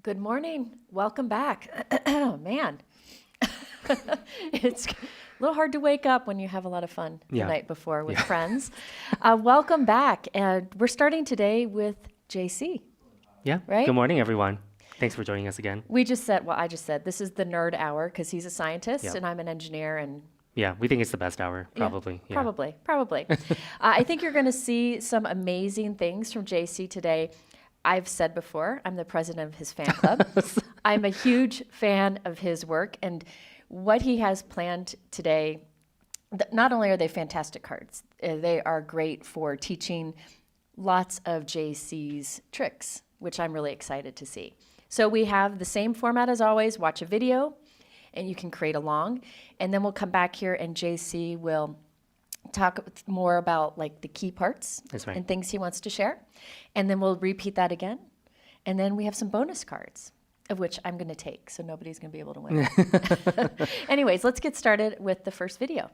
Good morning. Welcome back. Man, it's a little hard to wake up when you have a lot of fun the Yeah. night before with Yeah. friends. Welcome back. And we're starting today with JC, Yeah. Good right? morning, everyone. Thanks for joining us again. I just said this is the nerd hour because he's a scientist Yeah. and I'm an engineer. And Yeah. We think it's the best hour, yeah, probably. Yeah. probably. I think you're going to see some amazing things from JC today. I've said before, I'm the president of his fan club. I'm a huge fan of his work and what he has planned today. Not only are they fantastic cards, they are great for teaching lots of JC's tricks, which I'm really excited to see. So we have the same format as always, watch a video and you can create along. And then we'll come back here and JC will talk more about like the key parts That's right. and things he wants to share. And then we'll repeat that again. And then we have some bonus cards, of which I'm going to take, so nobody's going to be able to win. Anyways, let's get started with the first video.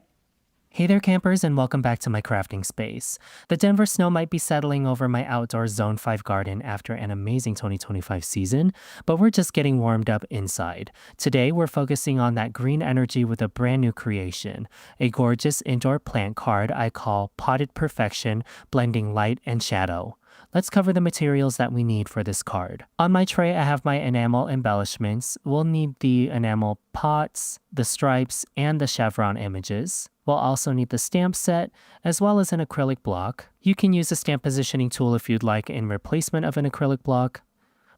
Hey there, campers, and welcome back to my crafting space. The Denver snow might be settling over my outdoor Zone 5 garden after an amazing 2025 season, but we're just getting warmed up inside. Today, we're focusing on that green energy with a brand new creation, a gorgeous indoor plant card I call Potted Perfection, blending light and shadow. Let's cover the materials that we need for this card. On my tray, I have my enamel embellishments. We'll need the enamel pots, the stripes, and the chevron images. We'll also need the stamp set, as well as an acrylic block. You can use a stamp positioning tool if you'd like in replacement of an acrylic block.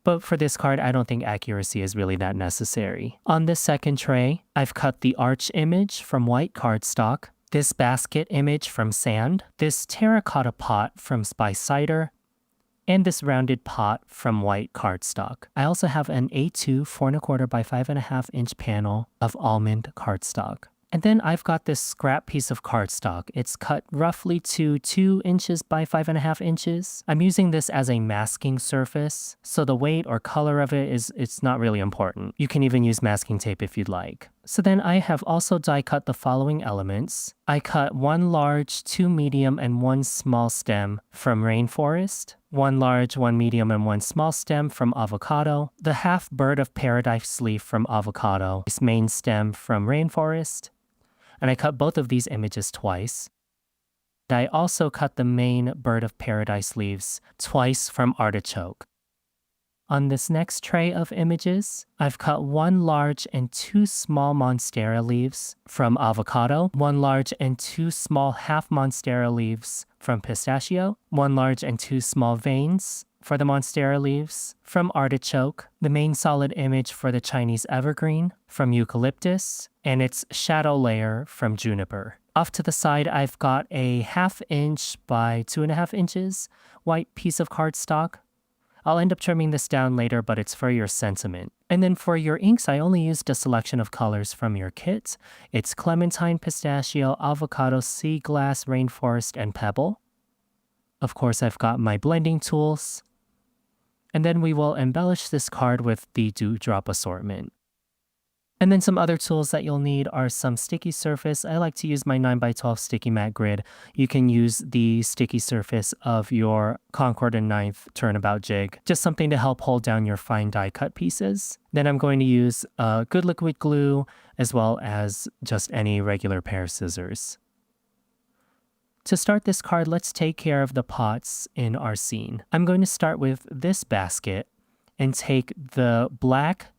But for this card, I don't think accuracy is really that necessary. On this second tray, I've cut the arch image from white cardstock, this basket image from sand, this terracotta pot from Spice Cider, and this rounded pot from white cardstock. I also have an A2 4¼ by 5½ inch panel of almond cardstock. And then I've got this scrap piece of cardstock. It's cut roughly to 2 inches by 5½ inches. I'm using this as a masking surface, so the weight or color of it's not really important. You can even use masking tape if you'd like. So then I have also die cut the following elements. I cut 1 large, 2 medium, and 1 small stem from rainforest, 1 large, 1 medium, and 1 small stem from avocado, the half bird of paradise leaf from avocado, this main stem from rainforest, and I cut both of these images twice. I also cut the main bird of paradise leaves twice from artichoke. On this next tray of images, I've cut 1 large and 2 small monstera leaves from avocado, 1 large and 2 small half monstera leaves from pistachio, 1 large and 2 small veins for the monstera leaves from artichoke, the main solid image for the Chinese evergreen from eucalyptus, and its shadow layer from juniper. Off to the side, I've got a 1/2 inch by 2½ inches white piece of cardstock. I'll end up trimming this down later, but it's for your sentiment. And then for your inks, I only used a selection of colors from your kit. It's clementine, pistachio, avocado, sea glass, rainforest, and pebble. Of course, I've got my blending tools. And then we will embellish this card with the dewdrop assortment. And then some other tools that you'll need are some sticky surface. I like to use my 9x12 sticky mat grid. You can use the sticky surface of your Concord and Ninth turnabout jig, just something to help hold down your fine die cut pieces. Then I'm going to use good liquid glue as well as just any regular pair of scissors. To start this card, let's take care of the pots in our scene. I'm going to start with this basket and take the black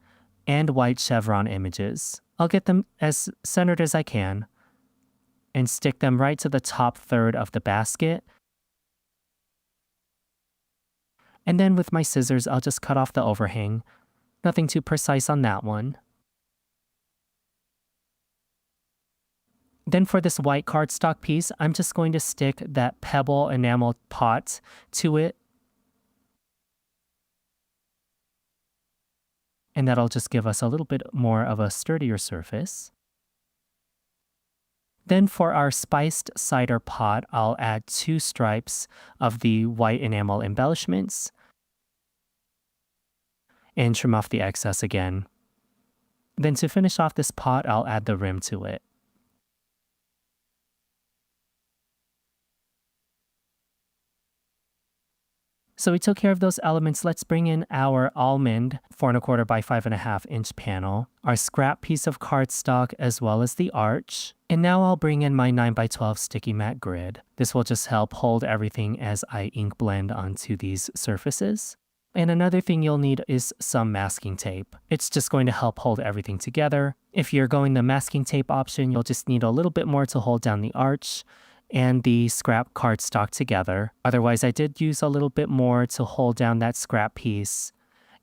and white chevron images. I'll get them as centered as I can and stick them right to the top third of the basket. And then with my scissors, I'll just cut off the overhang. Nothing too precise on that one. Then for this white cardstock piece, I'm just going to stick that pebble enamel pot to it. And that'll just give us a little bit more of a sturdier surface. Then for our spiced cider pot, I'll add 2 stripes of the white enamel embellishments and trim off the excess again. Then to finish off this pot, I'll add the rim to it. So we took care of those elements. Let's bring in our almond 4¼ by 5½ inch panel, our scrap piece of cardstock, as well as the arch. And now I'll bring in my 9x12 sticky mat grid. This will just help hold everything as I ink blend onto these surfaces. And another thing you'll need is some masking tape. It's just going to help hold everything together. If you're going the masking tape option, you'll just need a little bit more to hold down the arch and the scrap cardstock together. Otherwise, I did use a little bit more to hold down that scrap piece.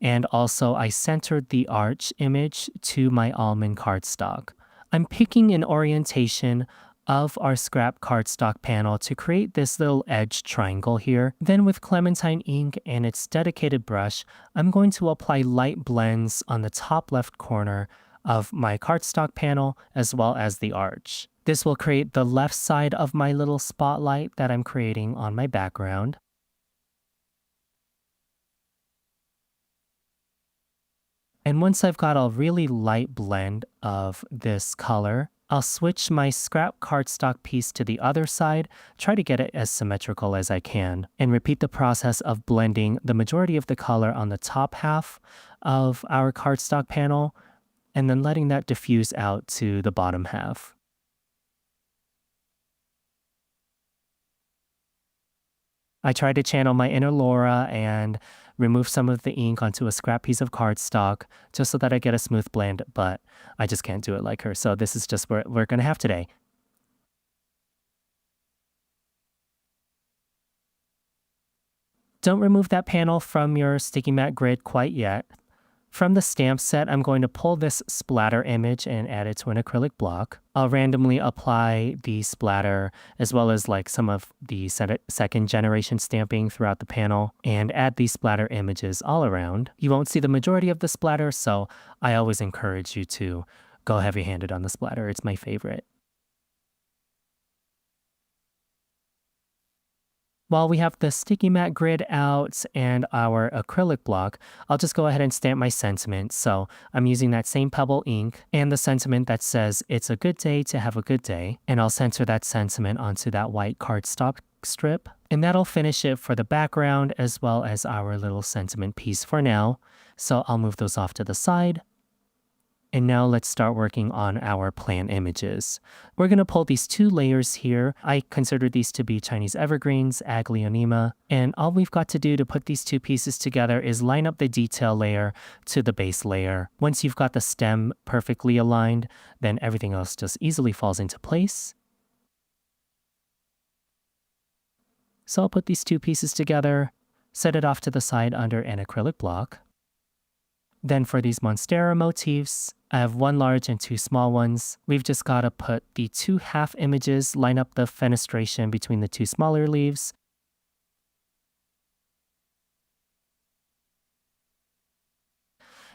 And also, I centered the arch image to my almond cardstock. I'm picking an orientation of our scrap cardstock panel to create this little edge triangle here. Then with Clementine ink and its dedicated brush, I'm going to apply light blends on the top left corner of my cardstock panel as well as the arch. This will create the left side of my little spotlight that I'm creating on my background. And once I've got a really light blend of this color, I'll switch my scrap cardstock piece to the other side, try to get it as symmetrical as I can, and repeat the process of blending the majority of the color on the top half of our cardstock panel, and then letting that diffuse out to the bottom half. I try to channel my inner Laura and remove some of the ink onto a scrap piece of cardstock just so that I get a smooth blend, but I just can't do it like her. So this is just what we're going to have today. Don't remove that panel from your sticky mat grid quite yet. From the stamp set, I'm going to pull this splatter image and add it to an acrylic block. I'll randomly apply the splatter as well as like some of the second generation stamping throughout the panel and add these splatter images all around. You won't see the majority of the splatter, so I always encourage you to go heavy-handed on the splatter. It's my favorite. While we have the sticky mat grid out and our acrylic block, I'll just go ahead and stamp my sentiment. So I'm using that same Pebble ink and the sentiment that says, "It's a good day to have a good day." And I'll center that sentiment onto that white cardstock strip. And that'll finish it for the background as well as our little sentiment piece for now. So I'll move those off to the side. And now let's start working on our plant images. We're going to pull these 2 layers here. I consider these to be Chinese evergreens, Aglaonema. And all we've got to do to put these 2 pieces together is line up the detail layer to the base layer. Once you've got the stem perfectly aligned, then everything else just easily falls into place. So I'll put these 2 pieces together, set it off to the side under an acrylic block. Then for these Monstera motifs, I have 1 large and 2 small ones. We've just got to put the 2 half images, line up the fenestration between the 2 smaller leaves.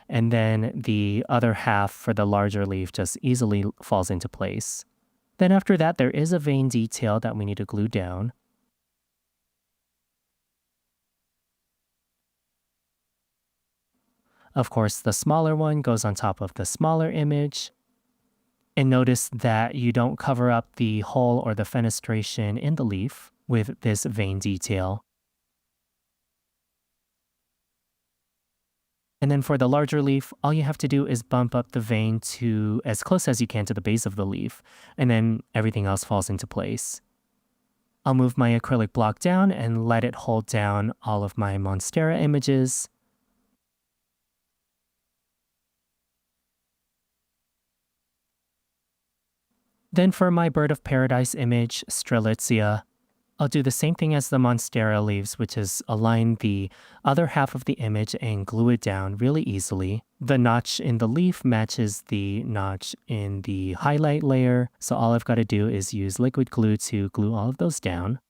And then the other half for the larger leaf just easily falls into place. Then after that, there is a vein detail that we need to glue down. Of course, the smaller one goes on top of the smaller image. And notice that you don't cover up the hole or the fenestration in the leaf with this vein detail. And then for the larger leaf, all you have to do is bump up the vein to as close as you can to the base of the leaf, and then everything else falls into place. I'll move my acrylic block down and let it hold down all of my Monstera images. Then for my Bird of Paradise image, Strelitzia, I'll do the same thing as the Monstera leaves, which is align the other half of the image and glue it down really easily. The notch in the leaf matches the notch in the highlight layer, so all I've got to do is use liquid glue to glue all of those down.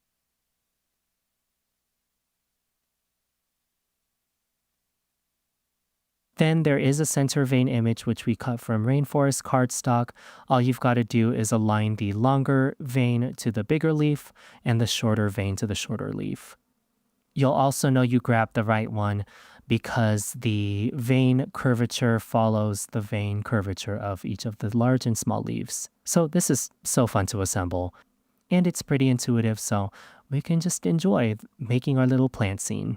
Then there is a center vein image which we cut from Rainforest cardstock. All you've got to do is align the longer vein to the bigger leaf and the shorter vein to the shorter leaf. You'll also know you grabbed the right one because the vein curvature follows the vein curvature of each of the large and small leaves. So this is so fun to assemble, and it's pretty intuitive, so we can just enjoy making our little plant scene.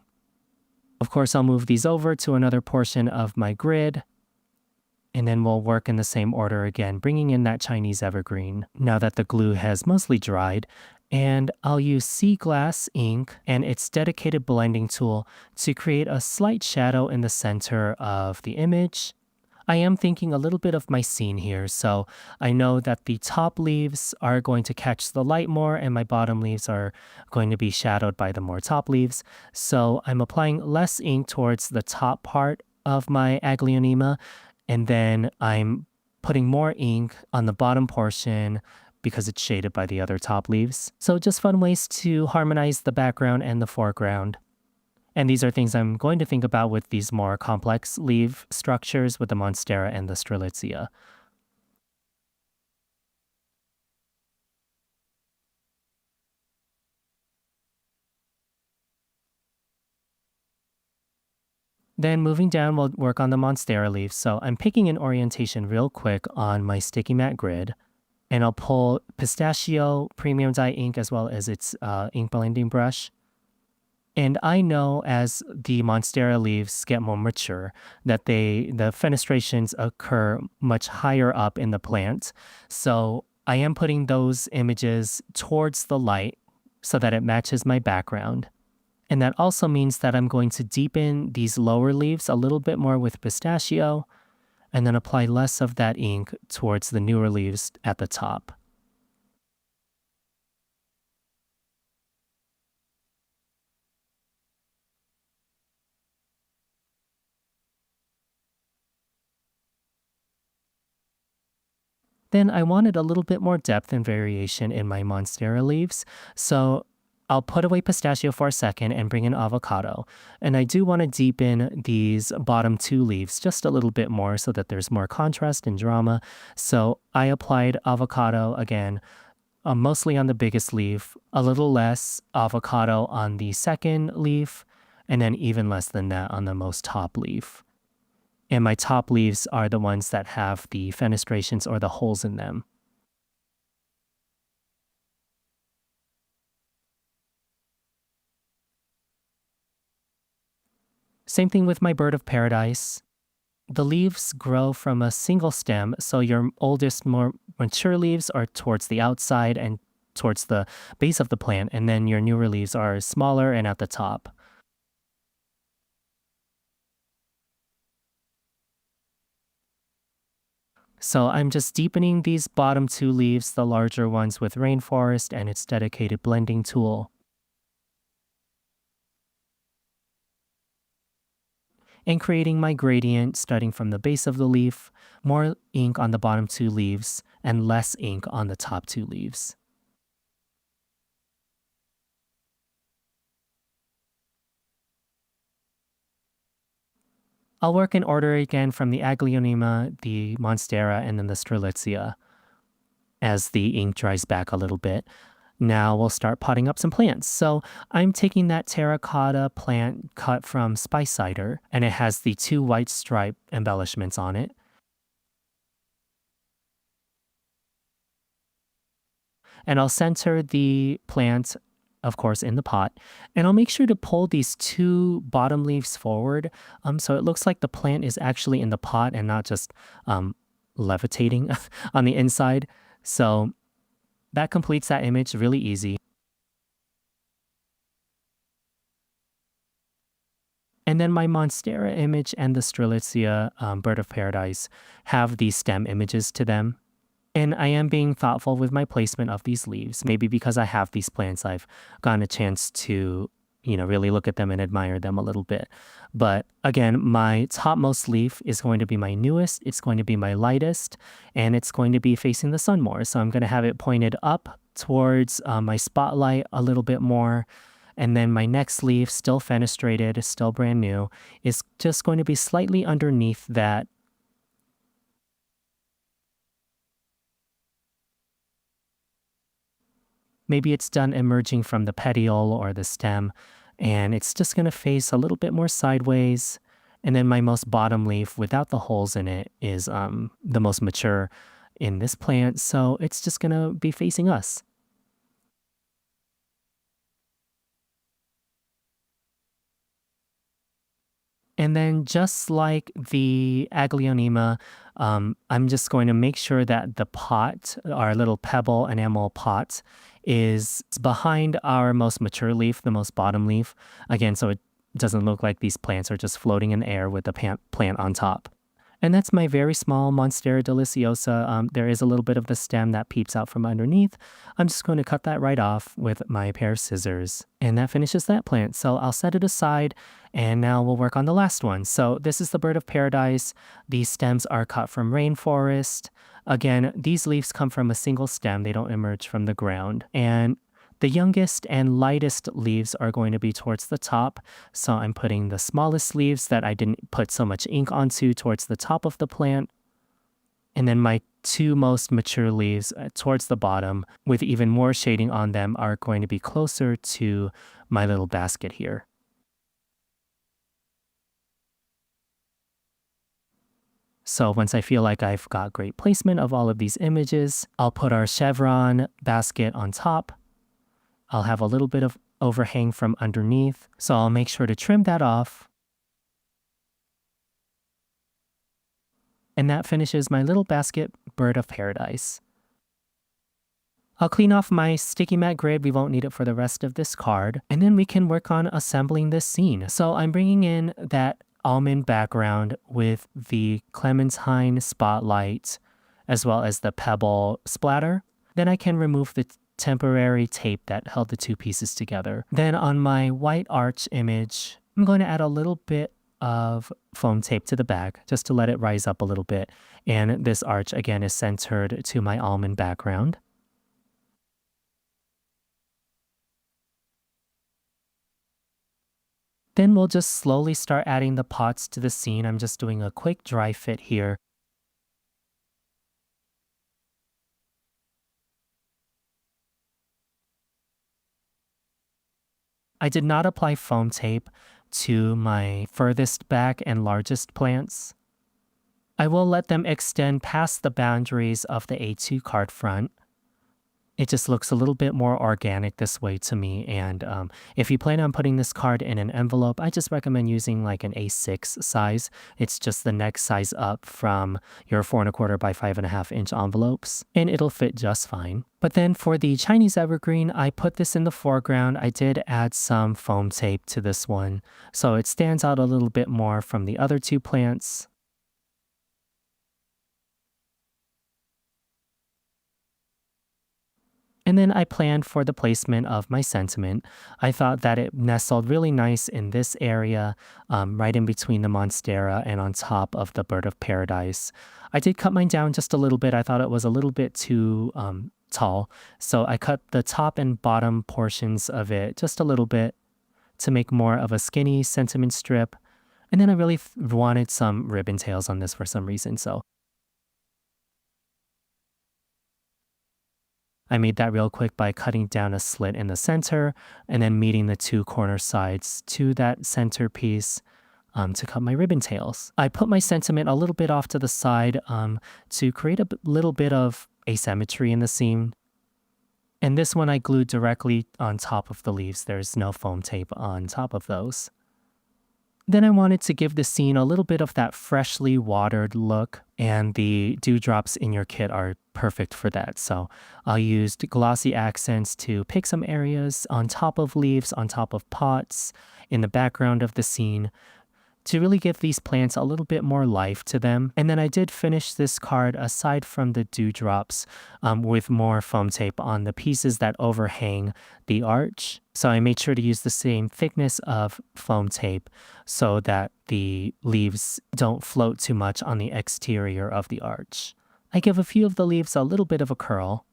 Of course, I'll move these over to another portion of my grid, and then we'll work in the same order again, bringing in that Chinese evergreen now that the glue has mostly dried. And I'll use Sea Glass ink and its dedicated blending tool to create a slight shadow in the center of the image. I am thinking a little bit of my scene here, so I know that the top leaves are going to catch the light more and my bottom leaves are going to be shadowed by the more top leaves. So I'm applying less ink towards the top part of my Aglaonema, and then I'm putting more ink on the bottom portion because it's shaded by the other top leaves. So just fun ways to harmonize the background and the foreground. And these are things I'm going to think about with these more complex leaf structures with the Monstera and the Strelitzia. Then moving down, we'll work on the Monstera leaves. So I'm picking an orientation real quick on my sticky matte grid. And I'll pull Pistachio Premium Dye ink as well as its ink blending brush. And I know as the Monstera leaves get more mature that the fenestrations occur much higher up in the plant. So I am putting those images towards the light so that it matches my background. And that also means that I'm going to deepen these lower leaves a little bit more with Pistachio, and then apply less of that ink towards the newer leaves at the top. Then I wanted a little bit more depth and variation in my Monstera leaves, so I'll put away Pistachio for a second and bring in Avocado. And I do want to deepen these bottom two leaves just a little bit more so that there's more contrast and drama. So I applied Avocado again, mostly on the biggest leaf, a little less Avocado on the second leaf, and then even less than that on the most top leaf. And my top leaves are the ones that have the fenestrations or the holes in them. Same thing with my Bird of Paradise. The leaves grow from a single stem, so your oldest, more mature leaves are towards the outside and towards the base of the plant, and then your newer leaves are smaller and at the top. So I'm just deepening these bottom two leaves, the larger ones, with Rainforest and its dedicated blending tool. And creating my gradient starting from the base of the leaf, more ink on the bottom two leaves, and less ink on the top two leaves. I'll work in order again from the Aglaonema, the Monstera, and then the Strelitzia as the ink dries back a little bit. Now we'll start potting up some plants. So I'm taking that terracotta plant cut from Spice Cider, and it has the two white stripe embellishments on it. And I'll center the plant, of course, in the pot. And I'll make sure to pull these two bottom leaves forward so it looks like the plant is actually in the pot and not just levitating on the inside. So that completes that image really easy. And then my Monstera image and the Strelitzia Bird of Paradise have these stem images to them. And I am being thoughtful with my placement of these leaves. Maybe because I have these plants, I've gotten a chance to, really look at them and admire them a little bit. But again, my topmost leaf is going to be my newest, it's going to be my lightest, and it's going to be facing the sun more. So I'm going to have it pointed up towards my spotlight a little bit more. And then my next leaf, still fenestrated, still brand new, is just going to be slightly underneath that. Maybe it's done emerging from the petiole or the stem, and it's just going to face a little bit more sideways. And then my most bottom leaf without the holes in it is the most mature in this plant, so it's just going to be facing us. And then just like the Aglaonema, I'm just going to make sure that the pot, our little pebble enamel pot, is behind our most mature leaf, the most bottom leaf. Again, so it doesn't look like these plants are just floating in the air with the plant on top. And that's my very small Monstera deliciosa. There is a little bit of the stem that peeps out from underneath. I'm just going to cut that right off with my pair of scissors. And that finishes that plant. So I'll set it aside and now we'll work on the last one. So this is the bird of paradise. These stems are cut from rainforest. Again, these leaves come from a single stem. They don't emerge from the ground. And the youngest and lightest leaves are going to be towards the top, so I'm putting the smallest leaves that I didn't put so much ink onto towards the top of the plant, and then my two most mature leaves towards the bottom with even more shading on them are going to be closer to my little basket here. So once I feel like I've got great placement of all of these images, I'll put our chevron basket on top. I'll have a little bit of overhang from underneath, so I'll make sure to trim that off. And that finishes my little basket bird of paradise. I'll clean off my sticky mat grid. We won't need it for the rest of this card. And then we can work on assembling this scene. So I'm bringing in that almond background with the clementine spotlight as well as the pebble splatter. Then I can remove the temporary tape that held the two pieces together. Then on my white arch image, I'm going to add a little bit of foam tape to the back just to let it rise up a little bit. And this arch again is centered to my almond background. Then we'll just slowly start adding the pots to the scene. I'm just doing a quick dry fit here. I did not apply foam tape to my furthest back and largest plants. I will let them extend past the boundaries of the A2 card front. It just looks a little bit more organic this way to me. And if you plan on putting this card in an envelope, I just recommend using like an A6 size. It's just the next size up from your 4 1/4 by 5.5 inch envelopes, and it'll fit just fine. But then for the Chinese evergreen, I put this in the foreground. I did add some foam tape to this one, so it stands out a little bit more from the other two plants. And then I planned for the placement of my sentiment. I thought that it nestled really nice in this area, right in between the Monstera and on top of the bird of paradise. I did cut mine down just a little bit. I thought it was a little bit too tall. So I cut the top and bottom portions of it just a little bit to make more of a skinny sentiment strip. And then I really wanted some ribbon tails on this for some reason. So I made that real quick by cutting down a slit in the center and then meeting the two corner sides to that center piece to cut my ribbon tails. I put my sentiment a little bit off to the side to create a little bit of asymmetry in the seam. And this one I glued directly on top of the leaves. There's no foam tape on top of those. Then I wanted to give the scene a little bit of that freshly watered look, and the dewdrops in your kit are perfect for that. So I used glossy accents to pick some areas on top of leaves, on top of pots, in the background of the scene, to really give these plants a little bit more life to them. And then I did finish this card, aside from the dewdrops, with more foam tape on the pieces that overhang the arch. So I made sure to use the same thickness of foam tape so that the leaves don't float too much on the exterior of the arch. I give a few of the leaves a little bit of a curl,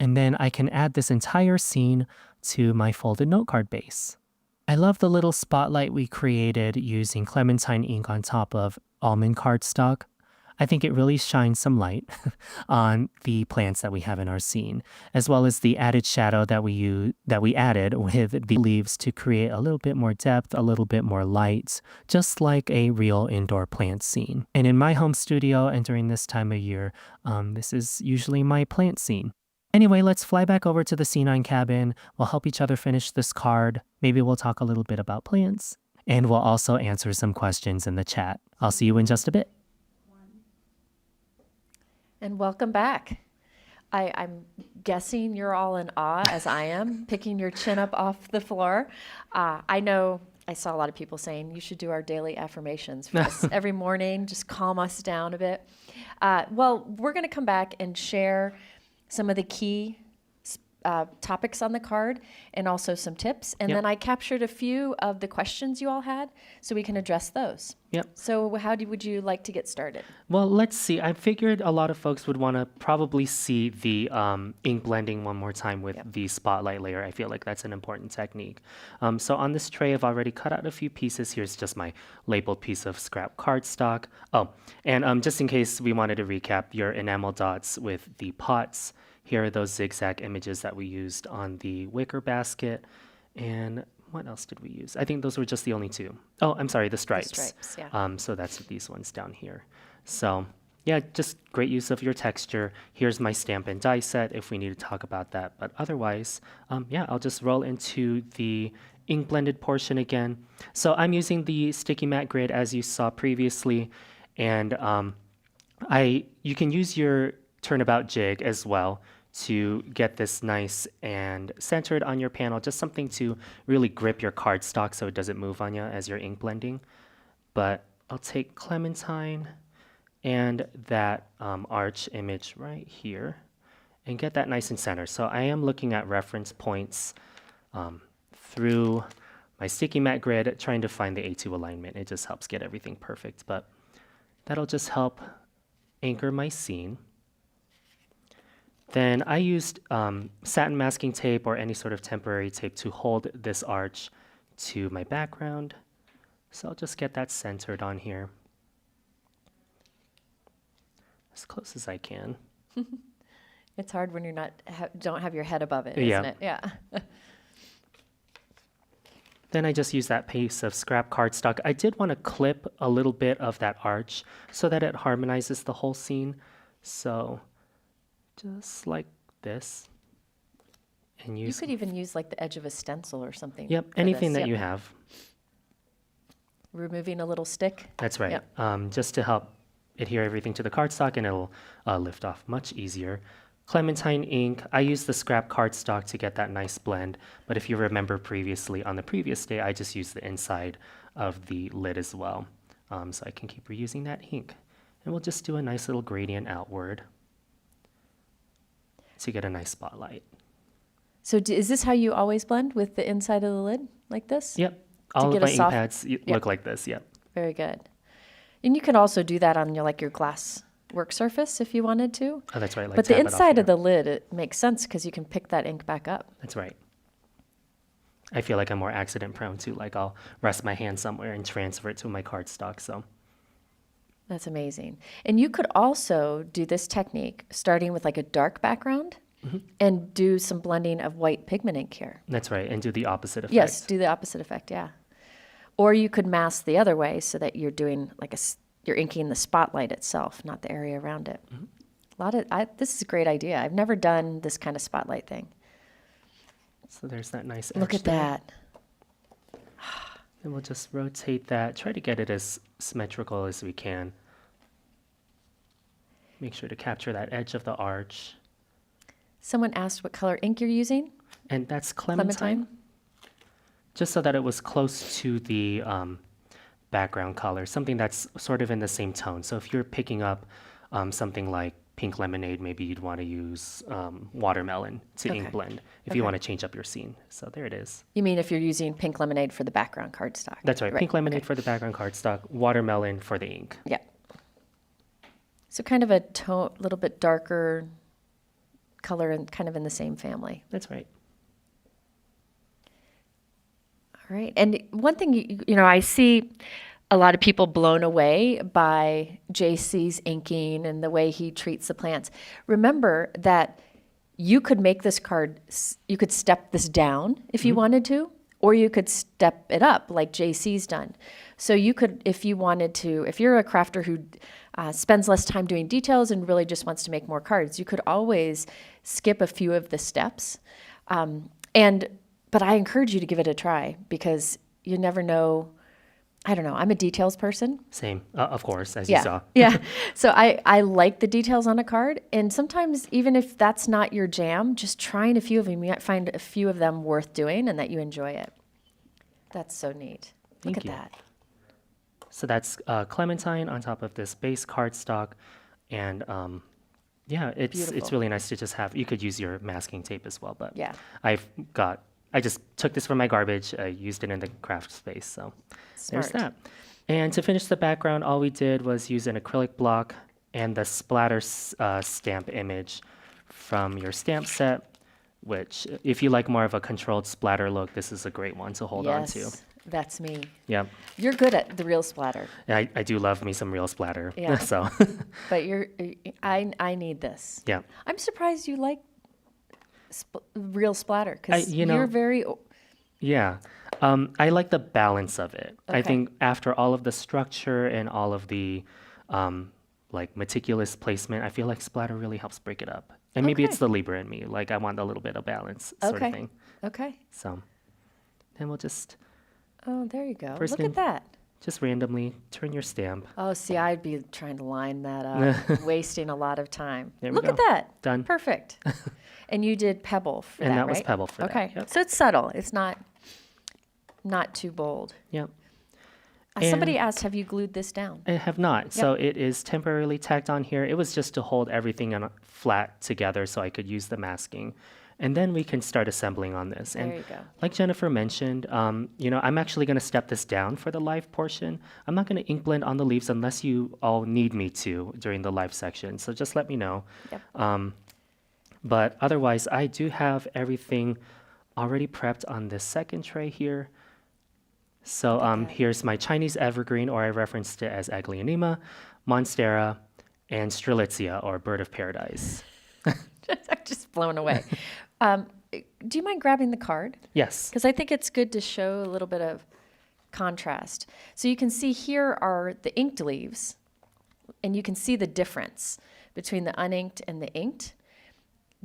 and then I can add this entire scene to my folded note card base. I love the little spotlight we created using clementine ink on top of almond cardstock. I think it really shines some light on the plants that we have in our scene, as well as the added shadow that we added with the leaves to create a little bit more depth, a little bit more light, just like a real indoor plant scene. And in my home studio and during this time of year, this is usually my plant scene. Anyway, let's fly back over to the C9 cabin. We'll help each other finish this card. Maybe we'll talk a little bit about plants. And we'll also answer some questions in the chat. I'll see you in just a bit. And welcome back. I'm guessing you're all in awe, as I am, picking your chin up off the floor. I know I saw a lot of people saying you should do our daily affirmations for us every morning, just calm us down a bit. Well, we're going to come back and share some of the key topics on the card and also some tips. And Yep. then I captured a few of the questions you all had so we can address those. Yep. So would you like to get started? Well, let's see. I figured a lot of folks would want to probably see the ink blending one more time with the spotlight layer. I feel like that's an important technique. So on this tray, I've already cut out a few pieces. Here's just my labeled piece of scrap cardstock. Oh, and just in case we wanted to recap, your enamel dots with the pots. Here are those zigzag images that we used on the wicker basket. And what else did we use? I think those were just the only two. Oh, I'm sorry, the stripes. stripes, yeah. So that's these ones down here. So yeah, just great use of your texture. Here's my stamp and die set if we need to talk about that. But otherwise, yeah, I'll just roll into the ink blended portion again. So I'm using the sticky matte grid as you saw previously. And you can use your turnabout jig as well to get this nice and centered on your panel, just something to really grip your cardstock so it doesn't move on you as you're ink blending. But I'll take Clementine and that arch image right here and get that nice and centered. So I am looking at reference points through my sticky matte grid, trying to find the A2 alignment. It just helps get everything perfect, but that'll just help anchor my scene. Then I used satin masking tape or any sort of temporary tape to hold this arch to my background. So I'll just get that centered on here as close as I can. It's hard when you're don't have your head above it, Yeah. isn't it? Yeah. Then I just use that piece of scrap cardstock. I did want to clip a little bit of that arch so that it harmonizes the whole scene. So just like this. And You use could even use like the edge of a stencil or something. Yep, for anything this. that Yep. you have. Removing a little stick. That's right. Yep. Just to help adhere everything to the cardstock, and it'll lift off much easier. Clementine ink, I used the scrap cardstock to get that nice blend, but if you remember previously, on the previous day, I just used the inside of the lid as well. So I can keep reusing that ink. And we'll just do a nice little gradient outward to get a nice spotlight. So is this how you always blend, with the inside of the lid like this? Yep, all of get my a ink soft- pads look like this, yep. Very good. And you can also do that on your glass work surface if you wanted to. Oh, that's right. Like But the tap it off inside here. of the lid, it makes sense because you can pick that ink back up. That's right. I feel like I'm more accident prone too. Like I'll rest my hand somewhere and transfer it to my cardstock. So That's amazing. And you could also do this technique starting with like a dark background and do some blending of white pigment ink here. that's right. And do the opposite effect. Yes, do the opposite effect, yeah. Or you could mask the other way so that you're doing you're inking the spotlight itself, not the area around it. This is a great idea. I've never done this kind of spotlight thing. So there's that nice Look edge at there. that. And we'll just rotate that. Try to get it as symmetrical as we can. Make sure to capture that edge of the arch. Someone asked what color ink you're using. And that's Clementine. Just so that it was close to the background color, something that's sort of in the same tone. So if you're picking up something like pink lemonade, maybe you'd want to use watermelon to Okay. ink blend if you Okay. want to change up your scene. So there it is. You mean if you're using pink lemonade for the background cardstock? That's right. Pink lemonade okay. for the background cardstock, watermelon for the ink. Yeah. So kind of a little bit darker color and kind of in the same family. That's right. All right. And one thing, I see a lot of people blown away by JC's inking and the way he treats the plants. Remember that you could make this card, you could step this down if you wanted to, or you could step it up like JC's done. So you could, if you wanted to, if you're a crafter who spends less time doing details and really just wants to make more cards, you could always skip a few of the steps. But I encourage you to give it a try because you never know I don't know. I'm a details person. Same, of course, as you Yeah. saw. Yeah. So I like the details on a card. And sometimes, even if that's not your jam, just trying a few of them, you might find a few of them worth doing and that you enjoy it. That's so neat. Look Thank at you. that. So that's Clementine on top of this base cardstock, and yeah, it's Beautiful. really nice to just have. You could use your masking tape as well, but Yeah. I just took this from my garbage. I used it in the craft space, so there's Smart. that. And to finish the background, all we did was use an acrylic block and the splatter stamp image from your stamp set, which, if you like more of a controlled splatter look, this is a great one to hold on to. Yes. That's me. Yeah, You're good at the real splatter, I do love me some real splatter. Yeah. So, but I need this. yeah. I'm surprised you like real splatter because you know- you're very. Yeah. I like the balance of it. I Okay. think after all of the structure and all of the like meticulous placement, I feel like splatter really helps break it up. And maybe it's Okay. the Libra in me. Like I want a little bit of balance sort Okay. of thing. Okay. So then we'll just Oh, there you go. First Look thing- at that. randomly turn your stamp. Oh, see, I'd be trying to line that up, wasting a lot of time. There we Look at go. that. Done. Perfect. And you did pebble for And that, that was right? pebble for that, Okay. yep. So it's subtle. It's not too bold. Yep. Somebody And- asked, have you glued this down? I have not. So it is temporarily tacked on here. It was just to hold everything flat together so I could use the masking. And then we can start assembling on this. And There you go. like Jennifer mentioned, I'm actually going to step this down for the live portion. I'm not going to ink blend on the leaves unless you all need me to during the live section. So just let me know. Yep. But otherwise, I do have everything already prepped on this second tray here. So that. here's my Chinese evergreen, or I referenced it as Aglaonema, Monstera, and Strelitzia, or bird of paradise. I'm just blown away. Do you mind grabbing the card? Yes. Because I think it's good to show a little bit of contrast. So you can see here are the inked leaves, and you can see the difference between the uninked and the inked.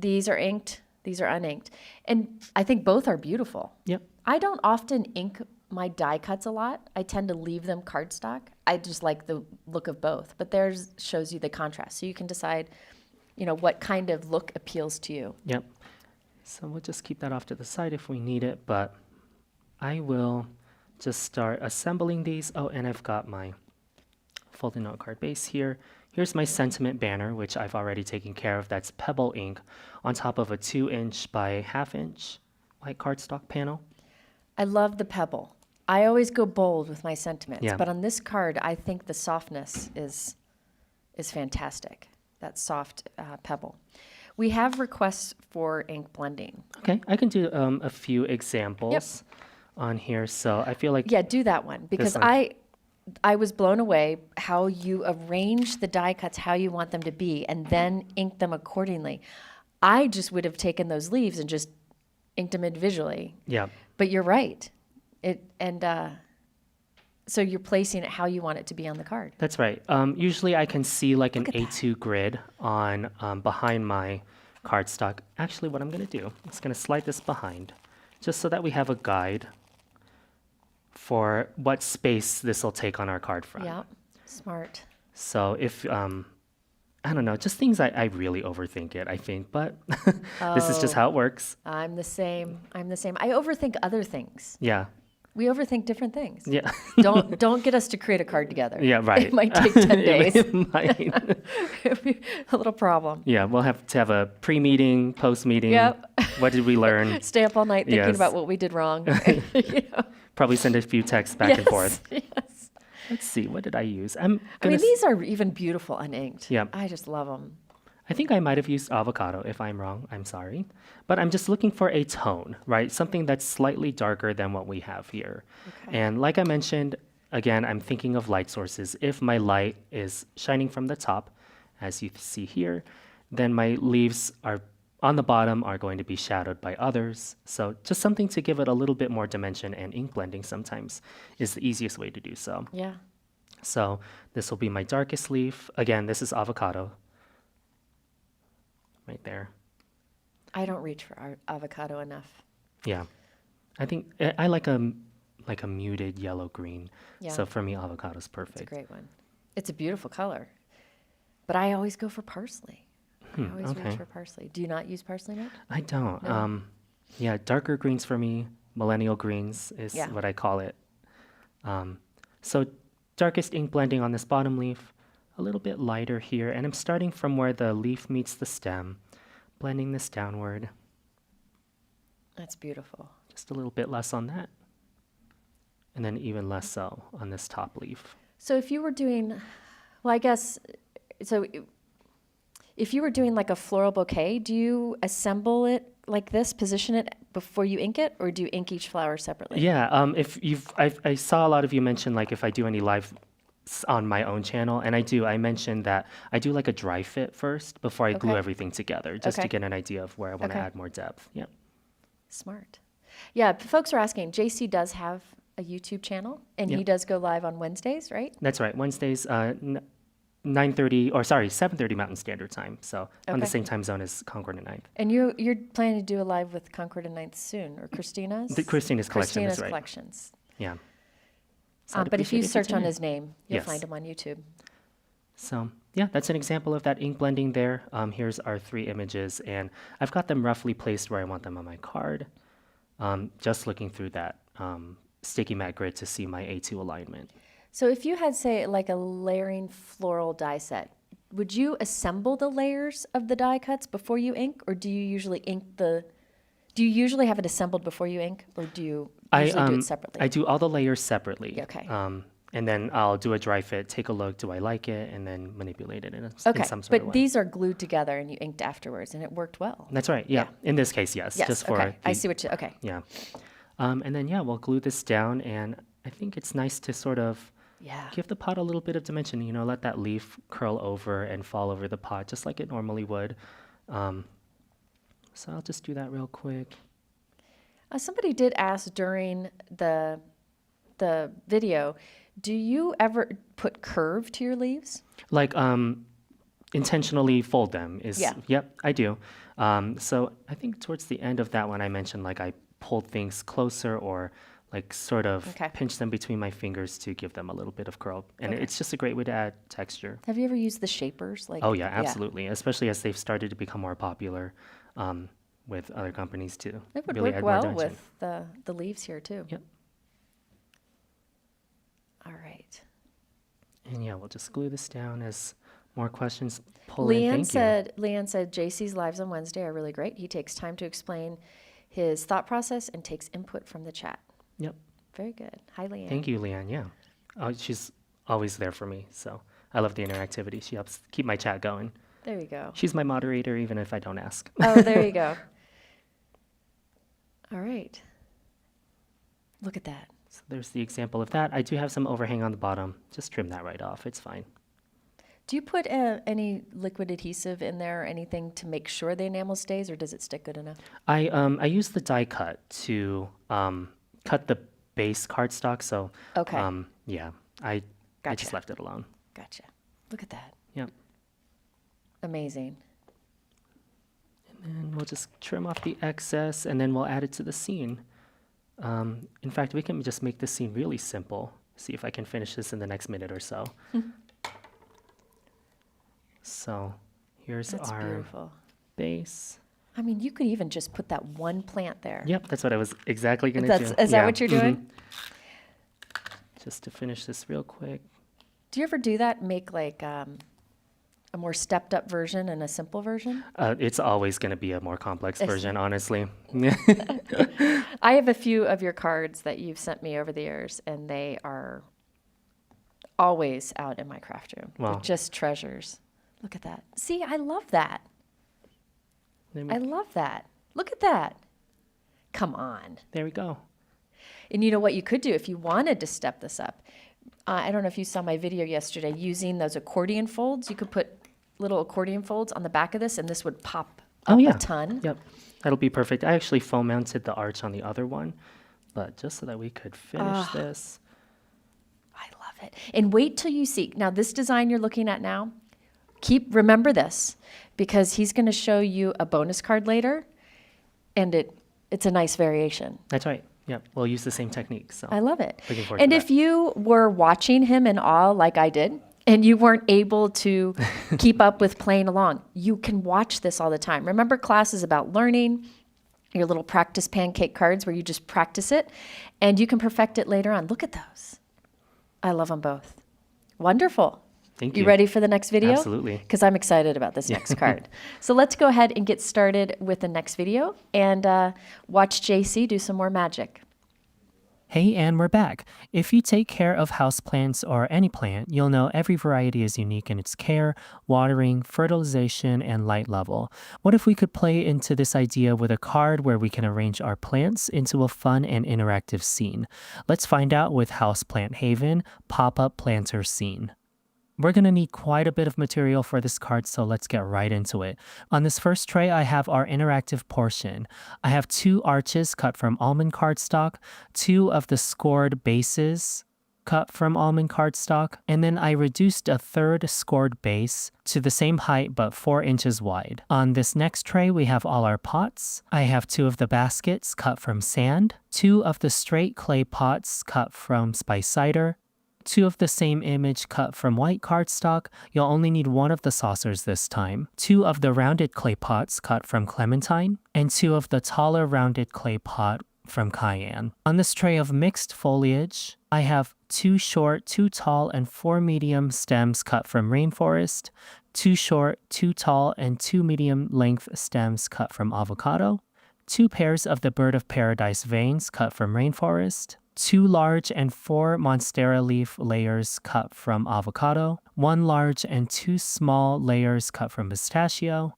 These are inked, these are uninked. And I think both are beautiful. Yep. I don't often ink my die cuts a lot. I tend to leave them cardstock. I just like the look of both. But theirs shows you the contrast. So you can decide, what kind of look appeals to you. Yep. So we'll just keep that off to the side if we need it, but I will just start assembling these. Oh, and I've got my folded note card base here. Here's my sentiment banner, which I've already taken care of. That's Pebble ink on top of a 2-inch by 1/2-inch white cardstock panel. I love the pebble. I always go bold with my sentiments, Yeah. but on this card, I think the softness is fantastic. That soft pebble. We have requests for ink blending. Okay, I can do a few examples on here. So I feel like Yeah, do that one because one. I was blown away how you arrange the die cuts how you want them to be and then ink them accordingly. I just would have taken those leaves and just inked them individually. yeah, But you're right. So you're placing it how you want it to be on the card. that's right. Usually I can see like an A2 grid on behind my cardstock. Actually, what I'm going to do is going to slide this behind just so that we have a guide for what space this will take on our card front. Yeah, smart. So if, I don't know, just things I really overthink it, I think, but this is just how it works. I'm the same. I overthink other things. Yeah. We overthink different things. Yeah. Don't get us to create a card together. Yeah, right. It might take 10 days. It might. It'd be a little problem. Yeah, we'll have to have a pre-meeting, post-meeting. Yep. What did we learn? Stay up all night thinking Yes. about what we did wrong. Probably send a few texts back and forth. Yes. Let's see, what did I use? I mean, these are even beautiful uninked. Yeah. I just love them. I think I might have used avocado. If I'm wrong, I'm sorry. But I'm just looking for a tone, right? Something that's slightly darker than what we have here. Okay. And like I mentioned, again, I'm thinking of light sources. If my light is shining from the top, as you see here, then my leaves are on the bottom are going to be shadowed by others. So just something to give it a little bit more dimension, and ink blending sometimes is the easiest way to do so. Yeah. So this will be my darkest leaf. Again, this is avocado. Right there. I don't reach for avocado enough. Yeah. I think I like a like a muted yellow green. Yeah. So for me, avocado's It's a perfect. great one. It's a beautiful color. But I always go for parsley. I always reach okay. for parsley. Do you not use parsley much? I don't. No? Yeah, darker greens for me, millennial greens is Yeah. what I call it. So darkest ink blending on this bottom leaf, a little bit lighter here, and I'm starting from where the leaf meets the stem, blending this downward, That's beautiful. just a little bit less on that, and then even less so on this top leaf. So if you were doing, well, I guess, so if you were doing like a floral bouquet, do you assemble it like this, position it before you ink it, or do you ink each flower separately? Yeah, I saw a lot of you mention like if I do any live on my own channel, and I do. I mentioned that I do like a dry fit first before I glue Okay. everything together, just Okay. to get an idea of where I want to Okay. add more depth. Yeah. Smart. Yeah, folks are asking, JC does have a YouTube channel, and he Yep. does go live on Wednesdays, right? That's right. Wednesdays, 9:30 or sorry, 7:30 Mountain Standard Time. So on the Okay. same time zone as Concord and Ninth. And you're planning to do a live with Concord and Ninth soon, or Christina's? The Christina's collection is Christina's right. collections. Yeah. So I'd But if you appreciate if search tune on in. his name, you'll Yes. find him on YouTube. So yeah, that's an example of that ink blending there. Here's our 3 images, and I've got them roughly placed where I want them on my card. Just looking through that sticky mat grid to see my A2 alignment. So if you had, say, like a layering floral die set, would you assemble the layers of the die cuts before you ink, or do you usually do you usually have it assembled before you ink, or do you usually do it separately? I do all the layers separately. Yeah, okay. And then I'll do a dry fit, take a look, do I like it, and then manipulate it in, in Okay, some sort of but way. these are glued together and you inked afterwards, and it worked well. That's right. Yeah. In this case, yes. Yes, Just for okay. I the- see what you, okay. Yeah. And then, yeah, we'll glue this down. And I think it's nice to sort of Yeah. give the pot a little bit of dimension, you know, let that leaf curl over and fall over the pot just like it normally would. So I'll just do that real quick. Somebody did ask during the video, do you ever put curve to your leaves? Like, intentionally fold them is, Yeah. Yep, I do. So I think towards the end of that one, I mentioned like I pulled things closer or like sort of Okay. pinch them between my fingers to give them a little bit of curl. And Okay. it's just a great way to add texture. Have you ever used the shapers? Like, Oh yeah, absolutely. Especially as they've started to become more popular with other companies too. It would Really work add more well dimension. with the leaves here too. Yep. All right. And yeah, we'll just glue this down as more questions pull in. Thank you. Leanne said, JC's lives on Wednesday are really great. He takes time to explain his thought process and takes input from the chat. Yep. Very good. Hi, Leanne. Thank you, Leanne. Yeah. She's always there for me. So I love the interactivity. She helps keep my chat going. There you go. She's my moderator, even if I don't ask. Oh, there you go. All right. Look at that. So there's the example of that. I do have some overhang on the bottom. Just trim that right off. It's fine. Do you put any liquid adhesive in there or anything to make sure the enamel stays, or does it stick good enough? I use the die cut to cut the base cardstock. So Okay. yeah, I just Gotcha. left it alone. Gotcha. Look at that. Yep. Amazing. And we'll just trim off the excess, and then we'll add it to the scene. In fact, we can just make this scene really simple. See if I can finish this in the next minute or so. So here's That's our beautiful. base. I mean, you could even just put that one plant there. Yep, that's what I was exactly going to do. Is that what you're doing? Just to finish this real quick. Do you ever do that? Make like a more stepped up version and a simple version? It's always going to be a more complex Yes. version, honestly. I have a few of your cards that you've sent me over the years, and they are always out in my craft room. They're Wow. just treasures. Look at that. See, I love that. I love that. Look at that. Come on. There we go. And you know what you could do if you wanted to step this up? I don't know if you saw my video yesterday using those accordion folds. You could put little accordion folds on the back of this, and this would pop Oh, up yeah. a ton. Yep, that'll be perfect. I actually foam mounted the arch on the other one, but just so that we could finish this. I love it. And wait till you see. Now, this design you're looking at now, remember this, because he's going to show you a bonus card later, and it's a nice variation. That's right. Yeah, we'll use the same technique. So I love it. looking forward And to if that. you were watching him in awe like I did, and you weren't able to keep up with playing along, you can watch this all the time. Remember, class is about learning, your little practice pancake cards where you just practice it, and you can perfect it later on. Look at those. I love them both. Wonderful. Thank You you. ready for the next video? Absolutely. Because I'm excited about this next card. So let's go ahead and get started with the next video and watch JC do some more magic. Hey, and we're back. If you take care of houseplants or any plant, you'll know every variety is unique in its care, watering, fertilization, and light level. What if we could play into this idea with a card where we can arrange our plants into a fun and interactive scene? Let's find out with Houseplant Haven Pop-Up Planter Scene. We're going to need quite a bit of material for this card, so let's get right into it. On this first tray, I have our interactive portion. I have 2 arches cut from almond cardstock, 2 of the scored bases cut from almond cardstock, and then I reduced a 3rd scored base to the same height but 4 inches wide. On this next tray, we have all our pots. I have 2 of the baskets cut from sand, 2 of the straight clay pots cut from spice cider, 2 of the same image cut from white cardstock. You'll only need 1 of the saucers this time. 2 of the rounded clay pots cut from clementine, and 2 of the taller rounded clay pot from cayenne. On this tray of mixed foliage, I have 2 short, 2 tall, and 4 medium stems cut from rainforest, 2 short, 2 tall, and 2 medium length stems cut from avocado, 2 pairs of the bird of paradise veins cut from rainforest, 2 large and 4 monstera leaf layers cut from avocado, 1 large and 2 small layers cut from pistachio.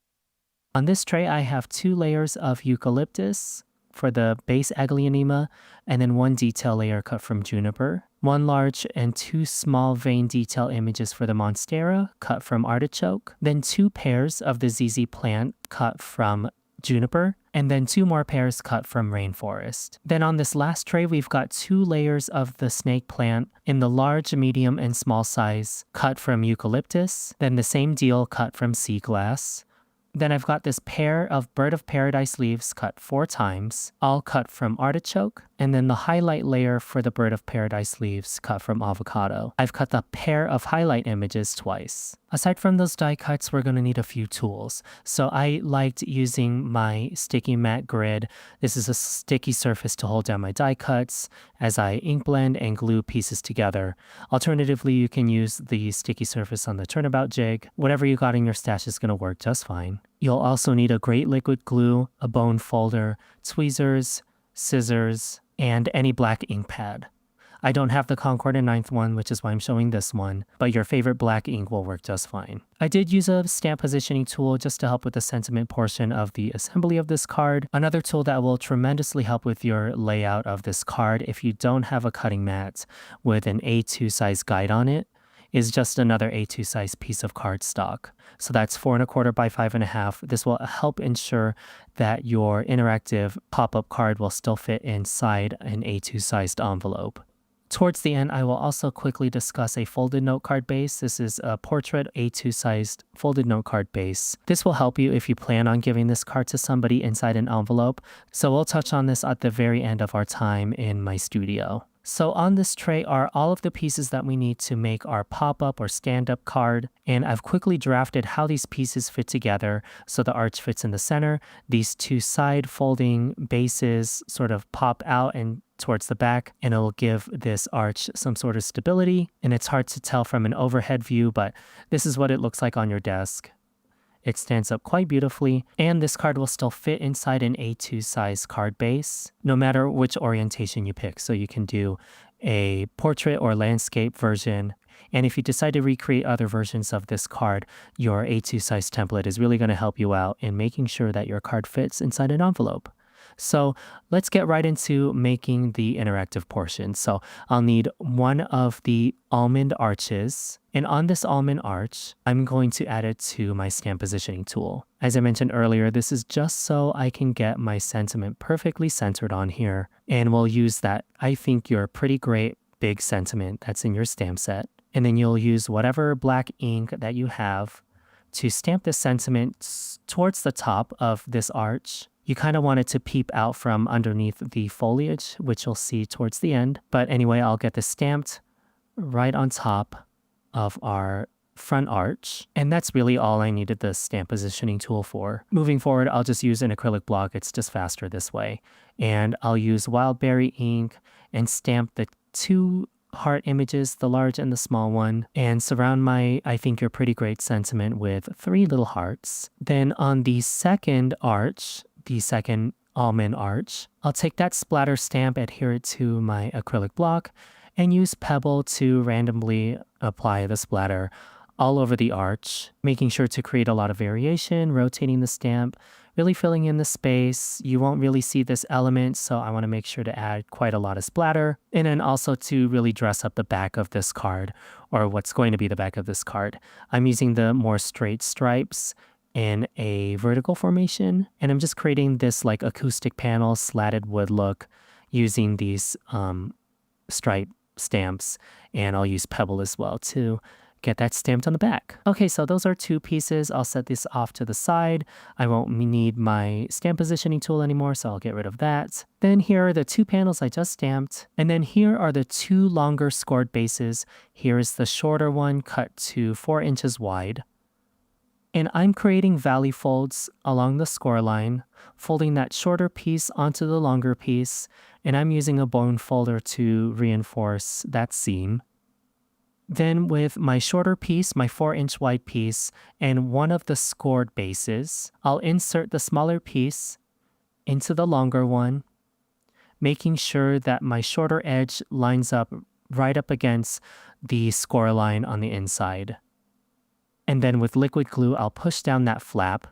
On this tray, I have 2 layers of eucalyptus for the base Aglaonema, and then 1 detail layer cut from juniper, 1 large and 2 small vein detail images for the monstera cut from artichoke, then 2 pairs of the ZZ plant cut from juniper, and then 2 more pairs cut from rainforest. Then on this last tray, we've got 2 layers of the snake plant in the large, medium, and small size cut from eucalyptus, then the same deal cut from sea glass. Then I've got this pair of bird of paradise leaves cut 4 times, all cut from artichoke, and then the highlight layer for the bird of paradise leaves cut from avocado. I've cut the pair of highlight images twice. Aside from those die cuts, we're going to need a few tools. So I liked using my sticky mat grid. This is a sticky surface to hold down my die cuts as I ink blend and glue pieces together. Alternatively, you can use the sticky surface on the turnabout jig. Whatever you got in your stash is going to work just fine. You'll also need a great liquid glue, a bone folder, tweezers, scissors, and any black ink pad. I don't have the Concord and 9th one, which is why I'm showing this one, but your favorite black ink will work just fine. I did use a stamp positioning tool just to help with the sentiment portion of the assembly of this card. Another tool that will tremendously help with your layout of this card if you don't have a cutting mat with an A2 size guide on it is just another A2 size piece of cardstock. So that's 4 1/4 by 5 1/2. This will help ensure that your interactive pop-up card will still fit inside an A2 sized envelope. Towards the end, I will also quickly discuss a folded note card base. This is a portrait A2 sized folded note card base. This will help you if you plan on giving this card to somebody inside an envelope. So we'll touch on this at the very end of our time in my studio. So on this tray are all of the pieces that we need to make our pop-up or stand-up card, and I've quickly drafted how these pieces fit together so the arch fits in the center. These 2 side folding bases sort of pop out and towards the back, and it'll give this arch some sort of stability, and it's hard to tell from an overhead view, but this is what it looks like on your desk. It stands up quite beautifully, and this card will still fit inside an A2 size card base, no matter which orientation you pick. So you can do a portrait or landscape version, and if you decide to recreate other versions of this card, your A2 size template is really going to help you out in making sure that your card fits inside an envelope. So let's get right into making the interactive portion. So I'll need 1 of the almond arches, and on this almond arch, I'm going to add it to my stamp positioning tool. As I mentioned earlier, this is just so I can get my sentiment perfectly centered on here, and we'll use that, I think, your pretty great big sentiment that's in your stamp set, and then you'll use whatever black ink that you have to stamp the sentiment towards the top of this arch. you kind of want it to peep out from underneath the foliage, which you'll see towards the end. But anyway, I'll get this stamped right on top of our front arch. And that's really all I needed the stamp positioning tool for. Moving forward, I'll just use an acrylic block. It's just faster this way. And I'll use Wildberry ink and stamp the 2 heart images, the large and the small one, and surround my I think you're pretty great sentiment with 3 little hearts. Then on the second arch, the second almond arch, I'll take that splatter stamp, adhere it to my acrylic block, and use Pebble to randomly apply the splatter all over the arch, making sure to create a lot of variation, rotating the stamp, really filling in the space. You won't really see this element, so I want to make sure to add quite a lot of splatter. And then also to really dress up the back of this card, or what's going to be the back of this card. I'm using the more straight stripes in a vertical formation, and I'm just creating this like acoustic panel slatted wood look using these stripe stamps, and I'll use Pebble as well to get that stamped on the back. Okay, so those are 2 pieces. I'll set this off to the side. I won't need my stamp positioning tool anymore, so I'll get rid of that. Then here are the 2 panels I just stamped. And then here are the 2 longer scored bases. Here is the shorter one cut to 4 inches wide. And I'm creating valley folds along the score line, folding that shorter piece onto the longer piece, and I'm using a bone folder to reinforce that seam. Then with my shorter piece, my 4-inch wide piece, and one of the scored bases, I'll insert the smaller piece into the longer one, making sure that my shorter edge lines up right up against the score line on the inside. And then with liquid glue, I'll push down that flap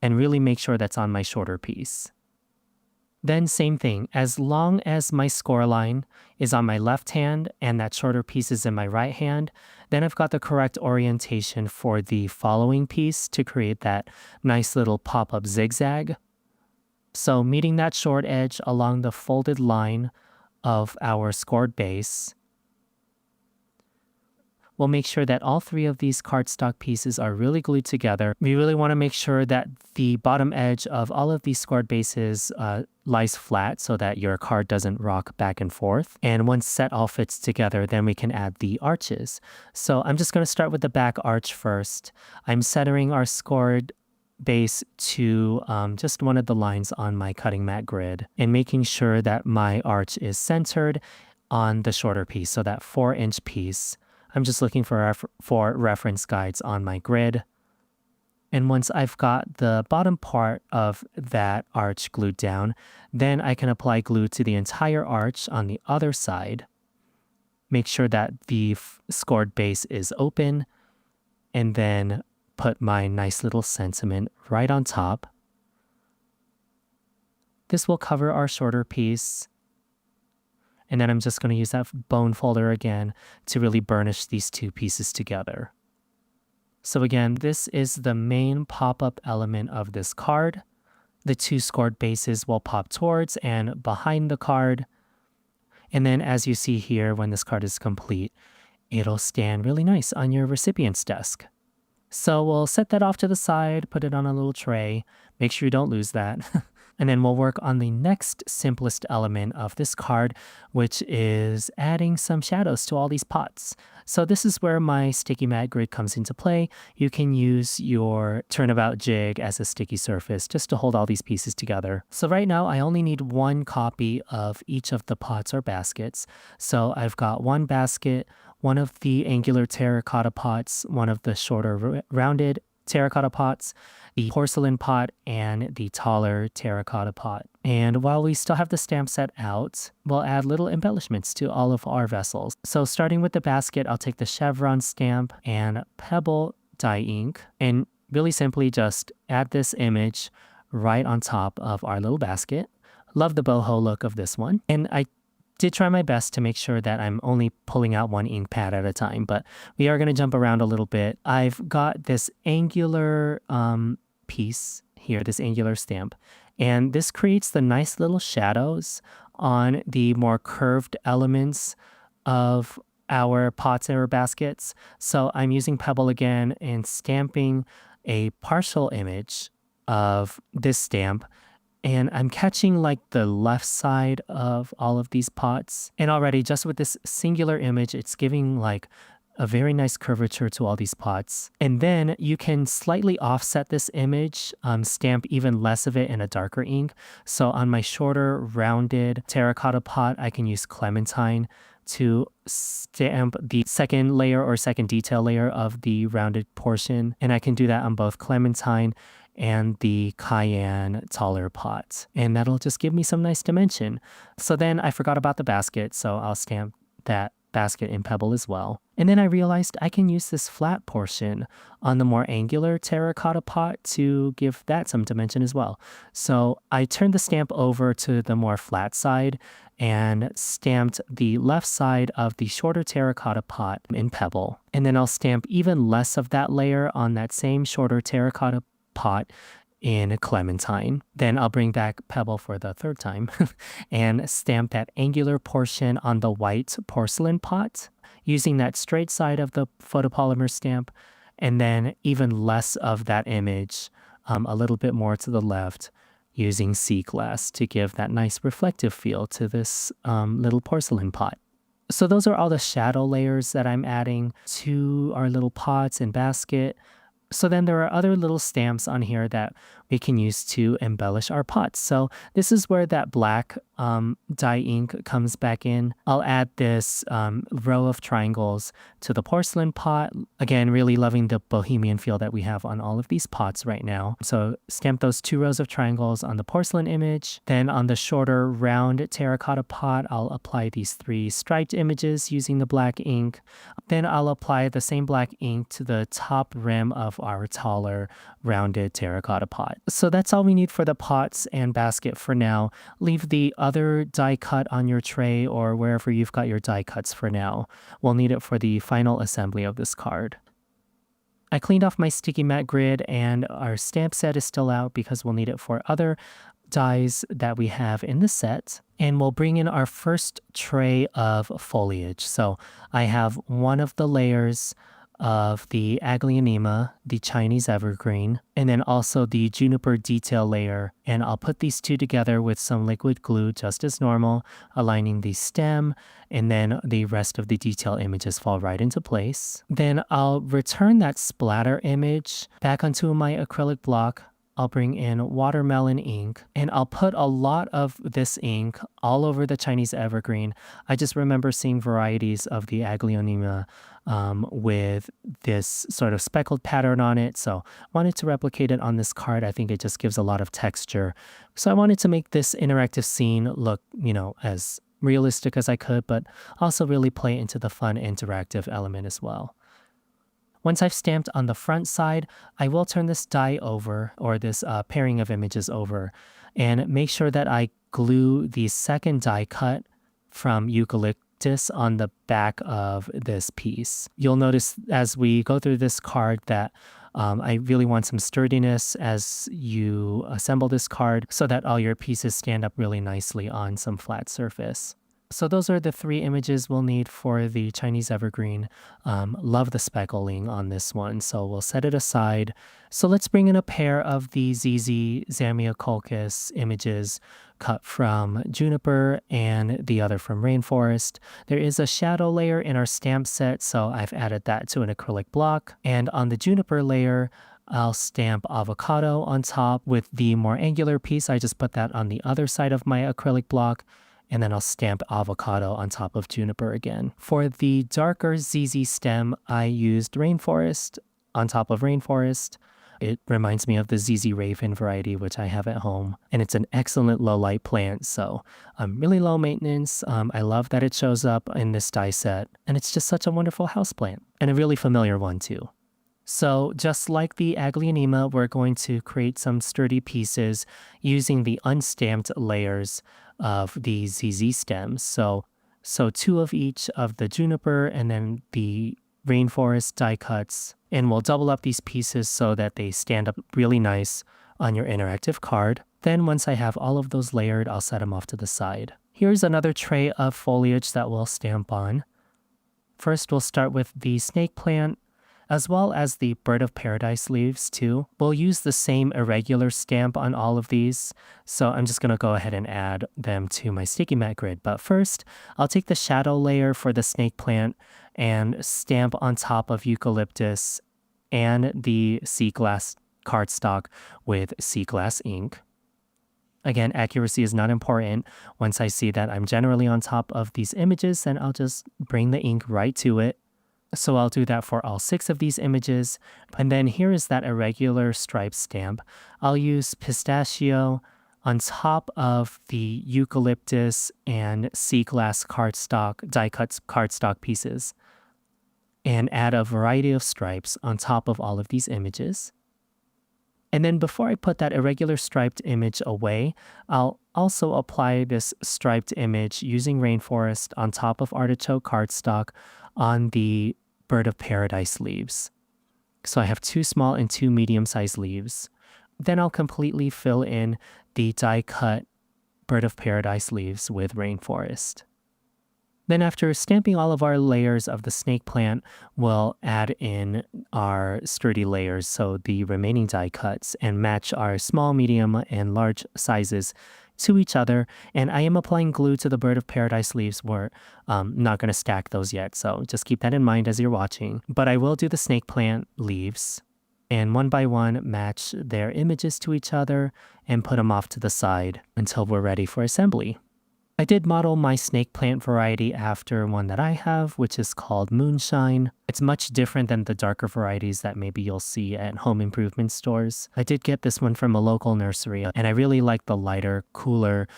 and really make sure that's on my shorter piece. Then same thing, as long as my score line is on my left hand and that shorter piece is in my right hand, then I've got the correct orientation for the following piece to create that nice little pop-up zigzag. So meeting that short edge along the folded line of our scored base, we'll make sure that all 3 of these cardstock pieces are really glued together. We really want to make sure that the bottom edge of all of these scored bases lies flat so that your card doesn't rock back and forth. And once that all fits together, then we can add the arches. So I'm just going to start with the back arch first. I'm centering our scored base to just one of the lines on my cutting mat grid and making sure that my arch is centered on the shorter piece, so that 4-inch piece. I'm just looking for reference guides on my grid. And once I've got the bottom part of that arch glued down, then I can apply glue to the entire arch on the other side. Make sure that the scored base is open, and then put my nice little sentiment right on top. This will cover our shorter piece. And then I'm just going to use that bone folder again to really burnish these 2 pieces together. So again, this is the main pop-up element of this card. The 2 scored bases will pop towards and behind the card. And then as you see here, when this card is complete, it'll stand really nice on your recipient's desk. So we'll set that off to the side, put it on a little tray. Make sure you don't lose that. And then we'll work on the next simplest element of this card, which is adding some shadows to all these pots. So this is where my sticky mat grid comes into play. You can use your turnabout jig as a sticky surface just to hold all these pieces together. So right now I only need 1 copy of each of the pots or baskets. So I've got 1 basket, one of the angular terracotta pots, one of the shorter rounded terracotta pots, the porcelain pot, and the taller terracotta pot. And while we still have the stamp set out, we'll add little embellishments to all of our vessels. So starting with the basket, I'll take the chevron stamp and Pebble dye ink, and really simply just add this image right on top of our little basket. Love the boho look of this one. And I did try my best to make sure that I'm only pulling out 1 ink pad at a time, but we are going to jump around a little bit. I've got this angular piece here, this angular stamp, and this creates the nice little shadows on the more curved elements of our pots or baskets. So I'm using Pebble again and stamping a partial image of this stamp And I'm catching like the left side of all of these pots. And already just with this singular image, it's giving like a very nice curvature to all these pots. And then you can slightly offset this image, stamp even less of it in a darker ink. So on my shorter rounded terracotta pot, I can use Clementine to stamp the second layer or second detail layer of the rounded portion. And I can do that on both Clementine and the Cayenne taller pot. And that'll just give me some nice dimension. So then I forgot about the basket, so I'll stamp that basket in pebble as well. And then I realized I can use this flat portion on the more angular terracotta pot to give that some dimension as well. So I turned the stamp over to the more flat side and stamped the left side of the shorter terracotta pot in pebble. And then I'll stamp even less of that layer on that same shorter terracotta pot in Clementine. Then I'll bring back pebble for the third time and stamp that angular portion on the white porcelain pot using that straight side of the photopolymer stamp, and then even less of that image, a little bit more to the left, using sea glass to give that nice reflective feel to this little porcelain pot. So those are all the shadow layers that I'm adding to our little pots and basket. So then there are other little stamps on here that we can use to embellish our pots. So this is where that black dye ink comes back in. I'll add this row of triangles to the porcelain pot. Again, really loving the bohemian feel that we have on all of these pots right now. So stamp those 2 rows of triangles on the porcelain image. Then on the shorter round terracotta pot, I'll apply these 3 striped images using the black ink. Then I'll apply the same black ink to the top rim of our taller rounded terracotta pot. So that's all we need for the pots and basket for now. Leave the other die cut on your tray or wherever you've got your die cuts for now. We'll need it for the final assembly of this card. I cleaned off my sticky matte grid and our stamp set is still out because we'll need it for other dies that we have in the set. And we'll bring in our first tray of foliage. So I have one of the layers of the Aglaonema, the Chinese evergreen, and then also the juniper detail layer. And I'll put these 2 together with some liquid glue just as normal, aligning the stem, and then the rest of the detail images fall right into place. Then I'll return that splatter image back onto my acrylic block. I'll bring in watermelon ink, and I'll put a lot of this ink all over the Chinese evergreen. I just remember seeing varieties of the Aglaonema with this sort of speckled pattern on it, so I wanted to replicate it on this card. I think it just gives a lot of texture. So I wanted to make this interactive scene look, as realistic as I could, but also really play into the fun interactive element as well. Once I've stamped on the front side, I will turn this die over, or this pairing of images over, and make sure that I glue the second die cut from eucalyptus on the back of this piece. You'll notice as we go through this card that I really want some sturdiness as you assemble this card so that all your pieces stand up really nicely on some flat surface. So those are the 3 images we'll need for the Chinese evergreen. Love the speckling on this one, so we'll set it aside. So let's bring in a pair of the ZZ Zamioculcas images cut from Juniper and the other from Rainforest. There is a shadow layer in our stamp set, so I've added that to an acrylic block. And on the Juniper layer, I'll stamp avocado on top. With the more angular piece, I just put that on the other side of my acrylic block. And then I'll stamp avocado on top of juniper again. For the darker ZZ stem, I used Rainforest on top of Rainforest. It reminds me of the ZZ Raven variety, which I have at home. And it's an excellent low light plant, so really low maintenance. I love that it shows up in this die set. And it's just such a wonderful houseplant, and a really familiar one too. So just like the Aglaonema, we're going to create some sturdy pieces using the unstamped layers of the ZZ stems. So 2 of each of the juniper and then the Rainforest die cuts. And we'll double up these pieces so that they stand up really nice on your interactive card. Then once I have all of those layered, I'll set them off to the side. Here's another tray of foliage that we'll stamp on. First, we'll start with the snake plant. as well as the Bird of Paradise leaves too. We'll use the same irregular stamp on all of these, so I'm just going to go ahead and add them to my sticky mat grid. But first, I'll take the shadow layer for the snake plant and stamp on top of eucalyptus and the sea glass cardstock with sea glass ink. Again, accuracy is not important. Once I see that I'm generally on top of these images, then I'll just bring the ink right to it. So I'll do that for all 6 of these images. And then here is that irregular stripe stamp. I'll use pistachio on top of the eucalyptus and sea glass cardstock, die cut cardstock pieces, and add a variety of stripes on top of all of these images. And then before I put that irregular striped image away, I'll also apply this striped image using Rainforest on top of artichoke cardstock on the Bird of Paradise leaves. So I have 2 small and 2 medium-sized leaves. Then I'll completely fill in the die-cut Bird of Paradise leaves with Rainforest. Then after stamping all of our layers of the snake plant, we'll add in our sturdy layers, so the remaining die cuts, and match our small, medium, and large sizes to each other. And I am applying glue to the Bird of Paradise leaves. We're not going to stack those yet, so just keep that in mind as you're watching. But I will do the snake plant leaves, and one by one match their images to each other and put them off to the side until we're ready for assembly. I did model my snake plant variety after one that I have, which is called Moonshine. It's much different than the darker varieties that maybe you'll see at home improvement stores. I did get this one from a local nursery, and I really like the lighter, cooler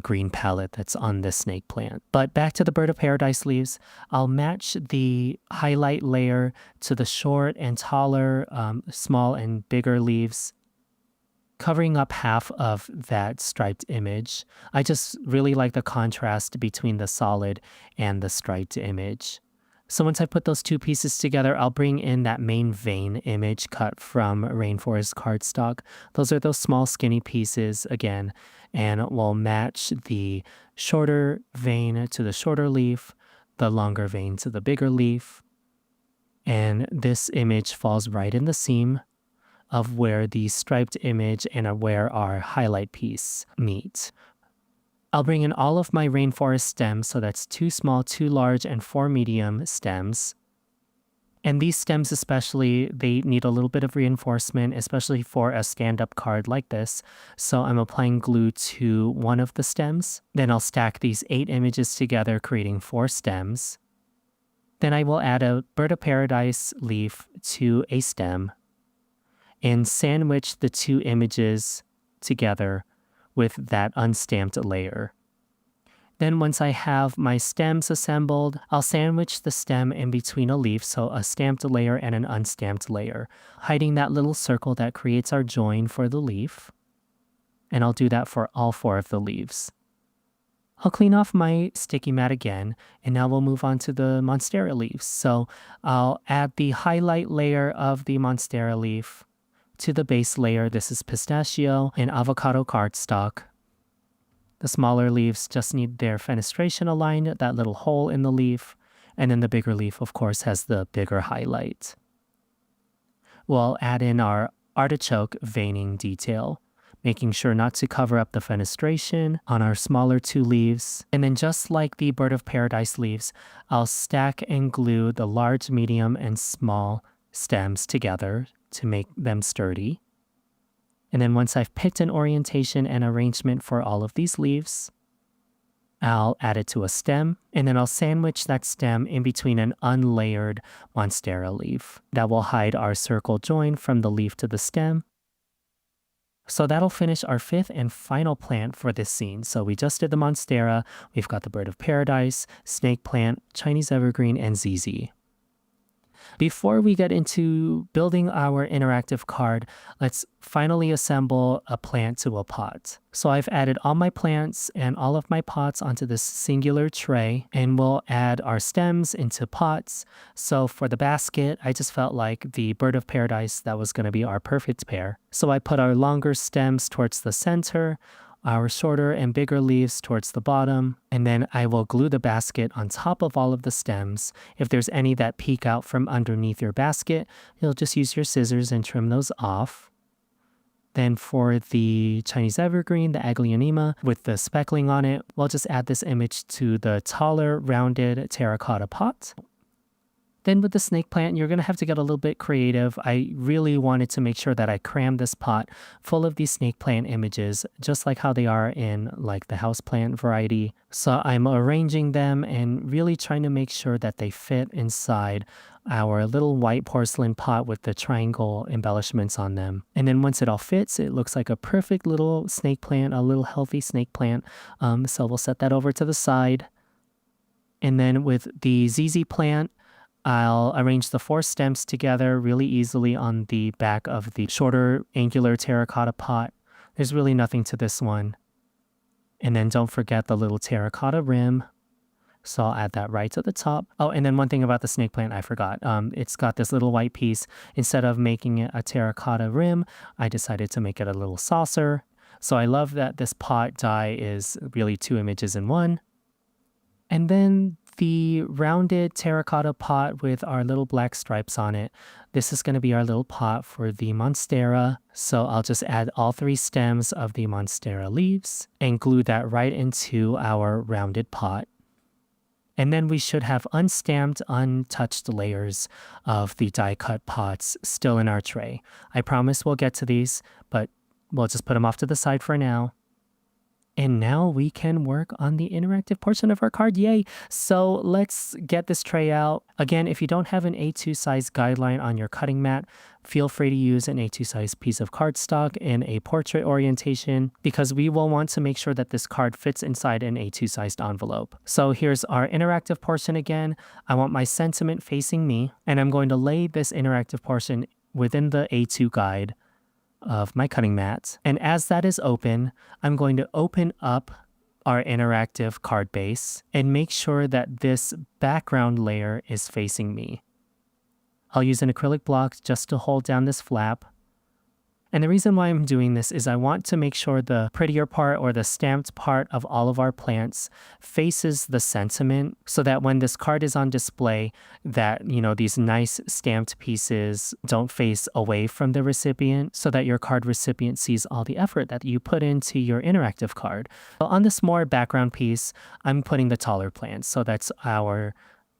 green palette that's on this snake plant. But back to the Bird of Paradise leaves, I'll match the highlight layer to the short and taller, small and bigger leaves, covering up half of that striped image. I just really like the contrast between the solid and the striped image. So once I put those 2 pieces together, I'll bring in that main vein image cut from Rainforest cardstock. Those are those small skinny pieces again, and we'll match the shorter vein to the shorter leaf, the longer vein to the bigger leaf. And this image falls right in the seam of where the striped image and where our highlight piece meet. I'll bring in all of my Rainforest stems, so that's 2 small, 2 large, and 4 medium stems. And these stems especially, they need a little bit of reinforcement, especially for a stand-up card like this. So I'm applying glue to one of the stems. Then I'll stack these 8 images together, creating 4 stems. Then I will add a Bird of Paradise leaf to a stem and sandwich the 2 images together with that unstamped layer. Then once I have my stems assembled, I'll sandwich the stem in between a leaf, so a stamped layer and an unstamped layer, hiding that little circle that creates our join for the leaf. And I'll do that for all 4 of the leaves. I'll clean off my sticky mat again, and now we'll move on to the Monstera leaves. So I'll add the highlight layer of the Monstera leaf to the base layer. This is pistachio and avocado cardstock. The smaller leaves just need their fenestration aligned, that little hole in the leaf, and then the bigger leaf, of course, has the bigger highlight. We'll add in our artichoke veining detail, making sure not to cover up the fenestration on our smaller 2 leaves. And then just like the Bird of Paradise leaves, I'll stack and glue the large, medium, and small stems together to make them sturdy. And then once I've picked an orientation and arrangement for all of these leaves, I'll add it to a stem, and then I'll sandwich that stem in between an unlayered Monstera leaf. That will hide our circle join from the leaf to the stem. So that'll finish our 5th and final plant for this scene. So we just did the Monstera, we've got the Bird of Paradise, snake plant, Chinese evergreen, and ZZ. Before we get into building our interactive card, let's finally assemble a plant to a pot. So I've added all my plants and all of my pots onto this singular tray, and we'll add our stems into pots. So for the basket, I just felt like the Bird of Paradise, that was going to be our perfect pair. So I put our longer stems towards the center, our shorter and bigger leaves towards the bottom, and then I will glue the basket on top of all of the stems. If there's any that peek out from underneath your basket, you'll just use your scissors and trim those off. Then for the Chinese evergreen, the Aglaonema, with the speckling on it, we'll just add this image to the taller, rounded terracotta pot. Then with the snake plant, you're going to have to get a little bit creative. I really wanted to make sure that I crammed this pot full of these snake plant images, just like how they are in like the houseplant variety. So I'm arranging them and really trying to make sure that they fit inside our little white porcelain pot with the triangle embellishments on them. And then once it all fits, it looks like a perfect little snake plant, a little healthy snake plant. So we'll set that over to the side. And then with the ZZ plant, I'll arrange the 4 stems together really easily on the back of the shorter angular terracotta pot. There's really nothing to this one. And then don't forget the little terracotta rim. So I'll add that right to the top. Oh, and then one thing about the snake plant I forgot. It's got this little white piece. Instead of making it a terracotta rim, I decided to make it a little saucer. So I love that this pot die is really 2 images in one. And then the rounded terracotta pot with our little black stripes on it. This is going to be our little pot for the Monstera. So I'll just add all 3 stems of the Monstera leaves and glue that right into our rounded pot. And then we should have unstamped, untouched layers of the die-cut pots still in our tray. I promise we'll get to these, but we'll just put them off to the side for now. And now we can work on the interactive portion of our card. Yay! So let's get this tray out. Again, if you don't have an A2 size guideline on your cutting mat, feel free to use an A2 size piece of cardstock in a portrait orientation because we will want to make sure that this card fits inside an A2 sized envelope. So here's our interactive portion again. I want my sentiment facing me, and I'm going to lay this interactive portion within the A2 guide of my cutting mat. And as that is open, I'm going to open up our interactive card base and make sure that this background layer is facing me. I'll use an acrylic block just to hold down this flap. And the reason why I'm doing this is I want to make sure the prettier part or the stamped part of all of our plants faces the sentiment so that when this card is on display, that, these nice stamped pieces don't face away from the recipient so that your card recipient sees all the effort that you put into your interactive card. On this more background piece, I'm putting the taller plants. So that's our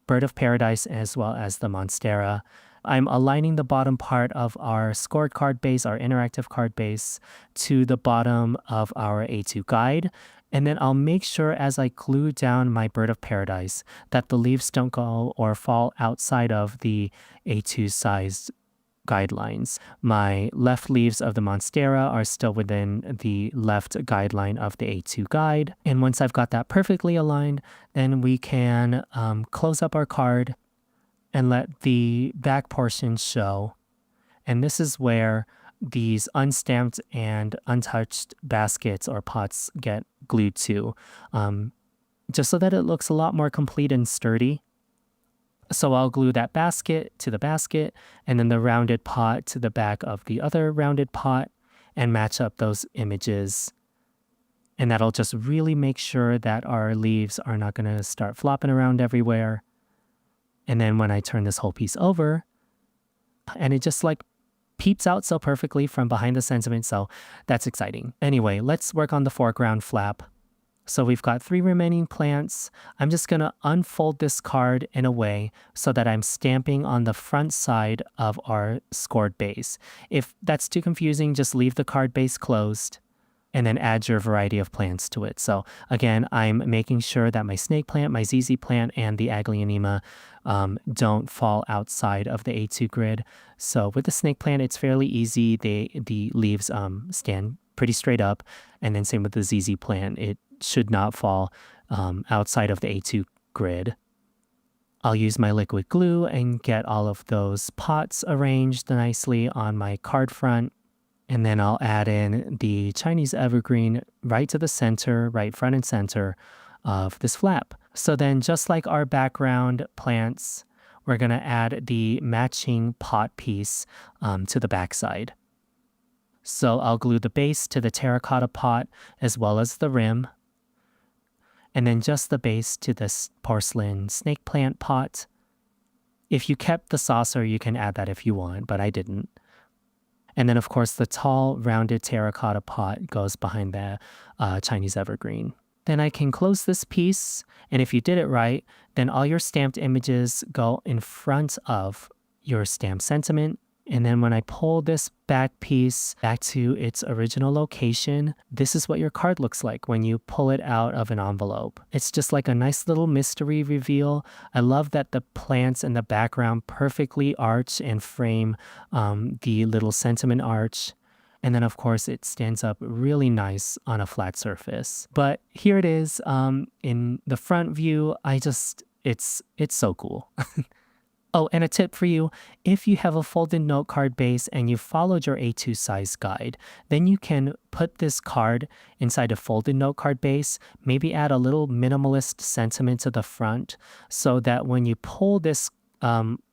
Bird of Paradise as well as the Monstera. I'm aligning the bottom part of our scored card base, our interactive card base, to the bottom of our A2 guide. And then I'll make sure as I glue down my Bird of Paradise that the leaves don't go or fall outside of the A2 sized guidelines. My left leaves of the Monstera are still within the left guideline of the A2 guide. And once I've got that perfectly aligned, then we can close up our card and let the back portion show. And this is where these unstamped and untouched baskets or pots get glued to, just so that it looks a lot more complete and sturdy. So I'll glue that basket to the basket and then the rounded pot to the back of the other rounded pot and match up those images. And that'll just really make sure that our leaves are not going to start flopping around everywhere. And then when I turn this whole piece over, and it just like peeps out so perfectly from behind the sentiment, so that's exciting. Anyway, let's work on the foreground flap. So we've got 3 remaining plants. I'm just going to unfold this card in a way so that I'm stamping on the front side of our scored base. If that's too confusing, just leave the card base closed and then add your variety of plants to it. So again, I'm making sure that my snake plant, my ZZ plant, and the Aglaonema don't fall outside of the A2 grid. So with the snake plant, it's fairly easy. The leaves stand pretty straight up. And then same with the ZZ plant. It should not fall outside of the A2 grid. I'll use my liquid glue and get all of those pots arranged nicely on my card front. And then I'll add in the Chinese evergreen right to the center, right front and center of this flap. So then just like our background plants, we're going to add the matching pot piece to the backside. So I'll glue the base to the terracotta pot as well as the rim, and then just the base to this porcelain snake plant pot. If you kept the saucer, you can add that if you want, but I didn't. And then, of course, the tall, rounded terracotta pot goes behind the Chinese evergreen. Then I can close this piece, and if you did it right, then all your stamped images go in front of your stamped sentiment. And then when I pull this back piece back to its original location, this is what your card looks like when you pull it out of an envelope. It's just like a nice little mystery reveal. I love that the plants in the background perfectly arch and frame the little sentiment arch. And then, of course, it stands up really nice on a flat surface. But here it is in the front view. It's so cool. Oh, and a tip for you, if you have a folded note card base and you followed your A2 size guide, then you can put this card inside a folded note card base, maybe add a little minimalist sentiment to the front so that when you pull this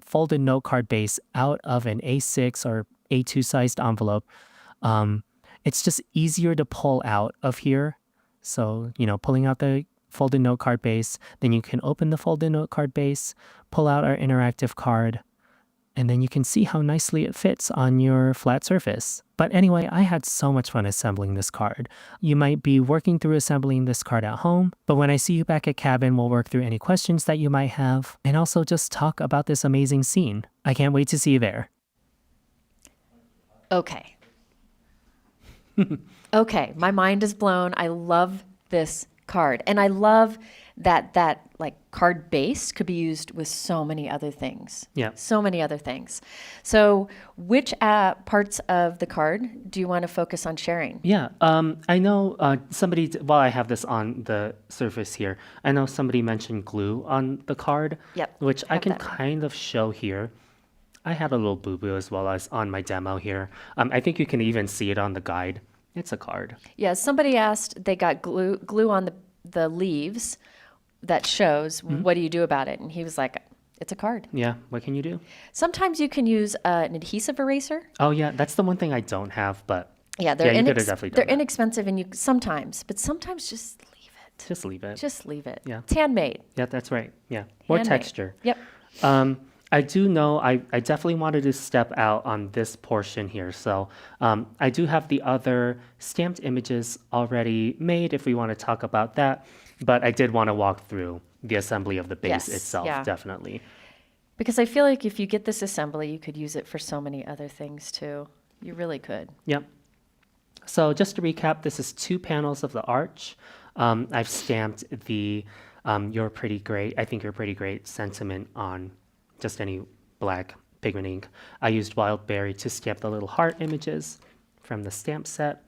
folded note card base out of an A6 or A2 sized envelope, it's just easier to pull out of here. So, pulling out the folded note card base, then you can open the folded note card base, pull out our interactive card, and then you can see how nicely it fits on your flat surface. But anyway, I had so much fun assembling this card. You might be working through assembling this card at home, but when I see you back at cabin, we'll work through any questions that you might have, and also just talk about this amazing scene. I can't wait to see you there. Okay. Okay, my mind is blown. I love this card. And I love that like card base could be used with so many other things. Yeah. So many other things. So which parts of the card do you want to focus on sharing? Yeah, I know somebody, while I have this on the surface here, I know somebody mentioned glue on the card, Yep, which I have can that. kind of show here. I had a little boo-boo as well as on my demo here. I think you can even see it on the guide. It's a card. Yeah, somebody asked, they got glue on the leaves that shows, what do you do about it? And he was like, it's a card. Yeah, what can you do? Sometimes you can use an adhesive eraser. Oh yeah, that's the one thing I don't have, but Yeah, they're, yeah, you could have definitely done they're that. inexpensive and but sometimes just leave it. Just leave it. Just leave it. Yeah. It's handmade. Yeah, that's right. Yeah, more Handmade. texture. Yep. I do know I definitely wanted to step out on this portion here. So I do have the other stamped images already made if we want to talk about that. But I did want to walk through the assembly of the base Yes, itself, yeah. definitely. Because I feel like if you get this assembly, you could use it for so many other things too. You really could. Yep. So just to recap, this is 2 panels of the arch. I've stamped the You're Pretty Great, I Think You're Pretty Great sentiment on just any black pigment ink. I used Wild Berry to stamp the little heart images from the stamp set.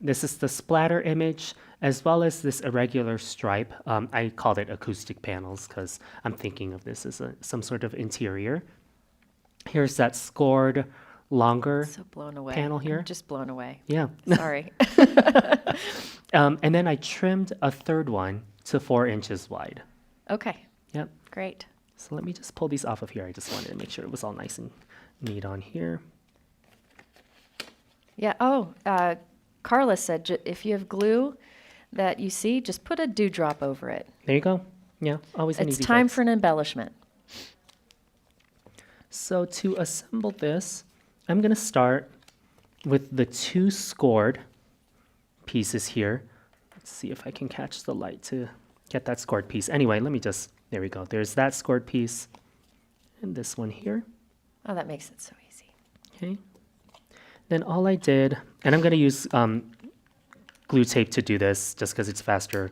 This is the splatter image, as well as this irregular stripe. I called it acoustic panels because I'm thinking of this as some sort of interior. Here's that scored, longer So blown away. panel here. I'm just blown away. Yeah. Sorry. And then I trimmed a third one to 4 inches wide. Okay, Yep. great. So let me just pull these off of here. I just wanted to make sure it was all nice and neat on here. Yeah. Oh, Carla said if you have glue that you see, just put a dewdrop over it. There you go. Yeah, always an It's easy time fix. for an embellishment. So to assemble this, I'm going to start with the 2 scored pieces here. Let's see if I can catch the light to get that scored piece. Anyway, there we go. There's that scored piece and this one here. Oh, that makes it so easy. Okay. Then all I did, and I'm going to use glue tape to do this just because it's faster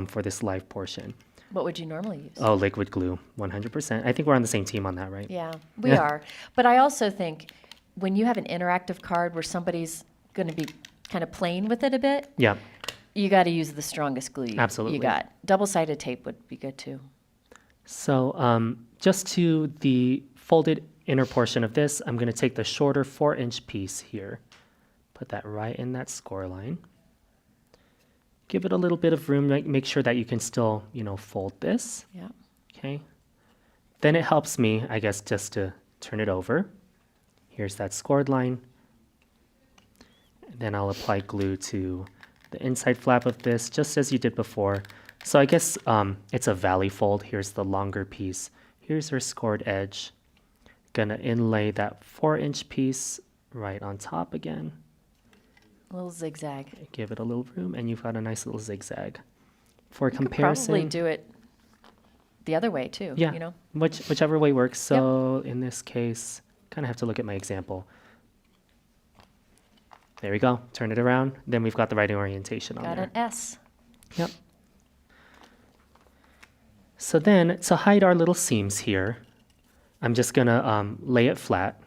for this live portion. What would you normally use? Oh, liquid glue, 100%. I think we're on the same team on that, right? Yeah, we Yeah. are. But I also think when you have an interactive card where somebody's going to be kind of playing with it a bit, Yeah. you got to use the strongest glue Absolutely. you got. Double-sided tape would be good too. So just to the folded inner portion of this, I'm going to take the shorter 4-inch piece here, put that right in that score line. Give it a little bit of room, make sure that you can still, fold this. Yeah. Okay. Then it helps me, I guess, just to turn it over. Here's that scored line. Then I'll apply glue to the inside flap of this, just as you did before. So I guess it's a valley fold. Here's the longer piece. Here's our scored edge. Gonna inlay that 4-inch piece right on top again. A little zigzag. Give it a little room, and you've got a nice little zigzag. For You could comparison, probably do it the other way too. yeah, You know. whichever way works. So in this case, kind of have to look at my example. There we go. Turn it around. Then we've got the right orientation on Got there. an S. Yep. So then, to hide our little seams here, I'm just gonna lay it flat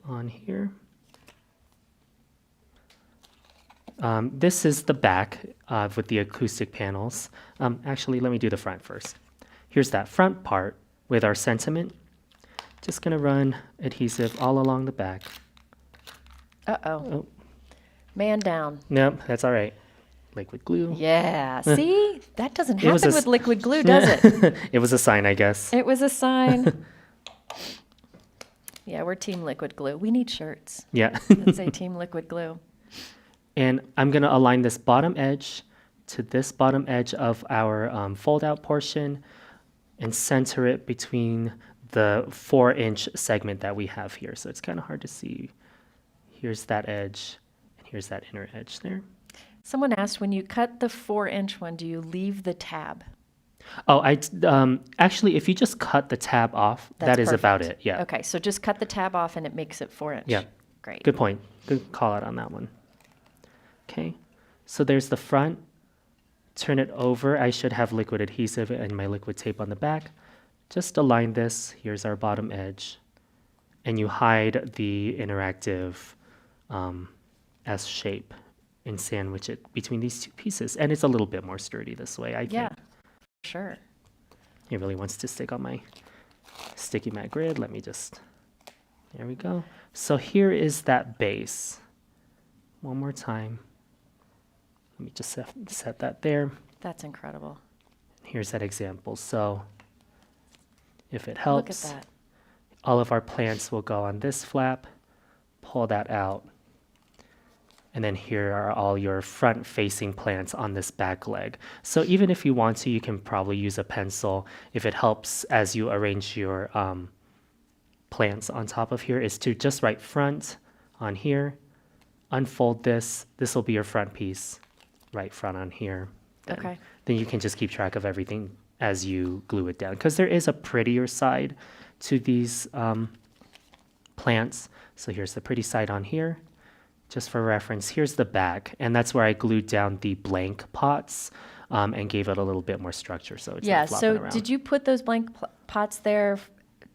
on here. This is the back with the acoustic panels. Actually, let me do the front first. Here's that front part with our sentiment. Just gonna run adhesive all along the back. Uh-oh. Oh, Man down. nope, that's all right. Liquid glue. Yeah. See? That doesn't It was happen a with liquid glue, does it? It was a sign, I guess. It was a sign. Yeah, we're Team Liquid Glue. We need shirts Yeah. that say Team Liquid Glue. And I'm going to align this bottom edge to this bottom edge of our fold-out portion and center it between the 4-inch segment that we have here. So it's kind of hard to see. Here's that edge, and here's that inner edge there. Someone asked, when you cut the 4-inch one, do you leave the tab? Oh, actually, if you just cut the tab off, That's that is about perfect. it. Yeah. Okay, so just cut the tab off and it makes it 4-inch. Yeah. Great. Good point. Good call out on that one. Okay. So there's the front. Turn it over. I should have liquid adhesive and my liquid tape on the back. Just align this. Here's our bottom edge. And you hide the interactive S shape and sandwich it between these two pieces. And it's a little bit more sturdy this way, I Yeah, think. sure. It really wants to stick on my sticky mat grid. Let me just, there we go. So here is that base. One more time. Let me just set that there. That's incredible. Here's that example. So if it Look at helps, that. all of our plants will go on this flap, pull that out, and then here are all your front-facing plants on this back leg. So even if you want to, you can probably use a pencil. If it helps as you arrange your plants on top of here, is to just write front on here, unfold this. This will be your front piece, right front on here. Okay. Then you can just keep track of everything as you glue it down. Because there is a prettier side to these plants. So here's the pretty side on here. Just for reference, here's the back. And that's where I glued down the blank pots and gave it a little bit more structure. So it's Yeah, not flopping so around. did you put those blank pots there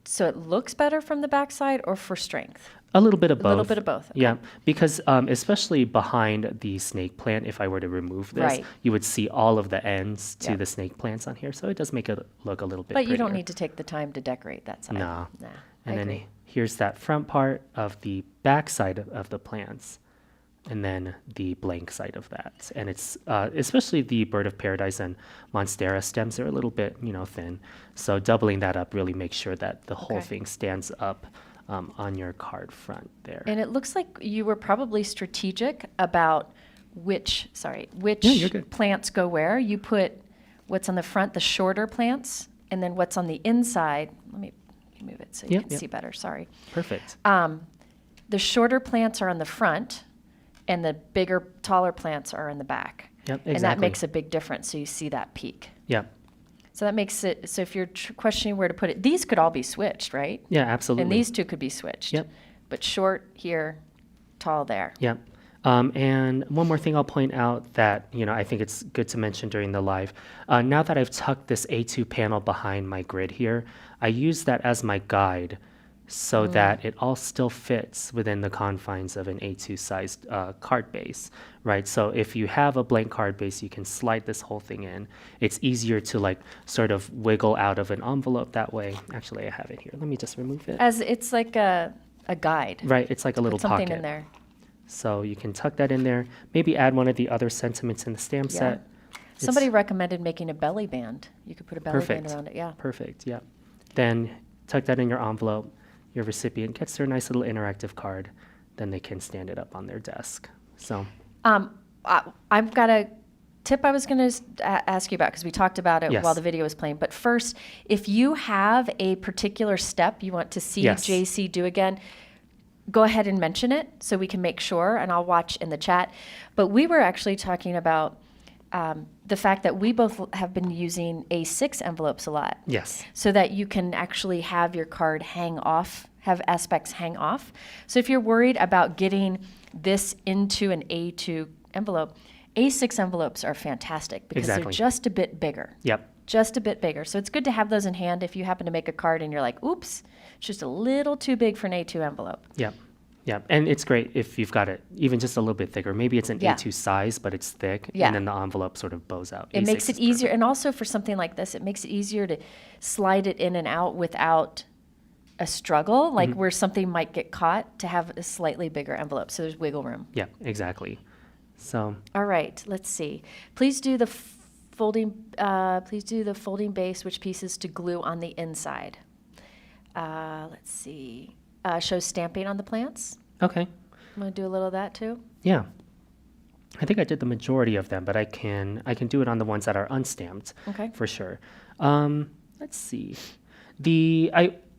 so it looks better from the backside or for strength? A little bit of both. A little bit of both. Okay. Yeah, because especially behind the snake plant, if I were to remove this, Right. you would see all of the ends to Yeah. the snake plants on here. So it does make it look a little bit But you don't prettier. need to take the time to decorate that side. No. Nah, And I then agree. here's that front part of the back side of the plants, and then the blank side of that. And it's especially the bird of paradise and monstera stems are a little bit, thin. So doubling that up really makes sure that the whole Okay. thing stands up on your card front there. And it looks like you were probably strategic about which you're good. plants go where. You put what's on the front, the shorter plants, and then what's on the inside. Let me move it so you Yep, can yep. see better. Sorry. Perfect. The shorter plants are on the front, and the bigger, taller plants are in the back. Yep, And that exactly. makes a big difference. So you see that peak. Yep. So that makes it, so if you're questioning where to put it, these could all be switched, right? Yeah, absolutely. And these two could be switched. Yep. But short here, tall there. Yep. And one more thing I'll point out that, I think it's good to mention during the live. Now that I've tucked this A2 panel behind my grid here, I use that as my guide so that it all still fits within the confines of an A2 sized card base, right? So if you have a blank card base, you can slide this whole thing in. It's easier to sort of wiggle out of an envelope that way. Actually, I have it here. Let me just remove it. As it's like a guide. Right, it's like a little Put something pocket. in there. So you can tuck that in there. Maybe add one of the other sentiments in the stamp Yeah. set. Somebody recommended making a belly band. You could put a belly Perfect. band around it. Yeah. Perfect, yeah. Then tuck that in your envelope. Your recipient gets their nice little interactive card. then they can stand it up on their desk. So I've got a tip I was going to ask you about because we talked about it Yes. while the video was playing. But first, if you have a particular step you want to see Yes. JC do again, go ahead and mention it so we can make sure, and I'll watch in the chat. But we were actually talking about the fact that we both have been using A6 envelopes a lot. yes, So that you can actually have your card hang off, have aspects hang off. So if you're worried about getting this into an A2 envelope, A6 envelopes are fantastic because Exactly. they're just a bit bigger. yep, Just a bit bigger. So it's good to have those in hand if you happen to make a card and you're like, oops, it's just a little too big for an A2 envelope. yep, yep. And it's great if you've got it even just a little bit thicker. Maybe it's an Yeah. A2 size, but it's thick, Yeah. and then the envelope sort of bows out. It makes A6 it is easier. perfect. And also for something like this, it makes it easier to slide it in and out without a struggle, like where something might get caught, to have a slightly bigger envelope. So there's wiggle room. Yeah, exactly. So All right, let's see. Please do the folding. Please do the folding base, which pieces to glue on the inside. Let's see. Show stamping on the plants. okay, I'm gonna do a little of that too. yeah. I think I did the majority of them, but I can do it on the ones that are unstamped. Okay. For sure. Let's see.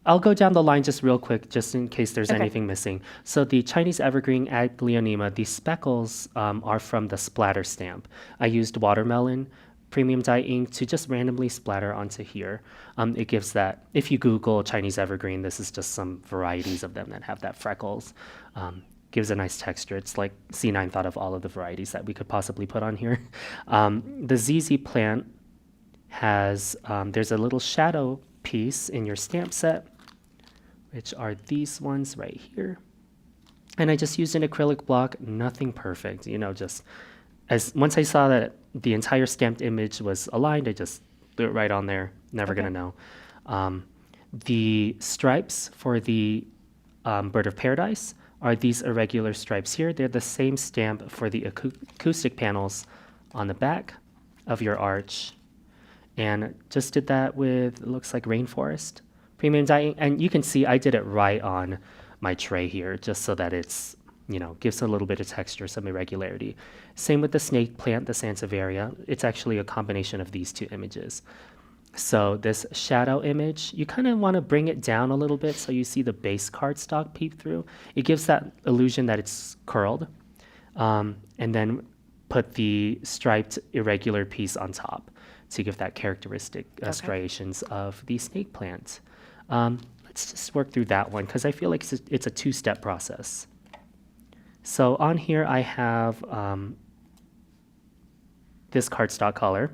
I'll go down the line just real quick, just in case there's Okay. anything missing. So the Chinese evergreen Aglaonema, the speckles are from the splatter stamp. I used watermelon premium dye ink to just randomly splatter onto here. It gives that, if you Google Chinese evergreen, this is just some varieties of them that have that freckles. Gives a nice texture. It's like C9 thought of all of the varieties that we could possibly put on here. The ZZ plant has, there's a little shadow piece in your stamp set, which are these ones right here. And I just used an acrylic block, nothing perfect, just once I saw that the entire stamped image was aligned, I just threw it right on there, never gonna know. The stripes for the Bird of Paradise are these irregular stripes here. They're the same stamp for the acoustic panels on the back of your arch. And just did that with, it looks like Rainforest premium dye ink. And you can see I did it right on my tray here, just so that it's, gives a little bit of texture, some irregularity. Same with the snake plant, the Sansevieria. It's actually a combination of these two images. So this shadow image, you kind of want to bring it down a little bit so you see the base cardstock peep through. It gives that illusion that it's curled. And then put the striped irregular piece on top to give that characteristic striations of the snake plant. Let's just work through that one because I feel like it's a two-step process. So on here I have this cardstock color,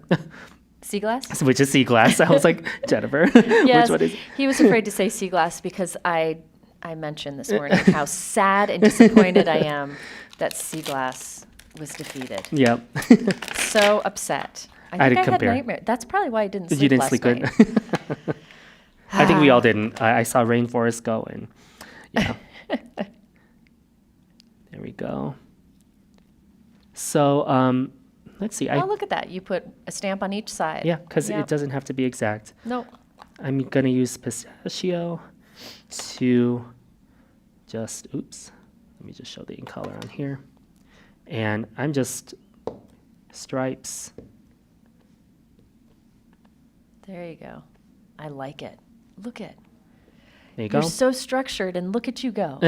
Sea glass? which is sea glass. I was like, Jennifer, Yes. which one is? He was afraid to say sea glass because I mentioned this morning how sad and disappointed I am that sea glass was defeated. Yep. So upset. I I think didn't I had compare. nightmare. That's probably why I didn't sleep You didn't last sleep night. good. I think we all didn't. I saw Rainforest go and yeah. There we go. So let's see. Oh, look at that. You put a stamp on each side. Yeah, because Yep. it doesn't have to be exact. Nope. I'm gonna use pistachio to just, oops, let me just show the ink color on here. And I'm just stripes. There you go. I like it. Look at. There you go. You're so structured, and look at you go.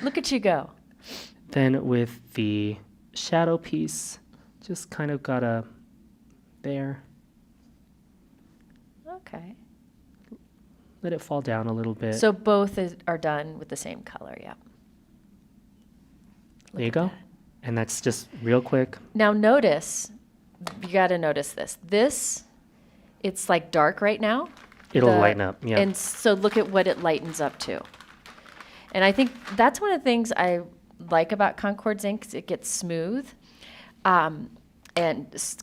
Look at you go. Then with the shadow piece, just kind of gotta there, Okay. let it fall down a little bit. So both are done with the same color, yeah. There you at go. that. And that's just real quick. Now notice, you got to notice this. This, it's like dark right now. It'll lighten up, yeah. And so look at what it lightens up to. And I think that's one of the things I like about Concord's ink, is it gets smooth and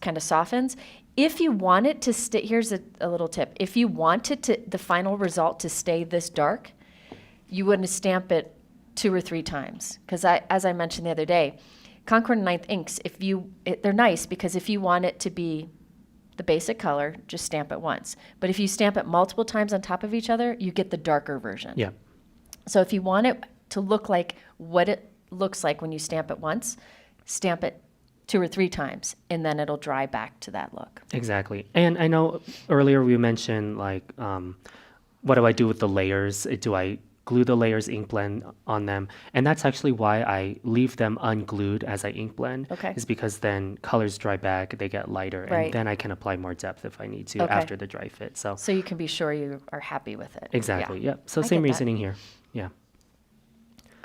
kind of softens. If you want it to stay, here's a little tip. If you want it to, the final result to stay this dark, you wouldn't stamp it 2 or 3 times. Because as I mentioned the other day, Concord and Ninth inks, they're nice because if you want it to be the basic color, just stamp it once. But if you stamp it multiple times on top of each other, you get the darker version. Yeah. So if you want it to look like what it looks like when you stamp it once. Stamp it 2 or 3 times, and then it'll dry back to that look. Exactly. And I know earlier we mentioned like, what do I do with the layers? Do I glue the layers, ink blend on them? And that's actually why I leave them unglued as I ink blend. Okay. Is because then colors dry back, they get lighter, Right. and then I can apply more depth if I need to Okay. after the dry fit. So So you can be sure you are happy with it. exactly. Yeah. Yep. So I same get that. reasoning here. Yeah.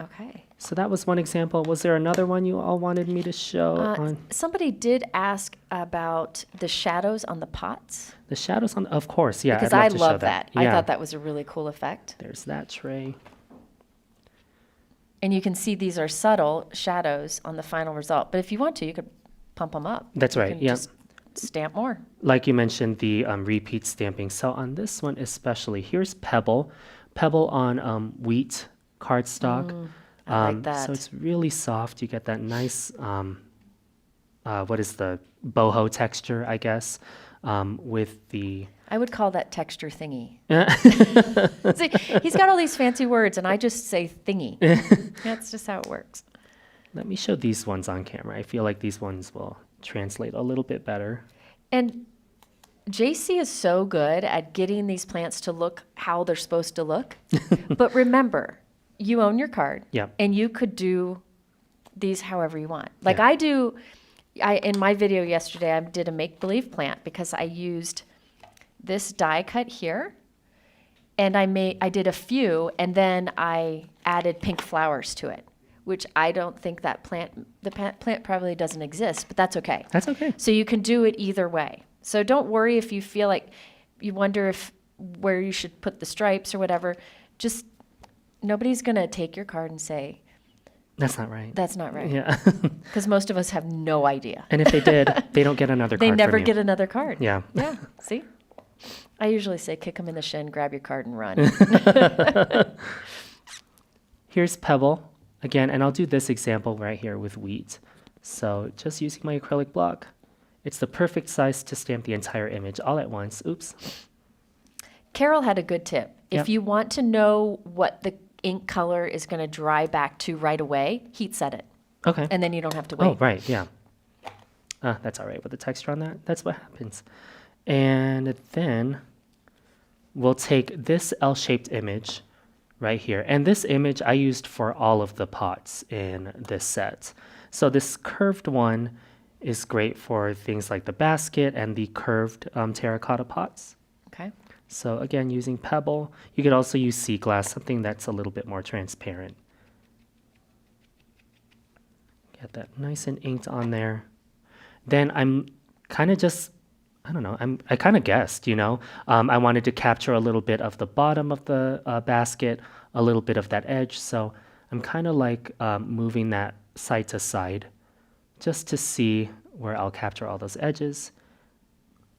Okay. So that was one example. Was there another one you all wanted me to show on Somebody did ask about the shadows on the pots. the shadows on? Of course, yeah. Because I'd I love to show love that. I Yeah. thought that was a really cool effect. There's that tray. And you can see these are subtle shadows on the final result. But if you want to, you could pump them up. That's You right, can yeah. just stamp more. Like you mentioned, the repeat stamping. So on this one especially, here's Pebble. Pebble on wheat cardstock. I like that. So it's really soft. You get that nice, what is the boho texture, I guess, with the... I would call that texture thingy. See, he's got all these fancy words, and I just say thingy. That's just how it works. Let me show these ones on camera. I feel like these ones will translate a little bit better. And JC is so good at getting these plants to look how they're supposed to look. But remember, you own your card, Yep. and you could do these however you want. Like Yeah. in my video yesterday, I did a make-believe plant because I used this die cut here, and I did a few, and then I added pink flowers to it, which I don't think the plant probably doesn't exist, but that's okay. That's okay. So you can do it either way. So don't worry if you feel like you wonder where you should put the stripes or whatever. Just nobody's going to take your card and say, That's not right. that's not right. Yeah. Because most of us have no idea. And if they did, they don't get another They card never from you. get another card. Yeah. Yeah. See? I usually say kick them in the shin, grab your card, and run. Here's Pebble again, and I'll do this example right here with wheat. So just using my acrylic block, it's the perfect size to stamp the entire image all at once. Oops. Carol had a good tip. Yep. If you want to know what the ink color is going to dry back to right away, heat set it. Okay. And then you don't have to wait. Oh, right, yeah. That's all right with the texture on that. That's what happens. And then we'll take this L-shaped image right here. And this image I used for all of the pots in this set. So this curved one is great for things like the basket and the curved terracotta pots. Okay. So again, using Pebble. You could also use sea glass, something that's a little bit more transparent. Get that nice and inked on there. Then I'm kind of just, I don't know, I kind of guessed, you know. I wanted to capture a little bit of the bottom of the basket, a little bit of that edge. So I'm kind of like moving that side to side just to see where I'll capture all those edges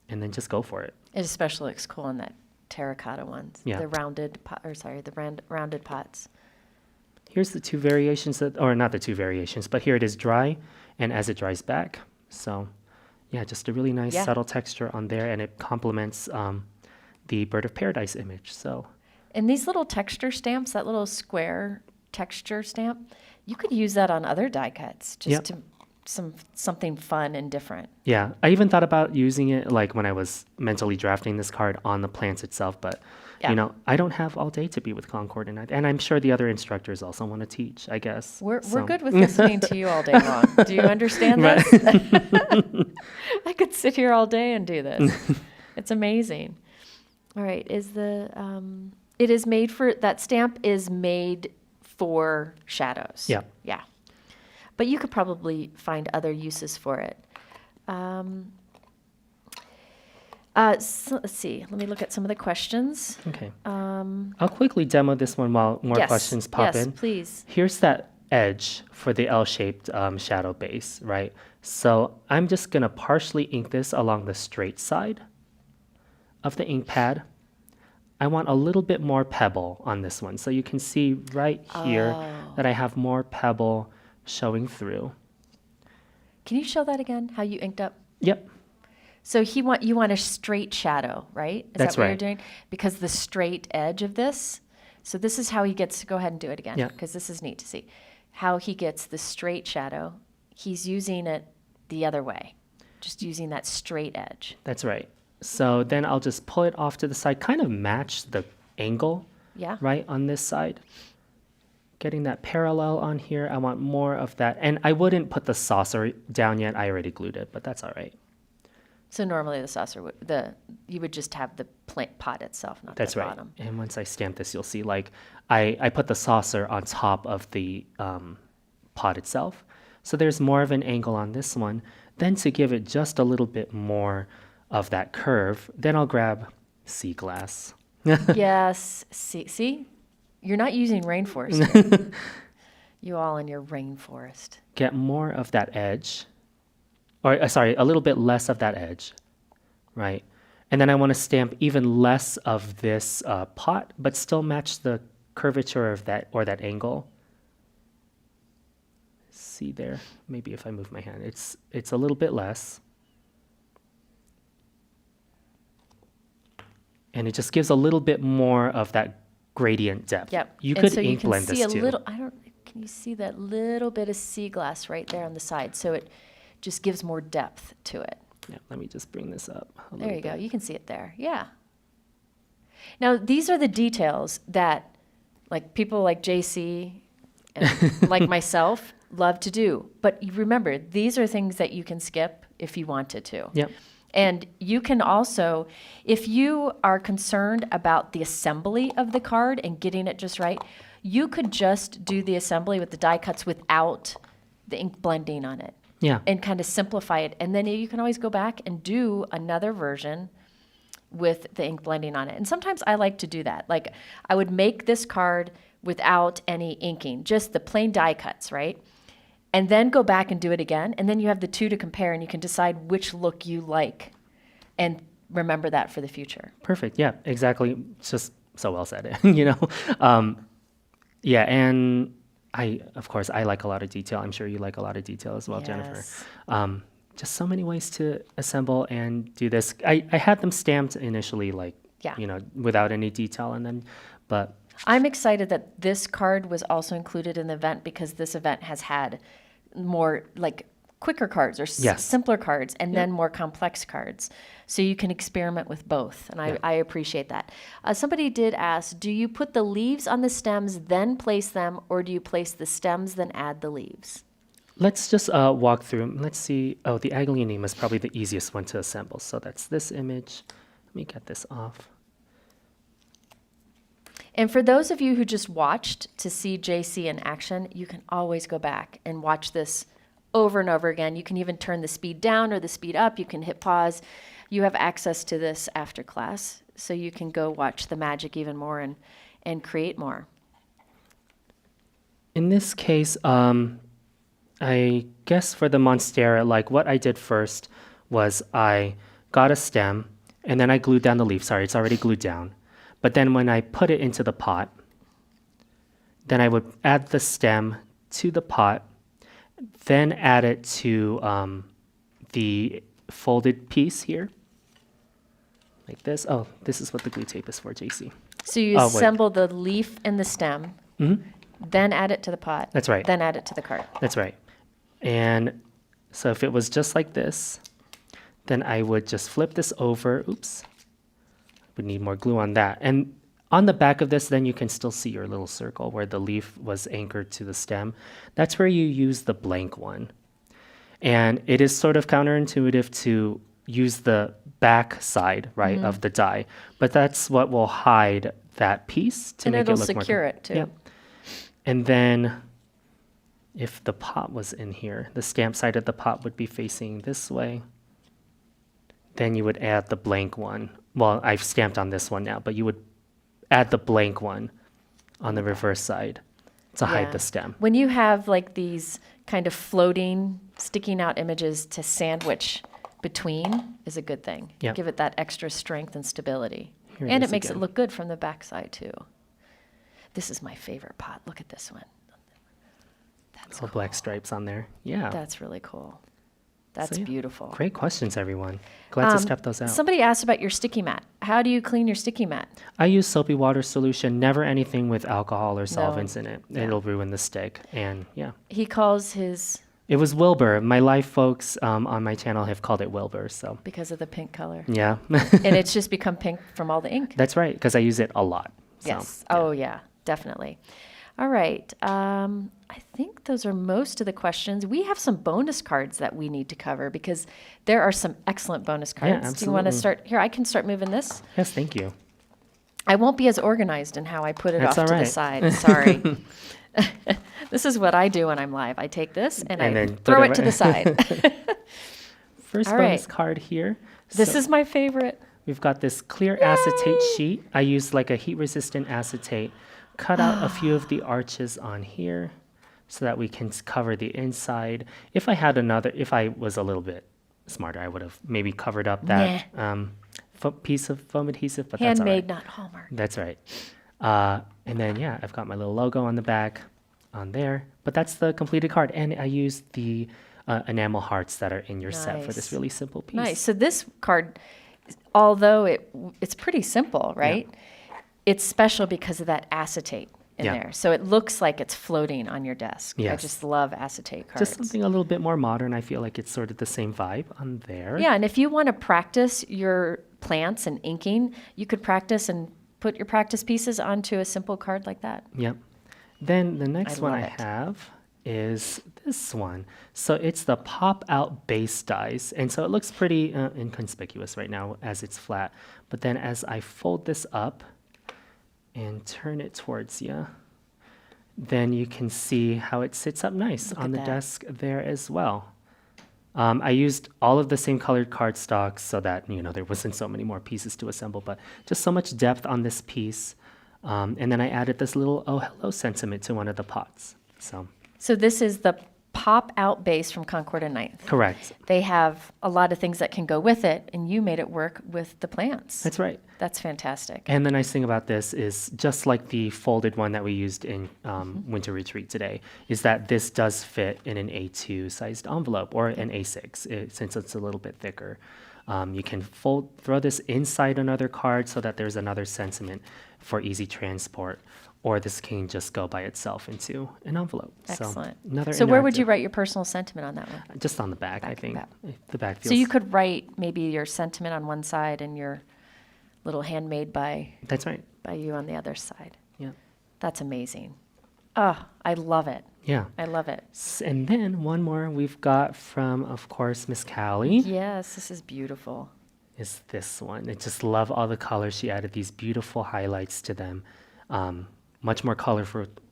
and then just go for it. It especially looks cool on that terracotta ones. Yeah. The rounded rounded pots. Here's the two variations or not the two variations, but here it is dry and as it dries back. So yeah, just a really nice Yeah. subtle texture on there, and it complements the Bird of Paradise image. So And these little texture stamps, that little square texture stamp, you could use that on other die cuts just Yep. to something fun and different. yeah, I even thought about using it like when I was mentally drafting this card on the plants itself, but Yeah. you know, I don't have all day to be with Concord, and I'm sure the other instructors also want to teach, I guess. We're So- good with listening to you all day long. Do you understand this? I could sit here all day and do this. It's amazing. All right, it is made for, that stamp is made for shadows. Yeah. Yeah. But you could probably find other uses for it. So let's see. Let me look at some of the questions. Okay. I'll quickly demo this one while more Yes, questions pop yes, in. please. Here's that edge for the L-shaped shadow base, right? So I'm just gonna partially ink this along the straight side of the ink pad. I want a little bit more pebble on this one. So you can see right here that I have more pebble showing through. Can you show that again, how you inked up? Yep. So you want a straight shadow, right? Is That's that what right. you're doing? Because the straight edge of this, so this is how he gets to go ahead and do it again, Yeah. because this is neat to see. how he gets the straight shadow, he's using it the other way, just using that straight edge. That's right. So then I'll just pull it off to the side, kind of match the angle, Yeah. right, on this side. Getting that parallel on here. I want more of that. And I wouldn't put the saucer down yet. I already glued it, but that's all right. So normally the saucer, you would just have the pot itself, not That's the right. bottom. And once I stamp this, you'll see like I put the saucer on top of the pot itself. So there's more of an angle on this one. Then to give it just a little bit more of that curve, then I'll grab sea glass. Yes. See? You're not using rainforest here. You all in your rainforest. Get more of that edge. Or sorry, a little bit less of that edge, right? And then I want to stamp even less of this pot, but still match the curvature of that or that angle. See there? Maybe if I move my hand, it's a little bit less. And it just gives a little bit more of that gradient depth. Yep. You And could so ink blend see this too. Can you see that little bit of sea glass right there on the side? So it just gives more depth to it. Yeah, let me just bring this up a There little you go. bit. You can see it there. Yeah. Now, these are the details that like people like JC and like myself love to do. But you remember, these are things that you can skip if you wanted to. Yep. And you can also, if you are concerned about the assembly of the card and getting it just right, you could just do the assembly with the die cuts without the ink blending on it Yeah. and kind of simplify it. And then you can always go back and do another version with the ink blending on it. And sometimes I like to do that. Like I would make this card without any inking, just the plain die cuts, right? And then go back and do it again. And then you have the two to compare and you can decide which look you like and remember that for the future. Perfect. Yeah, exactly. It's just so well said, you know? Yeah, and of course, I like a lot of detail. I'm sure you like a lot of detail as well, Jennifer. Yes. Just so many ways to assemble and do this. I had them stamped initially, like, Yeah. you know, without any detail, and then, but I'm excited that this card was also included in the event because this event has had more like quicker cards or Yes. simpler cards and then more complex cards. So you can experiment with both. And I appreciate that. Somebody did ask, do you put the leaves on the stems, then place them, or do you place the stems, then add the leaves? let's just walk through 'em. Let's see. Oh, the Aglaonema is probably the easiest one to assemble. So that's this image. Let me get this off. And for those of you who just watched to see JC in action, you can always go back and watch this over and over again. You can even turn the speed down or the speed up. You can hit pause. You have access to this after class, so you can go watch the magic even more and create more. In this case, I guess for the Monstera, like what I did first was I got a stem and then I glued down the leaf. Sorry, it's already glued down. But then when I put it into the pot, then I would add the stem to the pot, then add it to the folded piece here, like this. Oh, this is what the glue tape is for, JC. So you Oh, wait. assemble the leaf and the stem, then add it to the pot. That's right. Then add it to the cart. That's right. And so if it was just like this, then I would just flip this over. Oops. Would need more glue on that. And on the back of this, then you can still see your little circle where the leaf was anchored to the stem. That's where you use the blank one. And it is sort of counterintuitive to use the back side, right, of the die. But that's what will hide that piece to And make it'll it look more. secure it too. Yep. And then if the pot was in here, the stamp side of the pot would be facing this way. Then you would add the blank one. Well, I've stamped on this one now, but you would add the blank one on the reverse side to Yeah. hide the stem. When you have like these kind of floating, sticking out images to sandwich between is a good thing. Yep. Give it that extra strength and stability. Here And is it makes again. it look good from the backside too. This is my favorite pot. Look at this one. That's All black stripes on there. Yeah. That's really cool. That's yeah, beautiful. Great questions, everyone. Glad to step those out. Somebody asked about your sticky mat. how do you clean your sticky mat? I use soapy water solution, never anything with alcohol or solvents in it. Yeah. It'll ruin the stick. And yeah, He calls his, it was Wilbur. My live folks on my channel have called it Wilbur. So because of the pink color. yeah, And it's just become pink from all the ink. that's right, because I use it a lot. So, Yes. Oh, yeah, definitely. All right. I think those are most of the questions. We have some bonus cards that we need to cover because there are some excellent bonus cards. Do you want to absolutely. start? Here, I can start moving this. Yes, thank you. I won't be as organized in how I put it That's off all to the right. side. Sorry. This is what I do when I'm live. I take this and I then put throw it it to right- the side. First All bonus right. card here. This So is my favorite. we've got this clear acetate sheet. I used like a heat-resistant acetate. Cut out a few of the arches on here so that we can cover the inside. If I was a little bit smarter, I would have maybe covered up that piece of foam adhesive, but that's all Handmade, right. not Hallmark. That's right. And then, yeah, I've got my little logo on the back on there. But that's the completed card. And I used the enamel hearts that are in your set for this Nice. really simple piece. Nice. So this card, although it's pretty simple, right? It's special because of that acetate in Yeah. there. So it looks like it's floating on your desk. I Yes. just love acetate cards. Just something a little bit more modern. I feel like it's sort of the same vibe on there. Yeah, and if you want to practice your plants and inking, you could practice and put your practice pieces onto a simple card like that. Yep. Then the next one love I it. have is this one. So it's the pop out base dies. And so it looks pretty inconspicuous right now as it's flat. But then as I fold this up and turn it towards you, then you can see how it sits up nice Look on at the that. desk there as well. I used all of the same colored cardstock so that, there wasn't so many more pieces to assemble, but just so much depth on this piece. And then I added this little oh hello sentiment to one of the pots. So this is the pop out base from Concord and Ninth. correct. They have a lot of things that can go with it, and you made it work with the plants. That's right. That's fantastic. And the nice thing about this is just like the folded one that we used in Mm-hmm. Winter Retreat today, is that this does fit in an A2 sized envelope or an A6 since it's a little bit thicker. You can throw this inside another card so that there's another sentiment for easy transport, or this can just go by itself into an envelope. Excellent. So, So where would you write your personal sentiment on that one? Just on the back, I Back, think. back. The back feels. So you could write maybe your sentiment on one side and your little handmade by That's right. you on the other side. Yeah. That's amazing. Oh, I love it. Yeah. I love it. And then one more we've got from, of course, Miss Callie. Yes, this is beautiful. Is this one. I just love all the colors. She added these beautiful highlights to them. Much more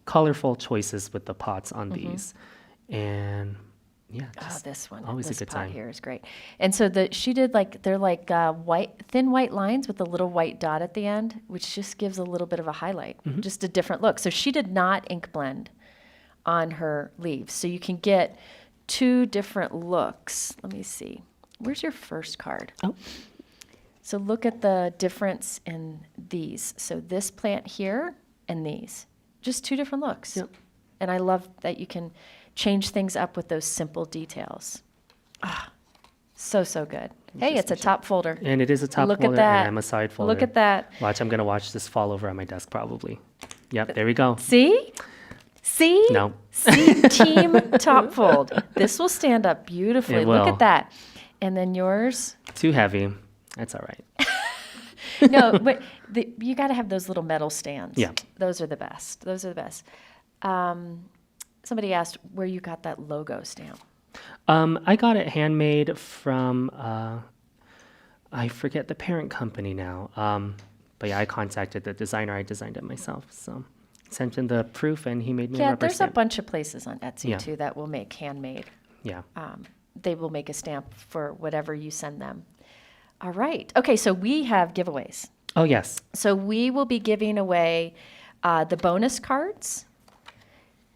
colorful choices with the pots on these. And yeah, Oh, just this one. always a this good pot time. here is great. And so she did they're like thin white lines with a little white dot at the end, which just gives a little bit of a highlight, Mm-hmm. just a different look. So she did not ink blend on her leaves. So you can get two different looks. Let me see. Where's your first card? Oh. So look at the difference in these. So this plant here and these, just two different looks. Yep. And I love that you can change things up with those simple details. Ah, so good. Hey, it's a top folder. And it is a top Look folder at that. and I'm a side folder. Look at that. Watch, I'm going to watch this fall over on my desk probably. Yep, there we go. See? See? No. See, team top fold. This will stand up beautifully. It Look will. at that. And then yours. Too heavy. That's all right. No, but you got to have those little metal stands. Yeah. Those are the best. Those are the best. Somebody asked where you got that logo stamp. I got it handmade from, I forget the parent company now. But yeah, I contacted the designer. I designed it myself. So sent him the proof and he made me a Yeah, rubber there's a stamp. bunch of places on Etsy Yeah. too that will make handmade. Yeah. They will make a stamp for whatever you send them. All right. Okay, so we have giveaways. Oh, yes. So we will be giving away the bonus cards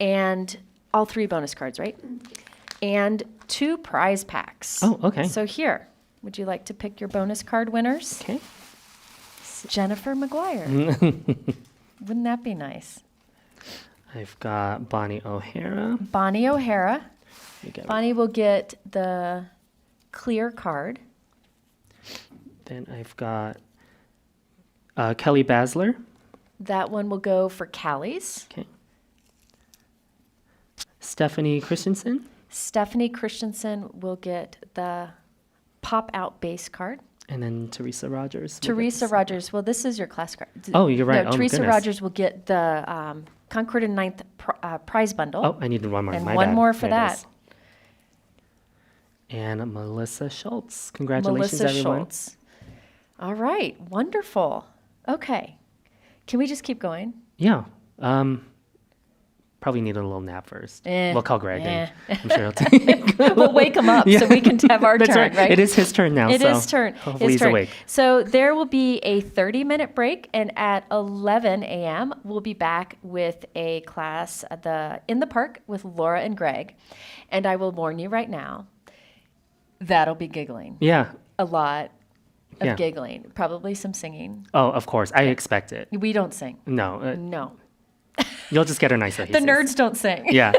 and all 3 bonus cards, right? And 2 prize packs. Oh, okay. So here, would you like to pick your bonus card winners? Okay. Jennifer McGuire. Wouldn't that be nice? I've got Bonnie O'Hara. Bonnie O'Hara. You get- Bonnie will get the clear card. Then I've got Kelly Basler. That one will go for Callie's. Okay. Stephanie Christensen. Stephanie Christensen will get the pop-out base card. And then Teresa Rogers. will get Teresa this. Rogers, well, this is your class card. Oh, you're right. No, Oh, Teresa goodness. Rogers will get the Concord and Ninth prize bundle. Oh, I needed one more. And My one bad. more for There it that. is. And Melissa Schultz. Congratulations, Melissa everyone. Schultz. All right, wonderful. Okay, can we just keep going? Yeah. Probably need a little nap first. We'll call Greg, and I'm sure he'll take. We'll wake him up so we can have our That's turn, right? It is his turn now. It so is turn. Hopefully His he's turn. awake. So there will be a 30-minute break, and at 11 a.m. we'll be back with a class in the park with Laura and Greg. And I will warn you right now, that'll be giggling. Yeah. A lot of Yeah. giggling, probably some singing. Oh, of course. I expect it. We don't sing. No. No, You'll just get a nice the adhesive. nerds don't sing. Yeah.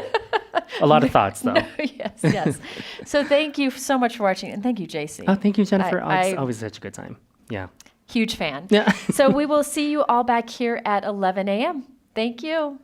A lot of thoughts, though. Yes, yes. So thank you so much for watching, and thank you, JC. Oh, thank you, Jennifer. I- It's always such a good time. Yeah. Huge fan. Yeah. So we will see you all back here at 11 a.m. Thank you.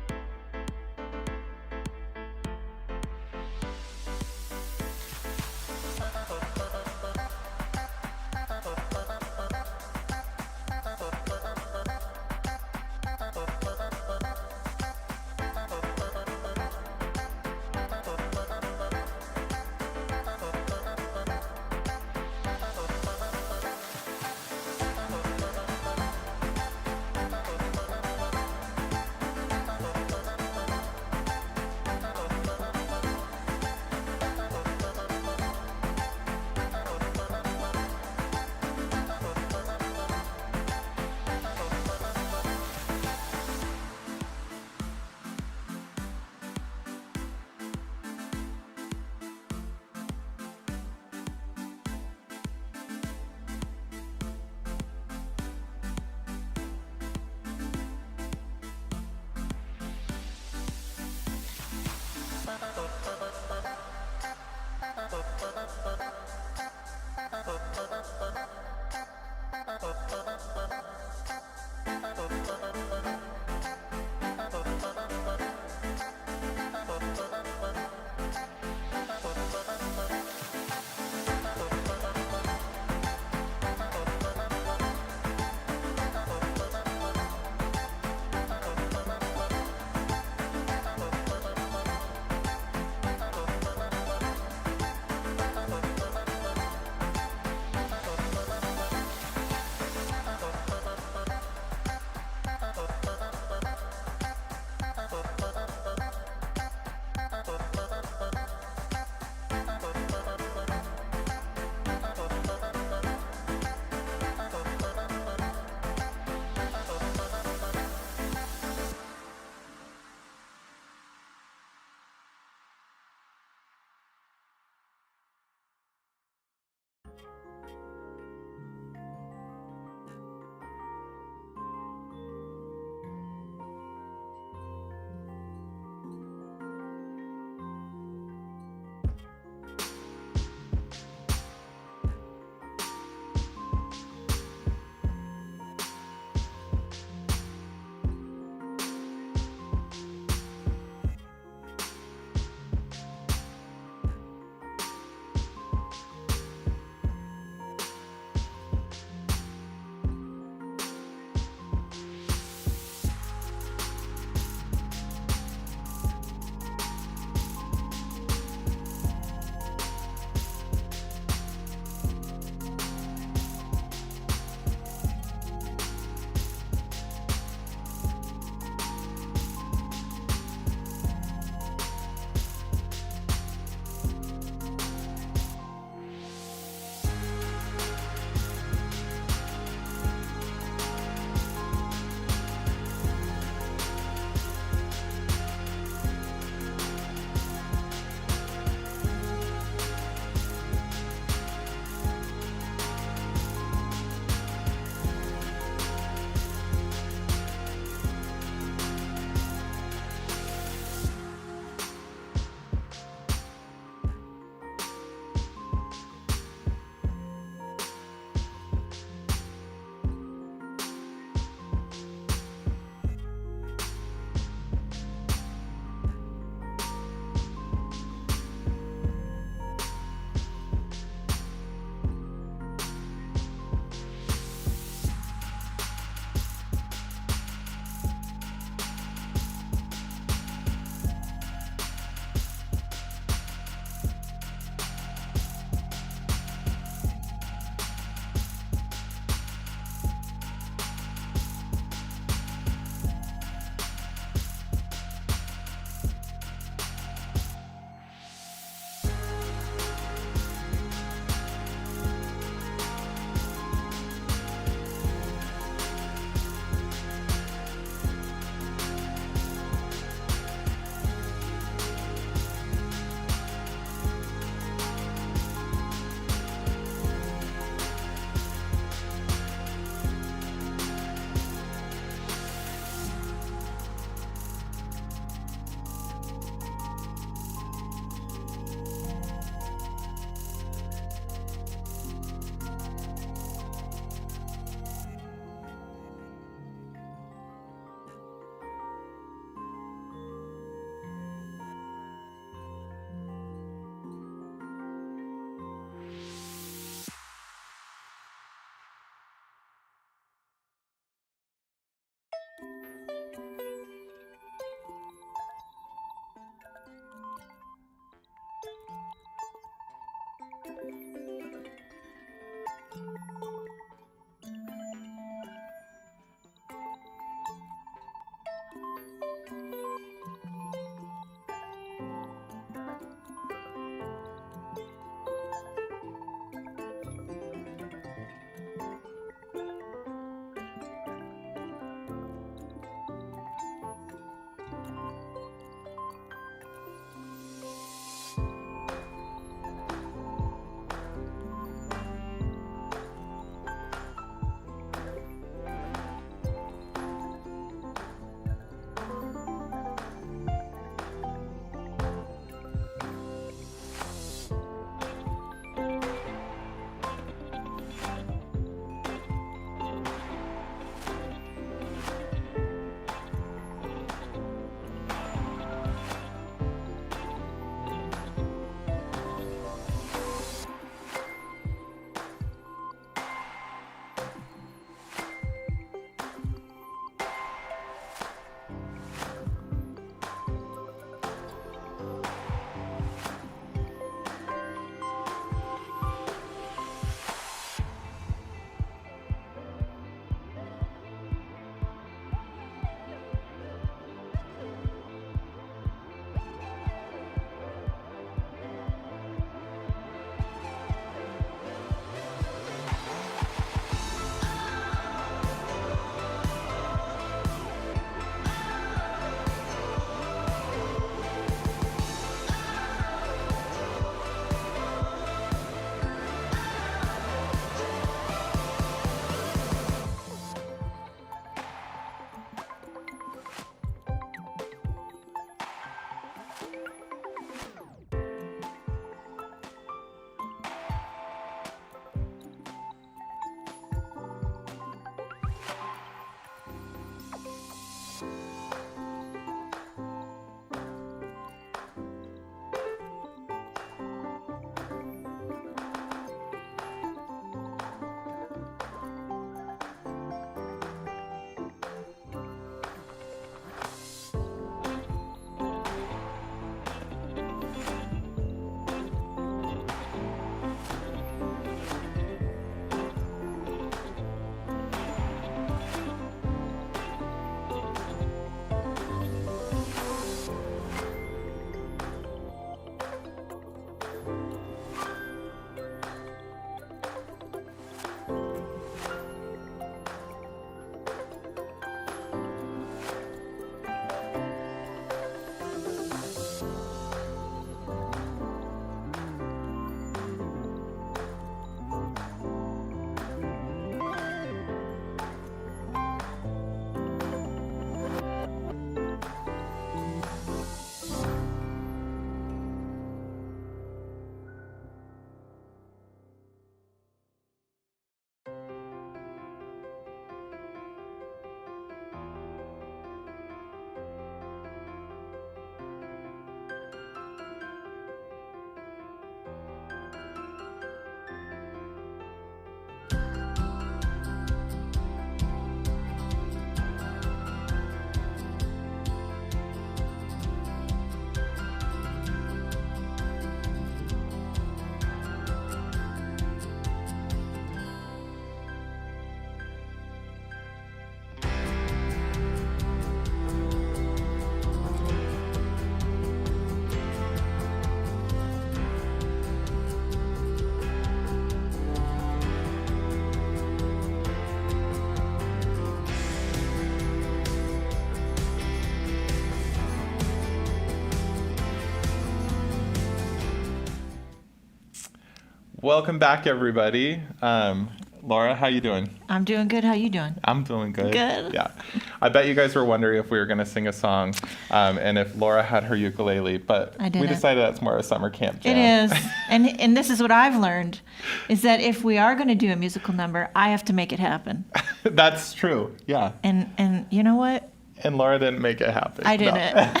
Welcome back, everybody. Laura, how you doing? I'm doing good. How you doing? I'm doing good. Good. Yeah. I bet you guys were wondering if we were going to sing a song and if Laura had her ukulele, but I we didn't. decided that's more a summer camp jam. It is. And this is what I've learned, is that if we are going to do a musical number, I have to make it happen. That's true. Yeah. And you know what? And Laura didn't make it happen. I No. didn't.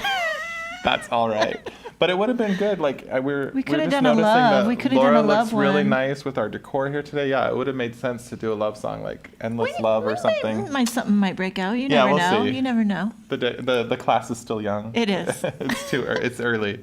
That's all right. But it would have been good. Like We could have just done a noticing love. that We could have Laura done a looks love really one. nice with our decor here today. Yeah, it would have made sense to do a love song like "Endless Love" or something. Something might break out. You Yeah, never we'll know. see. You never know. The class is still young. It is. It's early.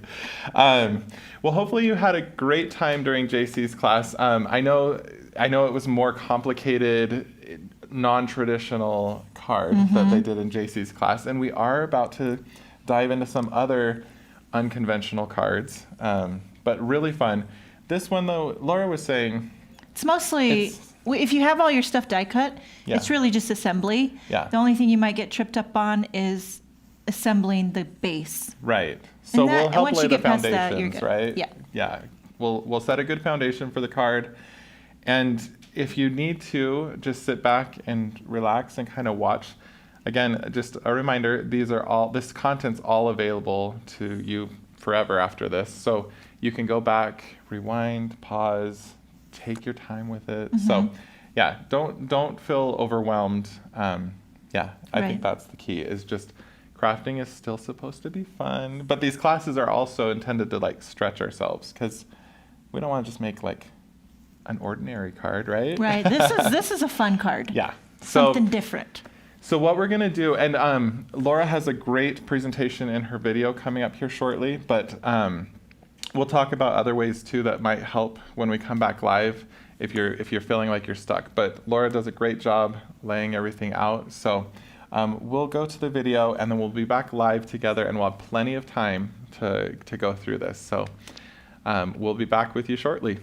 Well, hopefully you had a great time during JC's class. I know it was more complicated, non-traditional card that they did in JC's class, and we are about to dive into some other unconventional cards, but really fun. This one though, Laura was saying, It's mostly, if you have all your stuff die cut, Yeah. it's really just assembly. Yeah. The only thing you might get tripped up on is assembling the base. right. So And that- we'll and help once lay you the get past that, you're foundations, good. right? Yeah. Yeah. We'll set a good foundation for the card. And if you need to, just sit back and relax and kind of watch. Again, just a reminder, this content's all available to you forever after this. So you can go back, rewind, pause, take your time with it. So yeah, don't feel overwhelmed. I think Right. that's the key, is just crafting is still supposed to be fun, but these classes are also intended to like stretch ourselves, because we don't want to just make like an ordinary card, right? Right. This is a fun card. Yeah. So Something different. so what we're going to do, and Laura has a great presentation in her video coming up here shortly, but we'll talk about other ways too that might help when we come back live if you're feeling like you're stuck. But Laura does a great job laying everything out. So we'll go to the video and then we'll be back live together, and we'll have plenty of time to go through this. So we'll be back with you shortly.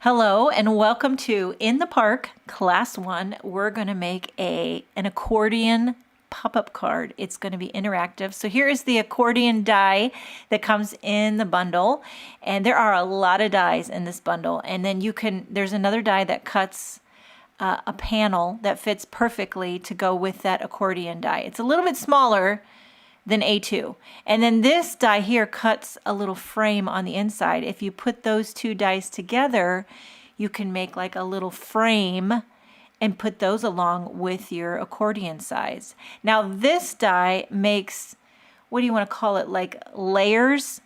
Hello and welcome to In the Park Class 1. We're going to make an accordion pop-up card. It's going to be interactive. So here is the accordion die that comes in the bundle, and there are a lot of dies in this bundle. And then there's another die that cuts a panel that fits perfectly to go with that accordion die. It's a little bit smaller than A2. And then this die here cuts a little frame on the inside. If you put those two dies together, you can make like a little frame and put those along with your accordion size. Now this die makes, what do you want to call it, like layers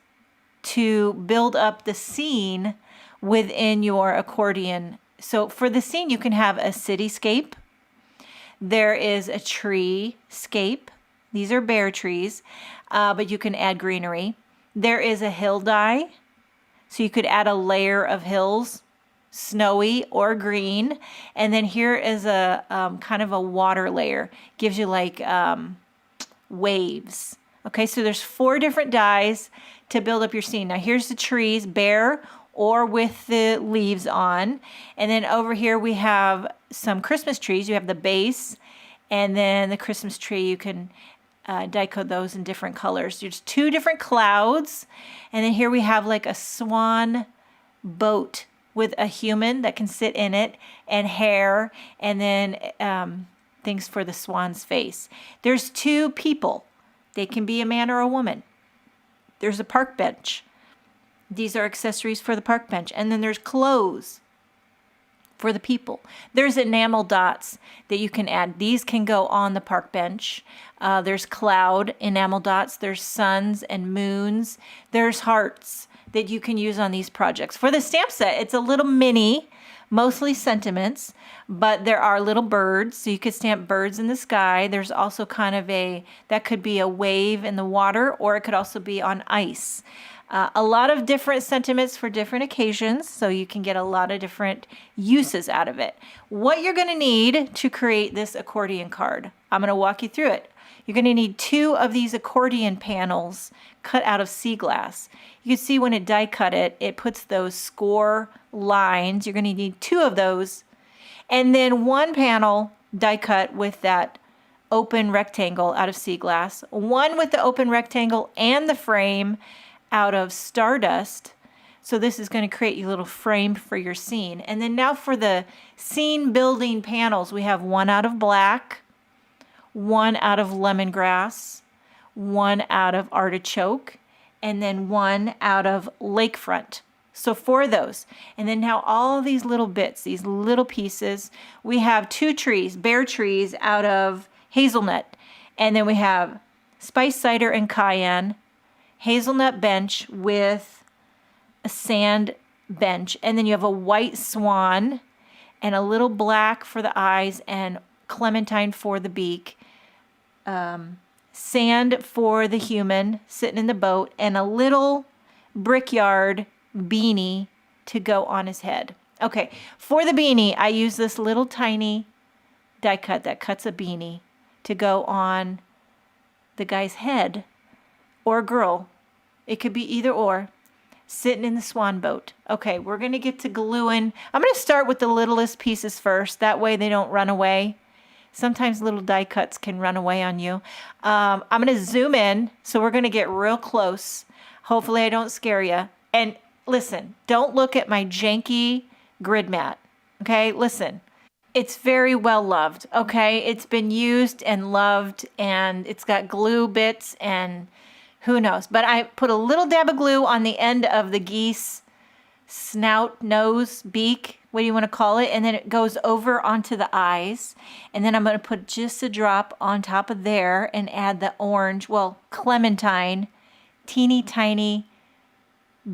to build up the scene within your accordion. So for the scene, you can have a cityscape. There is a treescape. These are bare trees, but you can add greenery. There is a hill die, so you could add a layer of hills, snowy or green. And then here is a kind of a water layer, gives you like waves. Okay, so there's 4 different dies to build up your scene. Now here's the trees, bare or with the leaves on. And then over here we have some Christmas trees. You have the base, and then the Christmas tree, you can die code those in different colors. There's 2 different clouds, and then here we have like a swan boat with a human that can sit in it, and hair, and then things for the swan's face. There's 2 people. They can be a man or a woman. There's a park bench. These are accessories for the park bench. And then there's clothes for the people. There's enamel dots that you can add. These can go on the park bench. There's cloud enamel dots. There's suns and moons. There's hearts that you can use on these projects. For the stamp set, it's a little mini, mostly sentiments, but there are little birds. So you could stamp birds in the sky. There's also kind of that could be a wave in the water, or it could also be on ice. A lot of different sentiments for different occasions, so you can get a lot of different uses out of it. What you're going to need to create this accordion card, I'm going to walk you through it. You're going to need 2 of these accordion panels cut out of sea glass. You can see when it die cut it puts those score lines. You're going to need 2 of those. And then 1 panel die cut with that open rectangle out of sea glass. 1 with the open rectangle and the frame out of Stardust So this is going to create your little frame for your scene. And then now for the scene building panels, we have one out of black, one out of lemongrass, one out of artichoke, and then one out of lakefront. So 4 of those. And then now all of these little bits, these little pieces, we have 2 trees, bare trees out of hazelnut. And then we have spice cider and cayenne, hazelnut bench with a sand bench, and then you have a white swan and a little black for the eyes and clementine for the beak, sand for the human sitting in the boat, and a little brickyard beanie to go on his head. Okay, for the beanie, I use this little tiny die cut that cuts a beanie to go on the guy's head, or girl. It could be either or. Sitting in the swan boat. Okay, we're going to get to gluing. I'm going to start with the littlest pieces first. That way they don't run away. Sometimes little die cuts can run away on you. I'm going to zoom in, so we're going to get real close. Hopefully I don't scare you. And listen, don't look at my janky grid mat. Okay, listen. It's very well loved. Okay, it's been used and loved, and it's got glue bits and who knows? But I put a little dab of glue on the end of the geese snout, nose, beak, what do you want to call it? And then it goes over onto the eyes. And then I'm going to put just a drop on top of there and add the orange, well, clementine, teeny tiny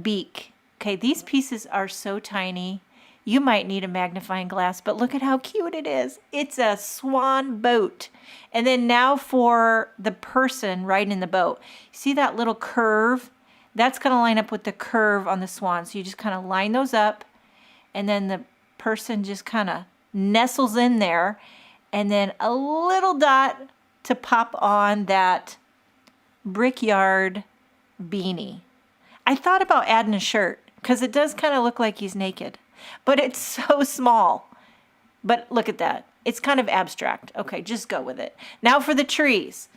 beak. Okay, these pieces are so tiny. You might need a magnifying glass, but look at how cute it is. It's a swan boat. And then now for the person riding in the boat. See that little curve? That's going to line up with the curve on the swan. So you just kind of line those up, and then the person just kind of nestles in there, and then a little dot to pop on that brickyard beanie. I thought about adding a shirt because it does kind of look like he's naked. But it's so small. But look at that. It's kind of abstract. Okay, just go with it. Now for the trees.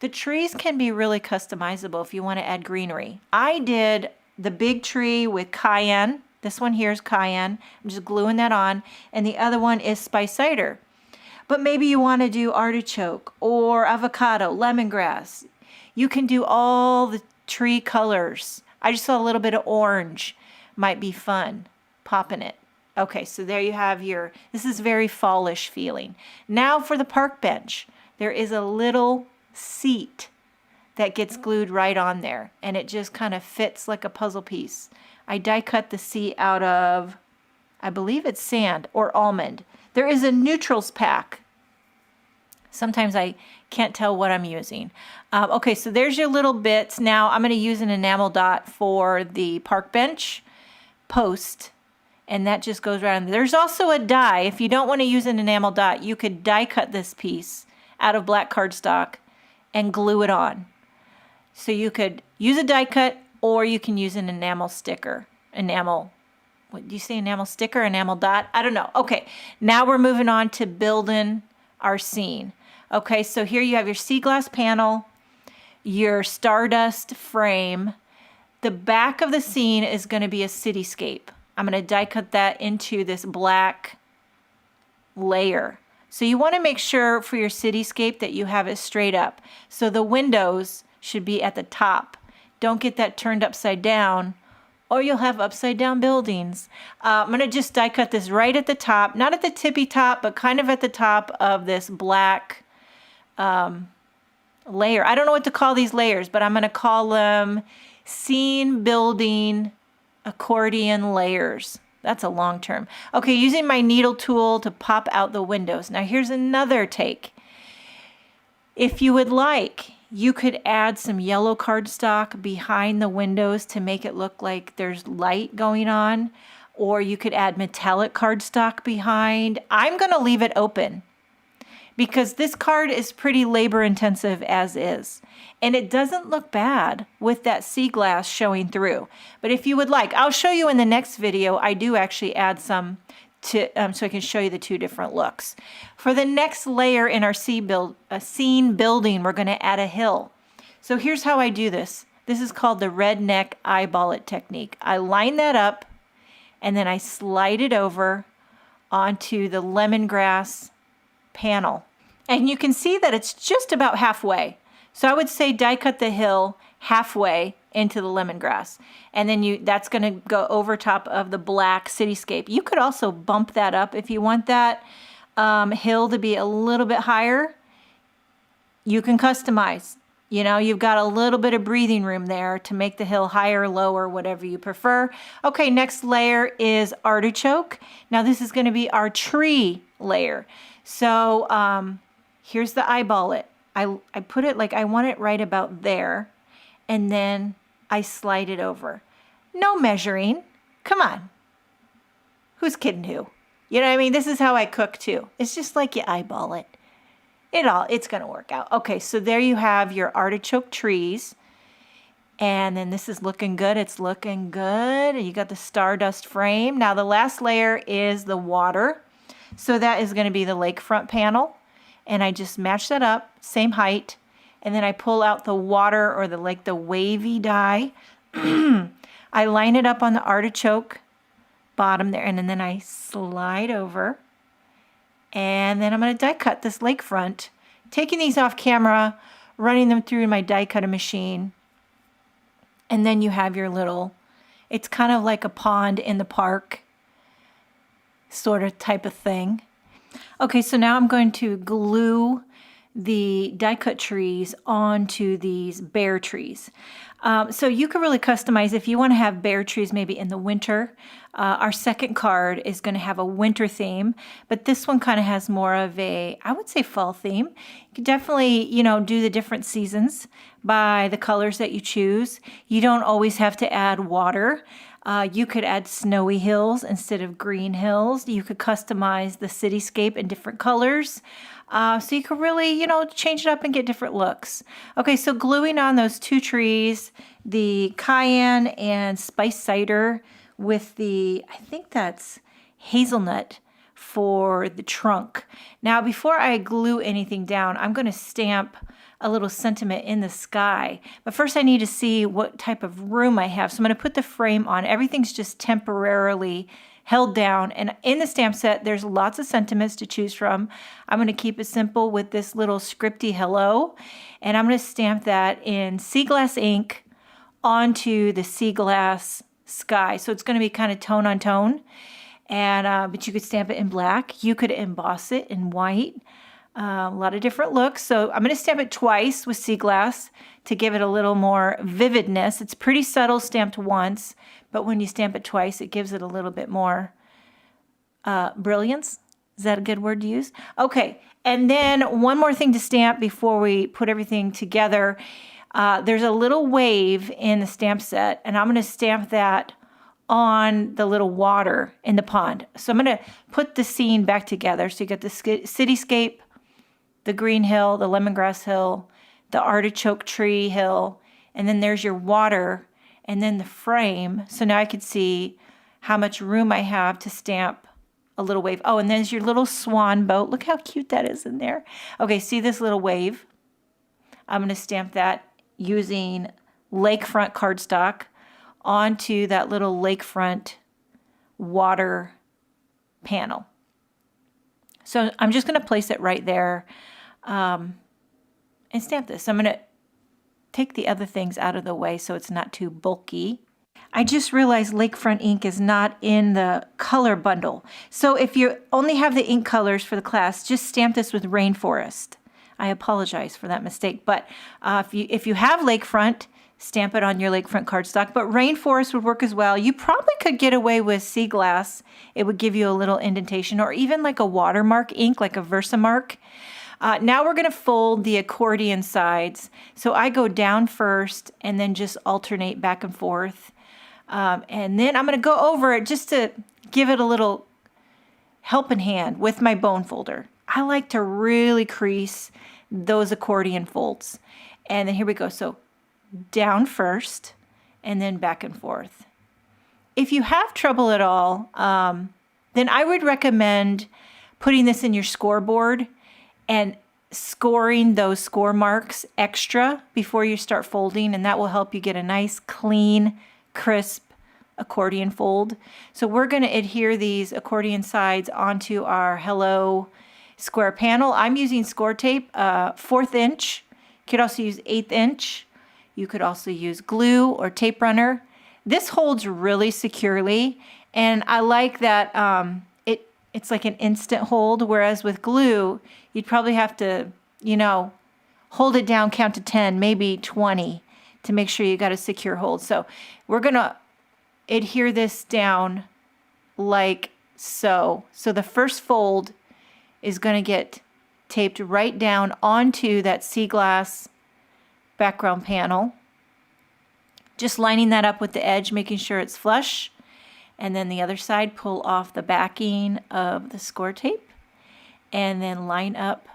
The trees can be really customizable if you want to add greenery. I did the big tree with cayenne. This one here is cayenne. I'm just gluing that on. And the other one is spice cider. But maybe you want to do artichoke or avocado, lemongrass. You can do all the tree colors. I just saw a little bit of orange. Might be fun. Popping it. Okay, so there you have your, this is very fallish feeling. Now for the park bench. There is a little seat that gets glued right on there, and it just kind of fits like a puzzle piece. I die cut the seat out of, I believe it's sand or almond. There is a neutrals pack. Sometimes I can't tell what I'm using. Okay, so there's your little bits. Now I'm going to use an enamel dot for the park bench post. And that just goes around. There's also a die. If you don't want to use an enamel dot, you could die cut this piece out of black cardstock and glue it on. So you could use a die cut, or you can use an enamel sticker. What do you say, enamel sticker, enamel dot? I don't know. Okay, now we're moving on to building our scene. Okay, so here you have your sea glass panel, your stardust frame. The back of the scene is going to be a cityscape. I'm going to die cut that into this black layer. So you want to make sure for your cityscape that you have it straight up. So the windows should be at the top. Don't get that turned upside down, or you'll have upside down buildings. I'm going to just die cut this right at the top, not at the tippy top, but kind of at the top of this black layer. I don't know what to call these layers, but I'm going to call them scene building accordion layers. That's a long term. Okay, using my needle tool to pop out the windows. Now here's another take. If you would like, you could add some yellow cardstock behind the windows to make it look like there's light going on, or you could add metallic cardstock behind. I'm going to leave it open because this card is pretty labor intensive as is. And it doesn't look bad with that sea glass showing through. But if you would like, I'll show you in the next video. I do actually add some to so I can show you the two different looks. For the next layer in our scene building, we're going to add a hill. So here's how I do this. This is called the redneck eyeball it technique. I line that up and then I slide it over onto the lemongrass panel. And you can see that it's just about halfway. So I would say die cut the hill halfway into the lemongrass. And then that's going to go over top of the black cityscape. You could also bump that up if you want that hill to be a little bit higher. You can customize. You know, you've got a little bit of breathing room there to make the hill higher, lower, whatever you prefer. Okay, next layer is artichoke. Now this is going to be our tree layer. So here's the eyeball it. I put it like I want it right about there, and then I slide it over. No measuring. Come on. Who's kidding who? You know what I mean? This is how I cook too. It's just like you eyeball it. It's going to work out. Okay, so there you have your artichoke trees. And then this is looking good. It's looking good. You got the stardust frame. Now the last layer is the water. So that is going to be the lakefront panel. And I just match that up, same height. And then I pull out the water or the wavy dye. I line it up on the artichoke bottom there. And then I slide over. And then I'm going to die cut this lakefront, taking these off camera, running them through my die cutter machine. And then you have your it's kind of like a pond in the park sort of type of thing. Okay, so now I'm going to glue the die cut trees onto these bare trees. So you can really customize if you want to have bare trees maybe in the winter. Our second card is going to have a winter theme, but this one kind of has more of I would say fall theme. You can definitely, do the different seasons by the colors that you choose. You don't always have to add water. You could add snowy hills instead of green hills. You could customize the cityscape in different colors. So you could really, change it up and get different looks. Okay, so gluing on those two trees, the cayenne and spice cider with I think that's hazelnut for the trunk. Now, before I glue anything down, I'm going to stamp a little sentiment in the sky. But first I need to see what type of room I have. So I'm going to put the frame on. Everything's just temporarily held down. And in the stamp set, there's lots of sentiments to choose from. I'm going to keep it simple with this little scripty hello. And I'm going to stamp that in sea glass ink onto the sea glass sky. So it's going to be kind of tone on tone. And but you could stamp it in black. You could emboss it in white. A lot of different looks. So I'm going to stamp it twice with sea glass to give it a little more vividness. It's pretty subtle stamped once, but when you stamp it twice, it gives it a little bit more brilliance. Is that a good word to use? Okay, and then one more thing to stamp before we put everything together. There's a little wave in the stamp set, and I'm going to stamp that on the little water in the pond. So I'm going to put the scene back together. So you got the cityscape, the green hill, the lemongrass hill, the artichoke tree hill, and then there's your water, and then the frame. So now I could see how much room I have to stamp a little wave. Oh, and there's your little swan boat. Look how cute that is in there. Okay, see this little wave? I'm going to stamp that using lakefront cardstock onto that little lakefront water panel. So I'm just going to place it right there and stamp this. I'm going to take the other things out of the way so it's not too bulky. I just realized lakefront ink is not in the color bundle. So if you only have the ink colors for the class, just stamp this with Rainforest. I apologize for that mistake. But if you have lakefront, stamp it on your lakefront cardstock. But Rainforest would work as well. You probably could get away with sea glass. It would give you a little indentation, or even like a watermark ink, like a Versamark. Now we're going to fold the accordion sides. So I go down first and then just alternate back and forth. And then I'm going to go over it just to give it a little helping hand with my bone folder. I like to really crease those accordion folds. And then here we go. So down first and then back and forth. If you have trouble at all, then I would recommend putting this in your scoreboard and scoring those score marks extra before you start folding, and that will help you get a nice, clean, crisp accordion fold. So we're going to adhere these accordion sides onto our Hello square panel. I'm using score tape, 1/4 inch. You could also use 1/8 inch. You could also use glue or tape runner. This holds really securely, and I like that it's like an instant hold, whereas with glue, you'd probably have to, hold it down, count to 10, maybe 20 to make sure you got a secure hold. So we're going to adhere this down like so. So the first fold is going to get taped right down onto that sea glass background panel. Just lining that up with the edge, making sure it's flush. And then the other side, pull off the backing of the score tape and then line up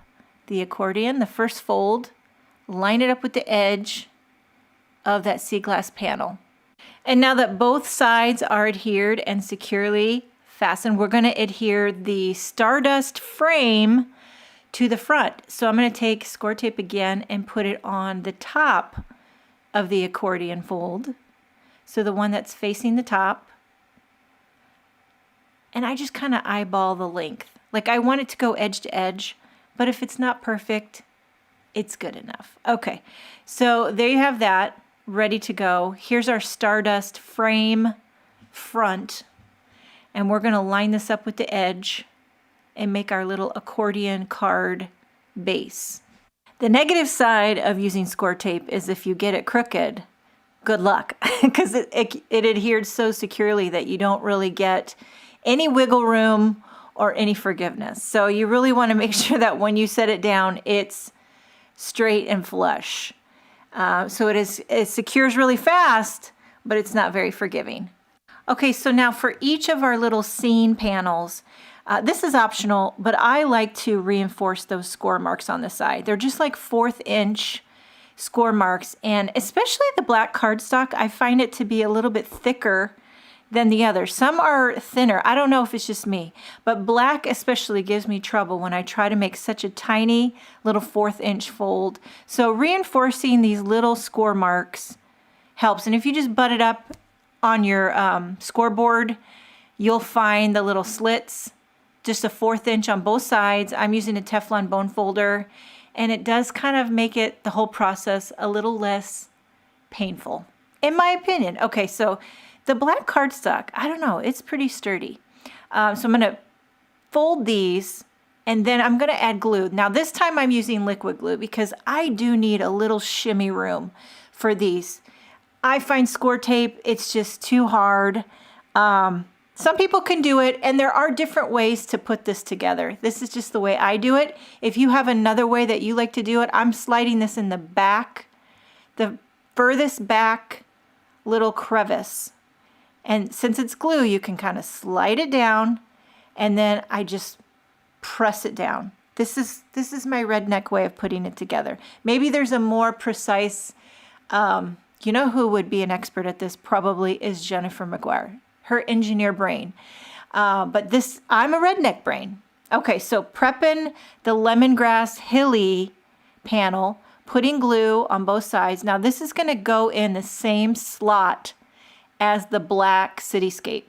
the accordion, the first fold, line it up with the edge of that sea glass panel. And now that both sides are adhered and securely fastened, we're going to adhere the Stardust frame to the front. So I'm going to take score tape again and put it on the top of the accordion fold. So the one that's facing the top. And I just kind of eyeball the length. Like I want it to go edge to edge, but if it's not perfect, it's good enough. Okay, so there you have that ready to go. Here's our Stardust frame front. And we're going to line this up with the edge and make our little accordion card base. The negative side of using score tape is if you get it crooked, good luck, because it adhered so securely that you don't really get any wiggle room or any forgiveness. So you really want to make sure that when you set it down, it's straight and flush. So it secures really fast, but it's not very forgiving. Okay, so now for each of our little scene panels, this is optional, but I like to reinforce those score marks on the side. They're just like 1/4 inch score marks, and especially the black cardstock, I find it to be a little bit thicker than the others. Some are thinner. I don't know if it's just me, but black especially gives me trouble when I try to make such a tiny little 1/4 inch fold. So reinforcing these little score marks helps. And if you just butt it up on your scoreboard, you'll find the little slits, just a 1/4 inch on both sides. I'm using a Teflon bone folder, and it does kind of make it, the whole process, a little less painful, in my opinion. Okay, so the black cardstock, I don't know, it's pretty sturdy. So I'm going to fold these, and then I'm going to add glue. Now this time I'm using liquid glue because I do need a little shimmy room for these. I find score tape, it's just too hard. Some people can do it, and there are different ways to put this together. This is just the way I do it. If you have another way that you like to do it, I'm sliding this in the back, the furthest back little crevice. And since it's glue, you can kind of slide it down, and then I just press it down. This is my redneck way of putting it together. Maybe there's a more precise, you know who would be an expert at this probably is Jennifer McGuire, her engineer brain. But this, I'm a redneck brain. Okay, so prepping the lemongrass hilly panel, putting glue on both sides. Now this is going to go in the same slot as the black cityscape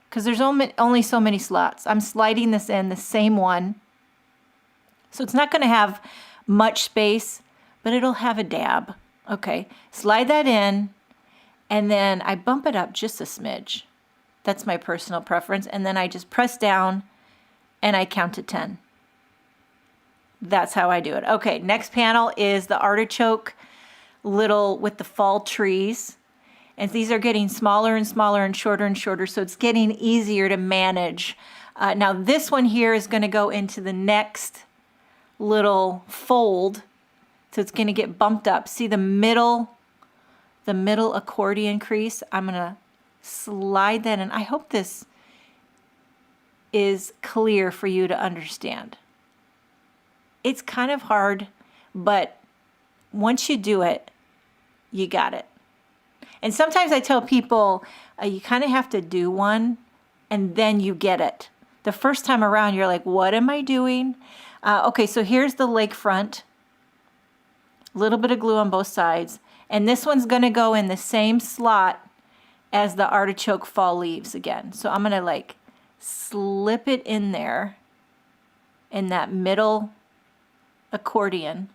because there's only so many slots. I'm sliding this in the same one. So it's not going to have much space, but it'll have a dab. Okay, slide that in, and then I bump it up just a smidge. That's my personal preference. And then I just press down and I count to 10. That's how I do it. Okay, next panel is the artichoke little with the fall trees. And these are getting smaller and smaller and shorter, so it's getting easier to manage. Now this one here is going to go into the next little fold. So it's going to get bumped up. See the middle accordion crease? I'm going to slide that in. I hope this is clear for you to understand. It's kind of hard, but once you do it, you got it. And sometimes I tell people you kind of have to do one and then you get it. The first time around, you're like, what am I doing? Okay, so here's the lakefront. A little bit of glue on both sides. And this one's going to go in the same slot as the artichoke fall leaves again. So I'm going to like slip it in there in that middle accordion.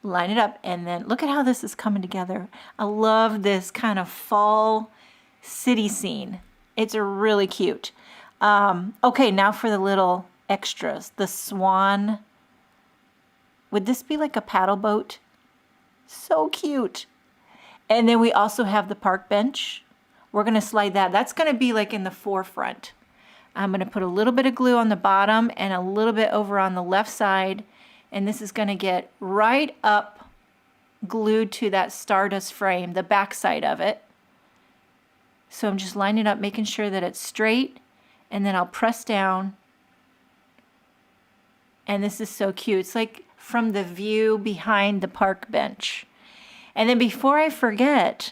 Line it up, and then look at how this is coming together. I love this kind of fall city scene. It's really cute. Okay, now for the little extras. The swan. Would this be like a paddle boat? So cute. And then we also have the park bench. We're going to slide that. That's going to be like in the forefront. I'm going to put a little bit of glue on the bottom and a little bit over on the left side. And this is going to get right up glued to that Stardust frame, the back side of it. So I'm just lining it up, making sure that it's straight. And then I'll press down. And this is so cute. It's like from the view behind the park bench. And then before I forget,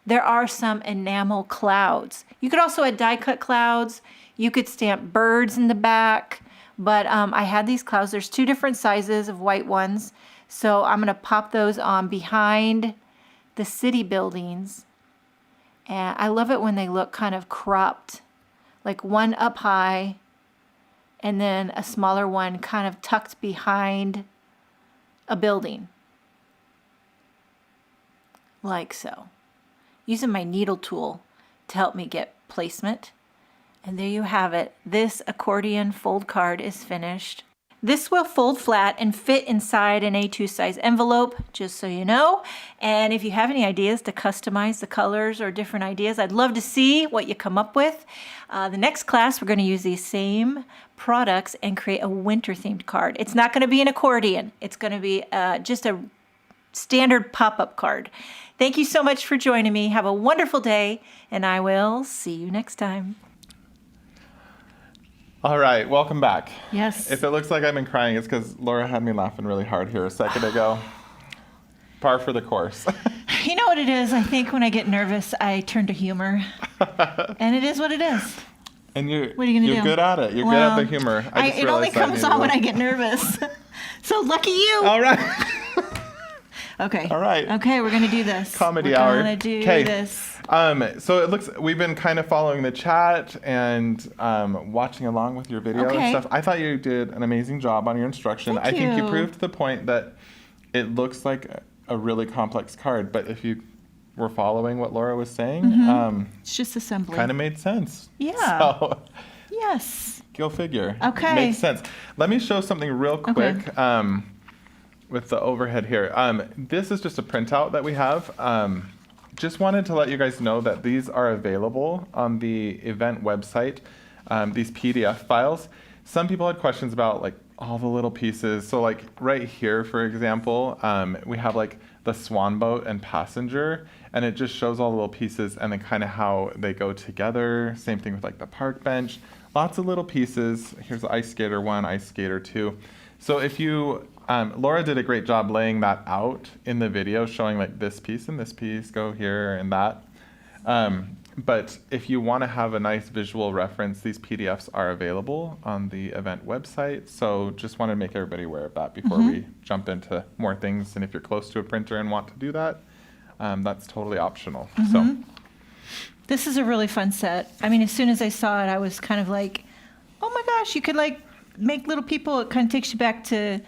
there are some enamel clouds. You could also add die cut clouds. You could stamp birds in the back. But I had these clouds. There's 2 different sizes of white ones. So I'm going to pop those on behind the city buildings. And I love it when they look kind of cropped. Like one up high and then a smaller one kind of tucked behind a building. Like so. Using my needle tool to help me get placement. And there you have it. This accordion fold card is finished. This will fold flat and fit inside an A2 size envelope, just so you know. And if you have any ideas to customize the colors or different ideas, I'd love to see what you come up with. The next class, we're going to use these same products and create a winter themed card. It's not going to be an accordion. It's going to be just a standard pop-up card. Thank you so much for joining me. Have a wonderful day, and I will see you next time. All right, welcome back. Yes. If it looks like I've been crying, it's because Laura had me laughing really hard here a second ago. Par for the course. You know what it is? I think when I get nervous, I turn to humor. And it is what it is. And What are you gonna do? You're good at it. You're good at the humor. I just it only realized I comes needed on when to- I get nervous. So lucky you. All right. Okay. All right. Okay, we're gonna do this. Comedy we're hour. We're gonna do 'Kay. this. So it looks we've been kind of following the chat and watching along with your video Okay. and stuff. I thought you did an amazing job on your instruction. Thank I think you you. proved the point that it looks like a really complex card, but if you were following what Laura was saying, It's just assembly. kind of made sense. Yeah. So Yes. go figure. Okay. Makes sense. Let me show something real quick. With the overhead here. This is just a printout that we have. Just wanted to let you guys know that these are available on the event website, these PDF files. Some people had questions about like all the little pieces. So like right here, for example, we have like the swan boat and passenger, and it just shows all the little pieces and then kind of how they go together. Same thing with like the park bench. Lots of little pieces. Here's the ice skater 1, ice skater 2. So if you, Laura did a great job laying that out in the video, showing like this piece and this piece go here and that. But if you want to have a nice visual reference, these PDFs are available on the event website. So just want to make everybody aware of that before we jump into more things. And if you're close to a printer and want to do that, that's totally optional. So. This is a really fun set. I mean, as soon as I saw it, I was kind of like, oh my gosh, you could like make little people. It kind of takes you back to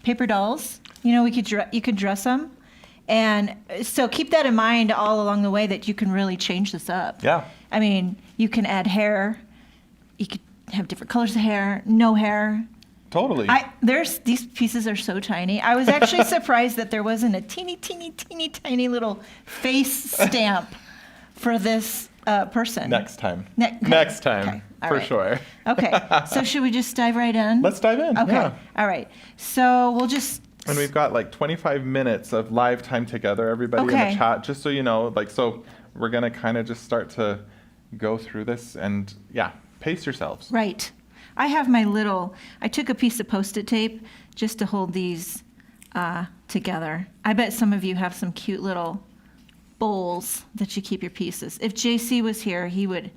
paper dolls. You know, you could dress them. And so keep that in mind all along the way that you can really change this up. Yeah. I mean, you can add hair. You could have different colors of hair, no hair. Totally. These pieces are so tiny. I was actually surprised that there wasn't a teeny, teeny, teeny, tiny little face stamp for this person. Next time. Next time, okay. All for right. sure. Okay, so should we just dive right in? Let's dive in. Okay, Yeah. all right. So we'll just... And we've got like 25 minutes of live time together, everybody in Okay. the chat, just so you know. Like, so we're going to kind of just start to go through this and, yeah, pace yourselves. Right. I took a piece of Post-it tape just to hold these together. I bet some of you have some cute little bowls that you keep your pieces. If JC was here, he would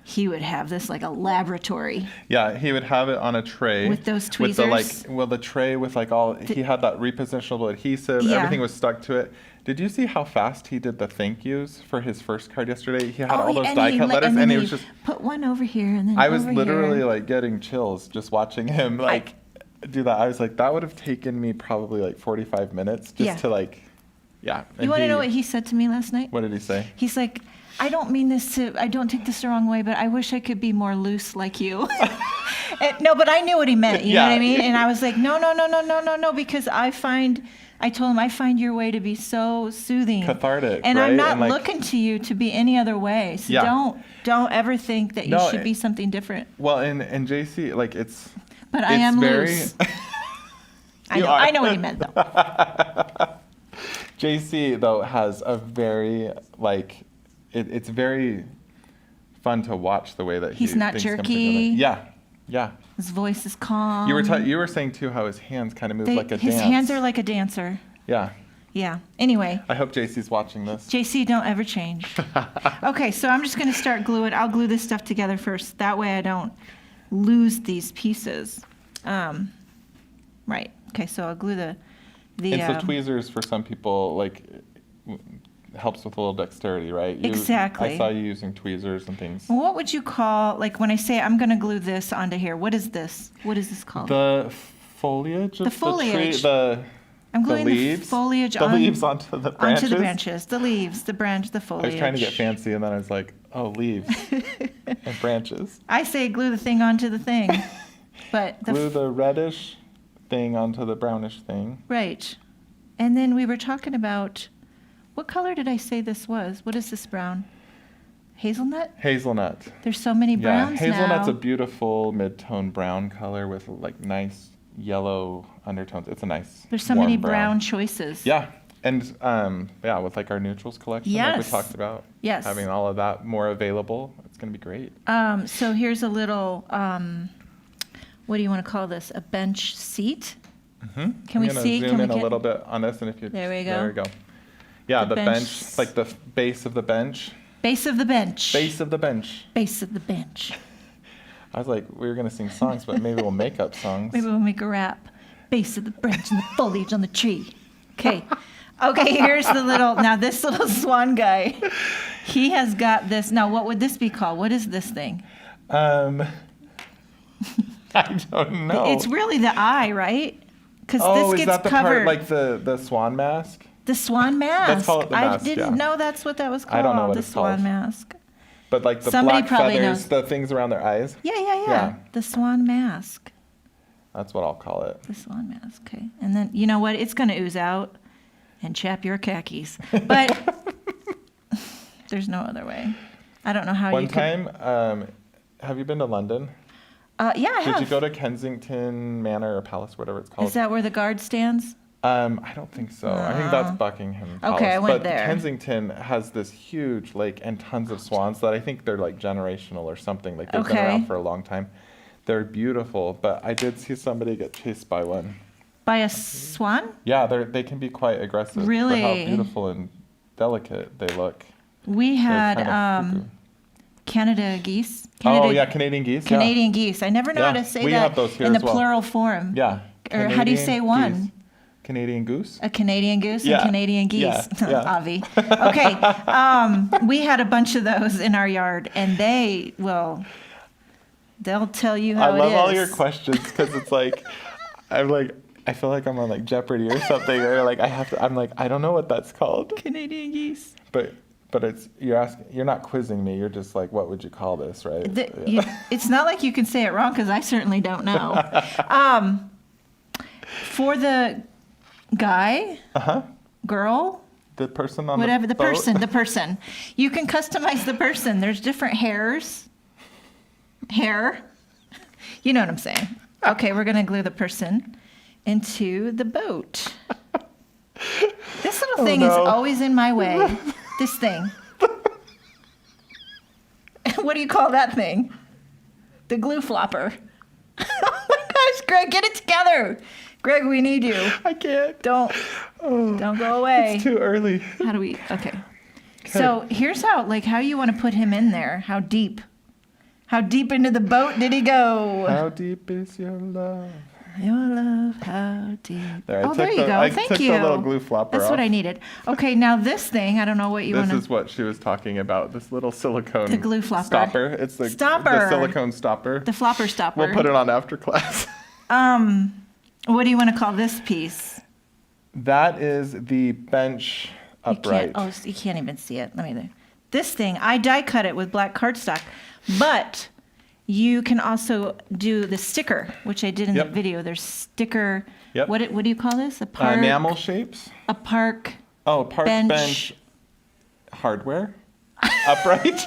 he would have this like a laboratory. Yeah, he would have it on a tray With those With the tweezers? the tray with like all. He had that repositionable adhesive. Yeah. Everything was stuck to it. Did you see how fast he did the thank yous for his first card yesterday? He had all those die cut letters, and he was just. put one over here and then I was over literally here. like getting chills just watching him like do that. I was like, that would have taken me probably like 45 minutes just Yeah. to like, yeah. You And want to know what he said to me last night? What did he say? He's like, I don't take this the wrong way, but I wish I could be more loose like you. No, but I knew what he meant. You know what I Yeah. mean? And I was like, no, because I told him, I find your way to be so soothing. Cathartic, And right? I'm not And, like- looking to you to be any other way. So Yeah. don't ever think that you No, should be something different. Well, and JC, like it's. But I it's am very, loose. You are. I know what he meant though. JC though has a very like, it's very fun to watch the way that He's not things come jerky. together. Yeah. His voice is calm. You were saying too how his hands kind of move like a his dance. hands are like a dancer. Yeah. Yeah. Anyway, I hope JC's watching this. JC, don't ever change. Okay, so I'm just going to start gluing. I'll glue this stuff together first. That way I don't lose these pieces. Right. Okay, so I'll glue the And so tweezers for some people like helps with a little dexterity, right? Exactly. I saw you using tweezers and things. what would you call, like when I say I'm going to glue this onto here, what is this? What is this called? The foliage of The foliage. the tree, I'm gluing the leaves, foliage the leaves onto the branches. onto the branches, the leaves, the branch, the I foliage. was trying to get fancy, and then I was like, "Oh, leaves and branches." I say glue the thing onto the thing, but Glue the reddish thing onto the brownish thing. right. And then we were talking about, what color did I say this was? What is this brown? Hazelnut? Hazelnut. There's so many browns hazelnut's now. a beautiful mid-tone brown color with like nice yellow undertones. It's a nice. There's so warm many brown choices. Yeah, and with like our neutrals collection, like we Yes. talked about. Yes. Having all of that more available, it's gonna be great. So here's a little, what do you want to call this? A bench seat? Mm-hmm. Can we I'm gonna see? Zoom Can we in a get- little bit on this, and if you There we go. There we go. Yeah, The the bench. bench, like the base of the bench. Base of the bench. Base of the bench. Base of the bench. I was like, we were gonna sing songs, but maybe we'll make up songs. Maybe we'll make a rap. Base of the branch and the foliage on the tree. Okay. Okay, here's the this little swan guy. He has got this. Now, what would this be called? What is this thing? I don't know. It's really the eye, right? Because Oh, this is gets that the covered. part like the swan mask? The swan mask. call it the mask, I didn't yeah. know that's what that was called. I don't know what the it's swan called. mask. But like the Somebody black probably feathers, knows. the things around their eyes. Yeah. The swan mask. That's what I'll call it. The swan mask. Okay. And then you know what? It's going to ooze out and chap your khakis. But there's no other way. I don't know how One you could. time, have you been to London? Yeah, I have. Did you go to Kensington Manor or Palace, whatever it's called? Is that where the guard stands? I don't think so. I think that's Buckingham Palace. Okay, I went but there. Kensington has this huge lake and tons of swans that I think they're like generational or something. Like they've been Okay. around for a long time. They're beautiful, but I did see somebody get chased by one. By a swan? Yeah, they can be quite aggressive. For Really? how beautiful and delicate they look. We They're had kind of cuckoo. Canada geese. Oh yeah, Canadian geese. yeah. Canadian geese. I never know how Yeah, to say we that have those here in the as well. plural form. Yeah. Or how do you Canadian say one? geese. Canadian goose. A Canadian goose Yeah, and Canadian geese. yeah, yeah. Avi. Okay. We had a bunch of those in our yard, and they'll tell you how I it love is. all your questions because it's like, I feel like I'm on like Jeopardy or something, or like I'm like, I don't know what that's called. Canadian geese. But you're not quizzing me. You're just like, what would you call this, right? It's not like you can say it wrong because I certainly don't know. For the guy, girl, The person on whatever, the the boat? person, you can customize the person. There's different hair. You know what I'm saying. Okay, we're going to glue the person into the boat. This little thing is no. always in my way. This thing. What do you call that thing? The glue flopper. Oh my gosh, Greg, get it together. Greg, we need you. I can't. Don't go away. It's too early. How do we? Okay. So here's how you want to put him in there. How deep? How deep into the boat did he go? How deep is your love? Your love, how deep. There, There you go. I Thank took you. the little glue flopper That's what off. I needed. Okay, now this thing, I don't know what you want This to. is what she was talking about. This little silicone The glue flopper. stopper. It's the Stopper. silicone stopper. The flopper stopper. We'll put it on after class. What do you want to call this piece? That is the bench upright. You can't even see it. This thing, I die cut it with black cardstock, but you can also do the sticker, which I did in the Yep. video. There's sticker. Yep. What do you call this? A park. Enamel shapes. A park. Oh, park bench hardware. Upright.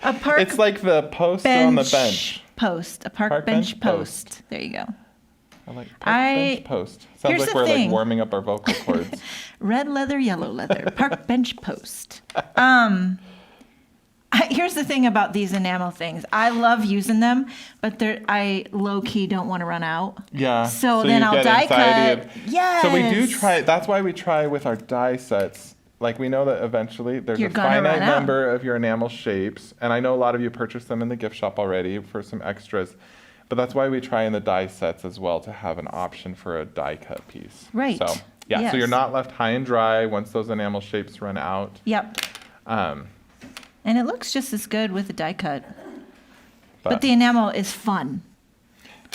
A park. It's like the post on the bench. Post. A park, Park bench, bench post. There you go. I like park bench post. Sounds Here's like the we're thing. like warming up our vocal cords. Red leather, yellow leather. Park bench post. Here's the thing about these enamel things. I love using them, but I low key don't want to run out. Yeah. So you then I'll get die anxiety cut. Yes. So we do try. That's why we try with our die sets. Like we know that eventually there's You're a gonna finite run out. number of your enamel shapes, and I know a lot of you purchase them in the gift shop already for some extras. But that's why we try in the die sets as well to have an option for a die cut piece. Right. So yeah. Yes. So you're not left high and dry once those enamel shapes run out. Yep. And it looks just as good with the die cut. But the enamel is fun,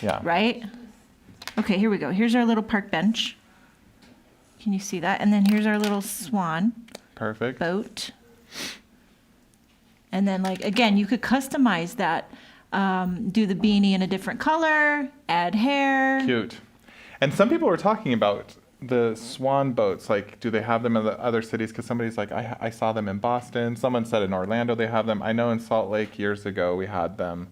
yeah. right? Okay, here we go. Here's our little park bench. Can you see that? And then here's our little swan Perfect. boat. And then, like, again, you could customize that. Do the beanie in a different color, add hair. Cute. And some people were talking about the swan boats. Like, do they have them in the other cities? Because somebody's like, I saw them in Boston. Someone said in Orlando they have them. I know in Salt Lake years ago we had them.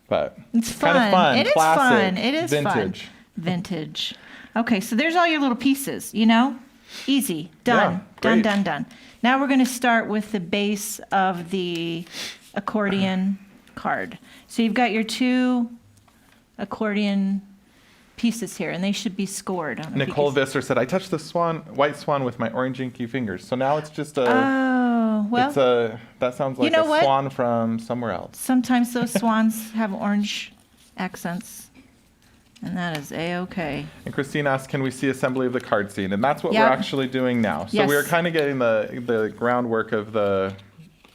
But It's fun. kind of fun. It is classic, fun. It is vintage. fun. Vintage. Okay, so there's all your little pieces, you know? Easy. Done. Yeah, done, great. done, done. Now we're going to start with the base of the accordion card. So you've got your two accordion pieces here, and they should be scored. I don't know if you Nicole can Visser said, I touched the white swan with my orange inky fingers. So now it's just a, Oh, well, that sounds like know a what? swan from somewhere else. sometimes those swans have orange accents, and that is A-okay. And Christine asked, can we see assembly of the card scene? And that's what Yep. we're actually doing now. So Yes. we were kind of getting the groundwork of the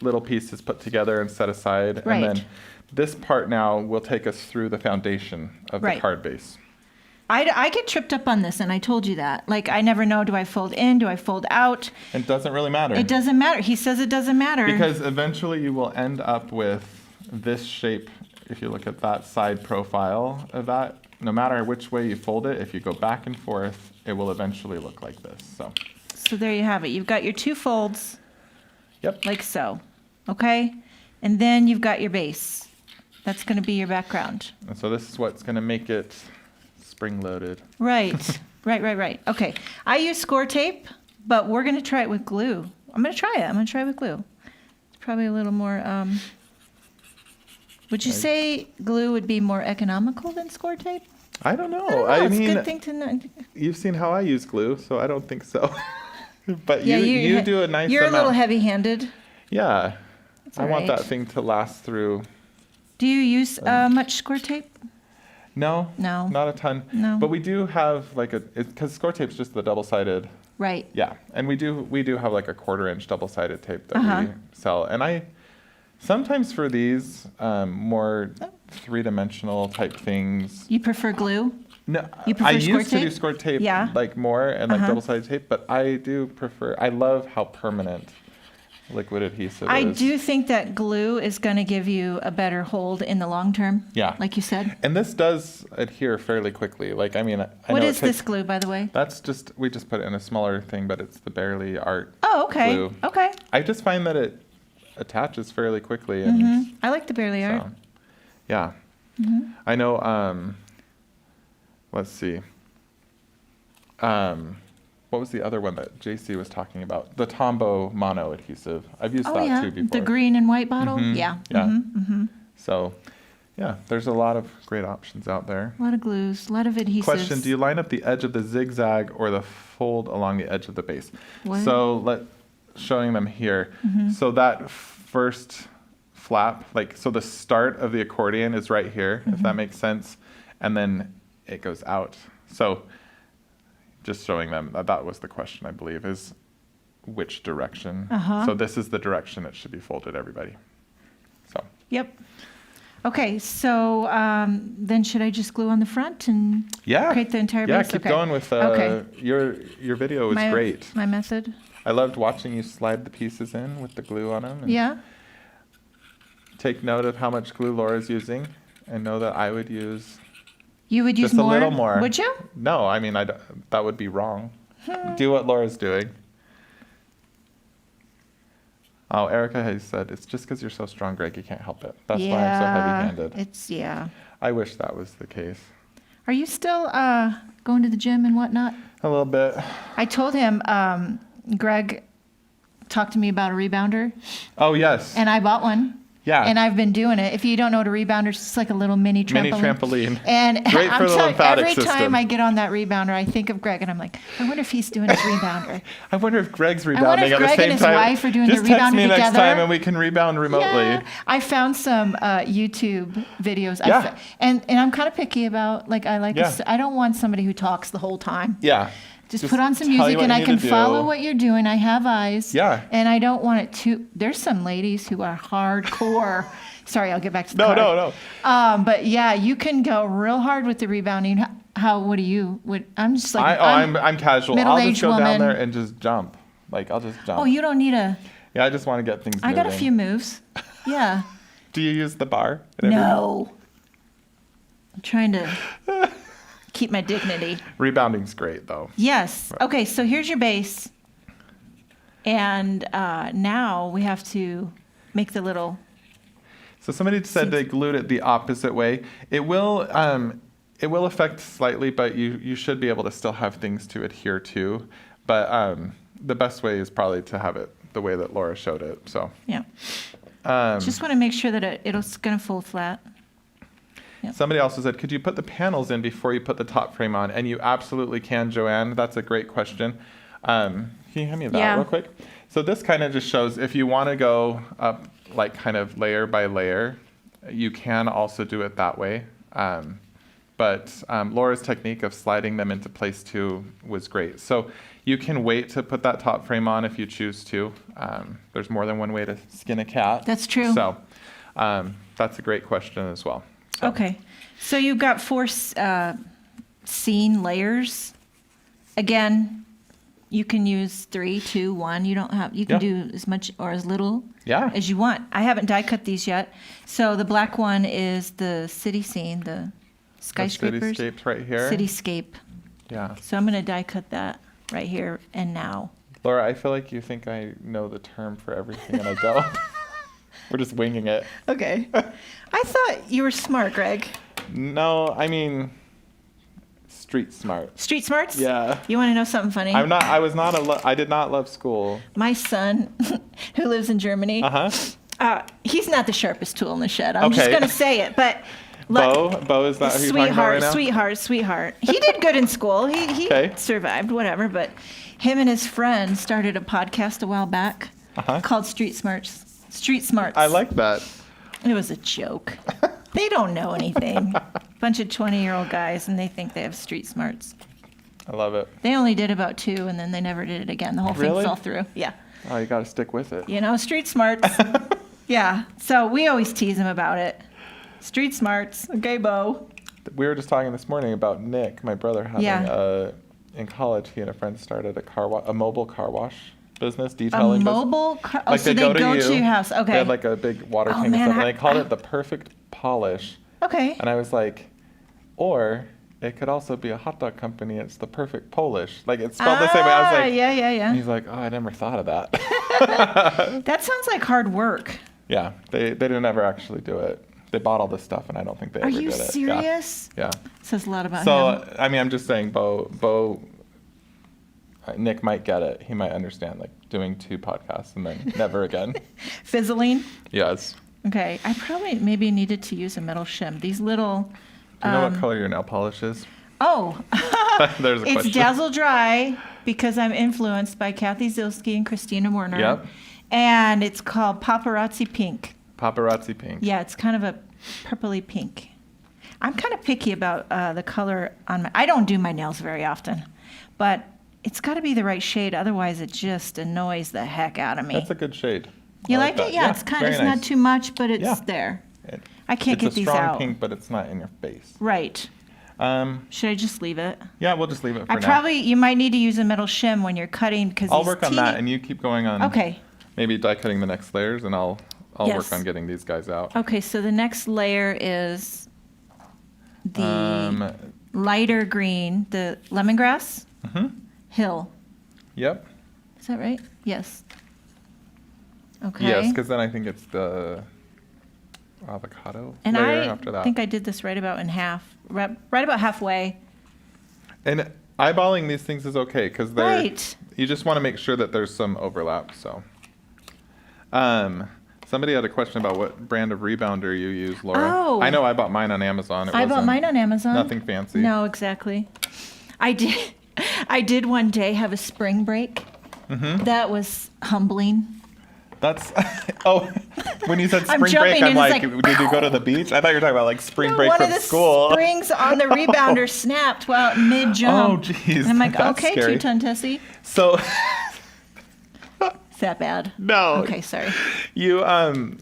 little pieces put together and set aside. Right. And then this part now will take us through the foundation of Right. the card base. I get tripped up on this, and I told you that. Like, I never know, do I fold in, do I fold out? It doesn't really matter. It doesn't matter. He says it doesn't matter. Because eventually you will end up with this shape. If you look at that side profile of that, no matter which way you fold it, if you go back and forth, it will eventually look like this. So there you have it. You've got your two folds, Yep. like so, okay? And then you've got your base. That's going to be your background. And so this is what's going to make it spring-loaded. Right, right. Okay, I use score tape, but we're going to try it with glue. I'm going to try it with glue. It's probably a little more, would you say glue would be more economical than score tape? I don't know. I don't know. I It's a mean, good thing to know. you've seen how I use glue, so I don't think so. But Yeah, you do a nice You're amount. a little heavy-handed. Yeah. I all want right. that thing to last through. Do you use much score tape? No. No. Not a ton. No. But we do have like because score tape's just the double-sided. Right. Yeah, and we do have like a 1/4-inch double-sided tape that Uh-huh. we sell, and I sometimes for these more three-dimensional type things. You prefer glue? No, You prefer I score used to do tape? score tape Yeah. like more and like Uh-huh. double-sided tape, but I do prefer. I love how permanent liquid adhesive I is. do think that glue is going to give you a better hold in the long term. Yeah. Like you said. And this does adhere fairly quickly. Like I mean, I What know is it this takes, glue, by the way? That's just we just put it in a smaller thing, but it's the Barely Art. Oh, okay. glue. Okay. I just find that it attaches fairly quickly and. I like the Barely Art. So, yeah. Mm-hmm. I know, let's see. What was the other one that JC was talking about? The Tombow mono adhesive. I've used Oh, that yeah. too before. The green and white bottle? Mhm, Yeah. Yeah. Mm-hmm. So, yeah, there's a lot of great options out there. A lot of glues, a lot of adhesives. Question, do you line up the edge of the zigzag or the fold along the edge of the base? What? So showing them here. Mm-hmm. So that first flap. Like, so the start of the accordion is right here, if that makes sense. And then it goes out. So just showing them that was the question, I believe, is which direction. So this is the direction it should be folded, everybody. So. Yep. Okay, so then should I just glue on the front and Yeah. create the entire Yeah, base? keep Okay. going with Okay. your video was great. My method? I loved watching you slide the pieces in with the glue on them. And Yeah. take note of how much glue Laura's using, and know that I would use You would use just more? a little more. Would you? No, I mean that would be wrong. Do what Laura's doing. Oh, Erica has said it's just because you're so strong, Greg. You can't help it. That's why I'm so heavy-handed. Yeah. I wish that was the case. Are you still going to the gym and whatnot? A little bit. I told him, Greg talked to me about a rebounder, Oh yes. and I bought one. Yeah. And I've been doing it. If you don't know what a rebounder is, it's like a little mini trampoline. Mini trampoline. And Great I'm for the telling you, lymphatic every system. time I get on that rebounder, I think of Greg, and I'm like, I wonder if he's doing his rebounder. I wonder if Greg's wonder rebounding if at the Greg same and his time. wife are doing the Just text rebounder me next together. time and we can rebound remotely. Yeah. I found some YouTube videos. Yeah. And I'm kind of picky about, like, Yeah. I don't want somebody who talks the whole time. Yeah. Just put on some tell you music what and you I need can to do. follow what you're doing. I have eyes. Yeah. And I don't want it to. There's some ladies who are hardcore. Sorry, I'll get back to the card. No. But yeah, you can go real hard with the rebounding. What do you? I'm just like. I'm casual. I'll middle-aged just go down woman. there and just jump. Like, I'll just jump. Oh, you don't need a. Yeah, I just want to get things I moving. got a few moves. Yeah. Do you use the bar? and everything? No. I'm trying to keep my dignity. Rebounding's great, though. Yes. Okay, so here's your base. And now we have to make the little. So somebody said they glued it the opposite way. It will affect slightly, but you should be able to still have things to adhere to. But the best way is probably to have it the way that Laura showed it. So Yeah. Just want to make sure that it's going to fold flat. somebody also said, could you put the panels in before you put the top frame on? And you absolutely can, Joanne. That's a great question. Can you hand me that real quick? So this kind of just shows if you want to go up like kind of layer by layer, you can also do it that way. But Laura's technique of sliding them into place too was great. So you can wait to put that top frame on if you choose to. There's more than one way to skin a cat. That's true. So that's a great question as well. So, Okay. So you've got 4 scene layers. Again, you can use 3, 2, 1. You can Yeah. do as much or as little Yeah. as you want. I haven't die cut these yet. So the black one is the city scene, the skyscrapers. The cityscapes right here. Cityscape. Yeah. So I'm going to die cut that right here and now. Laura, I feel like you think I know the term for everything and I don't. We're just winging it. Okay. I thought you were smart, Greg. No, I mean street smart. Street smarts? Yeah. You want to know something funny? I did not love school. My son, who lives in Germany, he's not the sharpest tool in the shed. I'm just Okay. going to say it. But Bo, is that who you're talking about right now? Sweetheart. He did good in school. He Okay. survived, whatever. But him and his friend started a podcast a while back called Street Smarts. Street Smarts. I like that. It was a joke. They don't know anything. Bunch of 20-year-old guys, and they think they have street smarts. I love it. They only did about 2, and then they never did it again. The whole thing Really? fell through. Yeah. Oh, you got to stick with it. You know, street smarts. Yeah. So we always tease him about it. Street smarts. Okay, Bo. We were just talking this morning about Nick, my brother, having in college, he and a friend started a mobile car wash business, detailing business. Mobile car. Like so they go to your house. They Okay. had like a big water tank and man, stuff, and they called it the perfect polish. Okay. And I was like, or it could also be a hot dog company. It's the perfect Polish. Like it's spelled the same way. I was like, yeah. And he's like, oh, I never thought of that. That sounds like hard work. Yeah, they didn't ever actually do it. They bought all this stuff, and I don't think they Are ever you did it. serious? Yeah. Says a lot about So him. I mean, I'm just saying, Nick might get it. He might understand, like doing 2 podcasts and then never again. Fizzling. Yes. Okay. I probably maybe needed to use a metal shim. These little. Do you know what color your nail polish is? Oh, There's a it's question. Dazzle Dry because I'm influenced by Kathy Zilski and Christina Werner. Yep. And it's called Paparazzi Pink. Paparazzi pink. Yeah, it's kind of a purpley pink. I'm kind of picky about the color on my. I don't do my nails very often, but it's got to be the right shade. Otherwise, it just annoys the heck out of me. That's a good shade. You I like that. it? Yeah, it's kind of. very It's nice. not too much, but it's Yeah. there. It- I can't it's get a these strong out. pink, but it's not in your face. Right. Should I just leave it? Yeah, we'll just leave it for I now. probably you might need to use a metal shim when you're cutting because I'll work on that, and you keep going on. Okay. Maybe die cutting the next layers, and I'll Yes. work on getting these guys out. Okay, so the next layer is the lighter green, the lemongrass hill. Yep. Is that right? Yes. Okay. Yes, because then I think it's the avocado and layer I after that. think I did this right about in half, right about halfway. And eyeballing these things is okay because they're. Right. You just want to make sure that there's some overlap. So, somebody had a question about what brand of rebounder you use, Laura. Oh. I know I bought mine on Amazon. I bought wasn't mine on Amazon. Nothing fancy. No, exactly. I did. I did one day have a spring break. Mm-hmm. That was humbling. That's oh, when you said I'm spring break, jumping I'm and like, it's like, did you go to the beach? I thought you were talking about like spring break One from of the school. springs on the rebounder snapped while mid jump. Oh, geez, And I'm like, that's okay, scary. two-ton Tessie. So Is that bad? no. Okay, sorry. You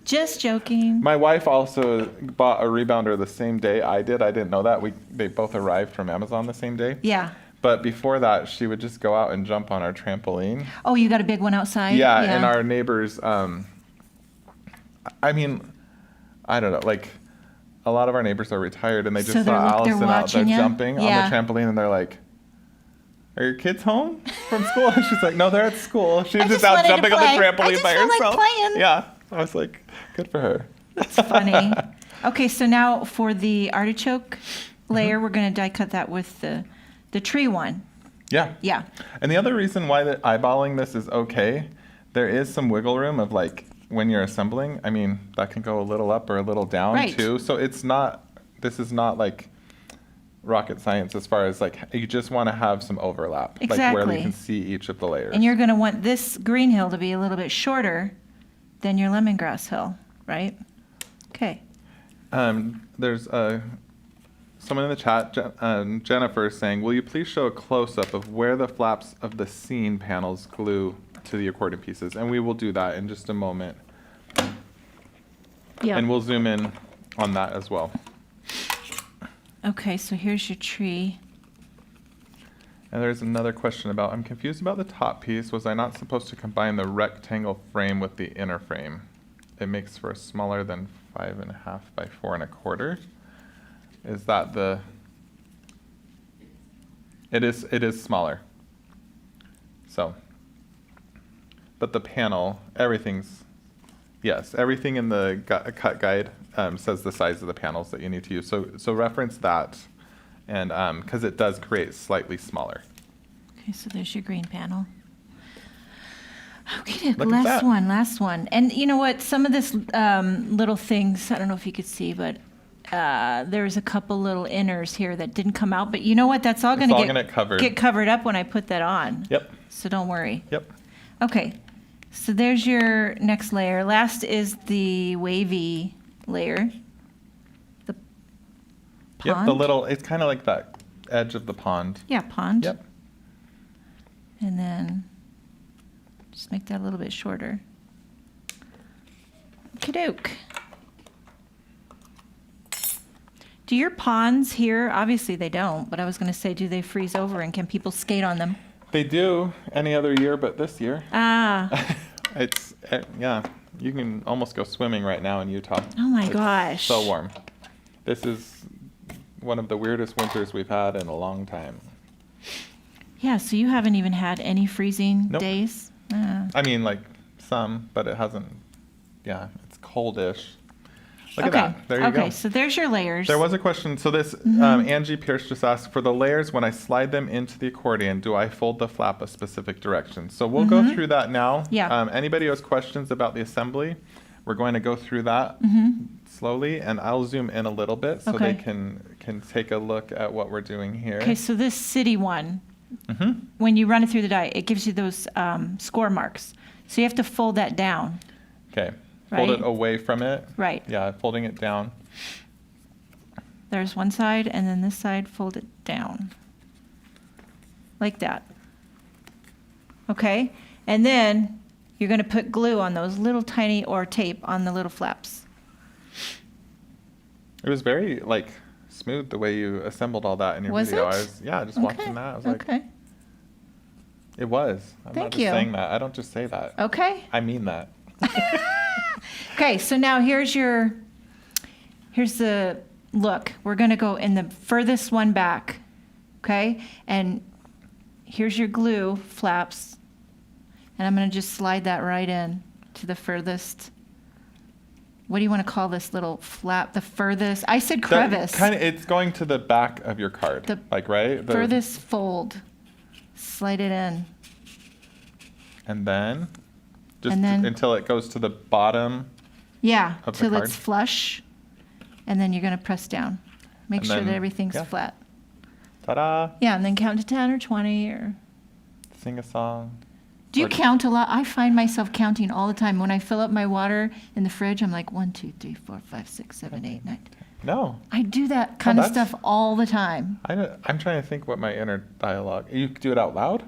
Just joking. my wife also bought a rebounder the same day I did. I didn't know that. They both arrived from Amazon the same day. Yeah. But before that, she would just go out and jump on our trampoline. Oh, you got a big one outside? Yeah, and our neighbors, I mean, I don't know, like a lot of our neighbors are retired and they just So they're saw they're Allison out there watching ya? jumping Yeah. on the trampoline and they're like, "Are your kids home from school?" And she's like, "No, they're at school." She's I just just out wanted to jumping on the play. I trampoline just by felt like herself. playing. Yeah, I was like, good for her. It's funny. Okay, so now for the artichoke layer, we're going to die cut that with the tree one. Yeah. Yeah. And the other reason why the eyeballing this is okay, there is some wiggle room of like when you're assembling. I mean, that can go a little up or a little down Right. too. So this is not like rocket science as far as like you just want to have some overlap, like where Exactly. you can see each of the layers. And you're going to want this green hill to be a little bit shorter than your lemongrass hill, right? Okay. There's someone in the chat, Jennifer, is saying, "Will you please show a close-up of where the flaps of the scene panels glue to the accordion pieces?" And we will do that in just a moment. Yeah. And we'll zoom in on that as well. Okay, so here's your tree. And there's another question about, I'm confused about the top piece. Was I not supposed to combine the rectangle frame with the inner frame? It makes for a smaller than 5.5 by 4 1/4. Is that the? It is smaller. So. But the panel, everything in the cut guide says the size of the panels that you need to use. So reference that, and because it does create slightly smaller. Okay, so there's your green panel. Okay, Look at last that. one. And you know what? Some of this little things, I don't know if you could see, but there's a couple little inners here that didn't come out. But you know what? That's all going all to gonna get covered. get covered up when I put that on. Yep. So don't worry. Yep. Okay, so there's your next layer. Last is the wavy layer. The pond? Yep. The little. It's kind of like that edge of the pond. Yeah, pond. Yep. And then just make that a little bit shorter. Kadook. Do your ponds here, obviously they don't, but I was going to say, do they freeze over and can people skate on them? They do any other year, but this year, Ah, it's yeah. You can almost go swimming right now in Utah. oh my It's gosh. So warm. This is one of the weirdest winters we've had in a long time. Yeah, so you haven't even had any freezing Nope. days? Ah. I mean, like some, but it hasn't. Yeah, it's coldish. Look Okay. at that. There you okay, go. so there's your layers. There was a question. So this, Mm-hmm. Angie Pierce just asked, for the layers, when I slide them into the accordion, do I fold the flap a specific direction? So we'll go through that now. Mm-hmm. Yeah. Anybody who has questions about the assembly, we're going to go through that slowly, and I'll zoom in a little bit so they Mm-hmm. Okay. can take a look at what we're doing here. Okay, so this city one, Mm-hmm. when you run it through the die, it gives you those score marks. So you have to fold that down, Okay. Fold Right. it away from it. Right. Yeah, folding it down. There's one side, and then this side, fold it down. Like that. Okay? And then you're going to put glue on those little tiny, or tape on the little flaps. It was very like smooth the way you assembled all that in your Was video. it? I was just Okay. watching that. I was like, Okay. it was. I'm Thank not just you. saying that. I don't just say that. Okay. I mean that. Okay, so now here's the look. We're going to go in the furthest one back. Okay? And here's your glue flaps. And I'm going to just slide that right in to the furthest. What do you want to call this little flap? The furthest. I said crevice. It's going to the back of your card. The like, right? Furthest fold. Slide it in. And then just And then- until it goes to the bottom. Yeah, Of the till it's card. flush. And then you're going to press down. Make And sure then- that everything's yeah. flat. Ta-da! Yeah, and then count to 10 or 20 or. Sing a song. Do you Or- count a lot? I find myself counting all the time. When I fill up my water in the fridge, I'm like 1, 2, 3, 4, 5, 6, 7, 8, 9. 10. No. I do that kind of that's- stuff all the time. I'm trying to think what my inner dialogue. You do it out loud?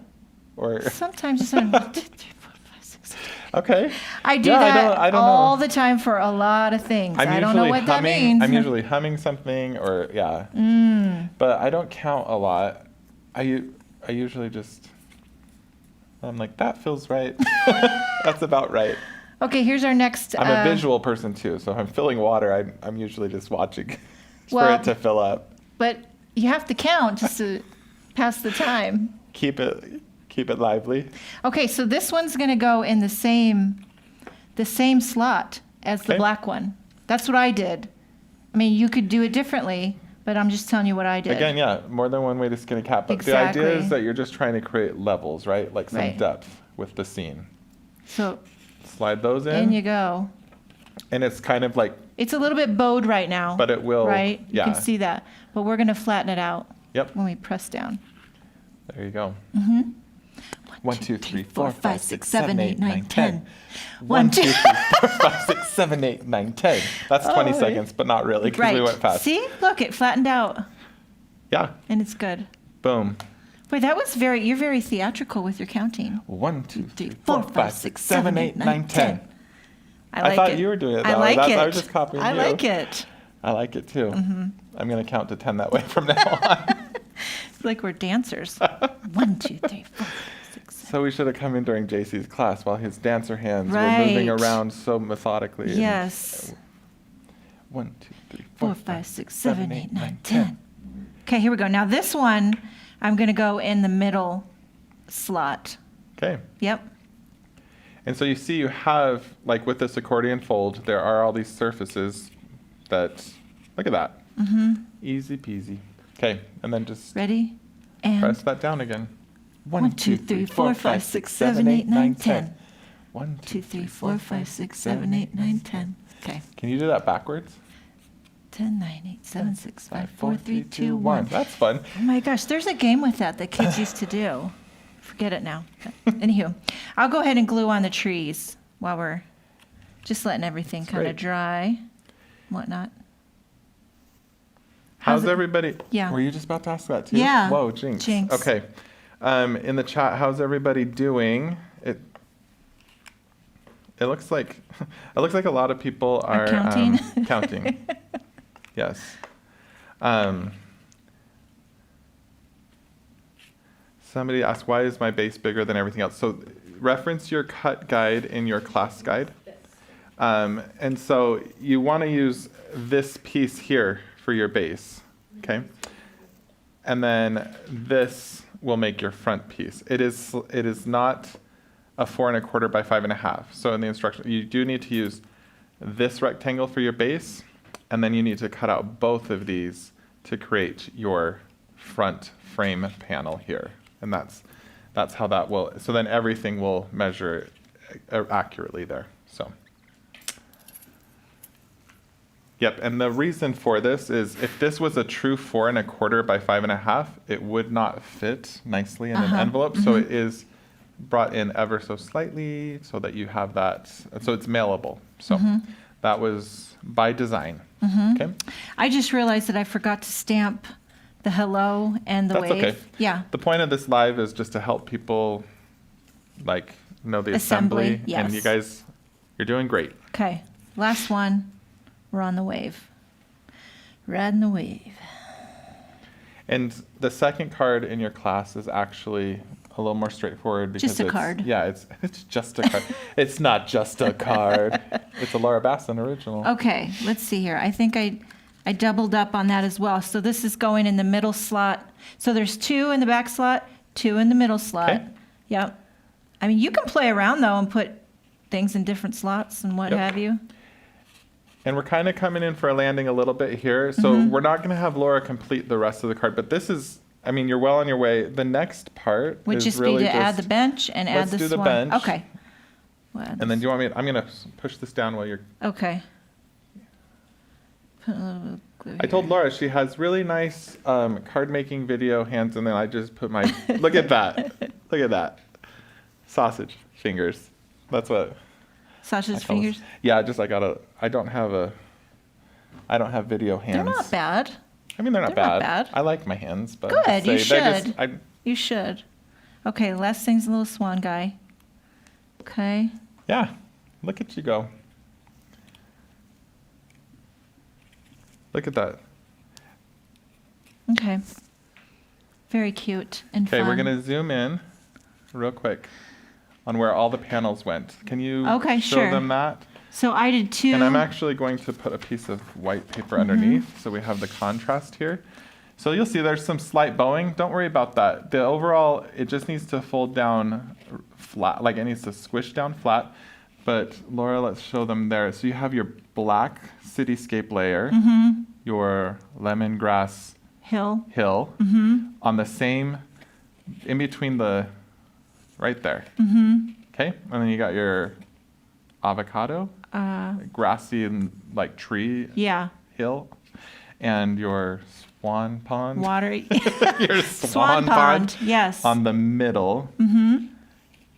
Or Sometimes it's like 1, 2, 3, 4, 5, 6, 7. okay. I do Yeah, that I don't all know. the time for a lot of things. I'm I don't know usually what that humming. means. I'm usually humming something, or yeah. But I don't count a lot. I usually just. I'm like, that feels right. That's about right. Okay, here's our next. I'm a visual person too, so if I'm filling water, I'm usually just watching for Well- it to fill up. But you have to count just to pass the time. Keep it lively. Okay, so this one's going to go in the same slot as the Okay. black one. That's what I did. I mean, you could do it differently, but I'm just telling you what I did. Again, yeah, more than one way to skin a cat. But the idea Exactly. is that you're just trying to create levels, right? Like some Right. depth with the scene. So Slide those in in, you go. and it's kind of like, It's a little bit bowed right now. but it will. Right? You Yeah. can see that. But we're going to flatten it out Yep. when we press down. There you go. 1, 2, 3, 4, 5, 6, 7, 8, 9, 10. 1, 2, 3, 4, 5, 6, 7, 8, 9, 10. That's 20 Oh, seconds, but not really because Right. we went fast. See? Look, it flattened out. Yeah. And it's good. Boom. Boy, you're very theatrical with your counting. 1, 2, 3, 4, 5, 6, 7, 8, 9, 10. I I like thought it. you were doing it I that way. like it. I was just copying I you. like it. I like it too. I'm going to count to 10 that way from now on. It's like we're dancers. 1, 2, 3, 4, 5, 6, 7. So we should have come in during JC's class while his dancer hands were moving Right. around so methodically. and- Yes. 1, 2, 3, 4, 5, 6, 7, 8, 9, 10. Okay, here we go. Now this one, I'm going to go in the middle slot. Okay. Yep. And so you see you have, like with this accordion fold, there are all these surfaces that, look at that. Easy peasy. Okay, and then just Ready? And press that down again. 1, 2, 3, 4, 5, 6, 7, 8, 9, 10. 1, 2, 3, 4, 5, 6, 7, 8, 9, 10. Okay. Can you do that backwards? 10, 9, 8, 7, 6, 5, 4, 3, 2, 1. That's fun. Oh my gosh, there's a game with that kids used to do. Forget it now. But anywho, I'll go ahead and glue on the trees while we're just letting everything That's kind of great. dry and whatnot. How's it- everybody? Yeah. Were you just about to ask that too? Yeah. Whoa, jinx. Jinx. Okay. In the chat, how's everybody doing? It looks like a lot of people are counting? counting. Yes. Somebody asked, why is my base bigger than everything else? So reference your cut guide in your class guide. And so you want to use this piece here for your base, okay? And then this will make your front piece. It is not a 4 1/4 by 5 1/2. So in the instruction, you do need to use this rectangle for your base, and then you need to cut out both of these to create your front frame panel here. And that's how that will, so then everything will measure accurately there, so. Yep, and the reason for this is if this was a true 4 1/4 by 5 1/2, it would not fit nicely in an envelope. So it is brought in ever so slightly so that you have that, so it's mailable. So that was by design. Okay, I just realized that I forgot to stamp the hello and the that's wave. okay. Yeah. The point of this live is just to help people like know the Assembly, assembly. And you yes. guys, you're doing great. Okay. Last one. We're on the wave. Riding the wave. And the second card in your class is actually a little more straightforward because Just a it's, card. Yeah, it's just a card. It's not just a card. It's a Laura Basson original. Okay, let's see here. I think I doubled up on that as well. So this is going in the middle slot. So there's 2 in the back slot, 2 in the middle slot. Okay. Yep. I mean, you can play around though and put things in different slots and what Yep. have you. And we're kind of coming in for a landing a little bit here. So we're not going to have Laura complete the rest of the card, but this is, I mean, you're well on your way. The next part Would is just really be to add the just- bench and add let's the do the swan. bench. Okay. We'll add And then this. do you want me, I'm going to push this down while you're, Okay. Put a little bit of glue I told here. Laura she has really nice card making video hands, and then I just put my, look at that. Look at that. Sausage fingers. That's what Sausage I call fingers. this. Yeah, just I don't have video hands. They're not bad. I mean, they're not They're not bad. bad. I like my hands, but Good, just you say they're should. just- You should. Okay, last thing's a little swan guy. Okay. yeah, look at you go. Look at that. Okay. Very cute and Okay, fun. we're gonna zoom in real quick on where all the panels went. Can you Okay, show sure. them that? So I did 2. And I'm actually going to put a piece of white paper underneath so we have the contrast here. So you'll see there's some slight bowing. Don't worry about that. The overall, it just needs to fold down flat, like it needs to squish down flat. But Laura, let's show them there. So you have your black cityscape layer, your lemongrass Hill. hill on the same, in between the, right there. Okay, and then you got your avocado, grassy and like tree Yeah. hill, and your swan pond. Water. Your Swan pond. Yes. on the middle.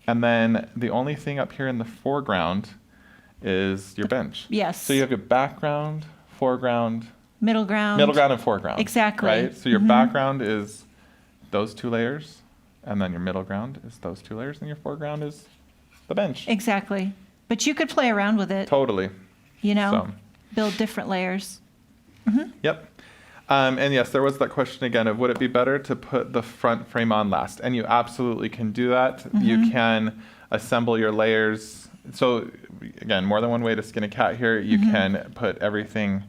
And then the only thing up here in the foreground is your bench. Yes. So you have your background, foreground, Middle ground. middle ground, and foreground. Exactly. Right? So your background is those 2 layers, and then your middle ground is those 2 layers, and your foreground is the bench. Exactly. But you could play around with it, Totally. you know, So. build different layers. Yep. And yes, there was that question again of would it be better to put the front frame on last? And you absolutely can do that. You can assemble your layers. So again, more than one way to skin a cat here. You can put everything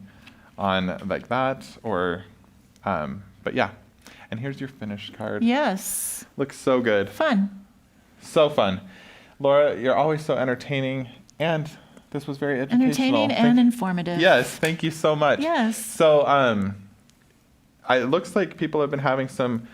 on like that or, but yeah. And here's your finished card. Yes. Looks so good. Fun. So fun. Laura, you're always so entertaining, and this was very educational. Entertaining and informative. Yes, thank you so much. Yes. So, it looks like people have been having some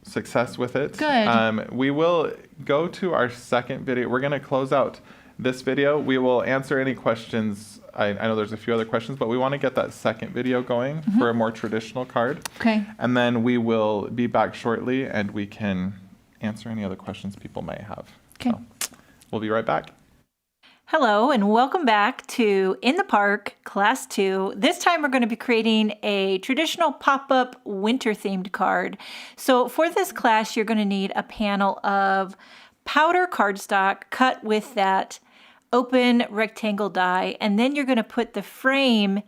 success with it. Good. We will go to our second video. We're going to close out this video. We will answer any questions. I know there's a few other questions, but we want to get that second video going for a more traditional card. Okay. And then we will be back shortly, and we can answer any other questions people may have. Okay. So, we'll be right back. Hello, and welcome back to In the Park, Class 2. This time we're going to be creating a traditional pop-up winter-themed card. So for this class, you're going to need a panel of powder cardstock cut with that open rectangle die, and then you're going to put the frame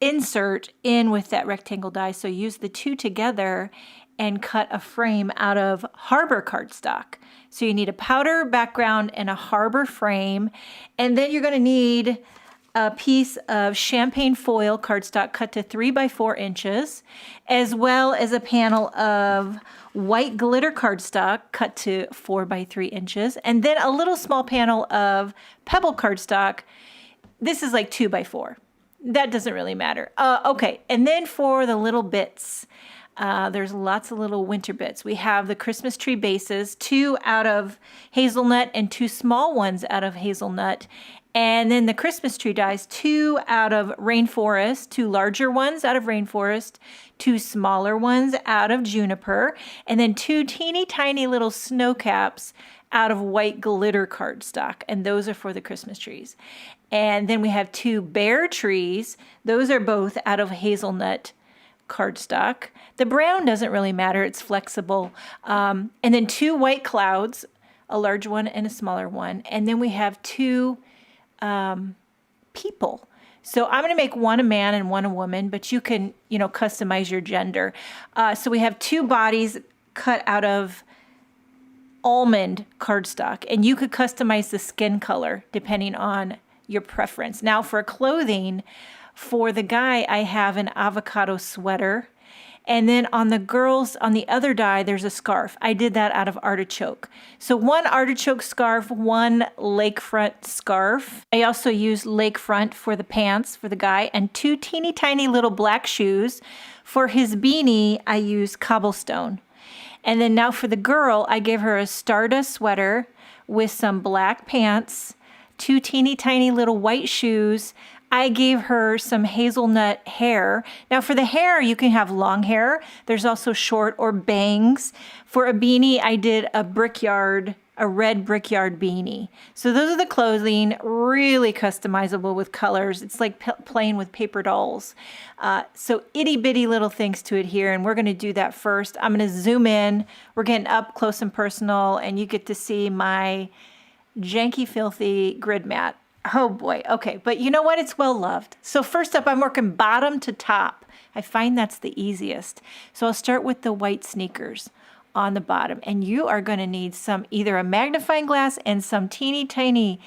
insert in with that rectangle die. So use the 2 together and cut a frame out of Harbor cardstock. So you need a powder background and a Harbor frame. And then you're going to need a piece of champagne foil cardstock cut to 3 by 4 inches, as well as a panel of white glitter cardstock cut to 4 by 3 inches, and then a little small panel of pebble cardstock. This is like 2 by 4. That doesn't really matter. Okay, and then for the little bits, there's lots of little winter bits. We have the Christmas tree bases, 2 out of hazelnut and 2 small ones out of hazelnut. And then the Christmas tree dies, 2 out of rainforest, 2 larger ones out of rainforest, 2 smaller ones out of juniper, and then 2 teeny tiny little snow caps out of white glitter cardstock. And those are for the Christmas trees. And then we have 2 bear trees. Those are both out of hazelnut cardstock. The brown doesn't really matter. It's flexible. And then 2 white clouds, a large one and a smaller one. And then we have 2 people. So I'm going to make one a man and one a woman, but you can, customize your gender. So we have 2 bodies cut out of almond cardstock, and you could customize the skin color depending on your preference. Now for clothing, for the guy, I have an avocado sweater. And then on the girls, on the other die, there's a scarf. I did that out of artichoke. So 1 artichoke scarf, 1 lakefront scarf. I also used lakefront for the pants for the guy, and 2 teeny tiny little black shoes. For his beanie, I used cobblestone. And then now for the girl, I gave her a Stardust sweater with some black pants, 2 teeny tiny little white shoes. I gave her some hazelnut hair. Now for the hair, you can have long hair. There's also short or bangs. For a beanie, I did a red brickyard beanie. So those are the clothing, really customizable with colors. It's like playing with paper dolls. So itty bitty little things to adhere, and we're gonna do that first. I'm gonna zoom in. We're getting up close and personal, and you get to see my janky, filthy grid mat. Oh boy, okay, but you know what? It's well loved. So first up, I'm working bottom to top. I find that's the easiest. So I'll start with the white sneakers on the bottom, and you are gonna need either a magnifying glass and some teeny tiny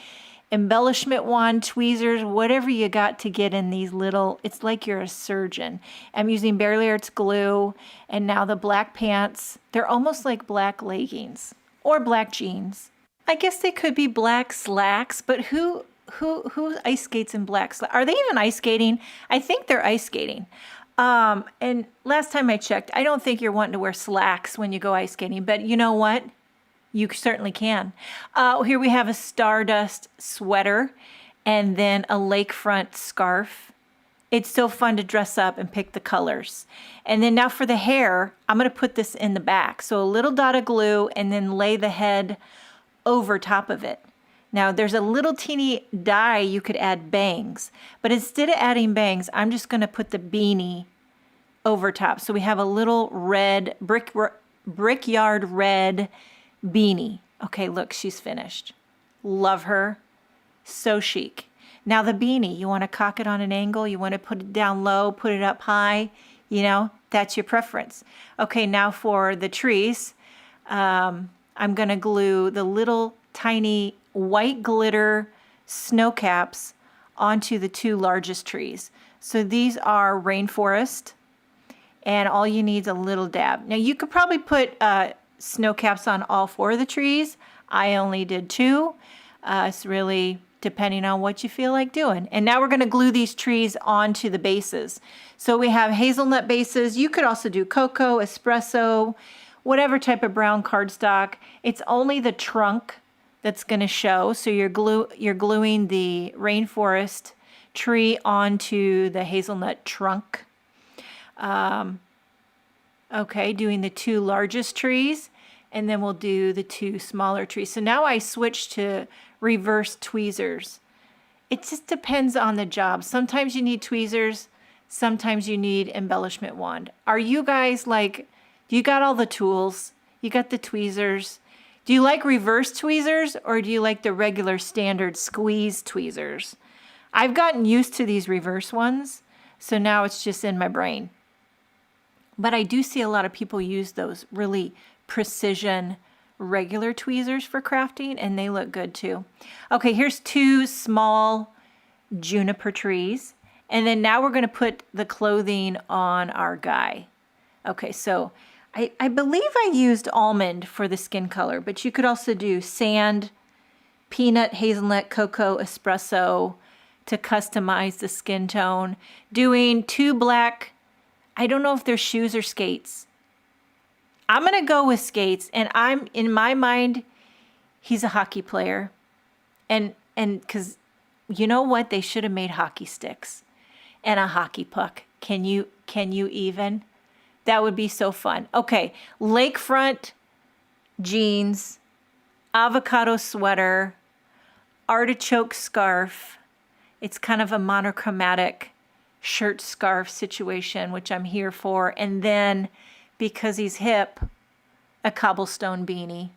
embellishment wand, tweezers, whatever you got to get in these little, it's like you're a surgeon. I'm using Bearly Arts glue, and now the black pants, they're almost like black leggings or black jeans. I guess they could be black slacks, but who ice skates in black slacks? Are they even ice skating? I think they're ice skating. And last time I checked, I don't think you're wanting to wear slacks when you go ice skating, but you know what? You certainly can. Here we have a Stardust sweater and then a lakefront scarf. It's so fun to dress up and pick the colors. And then now for the hair, I'm going to put this in the back. So a little dot of glue and then lay the head over top of it. Now there's a little teeny die you could add bangs, but instead of adding bangs, I'm just going to put the beanie over top. So we have a little red brickyard red beanie. Okay, look, she's finished. Love her. So chic. Now the beanie, you want to cock it on an angle, you want to put it down low, put it up high, that's your preference. Okay, now for the trees, I'm going to glue the little tiny white glitter snow caps onto the 2 largest trees. So these are rainforest, and all you need is a little dab. Now you could probably put snow caps on all 4 of the trees. I only did 2. It's really depending on what you feel like doing. And now we're going to glue these trees onto the bases. So we have hazelnut bases. You could also do cocoa, espresso, whatever type of brown cardstock. It's only the trunk that's going to show. So you're gluing the rainforest tree onto the hazelnut trunk. Okay, doing the 2 largest trees, and then we'll do the 2 smaller trees. So now I switch to reverse tweezers. It just depends on the job. Sometimes you need tweezers, sometimes you need embellishment wand. Are you guys like, do you got all the tools? You got the tweezers? Do you like reverse tweezers, or do you like the regular standard squeeze tweezers? I've gotten used to these reverse ones, so now it's just in my brain. But I do see a lot of people use those really precision regular tweezers for crafting, and they look good too. Okay, here's 2 small juniper trees. And then now we're going to put the clothing on our guy. Okay, so I believe I used almond for the skin color, but you could also do sand, peanut, hazelnut, cocoa, espresso to customize the skin tone. Doing 2 black, I don't know if they're shoes or skates. I'm going to go with skates, and in my mind, he's a hockey player. And because you know what? They should have made hockey sticks and a hockey puck. Can you even? That would be so fun. Okay, lakefront jeans, avocado sweater, artichoke scarf. It's kind of a monochromatic shirt scarf situation, which I'm here for. And then, because he's hip, a cobblestone beanie.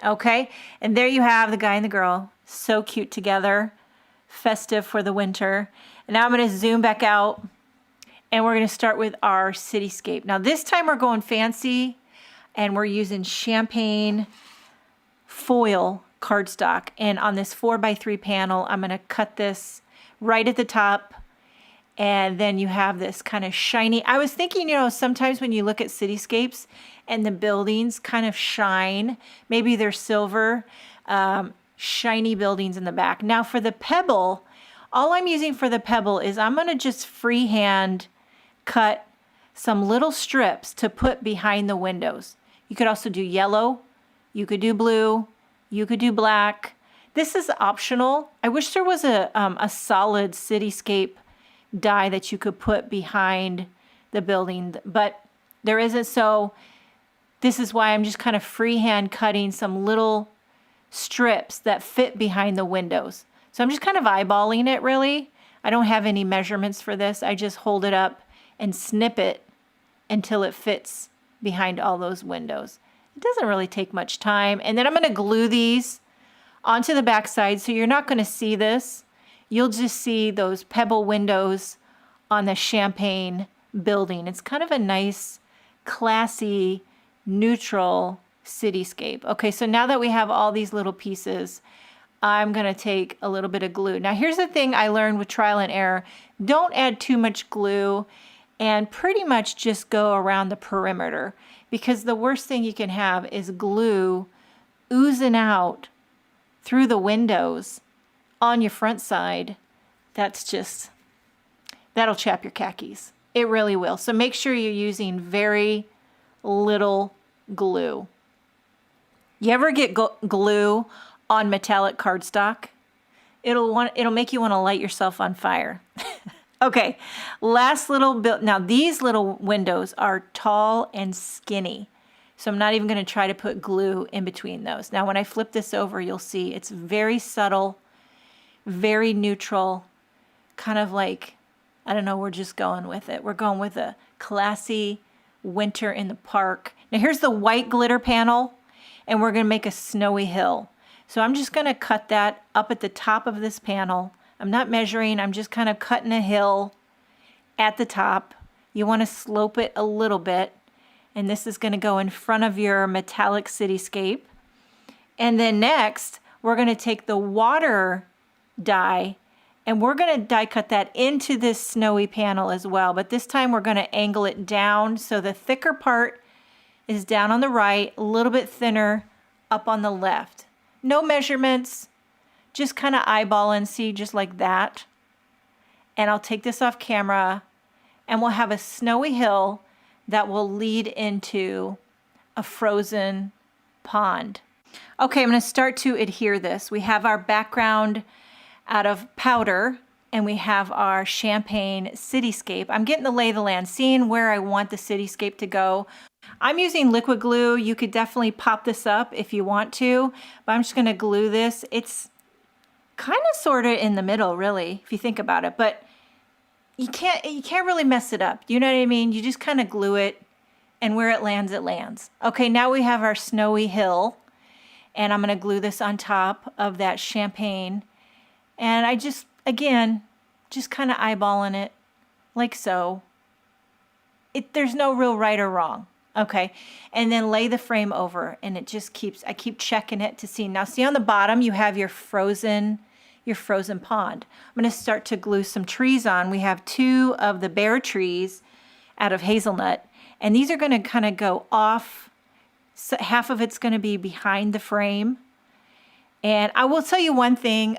Okay, and there you have the guy and the girl. So cute together, festive for the winter. And now I'm going to zoom back out, and we're going to start with our cityscape. Now this time we're going fancy, and we're using champagne foil cardstock. And on this 4x3 panel, I'm going to cut this right at the top. And then you have this kind of shiny, I was thinking, sometimes when you look at cityscapes and the buildings kind of shine, maybe they're silver, shiny buildings in the back. Now for the pebble, all I'm using for the pebble is I'm going to just freehand cut some little strips to put behind the windows. You could also do yellow, you could do blue, you could do black. This is optional. I wish there was a solid cityscape die that you could put behind the building, but there isn't. So this is why I'm just kind of freehand cutting some little strips that fit behind the windows. So I'm just kind of eyeballing it, really. I don't have any measurements for this. I just hold it up and snip it until it fits behind all those windows. It doesn't really take much time. And then I'm going to glue these onto the backside, so you're not going to see this. You'll just see those pebble windows on the champagne building. It's kind of a nice, classy, neutral cityscape. Okay, so now that we have all these little pieces, I'm going to take a little bit of glue. Now, here's the thing I learned with trial and error. Don't add too much glue, and pretty much just go around the perimeter, because the worst thing you can have is glue oozing out through the windows on your front side. That'll chap your khakis. It really will. So make sure you're using very little glue. You ever get glue on metallic cardstock? It'll make you want to light yourself on fire. Okay, last little bit. Now these little windows are tall and skinny, so I'm not even going to try to put glue in between those. Now when I flip this over, you'll see it's very subtle, very neutral, kind of like, I don't know, we're just going with it. We're going with a classy winter in the park. Now here's the white glitter panel, and we're going to make a snowy hill. So I'm just going to cut that up at the top of this panel. I'm not measuring, I'm just kind of cutting a hill at the top. You want to slope it a little bit, and this is going to go in front of your metallic cityscape. And then next, we're going to take the water die, and we're going to die cut that into this snowy panel as well. But this time we're going to angle it down, so the thicker part is down on the right, a little bit thinner up on the left. No measurements. Just kind of eyeball and see, just like that. And I'll take this off camera, and we'll have a snowy hill that will lead into a frozen pond. Okay, I'm going to start to adhere this. We have our background out of powder, and we have our champagne cityscape. I'm getting the lay of the land, seeing where I want the cityscape to go. I'm using liquid glue. You could definitely pop this up if you want to, but I'm just going to glue this. It's kind of sort of in the middle, really, if you think about it, but you can't really mess it up. You know what I mean? You just kind of glue it, and where it lands, it lands. Okay, now we have our snowy hill, and I'm going to glue this on top of that champagne, and I just, again, just kind of eyeballing it like so. There's no real right or wrong. Okay, and then lay the frame over, and it just I keep checking it to see. Now see on the bottom, you have your frozen pond. I'm going to start to glue some trees on. We have 2 of the bare trees out of hazelnut, and these are going to kind of go off. So half of it's going to be behind the frame. And I will tell you one thing,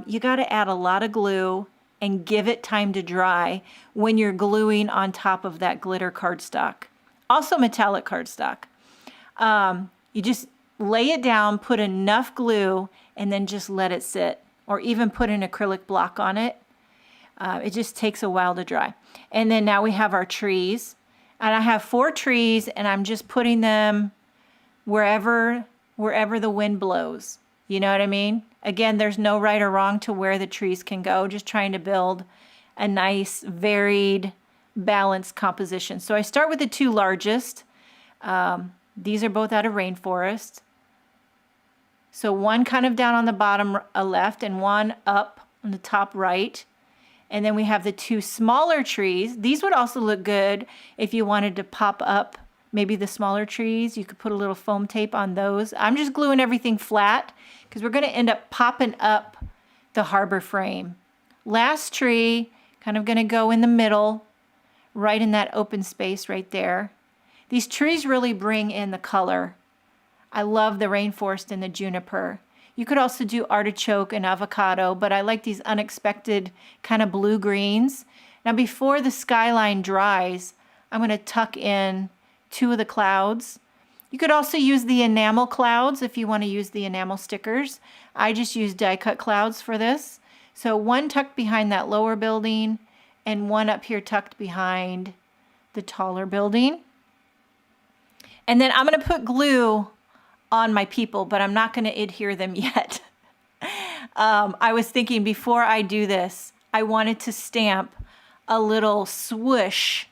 you got to add a lot of glue and give it time to dry when you're gluing on top of that glitter cardstock. Also metallic cardstock. You just lay it down, put enough glue, and then just let it sit. or even put an acrylic block on it. It just takes a while to dry. And then now we have our trees. And I have 4 trees, and I'm just putting them wherever the wind blows. You know what I mean? Again, there's no right or wrong to where the trees can go, just trying to build a nice, varied, balanced composition. So I start with the 2 largest. These are both out of rainforest. So one kind of down on the bottom left and one up on the top right. And then we have the 2 smaller trees. These would also look good if you wanted to pop up maybe the smaller trees. You could put a little foam tape on those. I'm just gluing everything flat because we're going to end up popping up the harbor frame. Last tree, kind of going to go in the middle, right in that open space right there. These trees really bring in the color. I love the rainforest and the juniper. You could also do artichoke and avocado, but I like these unexpected kind of blue greens. Now before the skyline dries, I'm going to tuck in 2 of the clouds. You could also use the enamel clouds if you want to use the enamel stickers. I just use die cut clouds for this. So one tucked behind that lower building and one up here tucked behind the taller building. And then I'm going to put glue on my people, but I'm not going to adhere them yet. I was thinking before I do this, I wanted to stamp a little swoosh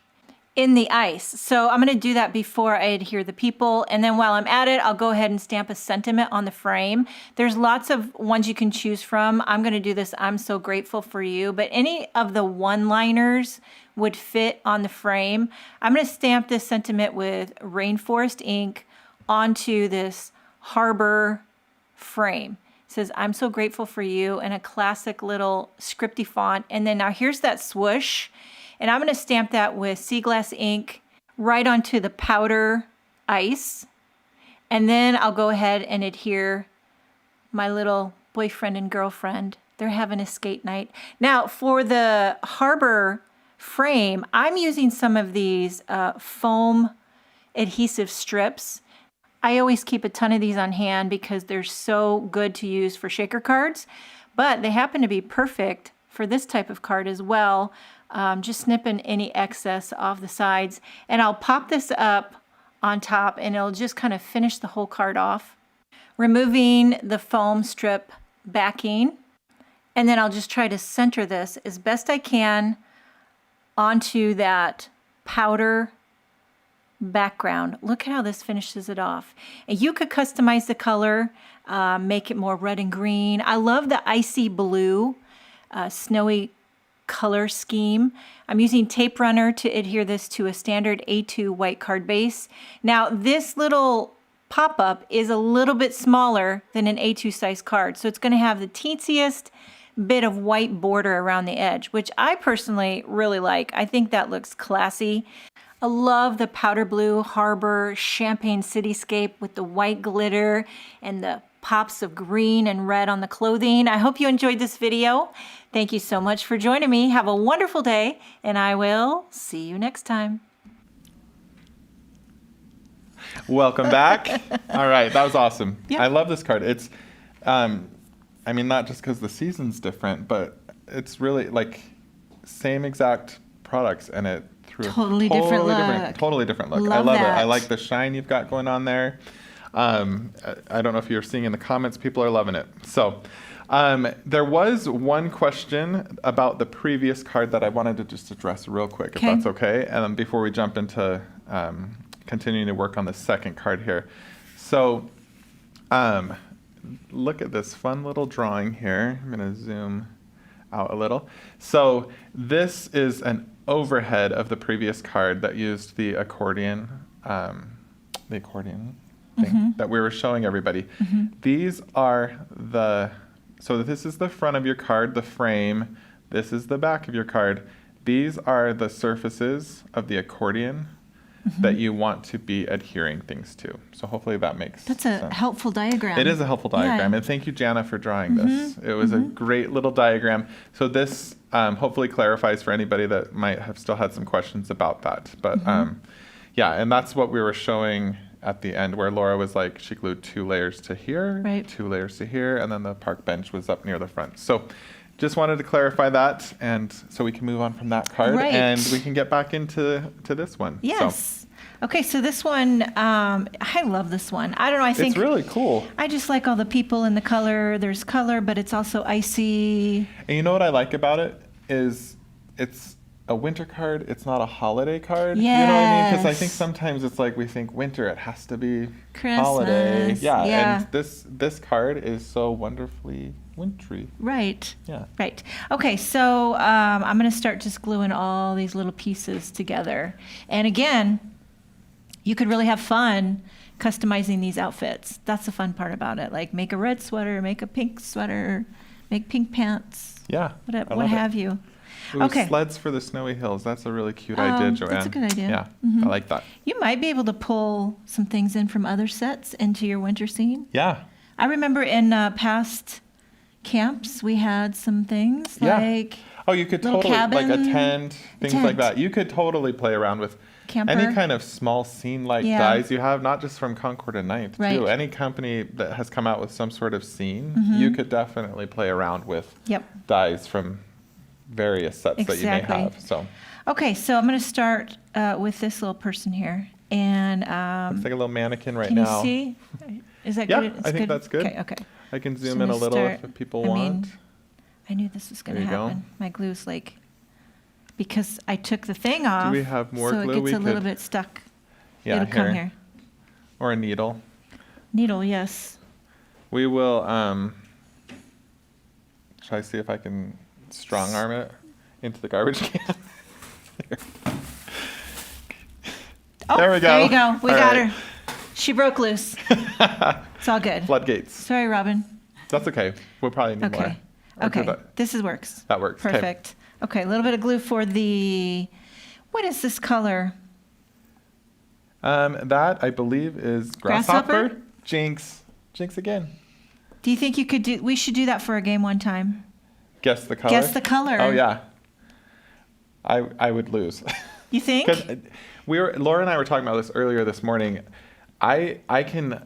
in the ice. So I'm going to do that before I adhere the people. And then while I'm at it, I'll go ahead and stamp a sentiment on the frame. There's lots of ones you can choose from. I'm going to do this, I'm so grateful for you. But any of the one-liners would fit on the frame. I'm going to stamp this sentiment with rainforest ink onto this harbor frame. It says, I'm so grateful for you, in a classic little scripty font. And then now here's that swoosh. And I'm going to stamp that with sea glass ink right onto the powder ice. And then I'll go ahead and adhere my little boyfriend and girlfriend. They're having a skate night. Now for the harbor frame, I'm using some of these foam adhesive strips. I always keep a ton of these on hand because they're so good to use for shaker cards, but they happen to be perfect for this type of card as well. Just snipping any excess off the sides, and I'll pop this up on top and it'll just kind of finish the whole card off. Removing the foam strip backing, and then I'll just try to center this as best I can onto that powder background. Look at how this finishes it off. And you could customize the color, make it more red and green. I love the icy blue, snowy color scheme. I'm using Tape Runner to adhere this to a standard A2 white card base. Now this little pop-up is a little bit smaller than an A2 size card, so it's going to have the teensiest bit of white border around the edge, which I personally really like. I think that looks classy. I love the powder blue harbor champagne cityscape with the white glitter and the pops of green and red on the clothing. I hope you enjoyed this video. Thank you so much for joining me. Have a wonderful day, and I will see you next time. Welcome back. All right, that was awesome. Yeah. I love this card. It's, I mean, not just because the season's different, but it's really like same exact products in it through Totally different look. Totally different look. I Love love it. that. I like the shine you've got going on there. I don't know if you're seeing in the comments, people are loving it. So there was one question about the previous card that I wanted to just address real quick, if that's okay. And then before we jump into continuing to work on the second card here. So look at this fun little drawing here. I'm going to zoom out a little. So this is an overhead of the previous card that used the accordion thing that we were showing everybody. These are so this is the front of your card, the frame. This is the back of your card. These are the surfaces of the accordion that you want to be adhering things to. So hopefully that makes That's a sense. helpful diagram. It is a helpful diagram, Yeah. and thank you, Jana, for drawing this. It was a great little diagram. So this hopefully clarifies for anybody that might have still had some questions about that. But yeah, and that's what we were showing at the end where Laura was like, she glued 2 layers to here, Right. 2 layers to here, and then the park bench was up near the front. So just wanted to clarify that, and so we can move on from that card, Right. and we can get back into this one. So Yes. Okay, so this one, I love this one. I don't know, I think it's really cool. I just like all the people and the color. There's color, but it's also icy. And you know what I like about it is it's a winter card. It's not a holiday card. You know what I mean? Because I think Yes. sometimes it's like we think winter, it has to be holiday. Christmas. Yeah. Yeah. And this card is so wonderfully wintry. Right. Yeah. Right. Okay, so I'm going to start just gluing all these little pieces together. And again, you could really have fun customizing these outfits. That's the fun part about it. Like make a red sweater, make a pink sweater, make pink pants, Yeah. I what love have it. you. Ooh, Okay. sleds for the snowy hills. That's a really cute idea, Joanne. That's a good idea. Yeah. Mhm. I like that. You might be able to pull some things in from other sets into your winter scene. Yeah. I remember in past camps we had some things Yeah. like Oh, you could Little totally like a cabin, tent, things tent. like that. You could totally play around with camper. any kind of small scene-like Yeah. dies you have, not just from Concord and Ninth, Right. too. Any company that has come out with some sort of scene, Mm-hmm. you could definitely play around with Yep. dies from various sets that you may Exactly. have. So Okay, so I'm going to start with this little person here, and looks like a little mannequin right can now. you see? Is that Yeah, good? It's I think that's good. Okay, okay. I can So zoom I'm in a gonna little start- if people I want. mean, I knew this was going to There you go. happen. My glue's like, because I took the thing off. we have more so glue? it gets We a little could- bit stuck. Yeah, It'll come here. Or a needle. Needle, yes. We will, try to see if I can strong arm it into the garbage can. Oh, There we go. There you go. We All got right. her. She broke loose. It's all good. Floodgates. Sorry, Robin. That's okay. We'll probably need more. Okay. Or Okay. that- This works. That works. 'Kay. Perfect. Okay, a little bit of glue for the. What is this color? That I believe is Grasshopper? grasshopper. Jinx. Jinx again. Do you think you could do? We should do that for a game one time. Guess the color. Guess the color. Oh yeah. I would lose. You think? Because Laura and I were talking about this earlier this morning. I can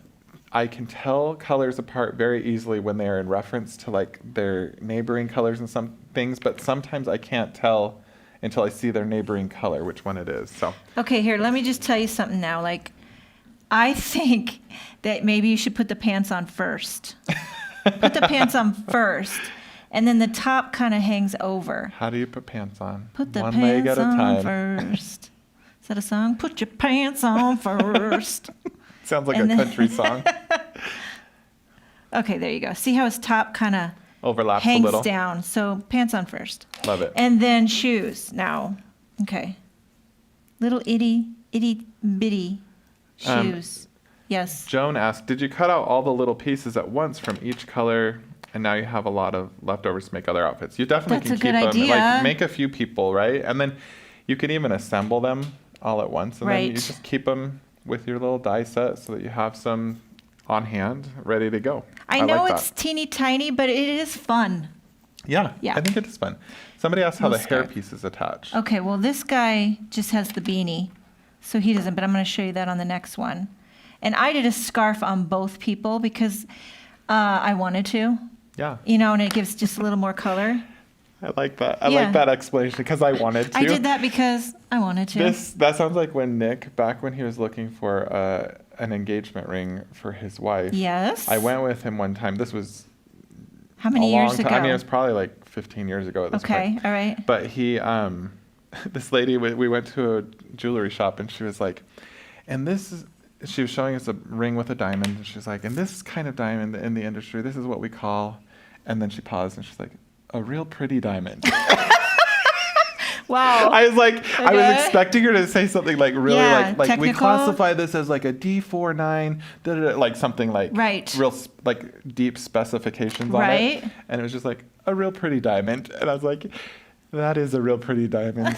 tell colors apart very easily when they are in reference to like their neighboring colors and some things, but sometimes I can't tell until I see their neighboring color which one it is. So Okay, here. Let me just tell you something now. Like, I think that maybe you should put the pants on first. Put the pants on first, and then the top kind of hangs over. how do you put pants on? Put the one leg pants at a on time. first. Is that a song? Put your pants on first. Sounds like And a then- country song. Okay, there you go. See how his top kind of Overlaps a hangs little. down. So pants on first. Love it. And then shoes now. Okay. Little itty bitty shoes. Yes. Joan asked, did you cut out all the little pieces at once from each color and now you have a lot of leftovers to make other outfits? You definitely That's can a keep good them. idea. Like make a few people, right? And then you can even assemble them all at once and then you Right. just keep them with your little die set so that you have some on hand ready to go. I know like it's that. teeny tiny, but it is fun. Yeah, Yeah. I think it is fun. Somebody asked how Little the hair scarf. piece is attached. Okay, well, this guy just has the beanie, so he doesn't, but I'm going to show you that on the next one. And I did a scarf on both people because I wanted to, Yeah, you know, and it gives just a little more color. I like that. I Yeah. like that explanation because I wanted to. I did that because I wanted to. That sounds like when Nick, back when he was looking for an engagement ring for his wife. Yes. I went with him one time. This was How a many long years time. ago? I mean, it was probably like 15 years ago at this Okay, point. all right. But he, this lady, we went to a jewelry shop and she was like, and this is, she was showing us a ring with a diamond. And she was like, and this kind of diamond in the industry, this is what we call. And then she paused and she's like, a real pretty diamond. Wow. I was like, I was Okay. expecting her to say something like really Yeah, like we technical. classify this as like a D49, like something like Right. real like deep specifications on Right. it. And it was just like a real pretty diamond. And I was like, that is a real pretty diamond.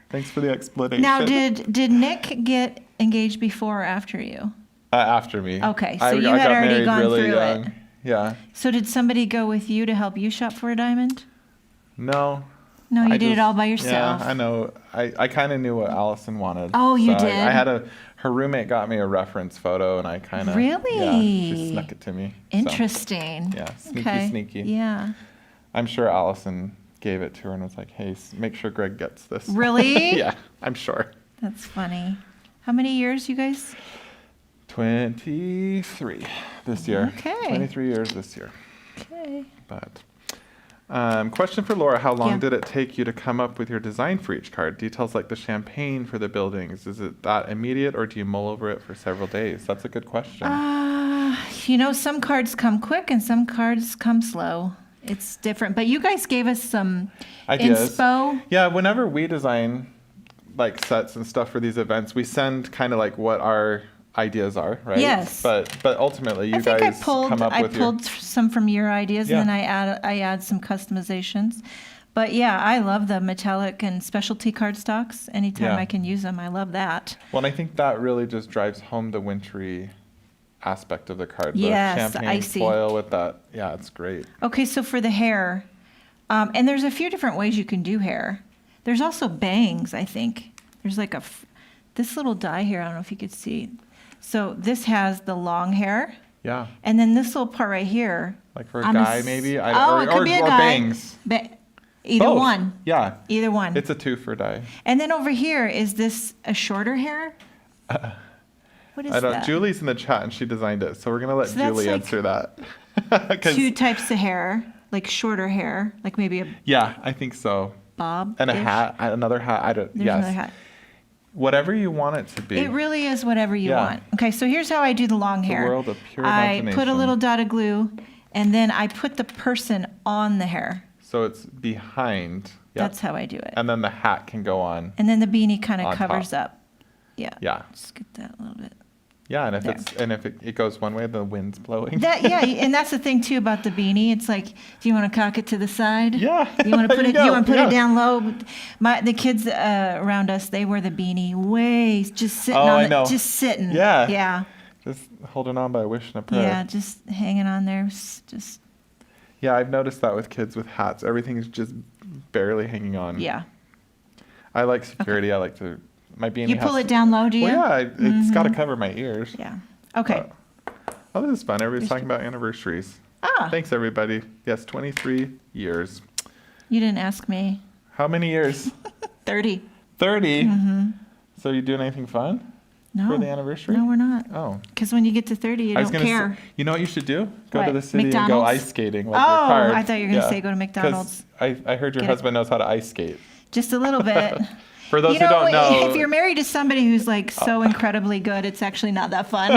Thanks for the explanation. Now, did Nick get engaged before or after you? After me. Okay, so I you got had already married gone really through it. young. Yeah. So did somebody go with you to help you shop for a diamond? No. No, you I did it just- all by yourself. Yeah, I know. I kind of knew what Allison wanted. Oh, you so did? I had her roommate got me a reference photo, and I kind of Really? Yeah, she snuck it to me. So, Interesting. yeah, sneaky. Yeah. I'm sure Allison gave it to her and was like, "Hey, make sure Greg gets this." Really? Yeah, I'm sure. That's funny. How many years, you guys? 23 this year. Okay. 23 years this year. Okay. But question for Laura: how long Yeah. did it take you to come up with your design for each card? Details like the champagne for the buildings. Is it that immediate, or do you mull over it for several days? That's a good question. Some cards come quick and some cards come slow. It's different. But you guys gave us some Ideas. inspo. Yeah, whenever we design like sets and stuff for these events, we send kind of like what our ideas are, right? Yes. But ultimately, you I think guys I pulled come up I with pulled some from your ideas, Yeah. and then I add some customizations. But yeah, I love the metallic and specialty cardstocks. Anytime Yeah. I can use them, I love that. Well, and I think that really just drives home the wintry aspect of the card. Yes, the champagne icy. foil with that. Yeah, it's great. Okay, so for the hair, and there's a few different ways you can do hair. There's also bangs, I think. There's like this little die here. I don't know if you could see. So this has the long hair, Yeah, and then this little part right here. like for a I'm guy ass- maybe. Oh, it could be a guy. bangs. Either Both. one. Yeah, Either one. it's a two for die. And then over here, is this a shorter hair? What is I don't. that? Julie's in the chat and she designed it, so we're gonna let So that's Julie like answer that. 'Cause- Two types of hair, like shorter hair, like maybe a yeah, I think so. bob. And a hat, another hat. I don't. There's yes, another hat. whatever you want it to be. It really is whatever you Yeah. want. Okay, so here's how I do the long The hair. world of pure I put a imagination. little dot of glue, and then I put the person on the hair. So it's behind. Yep. That's how I do it. And then the hat can go on. And then the beanie kind of On covers top. up. Yeah. Yeah. Just get that a little bit. Yeah, and if There. it goes one way, the wind's blowing. That yeah, and that's the thing too about the beanie. It's like, do you want to cock it to the side? Yeah, Do you want to put there it? you Do you go, want to put yeah. it down low? The kids around us, they wear the beanie way just sitting Oh, on I it, know. just sitting. Yeah. Yeah. Just holding on by a wish and a prayer. Yeah. Just hanging on there. Just Yeah, I've noticed that with kids with hats. Everything's just barely hanging on. yeah. I like security. I like to. My beanie. You pull has it down low, do you? Well, yeah, it's got to cover my ears. Yeah. Okay. Oh, this is fun. Everybody's talking about anniversaries. Ah, Thanks, everybody. Yes, 23 years. you didn't ask me. How many years? 30. 30. So you doing anything fun No. for the anniversary? No, we're not. Oh. Because when you get to 30, you I was don't gonna care. say, you know what you should do? Go to What? the city and go McDonald's? ice skating. Like Oh, your card. I thought you were gonna say go to 'Cause McDonald's. I heard your Get it. husband knows how to ice skate. Just a little bit. For those You who don't know, if you're married to somebody who's like so incredibly good, it's actually not that fun.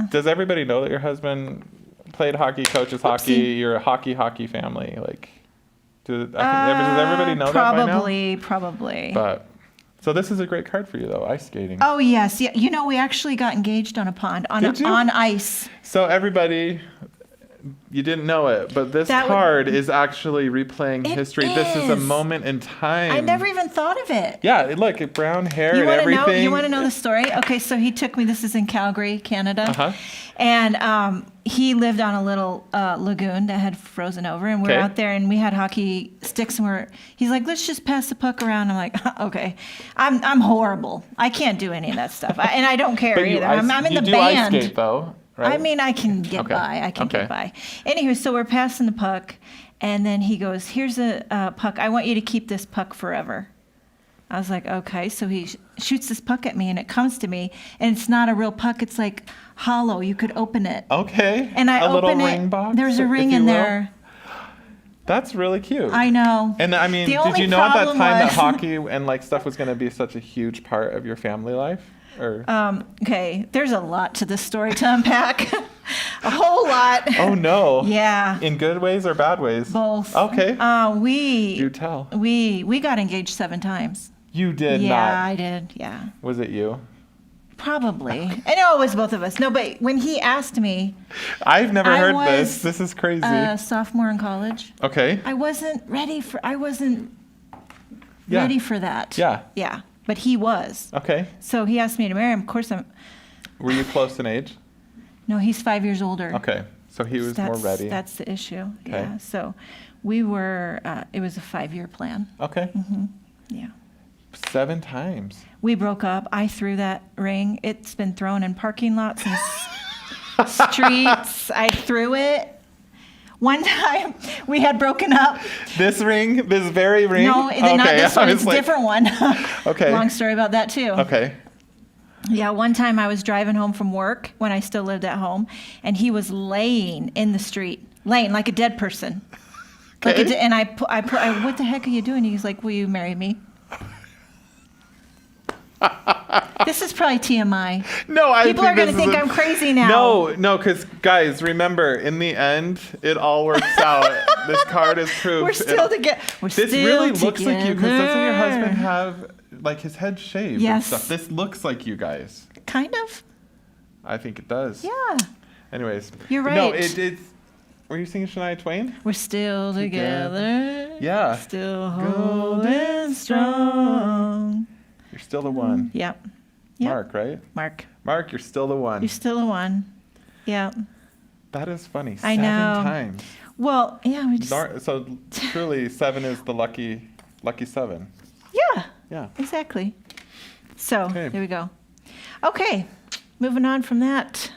does everybody know that your husband played hockey, coaches hockey? Whoopsie. You're a hockey family. Like, does everybody know that by now? Probably. But so this is a great card for you though, ice skating. Oh yes, yeah. You know, we actually got engaged on a pond Did you? on ice. So everybody, you didn't know it, but this That would- card is actually replaying It history. This is a is. moment in time. I never even thought of it. Yeah, look, brown hair You and want to know? everything. You want to know the story? Okay, so he took me. This is in Calgary, Canada, Uh-huh. and he lived on a little lagoon that had frozen over, and we were Okay. out there, and we had hockey sticks, and he's like, "Let's just pass the puck around." I'm like, "Okay, I'm horrible. I can't do any of that stuff, and I don't care But you either. ice, I'm in you the do band. ice skate though, right? I mean, I can get Okay. by. I can Okay. get by. Anywho, so we're passing the puck, and then he goes, "Here's a puck. I want you to keep this puck forever." I was like, "Okay." So he shoots this puck at me, and it comes to me, and it's not a real puck. It's like hollow. You could open it. Okay. And I a little open it. ring box. There's a if ring you in will. there. That's really cute. I know. And I mean, The did only you know at that problem time that was- hockey and like stuff was going to be such a huge part of your family life? Or Okay, there's a lot to this story to unpack. A whole lot. oh no. Yeah. In good ways or bad ways? Both. Okay. We Do tell. we got engaged 7 times. You did Yeah, not. I did. Yeah. Was it you? Probably. I know it was both of us. No, but when he asked me, I've never I heard was, this. This is crazy. a sophomore in college, Okay. I wasn't ready for Yeah. ready for that. Yeah. Yeah. But he was. Okay. So he asked me to marry him. Of course, Were you close in age? no, he's 5 years older. Okay. So he was more ready. That's the issue. Okay. Yeah. So we were, it was a 5-year plan. Okay. Yeah. 7 times. We broke up. I threw that ring. It's been thrown in parking lots and streets. I threw it. One time we had broken up. This ring, this very ring? No, not this one. I It's was a like, different one. Okay. Long story about that too. Okay. Yeah, one time I was driving home from work when I still lived at home, and he was laying in the street, laying like a dead person. Like Okay. and I what the heck are you doing? He's like, will you marry me? This is probably TMI. No, I People are going to this is think a- I'm crazy now. No, because guys, remember, in the end, it all works out. This card is proof. We're still together. We're This still really looks like you, because doesn't your together. husband have like his head shaved Yes. and stuff? This looks like you guys. Kind of. I think it does. Yeah. Anyways. You're No, right. it's. Were you singing Shania Twain? We're still together. Yeah. Still holding strong. You're still the one. Yep. Yep. Mark, right? Mark. Mark, you're still the one. You're still the one. Yeah. That is funny. I 7 know. times. Well, yeah, we just. So truly, 7 is the lucky 7. Yeah, Yeah. exactly. So, Okay. there we go. Okay, moving on from that.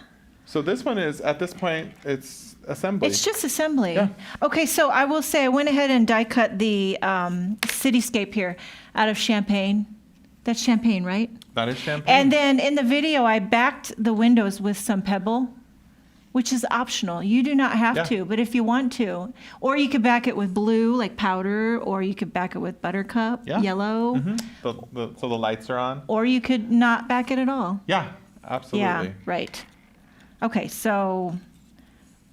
So this one is, at this point, it's assembly. It's just assembly. Yeah. Okay, so I will say I went ahead and die cut the cityscape here out of champagne. That's champagne, right? That is champagne. And then in the video, I backed the windows with some pebble, which is optional. You do not have Yeah. to, but if you want to, or you could back it with blue, like powder, or you could back it with buttercup, Yeah. yellow, So the lights are on? or you could not back it at all. Yeah, absolutely. Yeah, right. Okay, so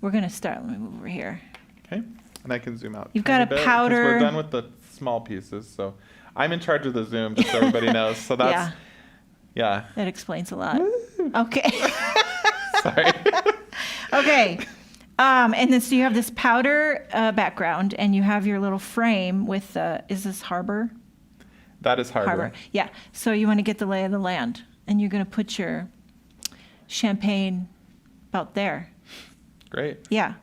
we're gonna start. Let me move over here. Okay, and I can zoom out. You've tiny got a bit, 'cause powder- We're done with the small pieces, so I'm in charge of the zoom, just so everybody knows. So that's, yeah. That explains a lot. Okay. Sorry. Okay. And then so you have this powder background, and you have your little frame with is this Harbor? That is Harbor. Yeah. So you want to get the lay of the land, and you're going to put your champagne about there. Great. Yeah.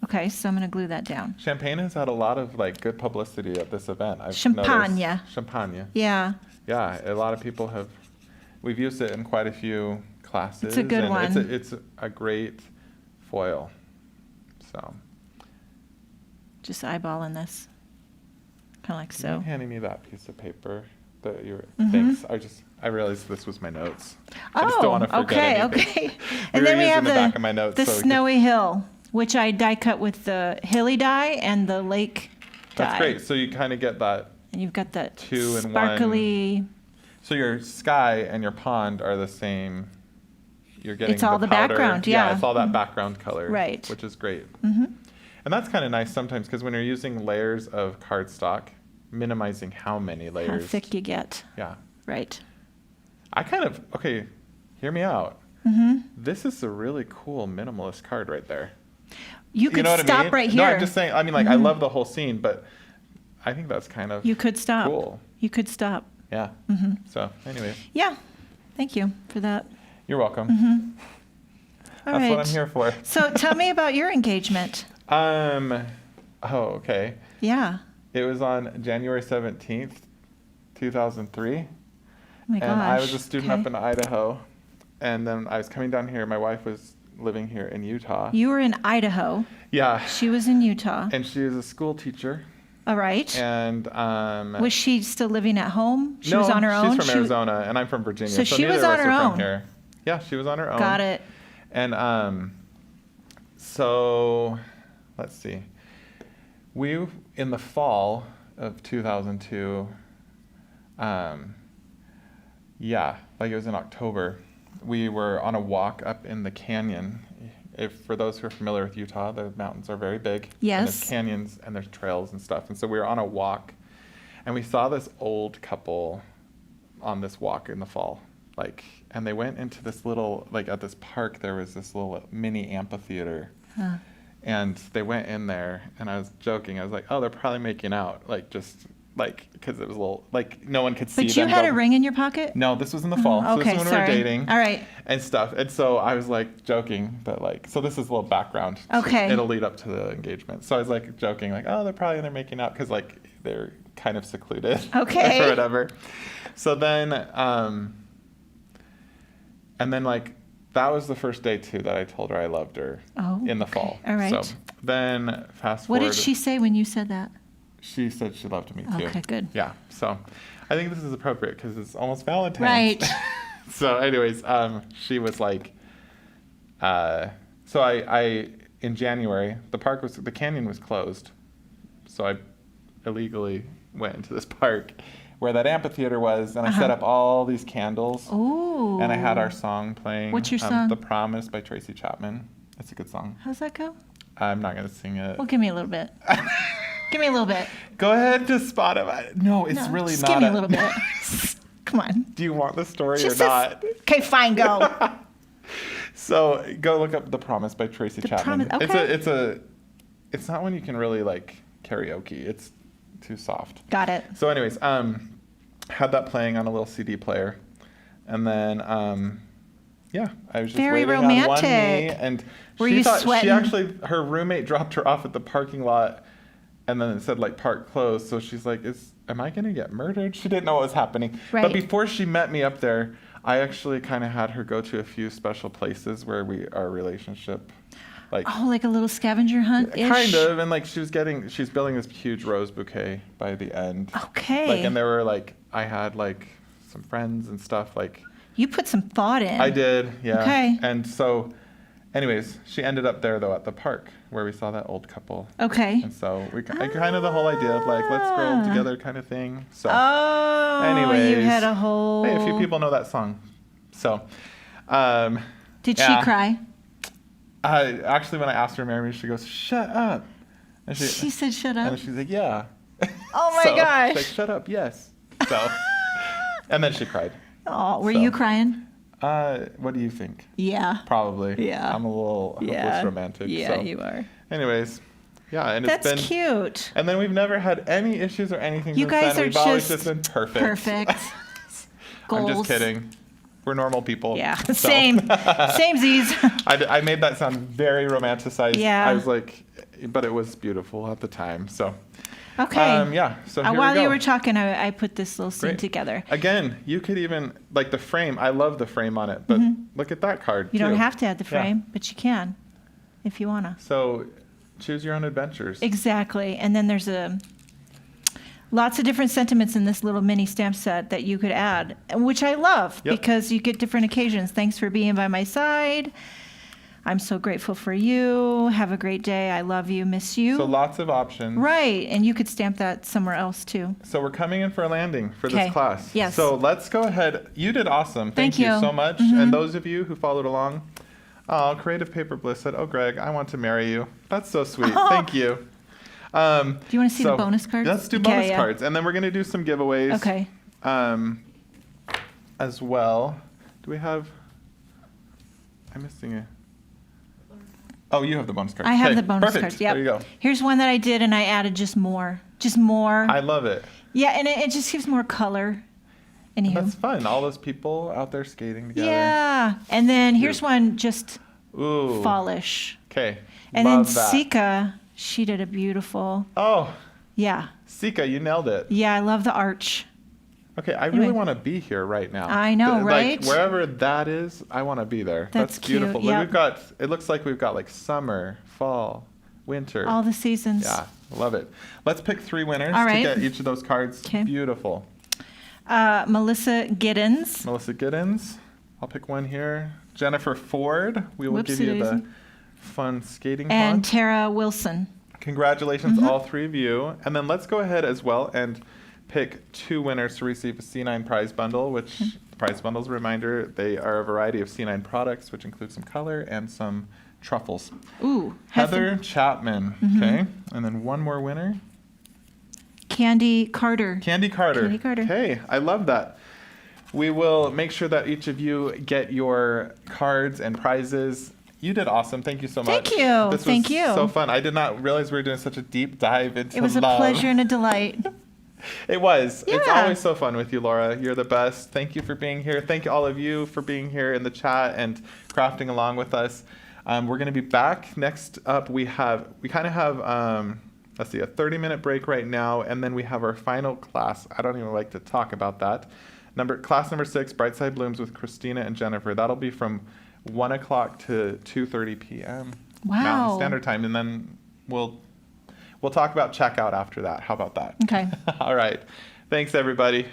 Okay. So I'm going to glue that down. Champagne has had a lot of like good publicity at this event. I've Champagne. noticed. Champagne. Yeah. Yeah, a lot of people have. We've used it in quite a few classes. It's a good and one. It's a great foil. So. Just eyeballing this. Kind of like Do you mind so. handing me that piece of paper that you were. Mm-hmm. Thanks. I realized this was my notes. I just don't want to forget okay, anything. okay. We And were then we using have the back of my notes the so we could- snowy hill, which I die cut with the hilly dye and the lake dye. That's great. So you kind of get that. And you've got that 2 in 1. sparkly. So your sky and your pond are the same. You're getting It's all the powder. background, yeah. It's all that background color. Right. Which is great. Mm-hmm. And that's kind of nice sometimes because when you're using layers of cardstock, minimizing how many layers. How thick you get. Yeah. Right. Okay, hear me out. Mm-hmm. This is a really cool minimalist card right there. You could know what stop I mean? right No, here. I'm just saying, I mean, like, I love the whole scene, but I think that's kind of You could stop. cool. You could stop. Yeah. Mm-hmm. So, anyways, Yeah. Thank you for that. you're welcome. All That's right. what I'm here for. So tell me about your engagement. Oh, okay. Yeah. It was on January 17th, 2003. Oh my gosh. And I was a student Okay. up in Idaho. And then I was coming down here. My wife was living here in Utah. You were in Idaho. Yeah. She was in Utah. And she was a school teacher. All right. And Was she still living at home? She no, was on her own? she's from Arizona, and I'm from Virginia. So she neither was of on us her are own. From here. Yeah, she was on her own. Got it. And so, let's see. We, in the fall of 2002, yeah, like it was in October, we were on a walk up in the canyon. For those who are familiar with Utah, the mountains are very big. And Yes. there's canyons and there's trails and stuff. And so we were on a walk, and we saw this old couple on this walk in the fall. And they went into this little, at this park, there was this little mini amphitheater. And they went in there, and I was joking. I was like, oh, they're probably making out, just like, because it was a little, like, no one could see But you them had go- a ring in your pocket? No, this was in the fall. So this Okay, is when we were sorry. dating. All right. And stuff. And so I was like joking that like, so this is a little background. Okay. It'll lead up to the engagement. So I was like joking, like, oh, they're probably in there making out because like they're kind of secluded. Okay. Or whatever. So then, and then like, that was the first day too that I told her I loved her Oh, in the okay. fall. All right. So then fast What forward. did she say when you said that? She said she loved me too. Okay, good. Yeah. So I think this is appropriate because it's almost Valentine's. Right. So anyways, she was like, so I in January, the canyon was closed. So I illegally went into this park where that amphitheater was, and I set up all these candles. Ooh. And I had our song playing. What's your song? The Promise by Tracy Chapman. It's a good song. How's that go? I'm not going to sing it. Well, give me a little bit. Give me a little bit. Go ahead to Spotify. No, it's No, really just not. give me a little bit. Come on. Do you want the story Just or not? Okay, fine, go. So go look up "The Promise" by Tracy Chapman. Promise, okay. It's not one you can really like karaoke. It's too soft. Got it. So, anyways, had that playing on a little CD player, and then yeah, I was just Very waiting on one romantic. knee, and Were she you thought sweating? she actually her roommate dropped her off at the parking lot, and then it said like park closed. So she's like, am I gonna get murdered? She didn't know what was happening. Right. But before she met me up there, I actually kind of had her go to a few special places where our relationship, like Oh, like a little scavenger hunt? kind of, and like she's building this huge rose bouquet by the end. Okay. Like, and there were like, I had like some friends and stuff. Like, You put some thought in. I did, yeah. Okay. And so, anyways, she ended up there though at the park where we saw that old couple. Okay. And so kind of the whole idea of like, let's grow up together kind of thing. So, Oh, anyways, you had a whole. hey, a few people know that song. So, Did yeah. she cry? actually, when I asked her to marry me, she goes, "Shut up." And She said, "Shut up." And she's like, "Yeah." Oh my So, gosh. she's like, "Shut up, yes." So, and then she cried. Oh, were So. you crying? What do you think? Yeah. Probably. Yeah. I'm a little hopeless romantic. Yeah, so. you are. Anyways, yeah, and That's it's been cute. And then we've never had any issues or anything. You since guys then. are We've always just just been perfect. Perfect. I'm Goals. just kidding. We're normal people. Yeah. So. Same. Samesies. I made that sound very romanticized. Yeah. I was like, but it was beautiful at the time. So. Okay. Yeah. So here While we go. you were talking, I put this little scene Great. together. Again, you could even like the frame. I love the frame on it, but look at that card. You too. don't have to add the Yeah. frame, but you can if you want to. So, choose your own adventures. Exactly. And then there's lots of different sentiments in this little mini stamp set that you could add, which I love Yep. because you get different occasions. Thanks for being by my side. I'm so grateful for you. Have a great day. I love you. Miss you. So lots of options. Right. And you could stamp that somewhere else too. So we're coming in for a landing for Okay. this class. Yes. So let's go ahead. You did awesome. Thank you you. so much. And those of you who followed along, Creative Paper Bliss said, "Oh, Greg, I want to marry you." That's so sweet. Thank you. Do you want to see the bonus cards? Let's do Okay, bonus yeah. cards, and then we're gonna do some giveaways. Okay. As well. Do we have? I'm missing a. Oh, you have the bonus cards. I have Okay, the bonus perfect. cards. Yep. There you go. Here's one that I did and I added just more. Just more. I love it. Yeah, and it just gives more color. Anywho. That's fun. All those people out there skating together. Yeah. And then here's one just Ooh. fallish. Okay. And Love then that. Sika, she did a beautiful. Oh, Yeah. Sika, you nailed it. Yeah, I love the arch. Okay, I really Anyway. want to be here right now. I know, Like, right? wherever that is, I want to be there. That's cute, beautiful. Look, yep. we've got. It looks like we've got like summer, fall, winter. All the seasons. Yeah, love it. Let's pick 3 winners All right. to get each of those cards. 'Kay. Beautiful. Melissa Giddens. Melissa Giddens. I'll pick one here. Jennifer Ford. We will give you the Whoopsie-daisy. fun skating And pod. Tara Wilson. Congratulations, Mm-hmm. all 3 of you. And then let's go ahead as well and pick 2 winners to receive a C9 prize bundle, which the prize bundle's a reminder, they are a variety of C9 products, which include some color and some truffles. Ooh. Heather Chapman, Mm-hmm. okay? And then one more winner. Candy Carter. Candy Carter. Candy Carter. Okay, I love that. We will make sure that each of you get your cards and prizes. You did awesome. Thank you so much. Thank you. This Thank was you. so fun. I did not realize we were doing such a deep dive into It was a love. pleasure and a delight. It was. It's Yeah. always so fun with you, Laura. You're the best. Thank you for being here. Thank you all of you for being here in the chat and crafting along with us. We're going to be back. Next up, we kind of have, let's see, a 30-minute break right now, and then we have our final class. I don't even like to talk about that. Class number 6, Brightside Blooms with Christina and Jennifer. That'll be from 1 o'clock to 2:30 p.m. Wow. Mountain Standard Time, and then we'll talk about checkout after that. How about that? Okay. All right. Thanks, everybody.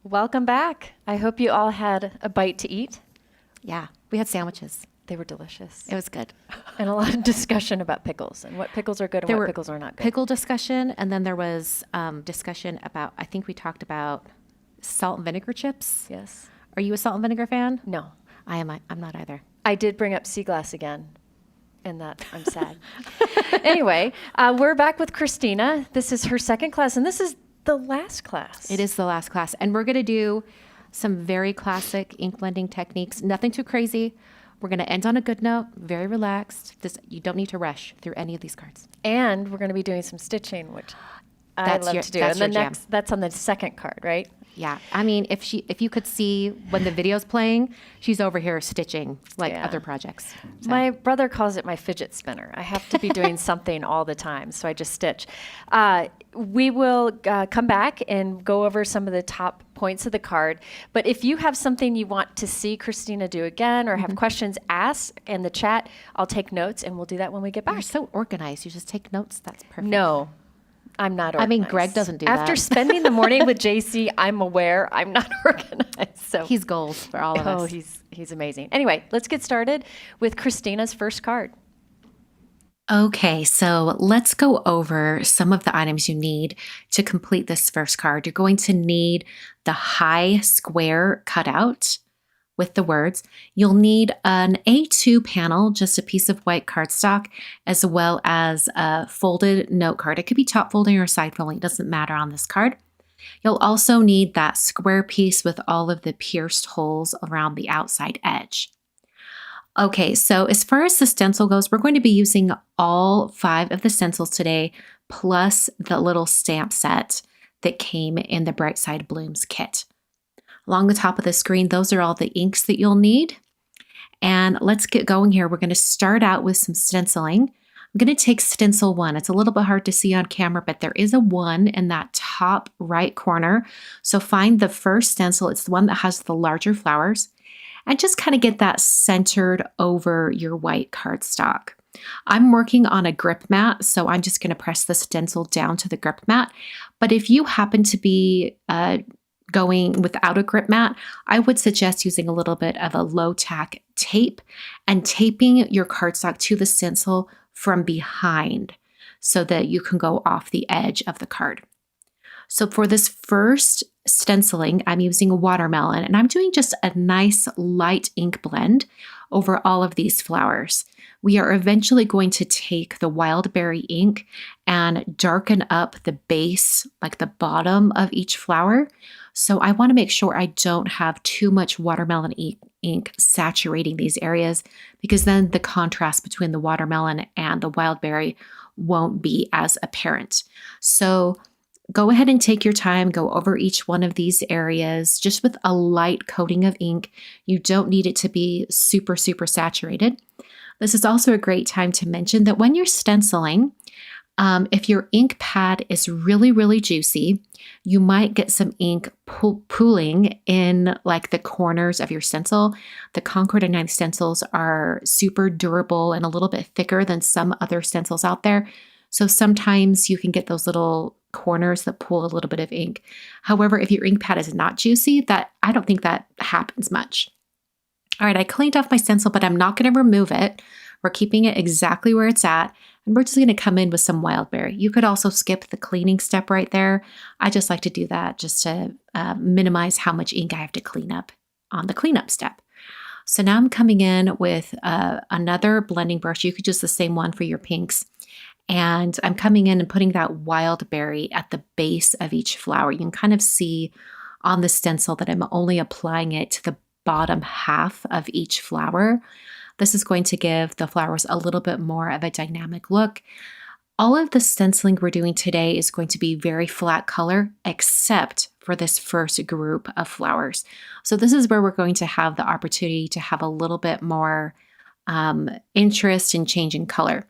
Welcome back. I hope you all had a bite to eat. Yeah, we had sandwiches. They were delicious. It was good. And a lot of discussion about pickles and what pickles are good and There what were pickles are not good. Pickle discussion, and then there was discussion about, I think we talked about salt and vinegar chips. Yes. Are you a salt and vinegar fan? No. I'm not either. I did bring up sea glass again, and that I'm sad. Anyway, we're back with Christina. This is her second class, and this is the last class. It is the last class, and we're going to do some very classic ink blending techniques. Nothing too crazy. We're going to end on a good note, very relaxed. You don't need to rush through any of these cards. And we're going to be doing some stitching, which I That's love your- to do. that's And your the jam. that's on the second card, right? Yeah. I mean, if you could see when the video's playing, she's over here stitching like Yeah. other projects. So. My brother calls it my fidget spinner. I have to be doing something all the time, so I just stitch. We will come back and go over some of the top points of the card. But if you have something you want to see Christina do again or have questions, ask in the chat. I'll take notes, and we'll do that when we get You're back. so organized. You just take notes. That's perfect. No, I'm not I organized. mean, Greg doesn't do After that. spending the morning with JC, I'm aware I'm not organized. So He's goals for all of oh, us. he's amazing. Anyway, let's get started with Christina's first card. Okay, so let's go over some of the items you need to complete this first card. You're going to need the high square cutout with the words. You'll need an A2 panel, just a piece of white cardstock, as well as a folded note card. It could be top folding or side folding, it doesn't matter on this card. You'll also need that square piece with all of the pierced holes around the outside edge. Okay, so as far as the stencil goes, we're going to be using all 5 of the stencils today, plus the little stamp set that came in the Bright Side Blooms kit. Along the top of the screen, those are all the inks that you'll need. And let's get going here. We're going to start out with some stenciling. I'm going to take stencil 1. It's a little bit hard to see on camera, but there is a 1 in that top right corner. So find the first stencil. It's the one that has the larger flowers. And just kind of get that centered over your white cardstock. I'm working on a grip mat, so I'm just going to press the stencil down to the grip mat. But if you happen to be going without a grip mat, I would suggest using a little bit of a low tack tape and taping your cardstock to the stencil from behind so that you can go off the edge of the card. So for this first stenciling, I'm using a watermelon, and I'm doing just a nice light ink blend over all of these flowers. We are eventually going to take the wild berry ink and darken up the base, like the bottom of each flower. So I want to make sure I don't have too much watermelon ink saturating these areas, because then the contrast between the watermelon and the wild berry won't be as apparent. So go ahead and take your time, go over each one of these areas just with a light coating of ink. You don't need it to be super, super saturated. This is also a great time to mention that when you're stenciling, if your ink pad is really, really juicy, you might get some ink pooling in like the corners of your stencil. The Concord 9 stencils are super durable and a little bit thicker than some other stencils out there. So sometimes you can get those little corners that pull a little bit of ink. However, if your ink pad is not juicy, I don't think that happens much. All right, I cleaned off my stencil, but I'm not going to remove it. We're keeping it exactly where it's at. And we're just going to come in with some wild berry. You could also skip the cleaning step right there. I just like to do that just to minimize how much ink I have to clean up on the cleanup step. So now I'm coming in with another blending brush. You could use the same one for your pinks. And I'm coming in and putting that wild berry at the base of each flower. You can kind of see on the stencil that I'm only applying it to the bottom half of each flower. This is going to give the flowers a little bit more of a dynamic look. All of the stenciling we're doing today is going to be very flat color, except for this first group of flowers. So this is where we're going to have the opportunity to have a little bit more interest in changing color.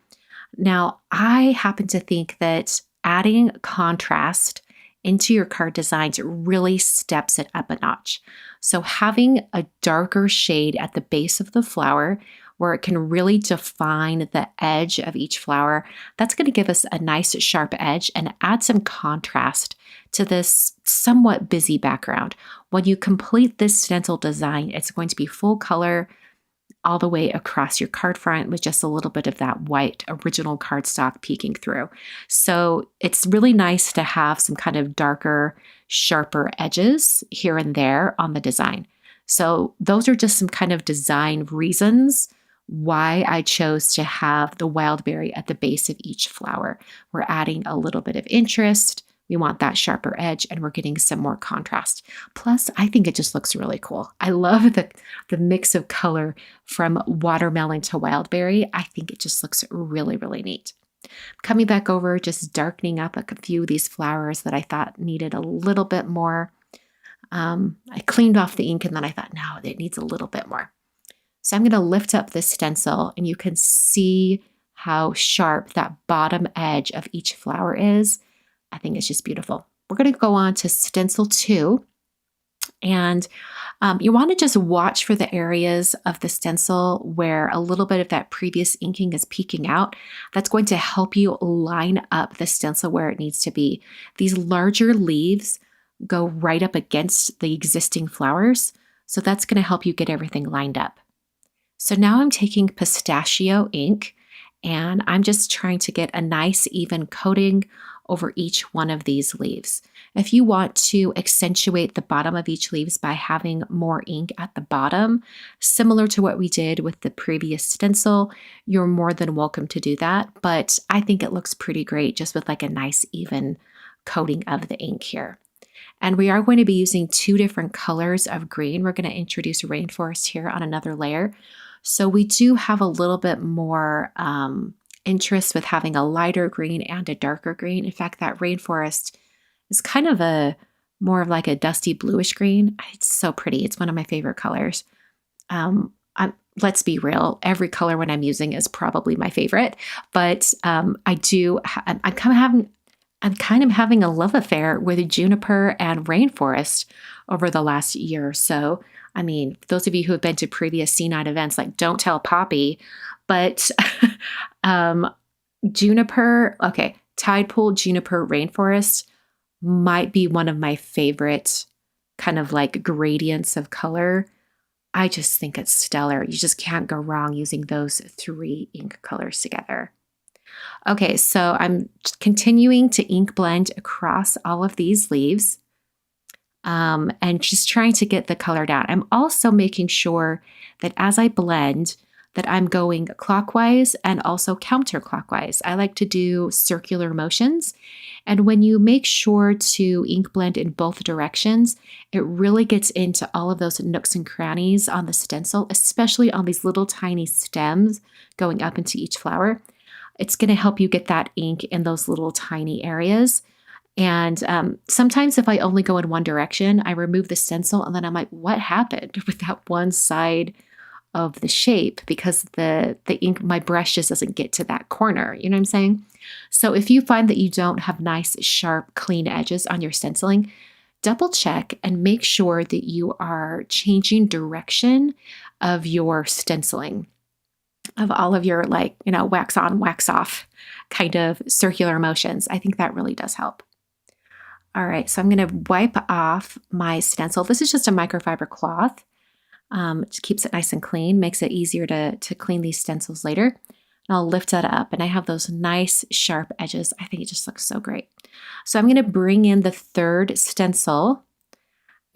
Now, I happen to think that adding contrast into your card designs really steps it up a notch. So having a darker shade at the base of the flower where it can really define the edge of each flower, that's going to give us a nice sharp edge and add some contrast to this somewhat busy background. When you complete this stencil design, it's going to be full color all the way across your card front with just a little bit of that white original cardstock peeking through. So it's really nice to have some kind of darker, sharper edges here and there on the design. So those are just some kind of design reasons why I chose to have the wild berry at the base of each flower. We're adding a little bit of interest. We want that sharper edge, and we're getting some more contrast. Plus, I think it just looks really cool. I love the mix of color from watermelon to wild berry. I think it just looks really, really neat. Coming back over, just darkening up a few of these flowers that I thought needed a little bit more I cleaned off the ink and then I thought, no, it needs a little bit more. So I'm going to lift up this stencil and you can see how sharp that bottom edge of each flower is. I think it's just beautiful. We're going to go on to stencil 2. And you want to just watch for the areas of the stencil where a little bit of that previous inking is peeking out. That's going to help you line up the stencil where it needs to be. These larger leaves go right up against the existing flowers. So that's going to help you get everything lined up. So now I'm taking pistachio ink and I'm just trying to get a nice even coating over each one of these leaves. If you want to accentuate the bottom of each leaves by having more ink at the bottom, similar to what we did with the previous stencil, you're more than welcome to do that. But I think it looks pretty great just with like a nice even coating of the ink here. And we are going to be using 2 different colors of green. We're going to introduce rainforest here on another layer. So we do have a little bit more interest with having a lighter green and a darker green. In fact, that rainforest is kind of a more of like a dusty bluish green. It's so pretty. It's one of my favorite colors. Let's be real. Every color when I'm using is probably my favorite, but I'm kind of having a love affair with juniper and rainforest over the last year or so. I mean, those of you who have been to previous C-Night events, like don't tell Poppy, but juniper, okay, tide pool, juniper, rainforest might be one of my favorite kind of like gradients of color. I just think it's stellar. You just can't go wrong using those 3 ink colors together. Okay, so I'm continuing to ink blend across all of these leaves and just trying to get the color down. I'm also making sure that as I blend, that I'm going clockwise and also counterclockwise. I like to do circular motions. And when you make sure to ink blend in both directions, it really gets into all of those nooks and crannies on the stencil, especially on these little tiny stems going up into each flower. It's going to help you get that ink in those little tiny areas. And sometimes if I only go in one direction, I remove the stencil and then I'm like, what happened with that one side of the shape? Because the ink, my brush just doesn't get to that corner. You know what I'm saying? So if you find that you don't have nice, sharp, clean edges on your stenciling, double check and make sure that you are changing direction of your stenciling, of all of your wax on, wax off kind of circular motions. I think that really does help. All right, so I'm going to wipe off my stencil. This is just a microfiber cloth. It keeps it nice and clean, makes it easier to clean these stencils later. And I'll lift that up and I have those nice sharp edges. I think it just looks so great. So I'm going to bring in the 3rd stencil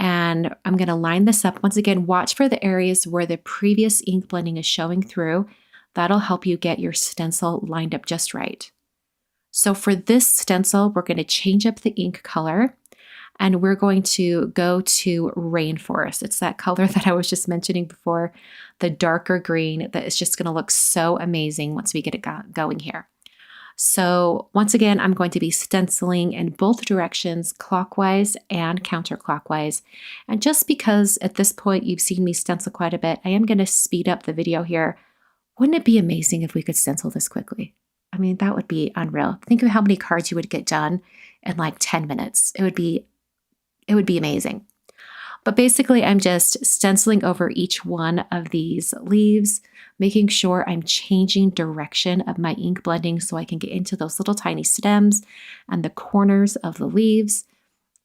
and I'm going to line this up. Once again, watch for the areas where the previous ink blending is showing through. That'll help you get your stencil lined up just right. So for this stencil, we're going to change up the ink color and we're going to go to rainforest. It's that color that I was just mentioning before, the darker green that is just going to look so amazing once we get it going here. So once again, I'm going to be stenciling in both directions, clockwise and counterclockwise. And just because at this point you've seen me stencil quite a bit, I am going to speed up the video here. Wouldn't it be amazing if we could stencil this quickly? I mean, that would be unreal. Think of how many cards you would get done in like 10 minutes. It would be amazing. But basically, I'm just stenciling over each one of these leaves, making sure I'm changing direction of my ink blending so I can get into those little tiny stems and the corners of the leaves.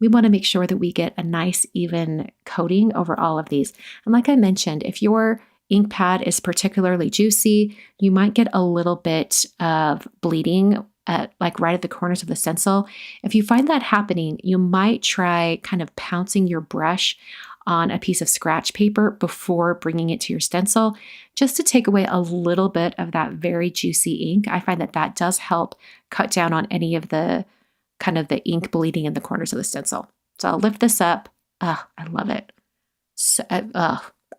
We want to make sure that we get a nice even coating over all of these. And like I mentioned, if your ink pad is particularly juicy, you might get a little bit of bleeding like right at the corners of the stencil. If you find that happening, you might try kind of pouncing your brush on a piece of scratch paper before bringing it to your stencil, just to take away a little bit of that very juicy ink. I find that that does help cut down on any of the kind of the ink bleeding in the corners of the stencil. So I'll lift this up. I love it. So,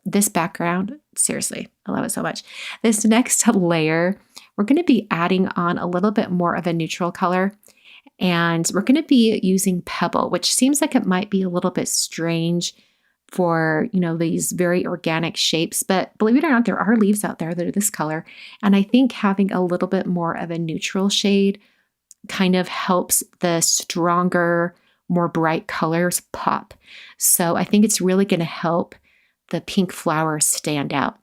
this background, seriously, I love it so much. This next layer, we're going to be adding on a little bit more of a neutral color. And we're going to be using Pebble, which seems like it might be a little bit strange for, these very organic shapes. But believe it or not, there are leaves out there that are this color. And I think having a little bit more of a neutral shade kind of helps the stronger, more bright colors pop. So I think it's really going to help the pink flowers stand out.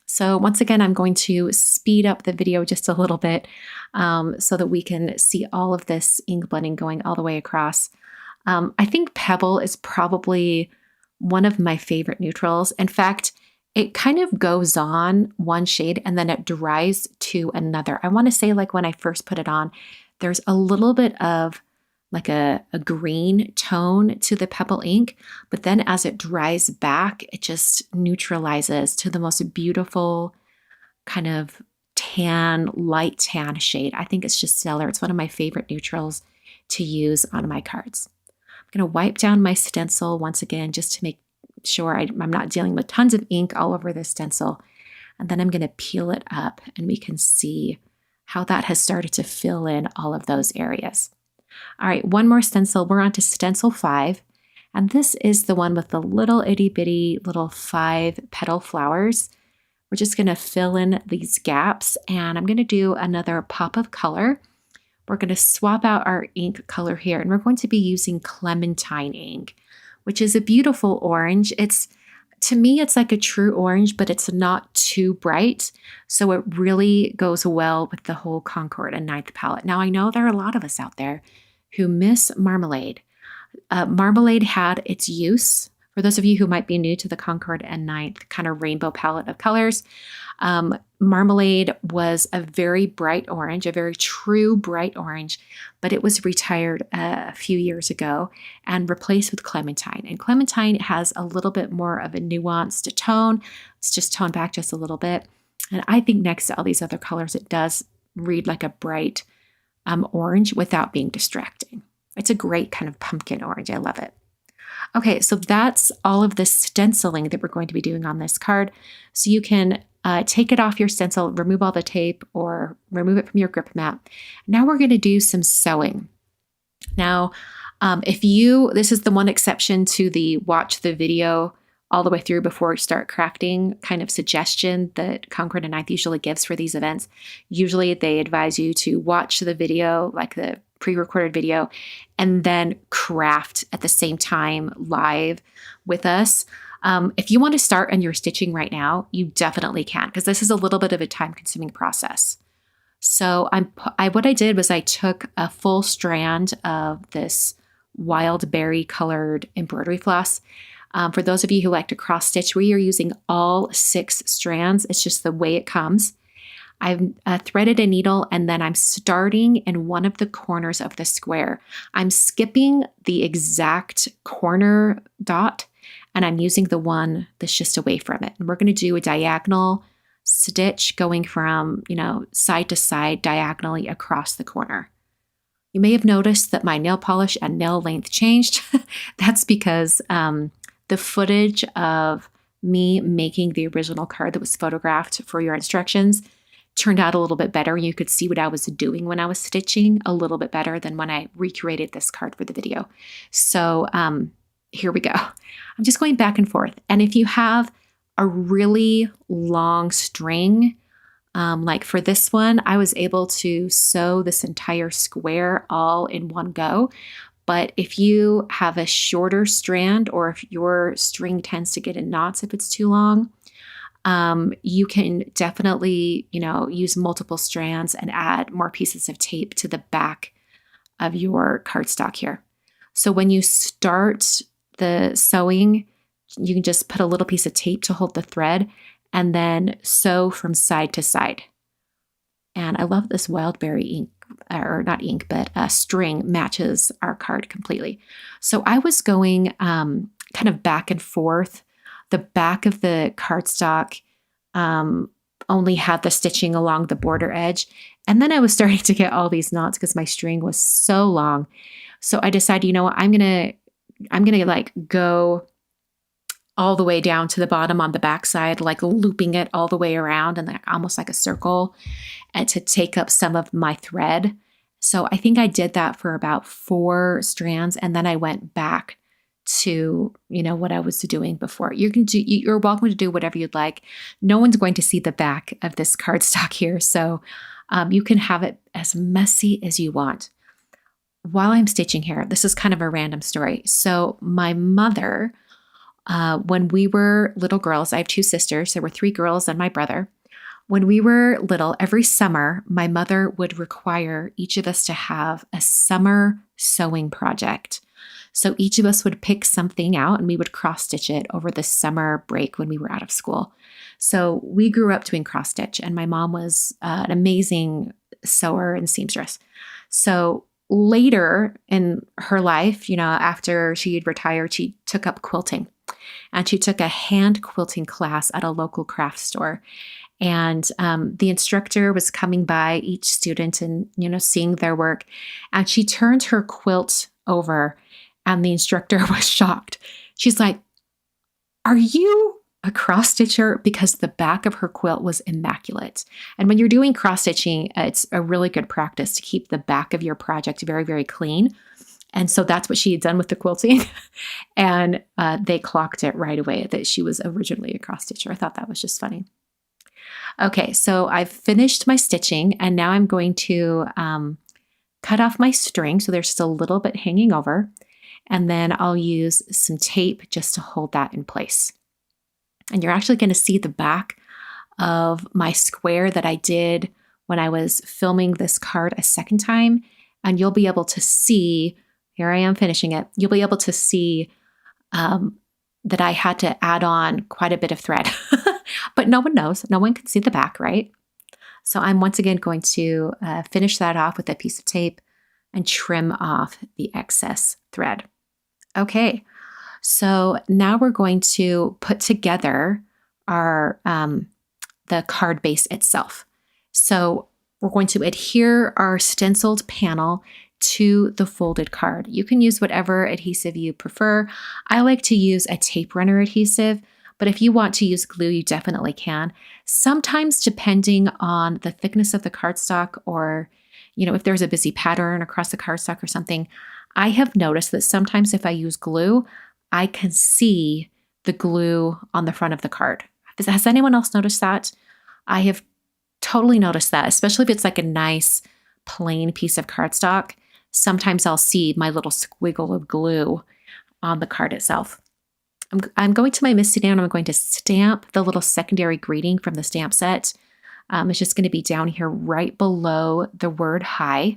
So once again, I'm going to speed up the video just a little bit so that we can see all of this ink blending going all the way across. I think Pebble is probably one of my favorite neutrals. In fact, it kind of goes on one shade and then it dries to another. I want to say like when I first put it on, there's a little bit of like a green tone to the Pebble ink, but then as it dries back, it just neutralizes to the most beautiful kind of light tan shade. I think it's just stellar. It's one of my favorite neutrals to use on my cards. I'm going to wipe down my stencil once again, just to make sure I'm not dealing with tons of ink all over the stencil. And then I'm going to peel it up and we can see how that has started to fill in all of those areas. All right, one more stencil. We're on to stencil 5. And this is the one with the little itty bitty little 5 petal flowers. We're just going to fill in these gaps and I'm going to do another pop of color. We're going to swap out our ink color here and we're going to be using Clementine ink, which is a beautiful orange. To me, it's like a true orange, but it's not too bright. So it really goes well with the whole Concord and Ninth palette. Now, I know there are a lot of us out there who miss Marmalade. Marmalade had its use. For those of you who might be new to the Concord and Ninth kind of rainbow palette of colors, Marmalade was a very bright orange, a very true bright orange, but it was retired a few years ago and replaced with Clementine. And Clementine has a little bit more of a nuanced tone. It's just toned back just a little bit. And I think next to all these other colors, it does read like a bright orange without being distracting. It's a great kind of pumpkin orange. I love it. Okay, so that's all of the stenciling that we're going to be doing on this card. So you can take it off your stencil, remove all the tape, or remove it from your grip mat. Now we're going to do some sewing. Now, this is the one exception to the watch the video all the way through before you start crafting kind of suggestion that Concord and Ninth usually gives for these events. Usually they advise you to watch the video, like the pre-recorded video, and then craft at the same time live with us. If you want to start and you're stitching right now, you definitely can, because this is a little bit of a time-consuming process. So what I did was I took a full strand of this wild berry colored embroidery floss. For those of you who like to cross stitch, we are using all 6 strands. It's just the way it comes. I've threaded a needle and then I'm starting in one of the corners of the square. I'm skipping the exact corner dot and I'm using the one that's just away from it. And we're going to do a diagonal stitch going from, side to side diagonally across the corner. You may have noticed that my nail polish and nail length changed. That's because the footage of me making the original card that was photographed for your instructions turned out a little bit better. You could see what I was doing when I was stitching a little bit better than when I recreated this card for the video. So here we go. I'm just going back and forth. And if you have a really long string, like for this one, I was able to sew this entire square all in one go. But if you have a shorter strand or if your string tends to get in knots if it's too long, you can definitely, use multiple strands and add more pieces of tape to the back of your cardstock here. So when you start the sewing, you can just put a little piece of tape to hold the thread and then sew from side to side. And I love this wildberry ink, or not ink, but string matches our card completely. So I was going kind of back and forth. The back of the cardstock only had the stitching along the border edge. And then I was starting to get all these knots because my string was so long. So I decided, I'm gonna like go all the way down to the bottom on the back side, like looping it all the way around and like almost like a circle, and to take up some of my thread. So I think I did that for about 4 strands, and then I went back to, what I was doing before. You're welcome to do whatever you'd like. No one's going to see the back of this cardstock here, so you can have it as messy as you want. While I'm stitching here, this is kind of a random story. So my mother, when we were little girls, I have 2 sisters. There were 3 girls and my brother. When we were little, every summer, my mother would require each of us to have a summer sewing project. So each of us would pick something out and we would cross stitch it over the summer break when we were out of school. So we grew up doing cross stitch, and my mom was an amazing sewer and seamstress. So later in her life, after she had retired, she took up quilting, and she took a hand quilting class at a local craft store. And the instructor was coming by each student and, seeing their work. And she turned her quilt over, and the instructor was shocked. She's like, "Are you a cross stitcher?" Because the back of her quilt was immaculate. And when you're doing cross stitching, it's a really good practice to keep the back of your project very, very clean. And so that's what she had done with the quilting. And they clocked it right away that she was originally a cross stitcher. I thought that was just funny. Okay, so I've finished my stitching, and now I'm going to cut off my string so there's still a little bit hanging over, and then I'll use some tape just to hold that in place. And you're actually going to see the back of my square that I did when I was filming this card a second time, and you'll be able to see, here I am finishing it, you'll be able to see that I had to add on quite a bit of thread. But no one knows. No one can see the back, right? So I'm once again going to finish that off with a piece of tape and trim off the excess thread. Okay, so now we're going to put together our the card base itself. So we're going to adhere our stenciled panel to the folded card. You can use whatever adhesive you prefer. I like to use a tape runner adhesive, but if you want to use glue, you definitely can. Sometimes, depending on the thickness of the cardstock, or if there's a busy pattern across the cardstock or something, I have noticed that sometimes if I use glue, I can see the glue on the front of the card. Has anyone else noticed that? I have totally noticed that, especially if it's like a nice plain piece of cardstock. Sometimes I'll see my little squiggle of glue on the card itself. I'm going to my Misty down. I'm going to stamp the little secondary greeting from the stamp set. It's just going to be down here right below the word hi.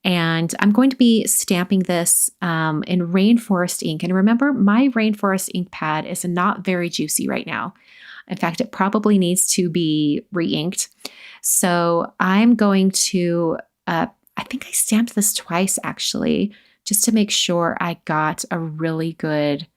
And I'm going to be stamping this in Rainforest ink. And remember, my Rainforest ink pad is not very juicy right now. In fact, it probably needs to be re-inked. So I'm going to, I think I stamped this twice actually, just to make sure I got a really good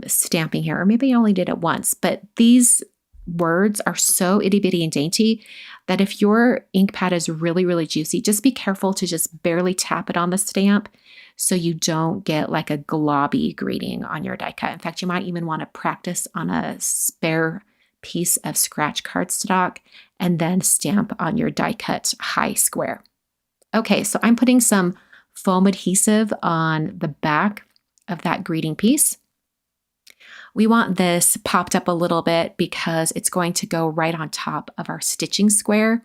stamping here, or maybe I only did it once, but these words are so itty bitty and dainty that if your ink pad is really, really juicy, just be careful to just barely tap it on the stamp so you don't get like a globby greeting on your die cut. In fact, you might even want to practice on a spare piece of scratch cardstock and then stamp on your die cut high square. Okay, so I'm putting some foam adhesive on the back of that greeting piece. We want this popped up a little bit because it's going to go right on top of our stitching square.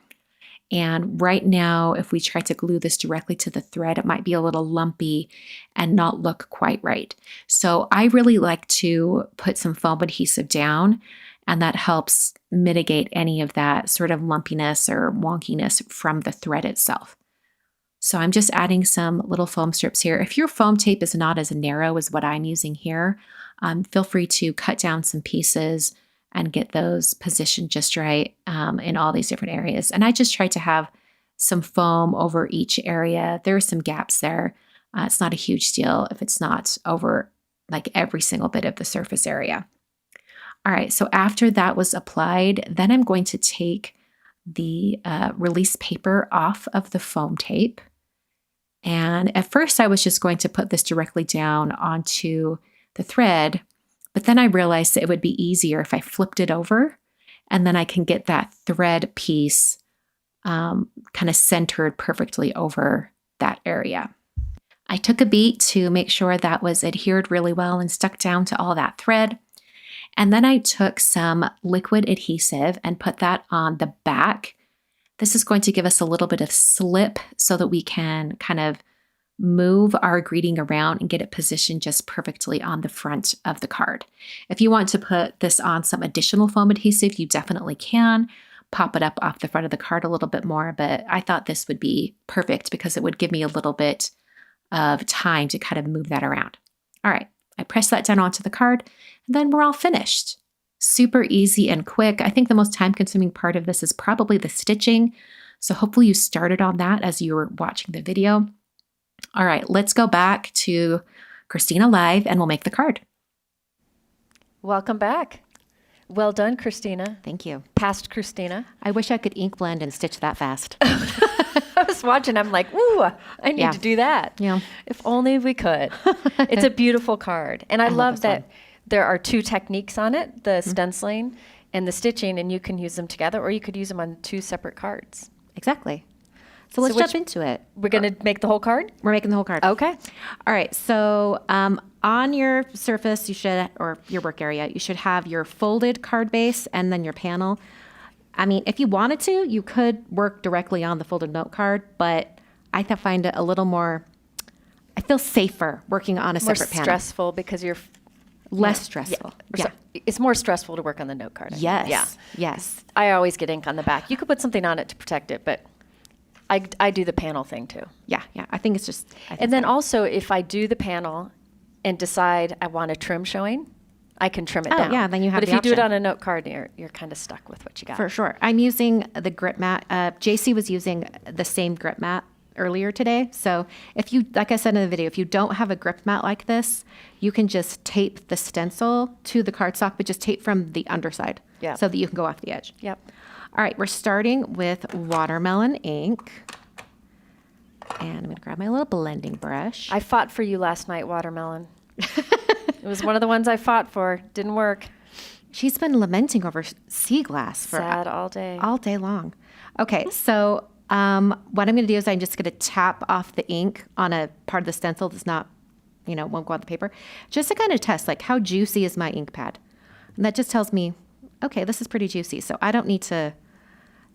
And right now, if we try to glue this directly to the thread, it might be a little lumpy and not look quite right. So I really like to put some foam adhesive down, and that helps mitigate any of that sort of lumpiness or wonkiness from the thread itself. So I'm just adding some little foam strips here. If your foam tape is not as narrow as what I'm using here, feel free to cut down some pieces and get those positioned just right in all these different areas. And I just try to have some foam over each area. There are some gaps there. It's not a huge deal if it's not over like every single bit of the surface area. All right, so after that was applied, then I'm going to take the release paper off of the foam tape. And at first I was just going to put this directly down onto the thread, but then I realized that it would be easier if I flipped it over, and then I can get that thread piece kind of centered perfectly over that area. I took a beat to make sure that was adhered really well and stuck down to all that thread. And then I took some liquid adhesive and put that on the back. This is going to give us a little bit of slip so that we can kind of move our greeting around and get it positioned just perfectly on the front of the card. If you want to put this on some additional foam adhesive, you definitely can. Pop it up off the front of the card a little bit more, but I thought this would be perfect because it would give me a little bit of time to kind of move that around. All right, I press that down onto the card, and then we're all finished. Super easy and quick. I think the most time-consuming part of this is probably the stitching, so hopefully you started on that as you were watching the video. All right, let's go back to Christina Live, and we'll make the card. Welcome back. Well done, Christina. Thank you. Past Christina. I wish I could ink blend and stitch that fast. I was watching. I'm like, ooh, I need Yeah. to do that. Yeah. If only we could. It's a beautiful card. And I love this that one. there are two techniques on it, the stenciling and the stitching, and you can use them together or you could use them on two separate cards. Exactly. So let's which- jump into it. We're going to make the whole card? We're making the whole card. Okay. All right. So on your surface, you should, or your work area, you should have your folded card base and then your panel. I mean, if you wanted to, you could work directly on the folded note card, but I find it a little more, I feel safer working on a More separate panel. stressful because you're Less stressful. Or so- it's more stressful to work on the note card. I think. Yes. Yeah. Yes. I always get ink on the back. You could put something on it to protect it, but I do the panel thing too. Yeah. Yeah. I think it's just. I think And then better. also, if I do the panel and decide I want a trim showing, I can trim it Oh, down. yeah, then you have But if the you do it option. on a note card, you're kind of stuck with what you got. For sure. I'm using the grip mat. JC was using the same grip mat earlier today. So if you, like I said in the video, if you don't have a grip mat like this, you can just tape the stencil to the cardstock, but just tape from the underside Yeah. so that you can go off the edge. Yep. All right, we're starting with watermelon ink. And I'm going to grab my little blending brush. I fought for you last night, Watermelon. It was one of the ones I fought for. Didn't work. She's been lamenting over sea glass for Sad all day. all day long. Okay, so what I'm going to do is I'm just going to tap off the ink on a part of the stencil that's not, won't go on the paper, just to kind of test, like, how juicy is my ink pad? And that just tells me, okay, this is pretty juicy. So I don't need to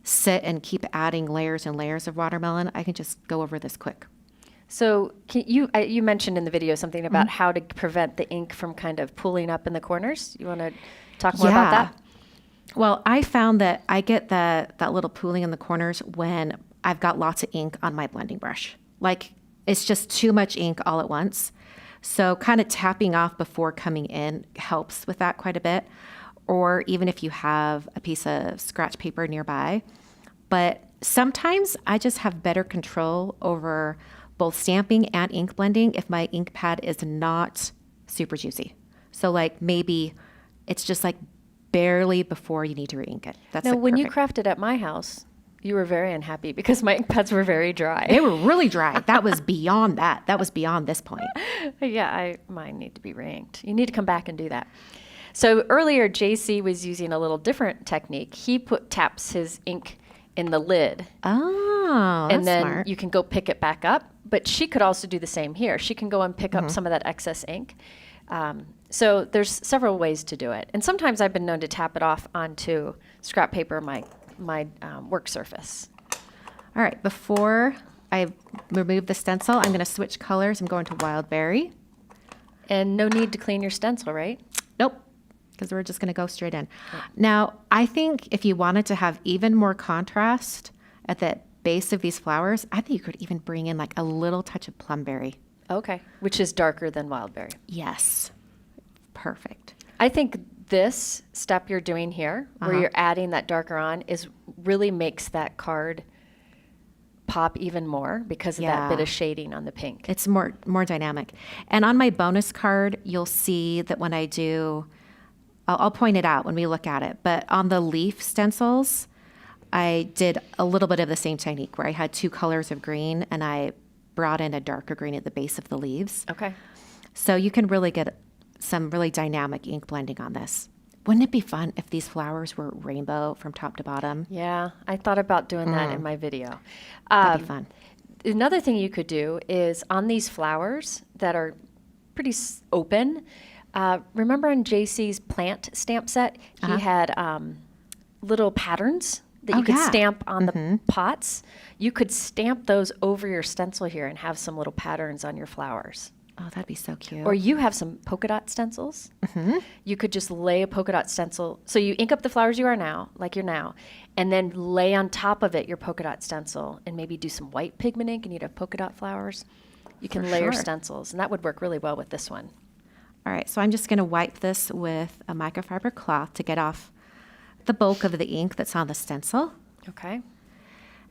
sit and keep adding layers and layers of watermelon. I can just go over this quick. So you mentioned in the video something about Mm-hmm. how to prevent the ink from kind of pooling up in the corners. You want to talk more about that? Well, I found that I get that little pooling in the corners when I've got lots of ink on my blending brush. Like, it's just too much ink all at once. So kind of tapping off before coming in helps with that quite a bit. Or even if you have a piece of scratch paper nearby. But sometimes I just have better control over both stamping and ink blending if my ink pad is not super juicy. So like maybe it's just like barely before you need to re-ink it. That's Now, like when you perfect. crafted at my house, you were very unhappy because my ink pads were very dry. They were really dry. That was beyond that. That was beyond this point. Yeah, mine need to be re-inked. You need to come back and do that. So earlier, JC was using a little different technique. He taps his ink in the lid, Oh, that's and then smart. you can go pick it back up. But she could also do the same here. She can go and pick Mm-hmm. up some of that excess ink. So there's several ways to do it. And sometimes I've been known to tap it off onto scrap paper, my work surface. All right, before I remove the stencil, I'm going to switch colors. I'm going to Wild Berry. And no need to clean your stencil, right? Nope, because we're just going to go straight in. Now, I think if you wanted to have even more contrast at the base of these flowers, I think you could even bring in like a little touch of plumberry. Okay. Which is darker than wildberry. Yes, perfect. I think this step you're doing here, where you're adding that darker on, really makes that card pop even more because of that bit Yeah. of shading on the pink. It's more dynamic. And on my bonus card, you'll see that when I do, I'll point it out when we look at it, but on the leaf stencils, I did a little bit of the same technique where I had two colors of green and I brought in a darker green at the base of the leaves. Okay. So you can really get some really dynamic ink blending on this. Wouldn't it be fun if these flowers were rainbow from top to bottom? Yeah, I thought about doing that in my video. That'd be fun. Another thing you could do is on these flowers that are pretty open. Remember in JC's plant stamp set, he had little patterns that you could stamp on the pots. You could stamp those over your stencil here and have some little patterns on your flowers. Oh, that'd be so cute. Or you have some polka dot stencils. You could just lay a polka dot stencil. So you ink up the flowers you are now, like you're now, and then lay on top of it your polka dot stencil and maybe do some white pigment ink and you'd have polka dot flowers. You can layer stencils, and that would work really well with this one. All right, so I'm just going to wipe this with a microfiber cloth to get off the bulk of the ink that's on the stencil. Okay.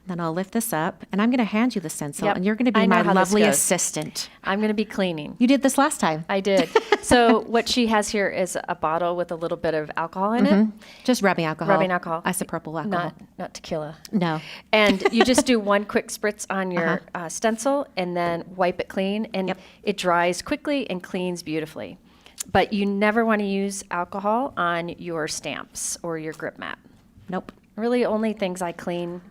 Then I'll lift this up, and I'm going to hand you the stencil, Yep. and you're going to I be know my how this lovely goes. assistant. I'm going to be cleaning. You did this last time. I did. So what she has here is a bottle with a little bit of alcohol in it. Just rubbing alcohol. Rubbing alcohol. Isopropyl alcohol. Not tequila. No. And you just do one quick spritz on your stencil and then wipe it clean, and it dries quickly and cleans beautifully. But you never want to use alcohol on your stamps or your grip mat. Nope. Really, only things I clean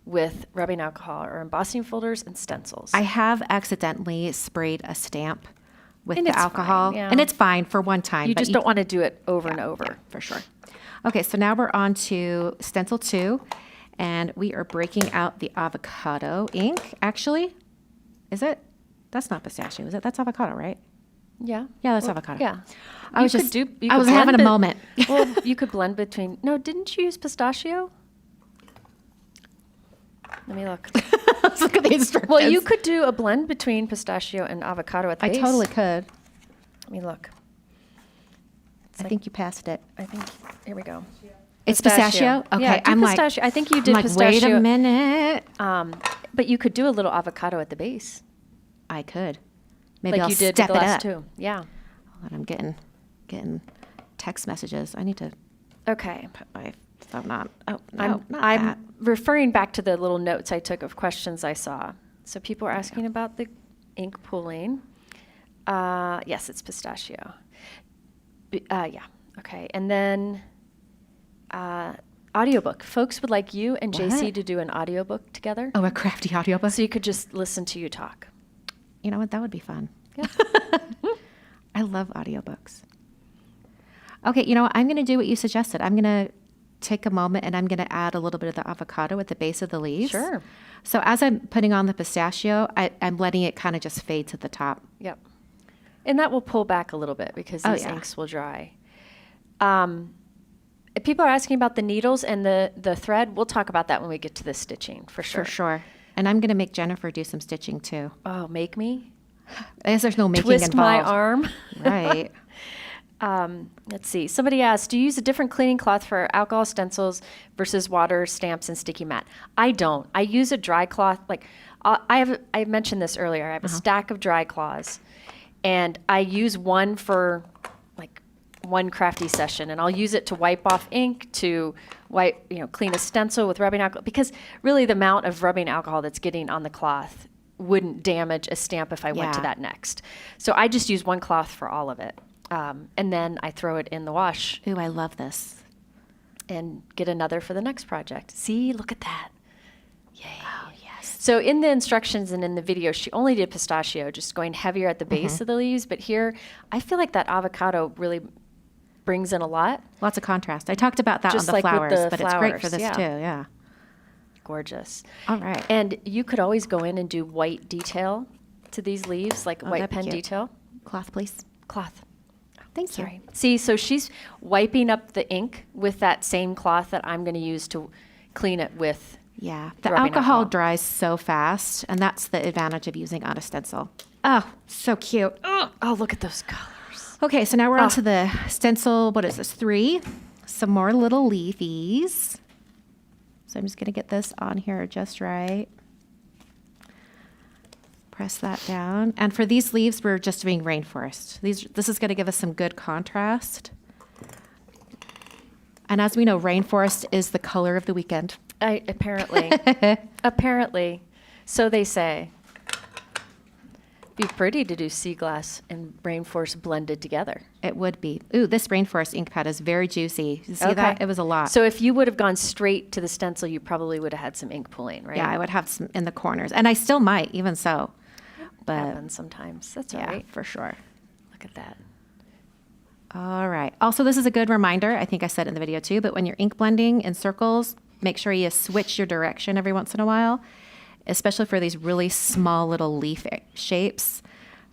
with rubbing alcohol are embossing folders and stencils. I have accidentally sprayed a stamp with And the it's fine, alcohol, yeah. and it's fine for one time. You but just don't want to do it over and over. for sure. Okay, so now we're on to stencil 2, and we are breaking out the avocado ink. Actually, is it? That's not pistachio, is it? That's avocado, right? Yeah. Yeah, that's avocado. Yeah. I was You just, could you I could was having a blend moment. Well, you could blend between. No, didn't you use pistachio? Let me look. Let's look at the instructions. Well, you could do a blend between pistachio and avocado at the I base. totally could. Let me look. I think you passed it. I think. Here we go. It's pistachio? Okay, Yeah, do I'm pistachio. I think you I'm did like, pistachio. wait a minute. But you could do a little avocado at the base, I could. Maybe like I'll you did step with the it last up. two. Yeah. Hold on, I'm getting text messages. I need to Okay. put my thumb on. Oh, no, I'm not that. referring back to the little notes I took of questions I saw. So people are asking about the ink pooling. Yes, it's pistachio. Yeah. Okay. And then audiobook. Folks would like you and JC What? to do an audiobook together. Oh, a crafty audiobook? So you could just listen to you talk. You know what? That would be fun. Yeah. I love audiobooks. Okay, you know what? I'm going to do what you suggested. I'm going to take a moment and I'm going to add a little bit of the avocado at the base of the leaves. Sure. So as I'm putting on the pistachio, I'm letting it kind of just fade to the top. Yep. And that will pull back a little bit because Oh, these yeah. inks will dry. People are asking about the needles and the thread. We'll talk about that when we get to the stitching, for sure. For sure. And I'm going to make Jennifer do some stitching too. Oh, make me? As there's no making Twist my involved. arm. Right. Let's see. Somebody asked, do you use a different cleaning cloth for alcohol stencils versus water, stamps, and sticky mat? I don't. I use a dry cloth. Like I mentioned this earlier. I have a stack of dry cloths, and I use one for like one crafty session, and I'll use it to wipe off ink, to wipe, clean a stencil with rubbing alcohol, because really the amount of rubbing alcohol that's getting on the cloth wouldn't damage a stamp if I went to Yeah. that next. So I just use one cloth for all of it. And then I throw it in the wash Ooh, I love this. and get another for the next project. See, look at that. Yay. Oh, yes. So in the instructions and in the video, she only did pistachio, just going heavier at the base of the leaves. But here, I feel like that avocado really brings in a lot. Lots of contrast. I talked about that Just on the like with flowers, the but it's great for flowers, this yeah. too. Yeah. Gorgeous. All right. And you could always go in and do white detail to these leaves, like white that'd be pen cute. detail. Cloth, please. Cloth. Thank you. Sorry. See, so she's wiping up the ink with that same cloth that I'm going to use to clean it with. Yeah. The Rubbing alcohol alcohol. dries so fast, and that's the advantage of using on a stencil. Oh, so cute. Oh, look at those colors. Okay, so now we're on to the stencil. What is this? 3. Some more little leafies. So I'm just going to get this on here just right. Press that down. And for these leaves, we're just doing rainforest. This is going to give us some good contrast. And as we know, rainforest is the color of the weekend. Apparently. Apparently. So they say. be pretty to do sea glass and rainforest blended together. It would be. Ooh, this rainforest ink pad is very juicy. You see that? It was a lot. So if you would have gone straight to the stencil, you probably would have had some ink pooling, right? yeah, I would have some in the corners, and I still might, even so. But Happens sometimes. That's all yeah, right. for sure. Look at that. All right. Also, this is a good reminder. I think I said it in the video too, but when you're ink blending in circles, make sure you switch your direction every once in a while, especially for these really small little leaf shapes,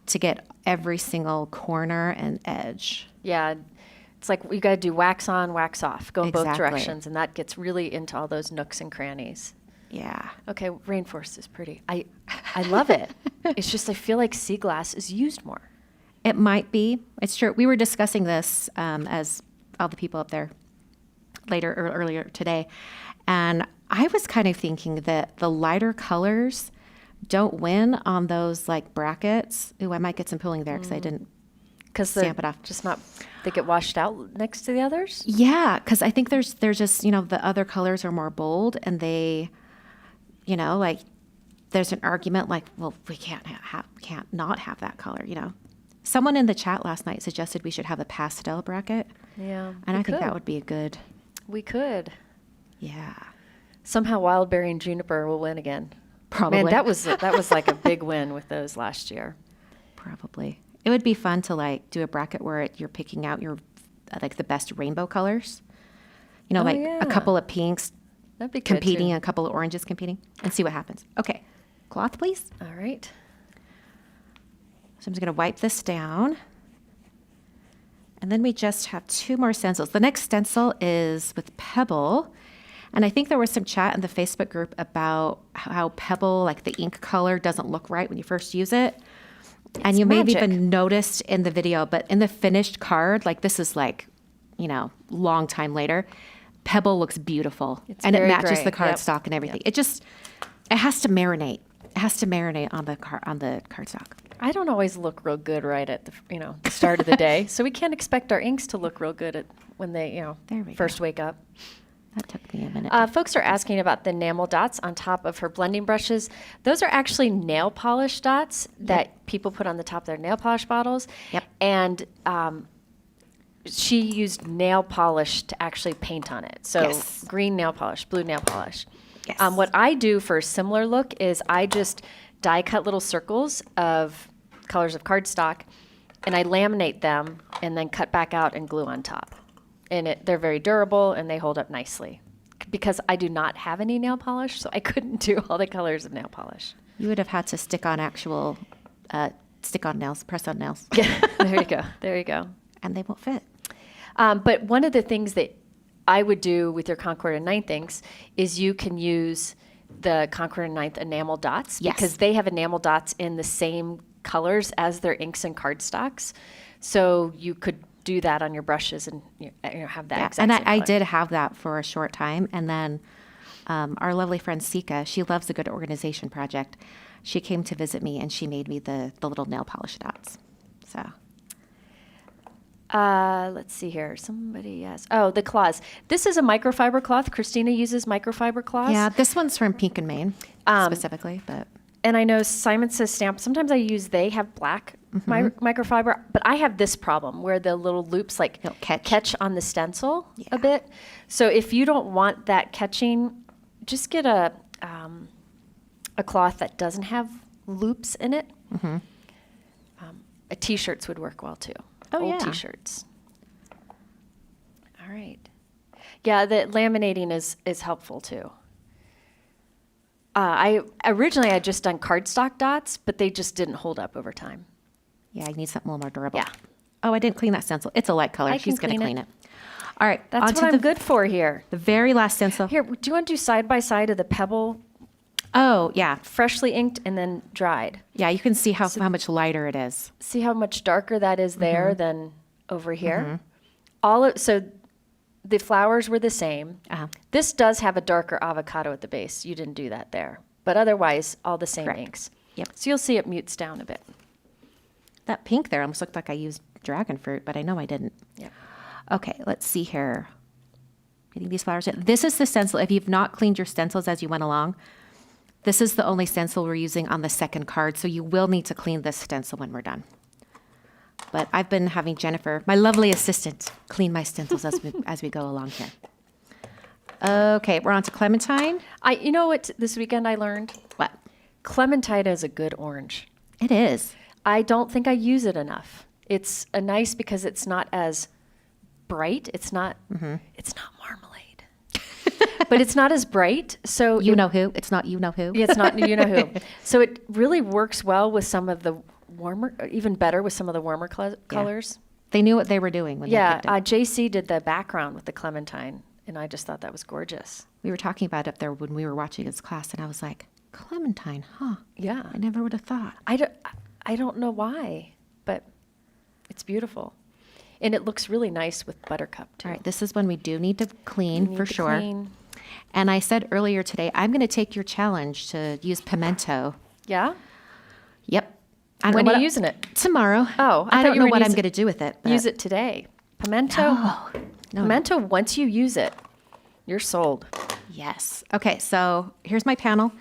to get every single corner and edge. Yeah. It's like you got to do wax on, wax off, go in both Exactly. directions, and that gets really into all those nooks and crannies. Yeah. Okay, rainforest is pretty. I love it. It's just I feel like sea glass is used more. It might be. It's true. We were discussing this as all the people up there earlier today, and I was kind of thinking that the lighter colors don't win on those like brackets. Ooh, I might get some pooling there because I didn't. Because they're Stamp it off. just not, they get washed out next to the others? Yeah, because I think there's just the other colors are more bold, and they, like there's an argument like, well, we can't not have that color. Someone in the chat last night suggested we should have a pastel bracket, Yeah. and we I think that could. would be a good. We could. Yeah, Somehow Wildberry and Juniper will win again. probably. Man, that was like a big win with those last year. Probably. It would be fun to like do a bracket where you're picking out your like the best rainbow colors. Like yeah. a couple of pinks That'd be good, competing too. and a couple of oranges competing, and see what happens. Okay, cloth, please. All right. So I'm just going to wipe this down. And then we just have 2 more stencils. The next stencil is with Pebble. And I think there was some chat in the Facebook group about how Pebble, like the ink color, doesn't look right when you first use it. And you may have magic. even noticed in the video, but in the finished card, like this is like, long time later, Pebble looks beautiful. It's and it very matches great. the Yep. cardstock and everything. It has to marinate. It has to marinate on the cardstock. I don't always look real good right at the start of the day, so we can't expect our inks to look real good when they There we first go. wake up. That took me a minute. Folks are asking about the enamel dots on top of her blending brushes. Those are actually nail polish dots that people put on the top of their nail polish bottles. Yep. And she used nail polish to actually paint on it. So Yes. green nail polish, blue nail polish. Yes. What I do for a similar look is I just die cut little circles of colors of cardstock, and I laminate them and then cut back out and glue on top. And they're very durable and they hold up nicely. Because I do not have any nail polish, so I couldn't do all the colors of nail polish. You would have had to stick on nails, press on nails, Yeah, there you go. There you go. and they won't fit. But one of the things that I would do with your Concord and Ninth inks is you can use the Concord and Ninth enamel dots Yes. because they have enamel dots in the same colors as their inks and cardstocks. So you could do that on your brushes and have that Yeah, exact and same I color. did have that for a short time, and then our lovely friend Sika, she loves a good organization project. She came to visit me, and she made me the little nail polish dots. So Let's see here. Somebody asked. Oh, the cloths. This is a microfiber cloth. Christina uses microfiber cloths. yeah, this one's from Pink and Maine specifically, but And I know Simon Says Stamp. Sometimes they have black Mm-hmm. microfiber, but I have this problem where the little loops like They'll catch. on the stencil Yeah. a bit. So if you don't want that catching, just get a cloth that doesn't have loops in it. T-shirts would work well too. Oh, Old yeah. T-shirts. All right. Yeah, the laminating is helpful too. I originally had just done cardstock dots, but they just didn't hold up over time. yeah, I need something a little more durable. Yeah. Oh, I didn't clean that stencil. It's a light color. I She's can going to clean clean it. All right, That's on what to I'm good for here. The very last stencil. Here, do you want to do side by side of the Pebble Oh, yeah. freshly inked and then dried? Yeah, you can see how much lighter it is. See how much darker that is there than over here? So the flowers were the same. Uh-huh. This does have a darker avocado at the base. You didn't do that there. But otherwise, all the same Correct. inks. Yep. So you'll see it mutes down a bit. That pink there almost looked like I used dragon fruit, but I know I didn't. Yep. Okay, let's see here. Getting these flowers in. This is the stencil. If you've not cleaned your stencils as you went along, This is the only stencil we're using on the second card, so you will need to clean this stencil when we're done. But I've been having Jennifer, my lovely assistant, clean my stencils as we go along here. Okay, we're on to Clementine. You know what this weekend I learned? What? Clementine is a good orange. It is. I don't think I use it enough. It's a nice because it's not as bright. It's not marmalade. But it's not as bright. So You know who? It's not you know who. Yeah, it's not you know who. So it really works well with some of the warmer, even better with some of the warmer colors. They knew what they were doing when they Yeah, picked it. JC did the background with the Clementine, and I just thought that was gorgeous. We were talking about it up there when we were watching his class, and I was like, Clementine, huh? Yeah. I never would have thought. I don't know why, but it's beautiful. And it looks really nice with Buttercup, too. All right, this is when we do need to clean Need for to sure. clean. And I said earlier today, I'm going to take your challenge to use pimento. Yeah? Yep. I don't When know are you what using it? Tomorrow. Oh, I thought don't you know were what I'm using- going to do with it. but- Use it today. Pimento. No. Pimento, once you use it, you're sold. Yes. Okay, so here's my panel.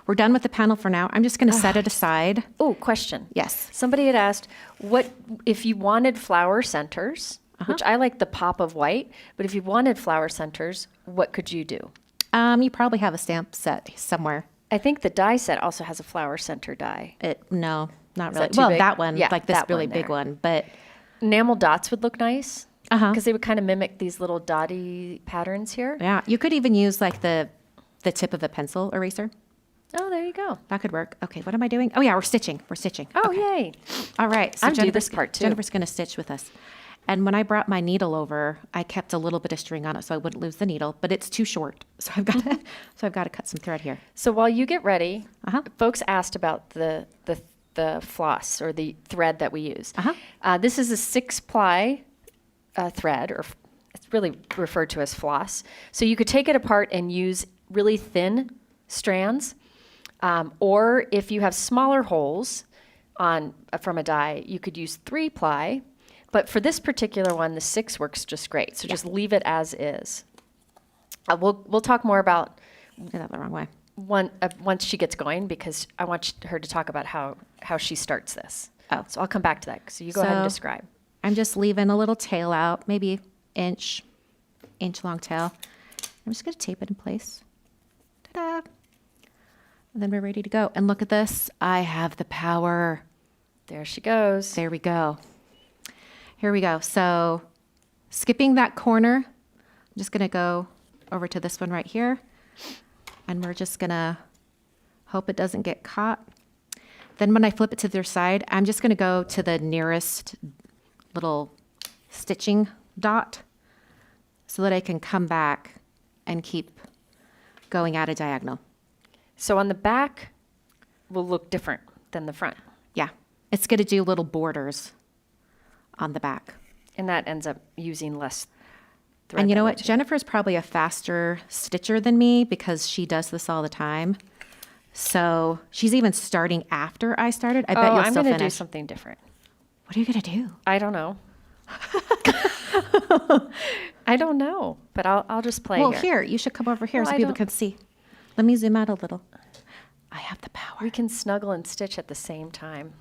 We're done with the panel for now. I'm just going to set it aside. Oh, question. Yes. Somebody had asked, what if you wanted flower centers, which I like the pop of white, but if you wanted flower centers, what could you do? You probably have a stamp set somewhere. I think the die set also has a flower center die. No, not Is really. that too Well, big? that one, Yeah, like this that really one big there. one, but Enamel dots would look nice Uh-huh. because they would kind of mimic these little dotty patterns here. yeah, you could even use like the tip of a pencil eraser. Oh, there you go. That could work. Okay, what am I doing? Oh yeah, we're stitching. We're stitching. Oh, Okay. yay. All right. I'm due this part, too. Jennifer's going to stitch with us. And when I brought my needle over, I kept a little bit of string on it so I wouldn't lose the needle, but it's too short. So I've got to cut some thread here. So while you get ready, Uh-huh. folks asked about the floss or the thread that we use. Uh-huh. This is a 6-ply thread, or it's really referred to as floss. So you could take it apart and use really thin strands, or if you have smaller holes from a die, you could use 3-ply. But for this particular one, the 6 works just great. So just leave it as is. We'll talk more about Did that the wrong way. once she gets going, because I want her to talk about how she starts this. Oh. So I'll come back to that. So you go ahead and So- describe. I'm just leaving a little tail out, maybe inch long tail. I'm just going to tape it in place. Ta-da! And then we're ready to go. And look at this. I have the power. There she goes. There we go. Here we go. So skipping that corner, I'm just going to go over to this one right here. And we're just going to hope it doesn't get caught. Then when I flip it to the other side, I'm just going to go to the nearest little stitching dot so that I can come back and keep going at a diagonal. So on the back will look different than the front. Yeah, it's going to do little borders on the back. And that ends up using less thread. And you know that way what? too. Jennifer's probably a faster stitcher than me because she does this all the time. So she's even starting after I started. I bet you'll I'm still going to do finish. something different. What are you going to do? I don't know. I don't know, but I'll just play Well, here. here, you should come over here Well, so I people don't- can see. Let me zoom out a little. I have the power. We can snuggle and stitch at the same time.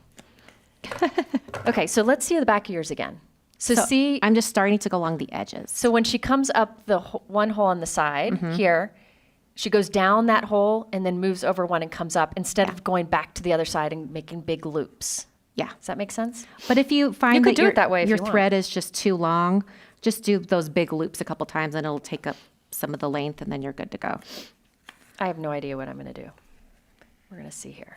Okay, so let's see the back of yours again. So see, I'm just starting to go along the edges. so when she comes up the one hole on the side here, she goes down that hole and then moves over one and comes up instead of going back to the other side and making big loops. Yeah. Does that make sense? But if you find could that do your, it that way if your you want. thread is just too long, just do those big loops a couple times and it'll take up some of the length and then you're good to go. I have no idea what I'm going to do. We're going to see here.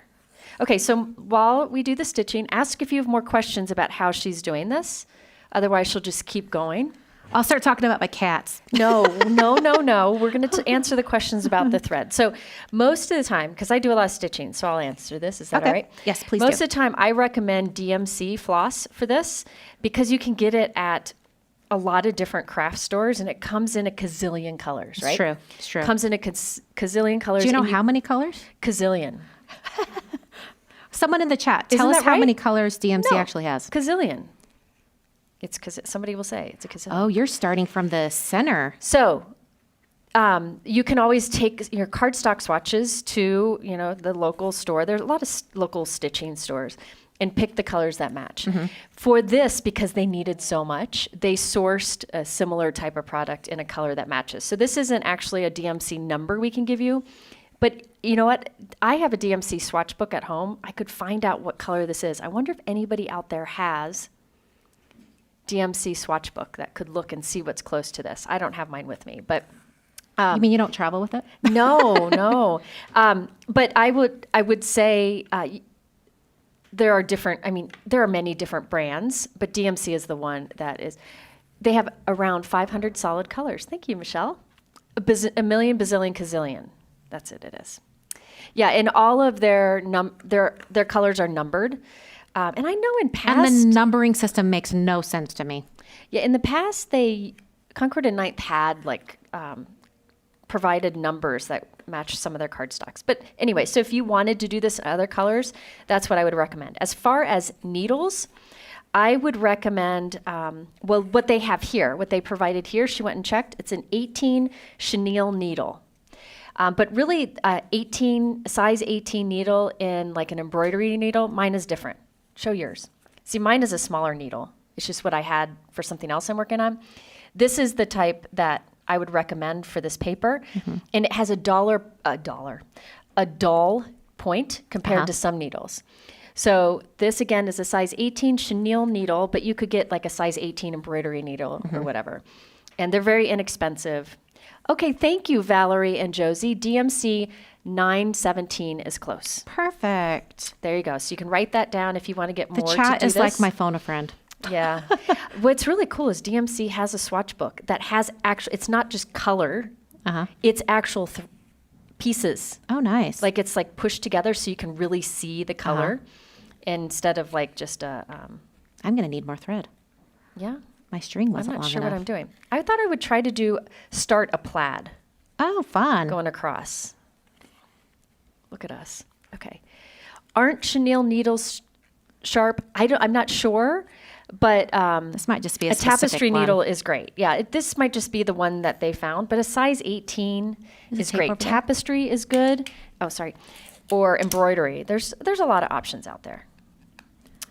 Okay, so while we do the stitching, ask if you have more questions about how she's doing this. Otherwise, she'll just keep going. I'll start talking about my cats. No. We're going to answer the questions about the thread. So most of the time, because I do a lot of stitching, so I'll answer this. Is that Okay. all right? Yes, please Most do. of the time, I recommend DMC floss for this because you can get it at a lot of different craft stores, and it comes in a gazillion colors, right? true. It's true. Comes in a gazillion colors. Do you know and how many colors? Gazillion. Someone in the chat, Isn't tell us that how right? many colors DMC No, actually has. Gazillion. It's because somebody will say it's a gazillion. Oh, you're starting from the center. So You can always take your cardstock swatches to, the local store. There's a lot of local stitching stores, and pick the colors that match. For this, because they needed so much, they sourced a similar type of product in a color that matches. So this isn't actually a DMC number we can give you, but you know what? I have a DMC swatch book at home. I could find out what color this is. I wonder if anybody out there has DMC swatch book that could look and see what's close to this. I don't have mine with me, but You mean you don't travel with it? no. But I would say there are many different brands, but DMC is the one that is. They have around 500 solid colors. Thank you, Michelle. A million, bazillion, gazillion. That's it. It is. Yeah, and all of their colors are numbered. And I know in past. And the numbering system makes no sense to me. Yeah, in the past, Concord and Ninth had provided numbers that match some of their cardstocks. But anyway, so if you wanted to do this in other colors, that's what I would recommend. As far as needles, I would recommend, what they have here, what they provided here, she went and checked, it's an 18 chenille needle. But really, size 18 needle in like an embroidery needle, mine is different. Show yours. See, mine is a smaller needle. It's just what I had for something else I'm working on. This is the type that I would recommend for this paper. And it has a dull point compared to some needles. So this again is a size 18 chenille needle, but you could get like a size 18 embroidery needle or whatever. And they're very inexpensive. Okay, thank you, Valerie and Josie. DMC 917 is close. Perfect. There you go. So you can write that down if you want to get The more. chat to do is like this. my phone a friend. Yeah. What's really cool is DMC has a swatch book that has it's not just color, it's actual pieces. Oh, nice. Like it's like pushed together so you can really see the color instead of like just a, I'm going to need more thread. yeah. My string I'm wasn't not long sure enough. what I'm doing. I thought I would try to start a plaid Oh, fun. going across. Look at us. Okay. Aren't chenille needles sharp? I'm not sure. But This might just be a tapestry specific one. needle is great. Yeah, this might just be the one that they found, but a size 18 is tape great. over there? Tapestry is good. Oh, sorry. Or embroidery. There's a lot of options out there.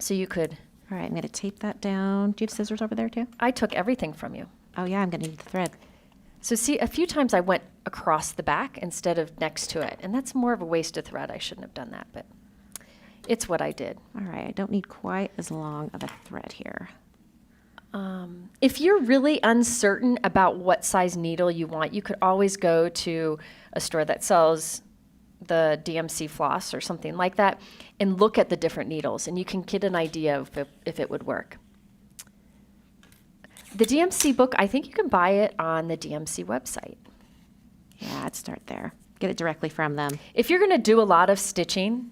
So you could. All right, I'm going to tape that down. Do you have scissors over there too? I took everything from you. Oh, yeah, I'm going to need the thread. So see, a few times I went across the back instead of next to it, and that's more of a waste of thread. I shouldn't have done that, but it's what I did. All right, I don't need quite as long of a thread here. If you're really uncertain about what size needle you want, you could always go to a store that sells the DMC floss or something like that and look at the different needles, and you can get an idea of if it would work. The DMC book, I think you can buy it on the DMC website. Yeah, I'd start there. Get it directly from them. If you're going to do a lot of stitching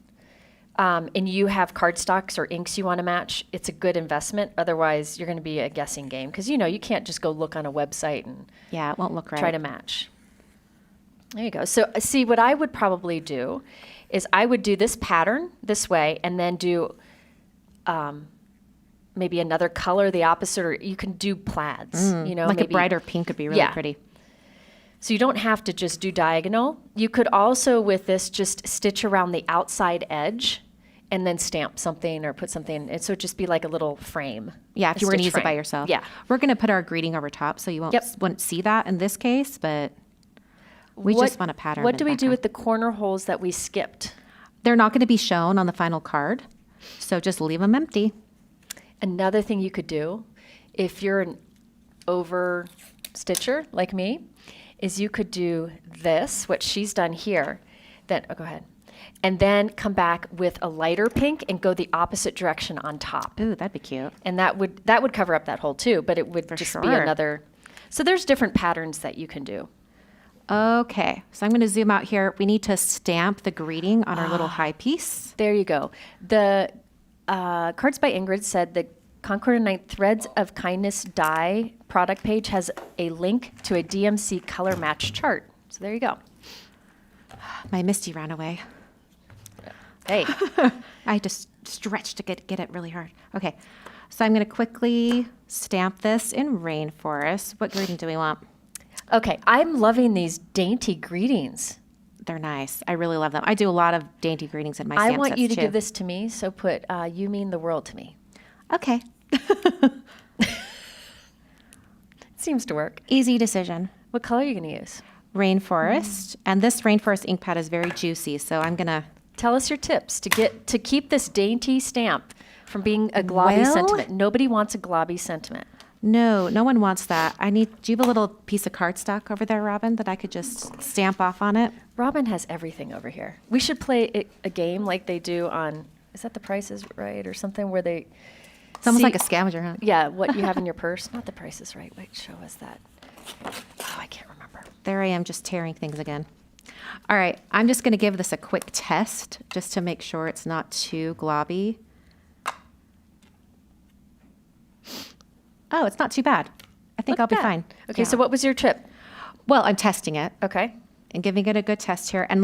and you have cardstocks or inks you want to match, it's a good investment. Otherwise, you're going to be a guessing game because, you can't just go look on a website and Yeah, it won't look right. try to match. There you go. So see, what I would probably do is I would do this pattern this way and then do maybe another color the opposite, or you can do plaids, like maybe a brighter pink would be really Yeah. pretty. So you don't have to just do diagonal. You could also, with this, just stitch around the outside edge and then stamp something or put something. And so it'd just be like a little frame. Yeah, if a you were going to stitch use it by frame. yourself. Yeah. We're going to put our greeting over top so you wouldn't see that in this case, but we just want a pattern. What in do the we do background. with the corner holes that we skipped? They're not going to be shown on the final card, so just leave them empty. Another thing you could do, if you're an over stitcher like me, is you could do this, what she's done here. Then, go ahead. And then come back with a lighter pink and go the opposite direction on top. Ooh, that'd be cute. And that would cover up that hole too, but it would just be sure. another. So there's different patterns that you can do. Okay, so I'm going to zoom out here. We need to stamp the greeting on our little high piece. There you go. The Cards by Ingrid said the Concord and Ninth Threads of Kindness die product page has a link to a DMC color match chart. So there you go. My Misty ran away. Hey, I just stretched to get it really hard. Okay, so I'm going to quickly stamp this in Rainforest. What greeting do we want? Okay, I'm loving these dainty greetings. They're nice. I really love them. I do a lot of dainty greetings in my I stamp want sets you to too. give this to me, so put "You mean the world to me." Okay. Seems to work. Easy decision. What color are you going to use? Rainforest. And this rainforest ink pad is very juicy, so I'm going to... Tell us your tips to keep this dainty stamp from being a globby Well- sentiment. Nobody wants a globby sentiment. No, no one wants that. Do you have a little piece of cardstock over there, Robin, that I could just stamp off on it? Robin has everything over here. We should play a game like they do on, is that The Price is Right or something where they... It's almost see- like a scavenger hunt. Yeah, what you have in your purse. Not The Price is Right. Wait, show us that. Oh, I can't remember. There I am just tearing things again. All right, I'm just going to give this a quick test just to make sure it's not too globby. Oh, it's not too bad. I think I'll be Not bad. fine. Okay, Yeah. so what was your tip? Well, I'm testing it Okay. and giving it a good test here and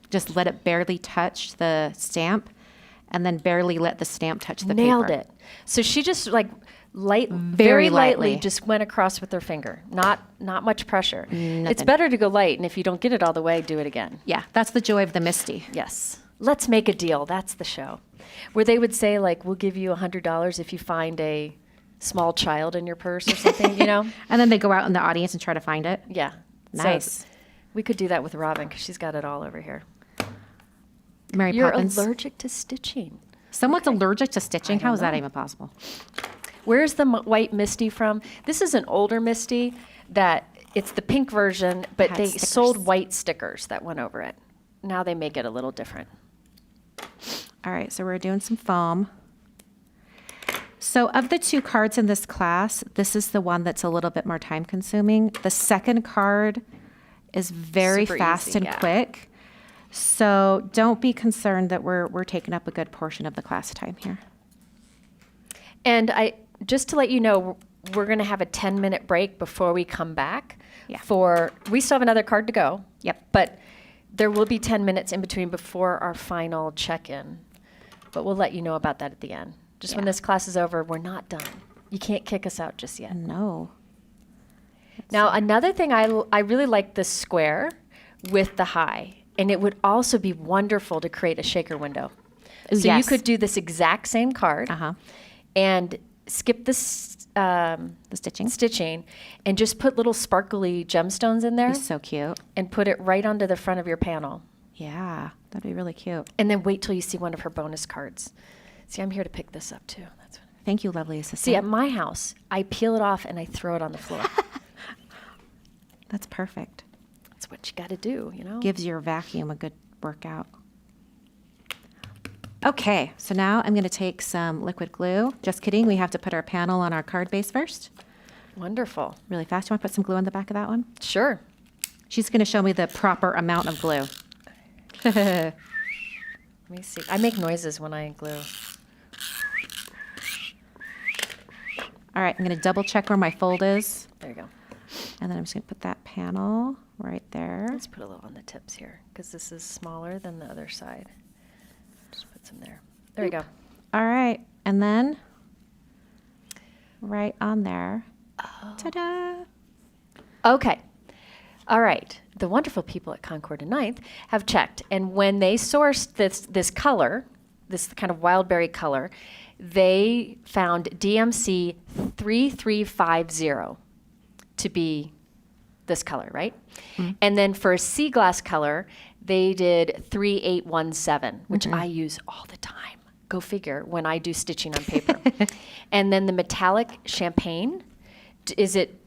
just let it barely touch the stamp and then barely let the stamp touch the Nailed paper. it. So she just like very Very lightly lightly. just went across with her finger. Not much pressure. It's Nothing. better to go light, and if you don't get it all the way, do it again. Yeah, that's the joy of the Misty. Yes. Let's make a deal. That's the show. Where they would say like, we'll give you $100 if you find a small child in your purse or something, you know? And then they go out in the audience and try to find it. Yeah. So Nice. we could do that with Robin because she's got it all over here. Mary You're Poppins. allergic to stitching. Someone's allergic to stitching? How is that even possible? Where's the white Misty from? This is an older Misty that it's the pink version, but Had they stickers. sold white stickers that went over it. Now they make it a little different. All right, so we're doing some foam. So of the two cards in this class, this is the one that's a little bit more time consuming. The second card is very Super fast easy, and yeah. quick. So don't be concerned that we're taking up a good portion of the class time here. And just to let you know, we're going to have a 10-minute break before we come back. Yeah. We still have another card to go. Yep. But there will be 10 minutes in between before our final check-in. But we'll let you know about that at the end. Just when Yeah. this class is over, we're not done. You can't kick us out just yet. No. Now, another thing, I really like the square with the high. And it would also be wonderful to create a shaker window. Ooh, So you yes. could do this exact same card Uh-huh. and skip this The stitching. stitching and just put little sparkly gemstones in there It's so cute. and put it right onto the front of your panel. Yeah, that'd be really cute. And then wait till you see one of her bonus cards. See, I'm here to pick this up too. That's what, Thank you, lovely assistant. see, at my house, I peel it off and I throw it on the floor. That's perfect. That's what you got to do, you know? Gives your vacuum a good workout. Okay, so now I'm going to take some liquid glue. Just kidding, we have to put our panel on our card base first. Wonderful. Really fast. You want to put some glue on the back of that one? Sure. She's going to show me the proper amount of glue. Let me see. I make noises when I glue. All right, I'm going to double check where my fold is. There you go. And then I'm just going to put that panel right there. Let's put a little on the tips here because this is smaller than the other side. Just put some there. There you go. All right, and then right on there. Ta-da! Okay. All right. The wonderful people at Concord and Ninth have checked, and when they sourced this color, this kind of wild berry color, they found DMC 3350 to be this color, right? And then for sea glass color, they did 3817, which I use all the time. Go figure when I do stitching on paper. And then the metallic champagne, is it?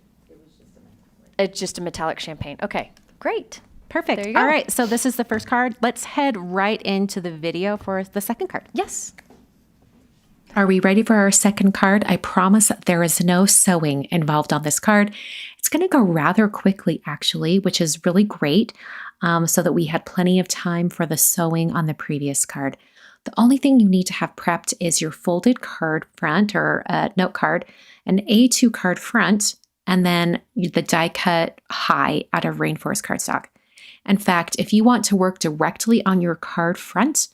It's just a metallic champagne. Okay, great. Perfect. There you go. All right, so this is the first card. Let's head right into the video for the second card. Yes. Are we ready for our second card? I promise that there is no sewing involved on this card. It's going to go rather quickly, actually, which is really great, so that we had plenty of time for the sewing on the previous card. The only thing you need to have prepped is your folded card front or note card, an A2 card front, and then the die cut high out of Rainforest cardstock. In fact, if you want to work directly on your card front,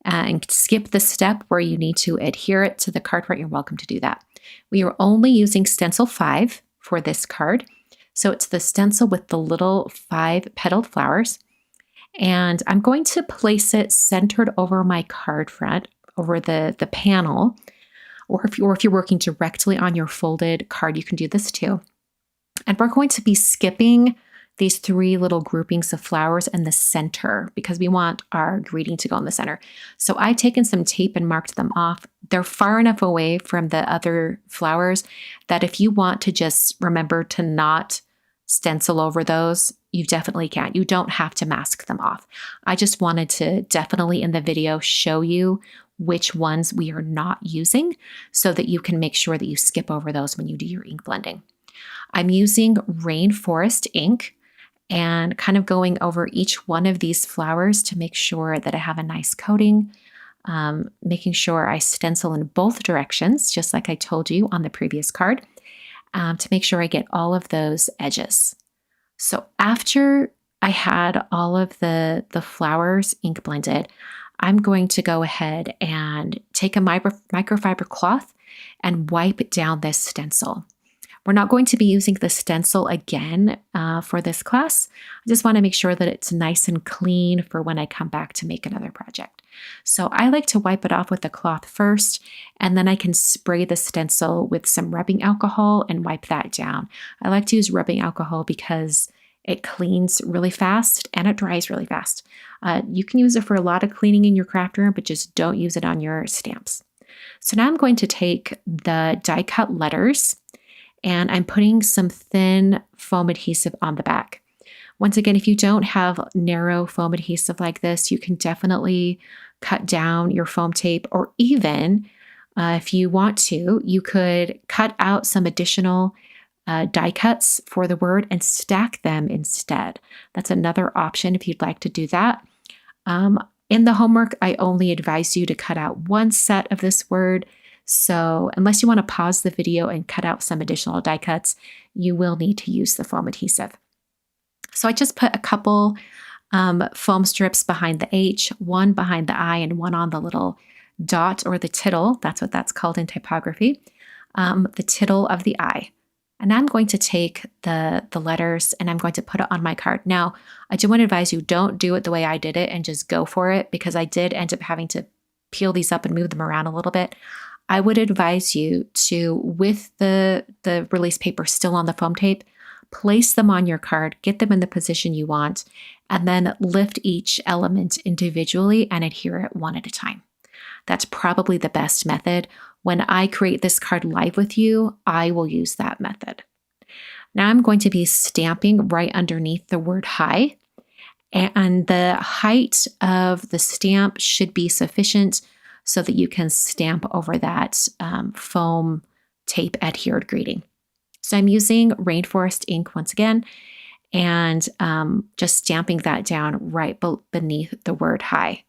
and skip the step where you need to adhere it to the card front, you're welcome to do that. We are only using stencil 5 for this card. So it's the stencil with the little 5-petaled flowers. And I'm going to place it centered over my card front, over the panel. Or if you're working directly on your folded card, you can do this too. And we're going to be skipping these 3 little groupings of flowers in the center because we want our greeting to go in the center. So I've taken some tape and marked them off. They're far enough away from the other flowers that if you want to just remember to not stencil over those, you definitely can. You don't have to mask them off. I just wanted to definitely in the video show you which ones we are not using so that you can make sure that you skip over those when you do your ink blending. I'm using Rainforest ink and kind of going over each one of these flowers to make sure that I have a nice coating, making sure I stencil in both directions, just like I told you on the previous card, to make sure I get all of those edges. So after I had all of the flowers ink blended, I'm going to go ahead and take a microfiber cloth and wipe down this stencil. We're not going to be using the stencil again for this class. I just want to make sure that it's nice and clean for when I come back to make another project. So I like to wipe it off with the cloth first, and then I can spray the stencil with some rubbing alcohol and wipe that down. I like to use rubbing alcohol because it cleans really fast and it dries really fast. You can use it for a lot of cleaning in your craft room, but just don't use it on your stamps. So now I'm going to take the die cut letters and I'm putting some thin foam adhesive on the back. Once again, if you don't have narrow foam adhesive like this, you can definitely cut down your foam tape, or even if you want to, you could cut out some additional die cuts for the word and stack them instead. That's another option if you'd like to do that. In the homework, I only advise you to cut out one set of this word. So unless you want to pause the video and cut out some additional die cuts, you will need to use the foam adhesive. So I just put a couple foam strips behind the H, one behind the I, and one on the little dot or the tittle. That's what that's called in typography. The tittle of the I. And I'm going to take the letters and I'm going to put it on my card. Now, I do want to advise you, don't do it the way I did it and just go for it, because I did end up having to peel these up and move them around a little bit. I would advise you to, with the release paper still on the foam tape, place them on your card, get them in the position you want, and then lift each element individually and adhere it one at a time. That's probably the best method. When I create this card live with you, I will use that method. Now I'm going to be stamping right underneath the word hi, and the height of the stamp should be sufficient so that you can stamp over that foam tape adhered greeting. So I'm using Rainforest ink once again, and just stamping that down right beneath the word hi.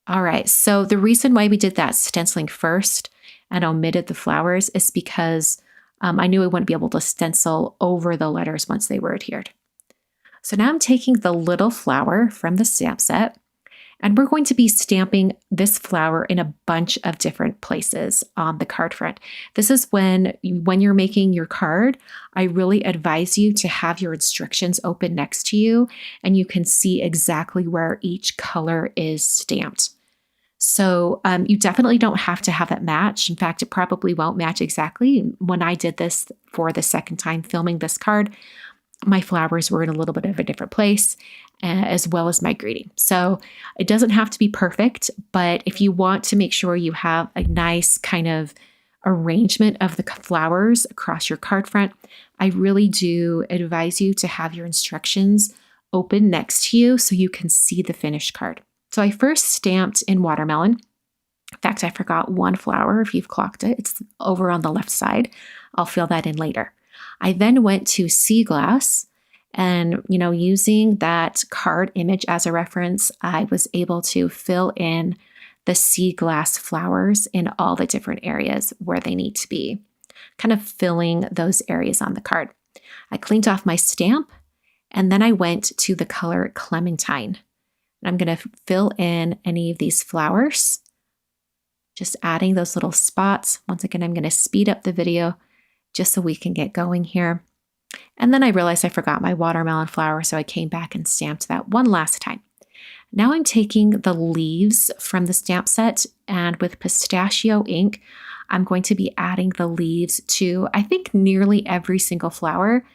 All right, so the reason why we did that stenciling first and omitted the flowers is because I knew I wouldn't be able to stencil over the letters once they were adhered. So now I'm taking the little flower from the stamp set, and we're going to be stamping this flower in a bunch of different places on the card front. This is when you're making your card, I really advise you to have your instructions open next to you, and you can see exactly where each color is stamped. So you definitely don't have to have it match. In fact, it probably won't match exactly. When I did this for the second time filming this card, my flowers were in a little bit of a different place, as well as my greeting. So it doesn't have to be perfect, but if you want to make sure you have a nice kind of arrangement of the flowers across your card front, I really do advise you to have your instructions open next to you so you can see the finished card. So I first stamped in watermelon. In fact, I forgot one flower. If you've clocked it, it's over on the left side. I'll fill that in later. I then went to sea glass, and using that card image as a reference, I was able to fill in the sea glass flowers in all the different areas where they need to be, kind of filling those areas on the card. I cleaned off my stamp, and then I went to the color Clementine. I'm going to fill in any of these flowers, just adding those little spots. Once again, I'm going to speed up the video just so we can get going here. And then I realized I forgot my watermelon flower, so I came back and stamped that one last time. Now I'm taking the leaves from the stamp set, and with pistachio ink, I'm going to be adding the leaves to, I think, nearly every single flower.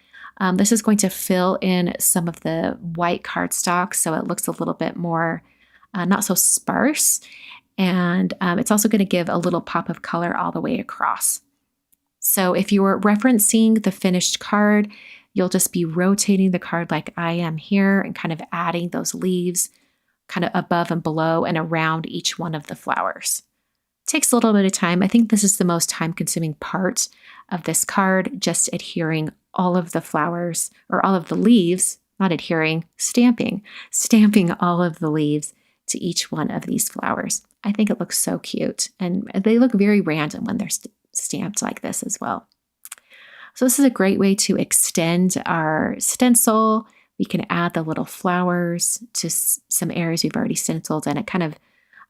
This is going to fill in some of the white cardstock so it looks a little bit more not so sparse. And it's also going to give a little pop of color all the way across. So if you were referencing the finished card, you'll just be rotating the card like I am here and kind of adding those leaves kind of above and below and around each one of the flowers. Takes a little bit of time. I think this is the most time-consuming part of this card, just adhering all of the flowers or all of the leaves, not adhering, stamping all of the leaves to each one of these flowers. I think it looks so cute, and they look very random when they're stamped like this as well. So this is a great way to extend our stencil. We can add the little flowers to some areas we've already stenciled, and it kind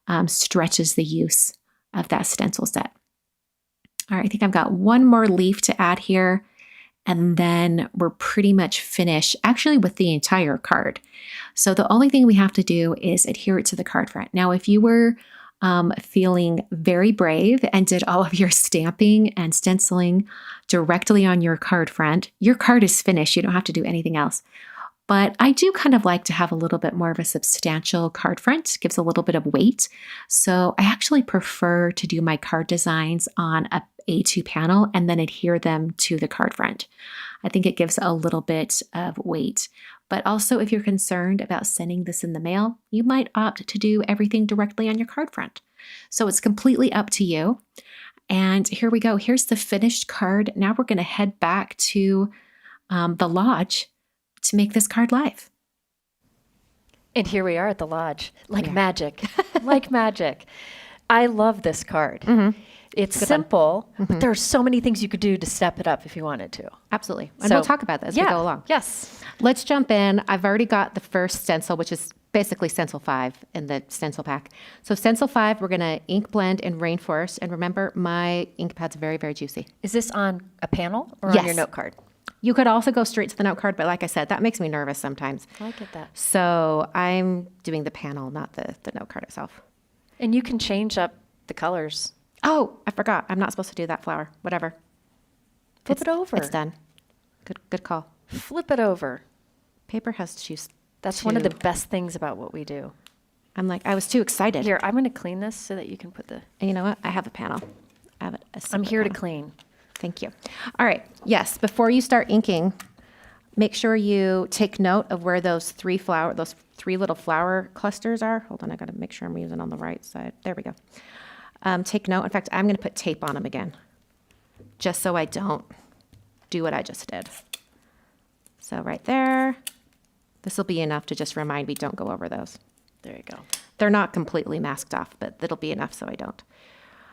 of stretches the use of that stencil set. All right, I think I've got one more leaf to add here, and then we're pretty much finished actually with the entire card. So the only thing we have to do is adhere it to the card front. Now, if you were feeling very brave and did all of your stamping and stenciling directly on your card front, your card is finished. You don't have to do anything else. But I do kind of like to have a little bit more of a substantial card front. It gives a little bit of weight. So I actually prefer to do my card designs on a A2 panel and then adhere them to the card front. I think it gives a little bit of weight. But also, if you're concerned about sending this in the mail, you might opt to do everything directly on your card front. So it's completely up to you. And here we go. Here's the finished card. Now we're going to head back to the lodge to make this card live. And here we are at the lodge, like magic, like magic. I love this card. It's simple, but there are so many things you could do to step it up if you wanted to. Absolutely. And So- we'll talk about that as we go along. Yes. Let's jump in. I've already got the first stencil, which is basically stencil 5 in the stencil pack. So stencil 5, we're going to ink blend in Rainforest. And remember, my ink pad's very, very juicy. Is this on a panel or on Yes. your note card? You could also go straight to the note card, but like I said, that makes me nervous sometimes. I get that. So I'm doing the panel, not the note card itself. And you can change up the colors. Oh, I forgot. I'm not supposed to do that flower. Whatever. Flip it over. It's done. Good call. Flip it over. Paper has juice. That's one of the best things about what we do. I'm like, I was too excited. Here, I'm going to clean this so that you can put the. And you know what? I have a panel. I have a I'm separate here to panel. clean. Thank you. All right. Yes. Before you start inking, make sure you take note of where those three little flower clusters are. Hold on. I got to make sure I'm using on the right side. There we go. Take note. In fact, I'm going to put tape on them again, just so I don't do what I just did. So right there, this will be enough to just remind me, don't go over those. There you go. They're not completely masked off, but it'll be enough so I don't.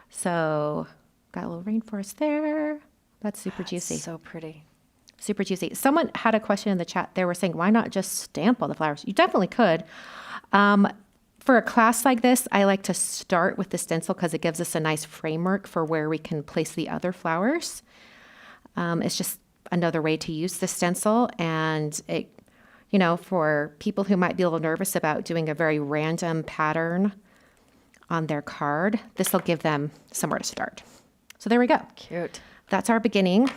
So got a little rainforest there. That's super juicy. So pretty. Super juicy. Someone had a question in the chat. They were saying, why not just stamp all the flowers? You definitely could. For a class like this, I like to start with the stencil because it gives us a nice framework for where we can place the other flowers. It's just another way to use the stencil. And it, for people who might be a little nervous about doing a very random pattern on their card, this will give them somewhere to start. So there we go. Cute. That's our beginning.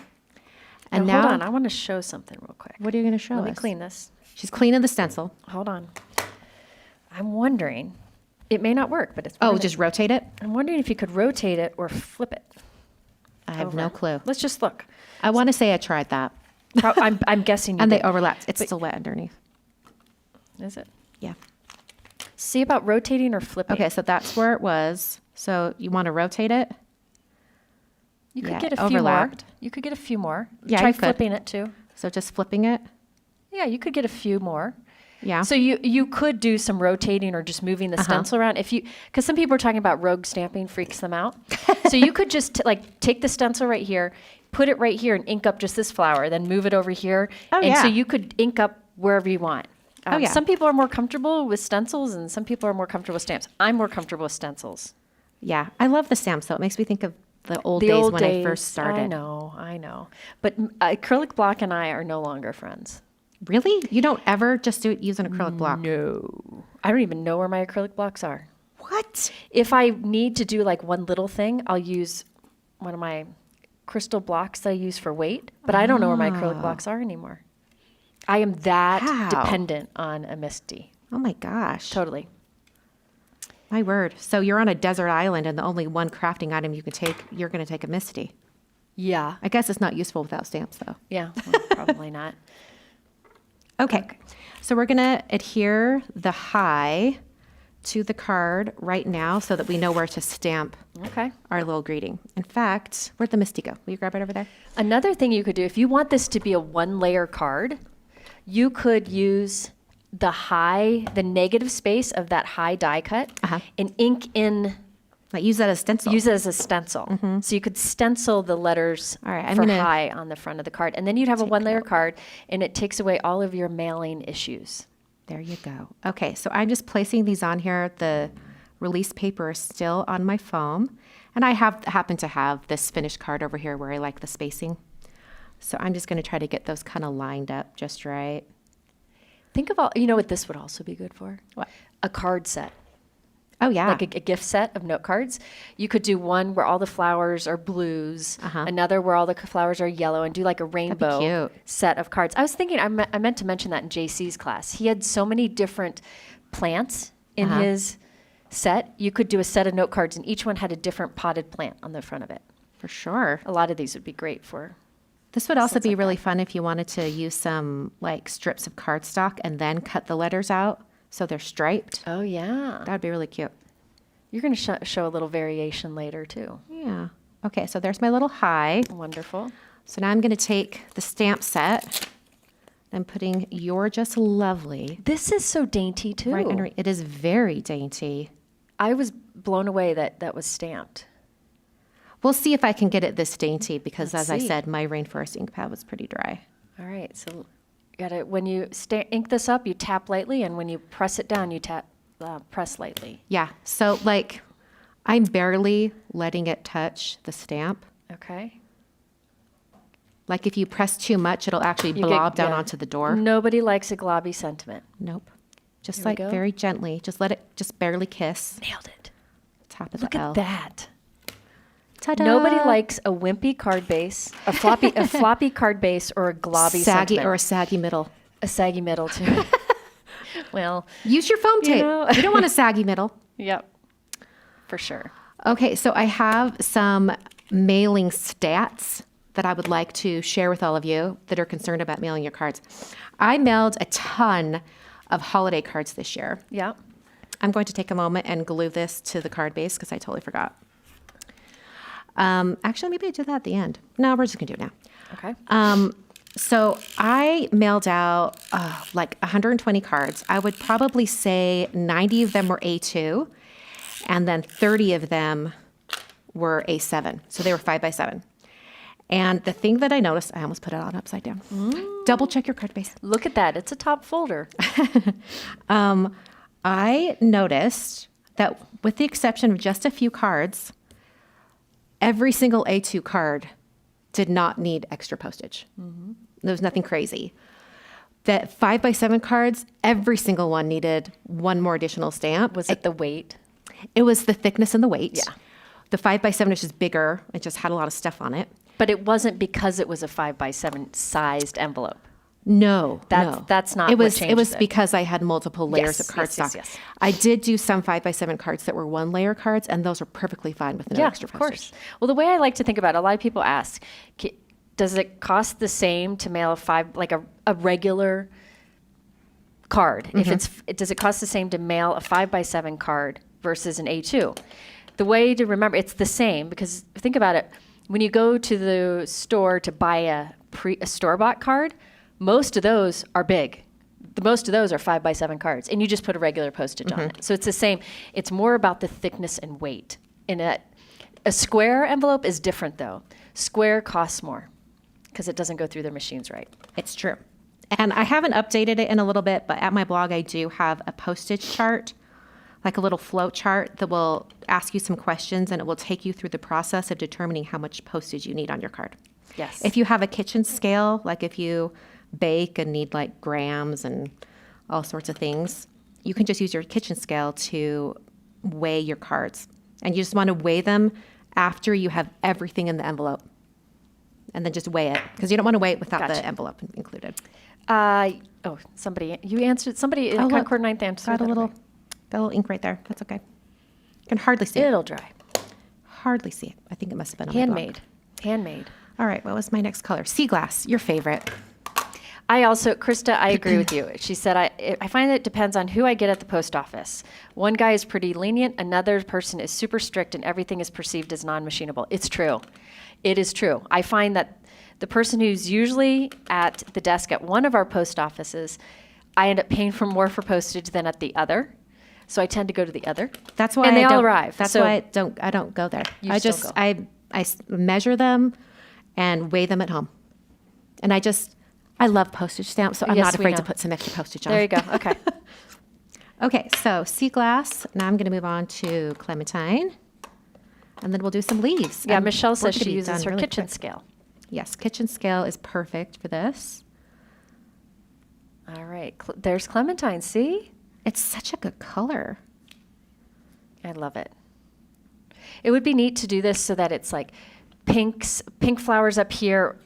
And now, now, hold on. I want to show something real quick. what are you going to show Let me us? clean this. She's cleaning the stencil. Hold on. I'm wondering. It may not work, but it's. Oh, just rotate it? I'm wondering if you could rotate it or flip it. I have no over. clue. Let's just look. I want to say I tried that. I'm guessing you And they did. overlapped. It's still wet underneath. Is it? Yeah. See about rotating or flipping. Okay, so that's where it was. So you want to rotate it? You could Yeah, get it a few more. overlapped. You could get a few more. Yeah, Try you could. flipping it too. So just flipping it? Yeah, you could get a few more. Yeah. So you could do some rotating or just moving the stencil around because some people are talking about rogue stamping freaks them out. So you could just take the stencil right here, put it right here and ink up just this flower, then move it over here. Oh, and so yeah. you could ink up wherever you want. Yeah. Some people are more comfortable with stencils and some people are more comfortable with stamps. I'm more comfortable with stencils. Yeah. I love the stamp, so it makes me think of the old The days old when days, I first started. I know. But acrylic block and I are no longer friends. Really? You don't ever just use an acrylic block? No. I don't even know where my acrylic blocks are. What? If I need to do like one little thing, I'll use one of my crystal blocks that I use for weight, but I don't know where my acrylic blocks are anymore. I am that Wow. dependent on a Misty. Oh my gosh. Totally. My word. So you're on a desert island and the only one crafting item you can take, you're going to take a Misty. Yeah. I guess it's not useful without stamps though. Yeah. Well, probably not. Okay. So we're going to adhere the high to the card right now so that we know where to stamp Okay. our little greeting. In fact, where'd the Misty go? Will you grab it over there? Another thing you could do, if you want this to be a one layer card, you could use the negative space of that high die cut and ink in, Like use that as stencil. use it as a stencil. So you could stencil the letters All right, I'm for gonna high on the front of the card. And then you'd have a one layer card and it takes away all of your mailing issues. There you go. Okay, so I'm just placing these on here. The release paper is still on my foam. And I happen to have this finished card over here where I like the spacing. So I'm just going to try to get those kind of lined up just right. Think of all, you know what this would also be good for? What? A card set. Oh, yeah. Like a gift set of note cards. You could do one where all the flowers are blues, another where all the flowers are yellow, and do like a rainbow cute. set of cards. I was thinking, I meant to mention that in JC's class. He had so many different plants in his set. You could do a set of note cards, and each one had a different potted plant on the front of it. For sure. A lot of these would be great for. This would also be really fun if you wanted to use some like strips of cardstock and then cut the letters out so they're striped. Oh, yeah. That would be really cute. You're going to show a little variation later, too. Yeah. Okay, so there's my little high. Wonderful. So now I'm going to take the stamp set. I'm putting You're Just Lovely This is so dainty, too. right under. It is very dainty. I was blown away that that was stamped. We'll see if I can get it this dainty because, Let's as I see. said, my Rainforest ink pad was pretty dry. All right, so you gotta when you ink this up, you tap lightly, and when you press it down, you press lightly. Yeah. So like, I'm barely letting it touch the stamp. Okay. Like if you press too much, it'll actually You blob get- down yeah. onto the door. Nobody likes a globby sentiment. Nope. Just Here we like go. very gently. Just let it just barely kiss Nailed it. top of Look the L. at that. Ta-da! Nobody likes a wimpy card base, a floppy card base, or a globby saggy sentiment. or a saggy middle. A saggy middle too. Well, Use your foam tape. know. You don't want a saggy middle. yep, for sure. Okay, so I have some mailing stats that I would like to share with all of you that are concerned about mailing your cards. I mailed a ton of holiday cards this year. Yeah. I'm going to take a moment and glue this to the card base because I totally forgot. Actually, maybe I do that at the end. No, we're just going to do it now. Okay. So I mailed out like 120 cards. I would probably say 90 of them were A2, and then 30 of them were A7. So they were 5x7. And the thing that I noticed, I almost put it on upside down. Double check your card base. Look at that. It's a top folder. I noticed that with the exception of just a few cards, every single A2 card did not need extra postage. There was nothing crazy. The 5x7 cards, every single one needed one more additional stamp. Was it the weight? It was the thickness and the weight. Yeah. The 5x7 is just bigger. It just had a lot of stuff on it. But it wasn't because it was a 5x7 sized envelope. No, That's not it what was. changed it was it. because I had multiple layers Yes, of yes, cardstock. yes, yes. I did do some 5x7 cards that were one layer cards, and those are perfectly fine with no Yeah, extra of postage. course. Well, the way I like to think about it, a lot of people ask, does it cost the same to mail a regular card? Does it cost the same to mail a 5x7 card versus an A2? The way to remember, it's the same because think about it. When you go to the store to buy a store-bought card, most of those are big. Most of those are 5x7 cards, and you just put a regular postage on it. So it's the same. It's more about the thickness and weight. A square envelope is different, though. Square costs more because it doesn't go through their machines right. It's true. And I haven't updated it in a little bit, but at my blog, I do have a postage chart, like a little flow chart that will ask you some questions, and it will take you through the process of determining how much postage you need on your card. Yes. If you have a kitchen scale, like if you bake and need like grams and all sorts of things, you can just use your kitchen scale to weigh your cards. And you just want to weigh them after you have everything in the envelope. And then just weigh it, because you don't want to weigh it without Gotcha. the envelope included. Somebody, you answered, somebody in look, Concord 9th answered Got a that little, right. got a little ink right there. That's okay. You can hardly see it. It'll dry. Hardly see it. I think it must have been on my block. Handmade. Handmade. All right, what was my next color? Sea glass, your favorite. I also, Krista, I agree with you. She said, I find it depends on who I get at the post office. One guy is pretty lenient, another person is super strict, and everything is perceived as non-machinable. It's true. It is true. I find that the person who's usually at the desk at one of our post offices, I end up paying for more for postage than at the other. So I tend to go to the other. That's why and they I all don't, arrive. That's So why I don't go there. You I still just go. I measure them and weigh them at home. And I love postage stamps, so I'm Yes, not we afraid to know. put some extra postage on. there you go. Okay. Okay, so sea glass. Now I'm going to move on to clementine, and then we'll do some leaves. Yeah, And Michelle we're says gonna she be uses done her really kitchen quick. scale. Yes, kitchen scale is perfect for this. All right. There's clementine. See? It's such a good color. I love it. It would be neat to do this so that it's like pink flowers up here,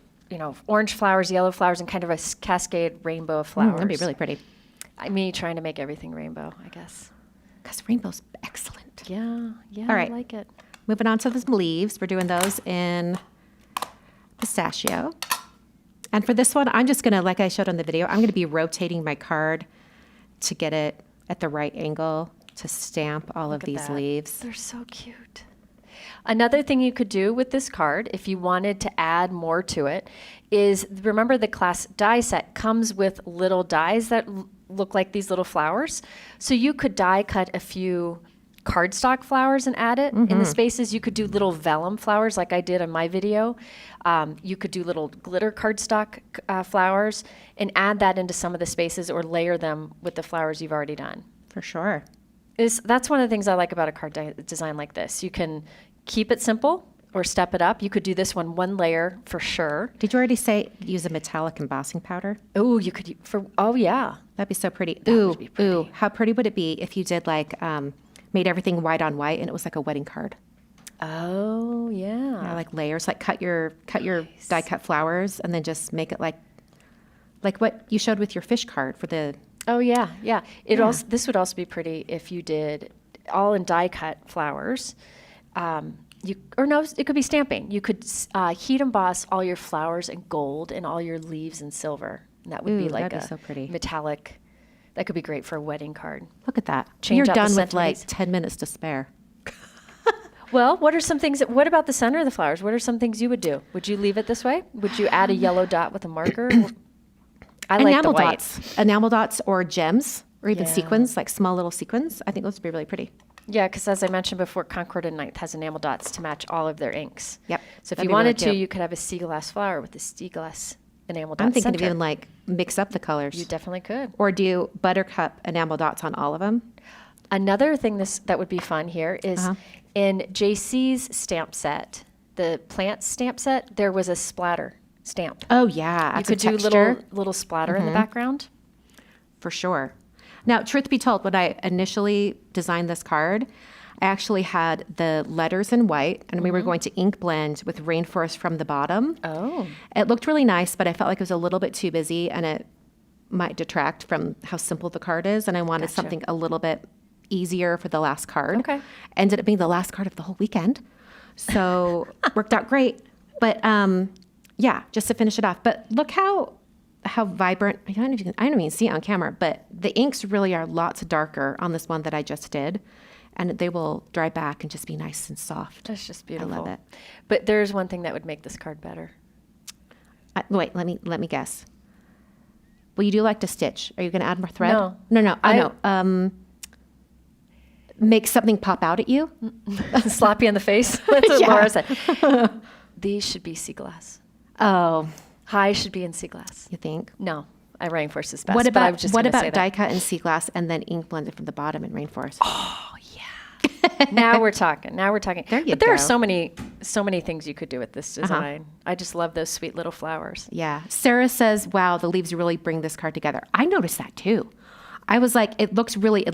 orange flowers, yellow flowers, and kind of a cascade rainbow of flowers. That'd be really pretty. Me trying to make everything rainbow, I guess. Because rainbow's excellent. Yeah, All right. I like it. Moving on to the leaves. We're doing those in pistachio. And for this one, I'm just going to, like I showed on the video, I'm going to be rotating my card to get it at the right angle to stamp all of Look at these that. leaves. They're so cute. Another thing you could do with this card, if you wanted to add more to it, is remember the class die set comes with little dies that look like these little flowers. So you could die cut a few cardstock flowers and add it in the spaces. You could do little vellum flowers like I did in my video. You could do little glitter cardstock flowers and add that into some of the spaces or layer them with the flowers you've already done. For sure. That's one of the things I like about a card design like this. You can keep it simple or step it up. You could do this one layer for sure. Did you already say use a metallic embossing powder? Oh, you could oh yeah. That'd be so pretty. That Ooh, would be pretty. ooh, how pretty would it be if you did like, made everything white on white and it was like a wedding card? Oh Yeah, yeah. like layers, like cut your die cut flowers and then just make it like what you showed with your fish card for the. Oh yeah, yeah. This would also be pretty if you did all in die cut flowers. It could be stamping. You could heat emboss all your flowers in gold and all your leaves in silver. And that would be Ooh, like that'd be a so pretty. metallic. That could be great for a wedding card. Look at that. Change You're out the done with like centerpiece. 10 minutes to spare. Well, what are some things? What about the center of the flowers? What are some things you would do? Would you leave it this way? Would you add a yellow dot with a marker? I like the Enamel white. dots. Enamel dots or gems or even Yeah. sequins, like small little sequins. I think those would be really pretty. Yeah, because as I mentioned before, Concord and Ninth has enamel dots to match all of their inks. Yep, So if that'd you be really wanted to, cute. you could have a sea glass flower with the sea glass enamel dot I'm thinking center. of even like mix up the colors. You definitely could. Or do buttercup enamel dots on all of them. Another thing that would be fun here is Uh-huh. in JC's stamp set, the plant stamp set, there was a splatter stamp. Oh yeah, You adds could some do texture. little splatter in the background. For sure. Now, truth be told, when I initially designed this card, I actually had the letters in white, and we were going to ink blend with Rainforest from the bottom. Oh. It looked really nice, but I felt like it was a little bit too busy, and it might detract from how simple the card is, and I wanted Gotcha. something a little bit easier for the last card. Okay. Ended up being the last card of the whole weekend. So worked out great. But yeah, just to finish it off. But look how vibrant, I don't even see it on camera, but the inks really are lots darker on this one that I just did. And they will dry back and just be nice and soft. That's just I beautiful. love it. But there's one thing that would make this card better. Wait, let me guess. Well, you do like to stitch. Are you going to add more thread? No. No. I know. Make something pop out at you? Sloppy on the face. That's what Yeah. Laura said. These should be sea glass. Oh, High should be in sea glass. you think? No, Rainforest is best. What but I was about just what gonna say about that. die cut and sea glass and then ink blended from the bottom in Rainforest? Now we're talking. Now we're talking. There you but there are go. so many things you could do with this design. I just love those sweet little flowers. Yeah. Sarah says, "Wow, the leaves really bring this card together." I noticed that too. I was like, it looked really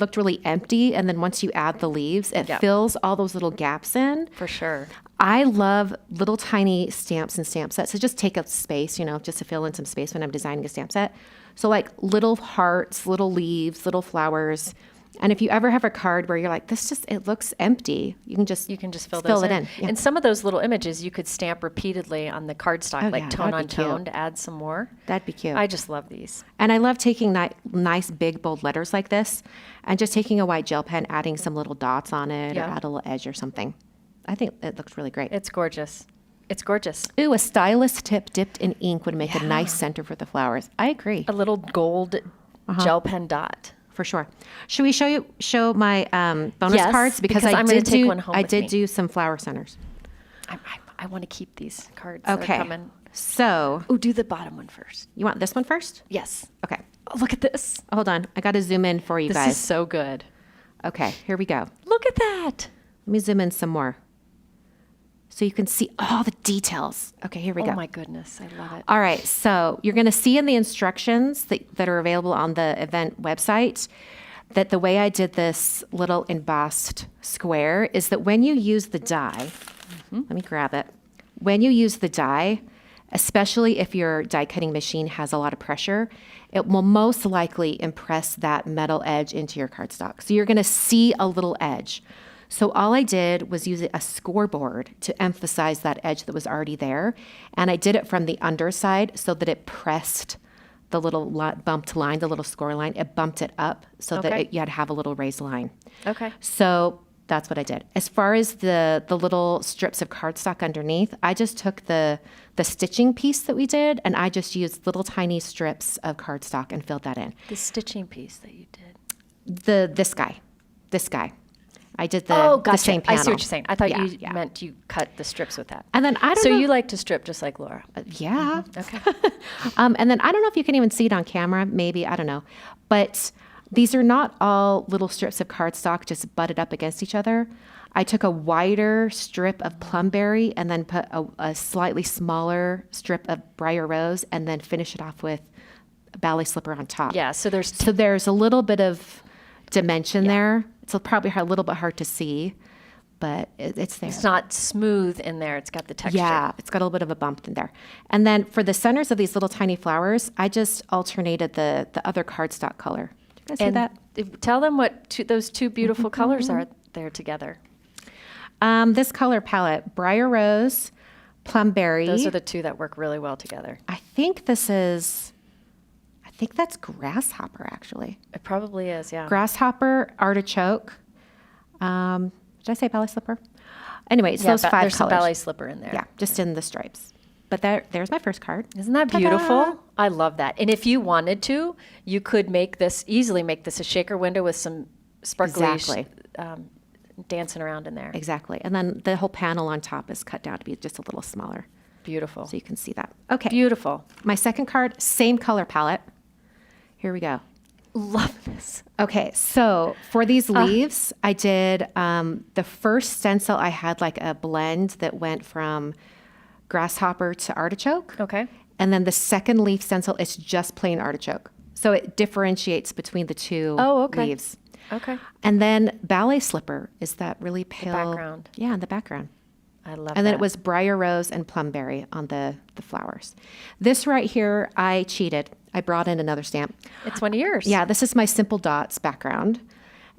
empty, and then once you add the leaves, it Yep. fills all those little gaps in. For sure. I love little tiny stamps and stamp sets. So just take up space, just to fill in some space when I'm designing a stamp set. So like little hearts, little leaves, little flowers. And if you ever have a card where you're like, it looks empty, you can just fill fill those it in. Yeah. And some of those little images you could stamp repeatedly on the cardstock, Oh, like yeah, tone that'd on be cute. tone to add some more. That'd be cute. I just love these. And I love taking nice, big, bold letters like this and just taking a white gel pen, adding some little dots on it Yeah. or add a little edge or something. I think it looks really great. It's gorgeous. It's gorgeous. Ooh, a stylus tip dipped in ink would make a nice center for the flowers. I agree, A little gold gel pen dot. for sure. Should we show my bonus Yes, cards? because I'm gonna take one home I with did me. do some flower centers. I want to keep these cards. that are Okay. coming. So Oh, do the bottom one first. you want this one first? Yes. Okay. Oh, look at this. Hold on. I got to zoom in for you This guys. is so good. Okay, here we go. Look at that. Let me zoom in some more so you can see all the details. Okay, here we Oh go. my goodness. I love it. All right, so you're going to see in the instructions that are available on the event website that the way I did this little embossed square is that when you use the die, let me grab it. When you use the die, especially if your die cutting machine has a lot of pressure, it will most likely impress that metal edge into your cardstock. So you're going to see a little edge. So all I did was use a scoreboard to emphasize that edge that was already there. And I did it from the underside so that it pressed the little bumped line, the little score line. It bumped it up so Okay. that you had to have a little raised line. Okay. So that's what I did. As far as the little strips of cardstock underneath, I just took the stitching piece that we did and I just used little tiny strips of cardstock and filled that in. The stitching piece that you did. This guy. I did the, Oh, the gotcha. same I panel. see what you're saying. I thought Yeah, you yeah. meant you cut the strips with that. And then I don't So know. you like to strip just like Laura. Yeah. Okay. And then I don't know if you can even see it on camera, maybe, I don't know. But these are not all little strips of cardstock just butted up against each other. I took a wider strip of plumberry and then put a slightly smaller strip of briar rose and then finish it off with a ballet slipper on top. Yeah. So there's So there's a little bit of dimension there. It's probably a little bit hard to see, but it's there. it's not smooth in there. It's got the texture. Yeah, it's got a little bit of a bump in there. And then for the centers of these little tiny flowers, I just alternated the other cardstock color. Do you guys see And that? tell them what those two beautiful colors are there together. This color palette, briar rose, plumberry. Those are the two that work really well together. I think that's grasshopper actually. It probably is. Yeah. Grasshopper, artichoke. Did I say ballet slipper? Anyway, it's Yeah, those five there's some colors. ballet slipper in there. Yeah, just in the stripes. But there's my first card. Isn't that Ta-da! beautiful? I love that. And if you wanted to, you could easily make this a shaker window with some sparkly Exactly. dancing around in there. Exactly. And then the whole panel on top is cut down to be just a little smaller. Beautiful. So you can see that. Okay. Beautiful. My second card, same color palette. Here we go. Love this. Okay, so for these leaves, I did the first stencil. I had like a blend that went from grasshopper to artichoke. Okay. And then the second leaf stencil, it's just plain artichoke. So it differentiates between the two Oh, okay. leaves. Okay. And then ballet slipper is that really pale background. Yeah, in the background. I love And then that. it was briar rose and plumberry on the flowers. This right here, I cheated. I brought in another stamp. It's one of yours. Yeah, this is my Simple Dots background.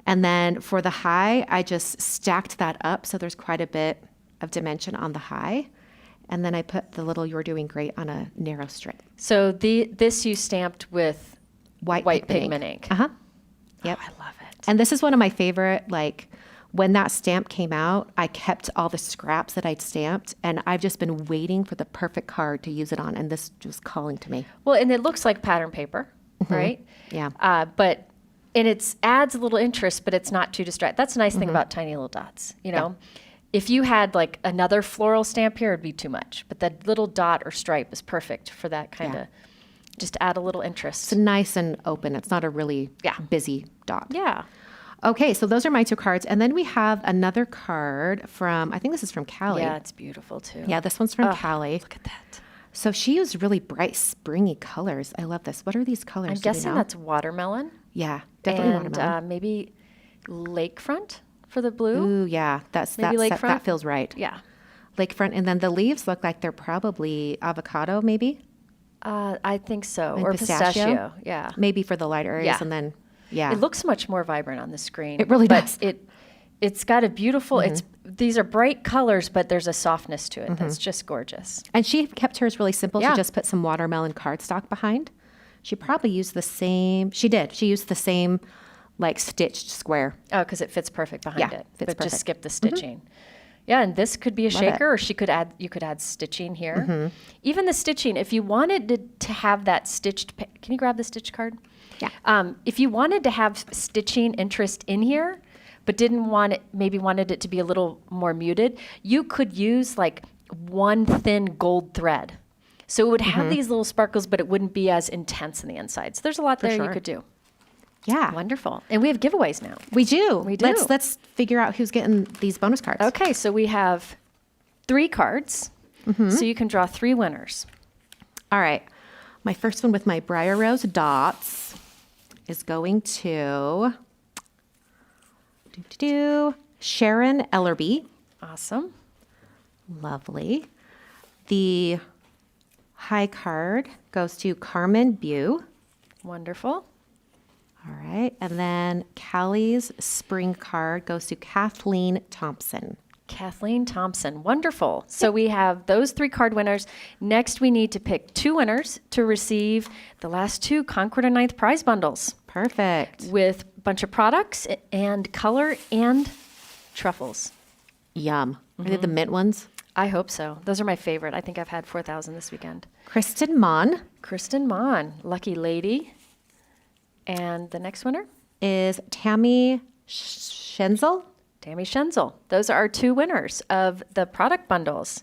And then for the high, I just stacked that up so there's quite a bit of dimension on the high. And then I put the little You're Doing Great on a narrow strip. So this you stamped with White pigment ink. Uh-huh. Yep. Oh, I love it. And this is one of my favorite, like, when that stamp came out, I kept all the scraps that I'd stamped, and I've just been waiting for the perfect card to use it on, and this was calling to me. Well, and it looks like pattern paper, right? Yeah. And it adds a little interest, but it's not too distracting. That's the nice thing about tiny little dots. You know, if you had like another floral stamp here, it'd be too much. But that little dot or stripe is perfect for that kind of just add a little interest. It's nice and open. It's not a really busy dot. Yeah. Okay, so those are my 2 cards. And then we have another card from, I think this is from Callie. Yeah, it's beautiful too. Yeah, this one's from Callie. Look at that. So she used really bright, springy colors. I love this. What are these colors? I'm Do we guessing know? that's watermelon. Yeah, definitely And watermelon. maybe lakefront for the blue. Ooh, yeah, maybe lakefront? that feels right. Yeah. Lakefront, and then the leaves look like they're probably avocado, maybe? I think so. And Or pistachio? pistachio. Yeah. Maybe for the light areas, Yeah. and then, yeah. It looks much more vibrant on the screen. It really but does. It's got a beautiful. These are bright colors, but there's a softness to it that's just gorgeous. And she kept hers really simple. Yeah. She just put some watermelon cardstock behind. She probably used the same, she did. She used the same, like, stitched square. Oh, because it fits perfect behind Yeah, it. fits But perfect. just skip the stitching. Yeah, and this could be a Love it. shaker, or you could add stitching here. Even the stitching, if you wanted to have that stitched, can you grab the stitch card? Yeah. If you wanted to have stitching interest in here, but didn't want it, maybe wanted it to be a little more muted, you could use like one thin gold thread. So it would have these little sparkles, but it wouldn't be as intense on the inside. So there's a lot there you sure. could do. Yeah. Wonderful. And we have giveaways now. We do. We do. Let's figure out who's getting these bonus cards. Okay, so we have 3 cards. So you can draw 3 winners. All right. My first one with my Briar Rose dots is going to Sharon Ellerby. Awesome. Lovely. The high card goes to Carmen Bew. Wonderful. All right. And then Callie's spring card goes to Kathleen Thompson. Kathleen Thompson. Wonderful. So we have those 3 card winners. Next, we need to pick 2 winners to receive the last 2 Concord and Ninth prize bundles Perfect. with a bunch of products and color and truffles. Yum. Are they the mint ones? I hope so. Those are my favorite. I think I've had 4,000 this weekend. Kristen Mon Kristen Mon, lucky lady. And the next winner, is Tammy Schenzel. Tammy Schenzel. Those are our 2 winners of the product bundles.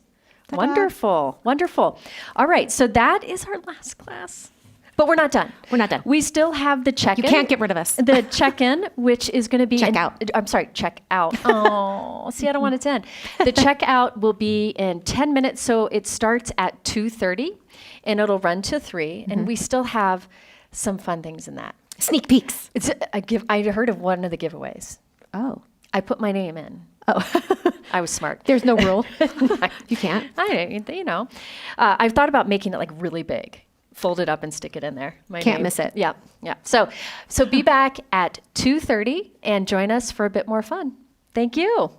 Wonderful. Wonderful. All right. So that is our last class. But we're not done. We're not done. We still have the check-in. You can't get rid of us. The check-in, which is going to be... Check out. I'm sorry, check out. Oh, see, I don't want it to end. The checkout will be in 10 minutes. So it starts at 2:30 and it'll run to 3. And we still have some fun things in that. Sneak peeks. I heard of one of the giveaways. Oh. I put my name in. Oh. I was smart. There's no rule. You can't. I've thought about making it like really big, fold it up and stick it in there. My Can't name. miss it. Yeah, yeah. So be back at 2:30 and join us for a bit more fun. Thank you.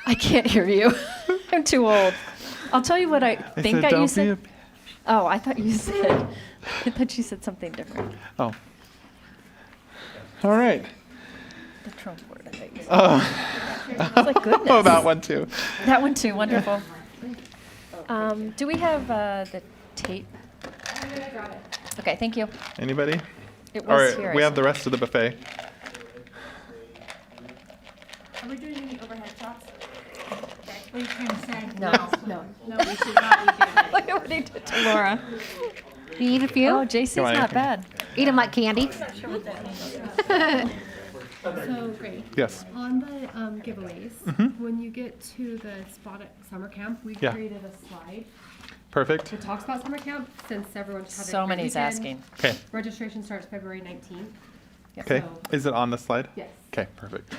I can't hear you. I'm too old. I'll tell you what I think said, you "Don't be said. a-" Oh, I thought you said. I thought you said something different. Oh. All right. The Trump word. I thought you said. I was like, goodness. Oh, that one too. That one too. Wonderful. Do we have the tape? Okay, thank you. Anybody? It All was right, here. we have the rest of the buffet. Are we doing any overhead shots? What are you trying to say? No. No, we should not be doing it. Look at what he did to Laura. You eat a few? Oh, JC's Come on, not Anthony. bad. Eat them like candy. So great. Yes. On the giveaways, when you get to the spot at summer camp, we Yeah. created a slide Perfect. that talks about summer camp since everyone's had a So great many's weekend. asking. Okay. Registration starts February 19th. Okay. So- Is it on the slide? Yes. Okay, perfect.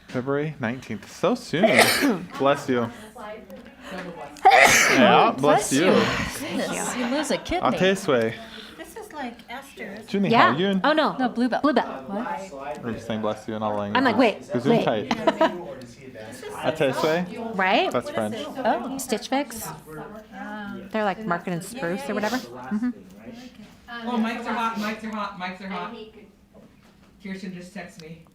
February 19th. So soon. Bless you. Yeah, bless you. Goodness, you lose a kidney. Ateswe. This is like Esther's. Junie, Yeah. how you? Oh no. No, Bluebell. Bluebell. We're just saying bless you and all languages. I'm like, wait, Gesundheit. wait. Ateswe. Right? That's French. Oh, Stitch Fix. They're like market and spruce or whatever. Oh, mics are hot, mics are hot, mics are hot. Kirsten just texted me.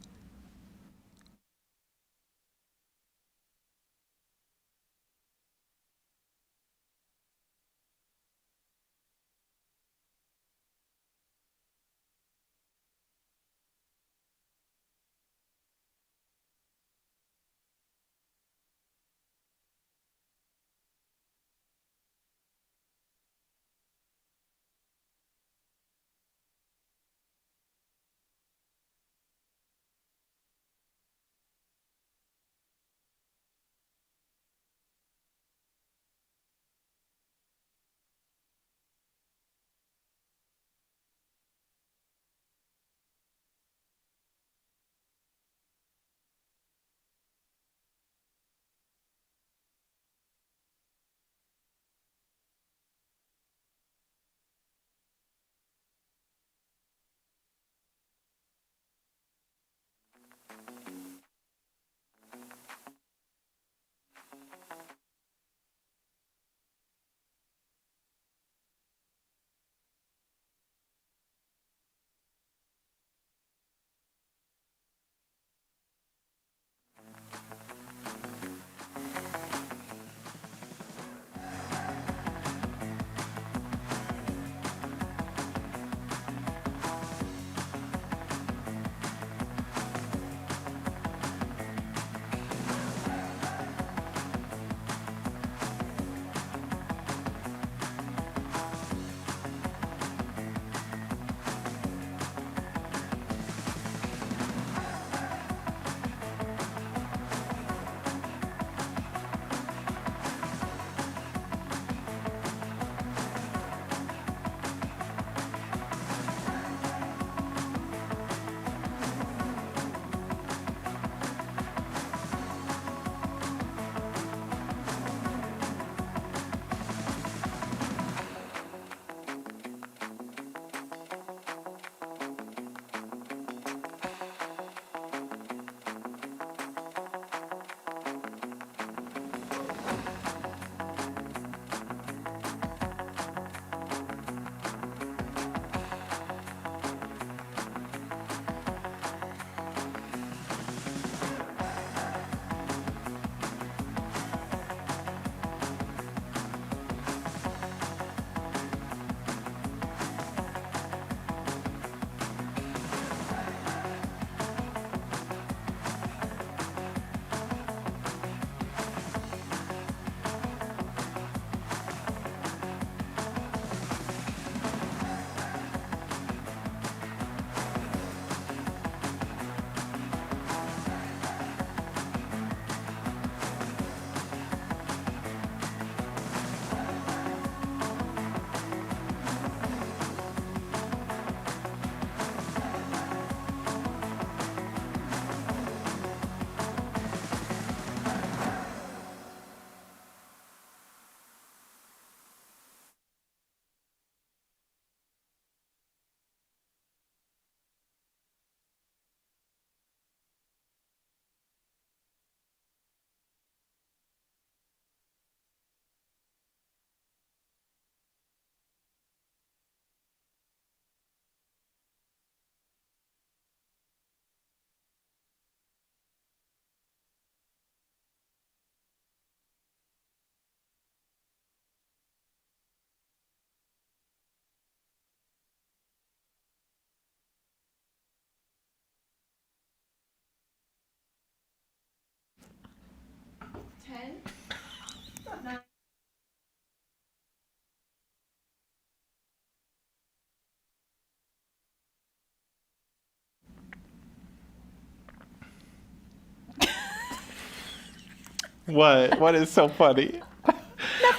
What? What is so funny?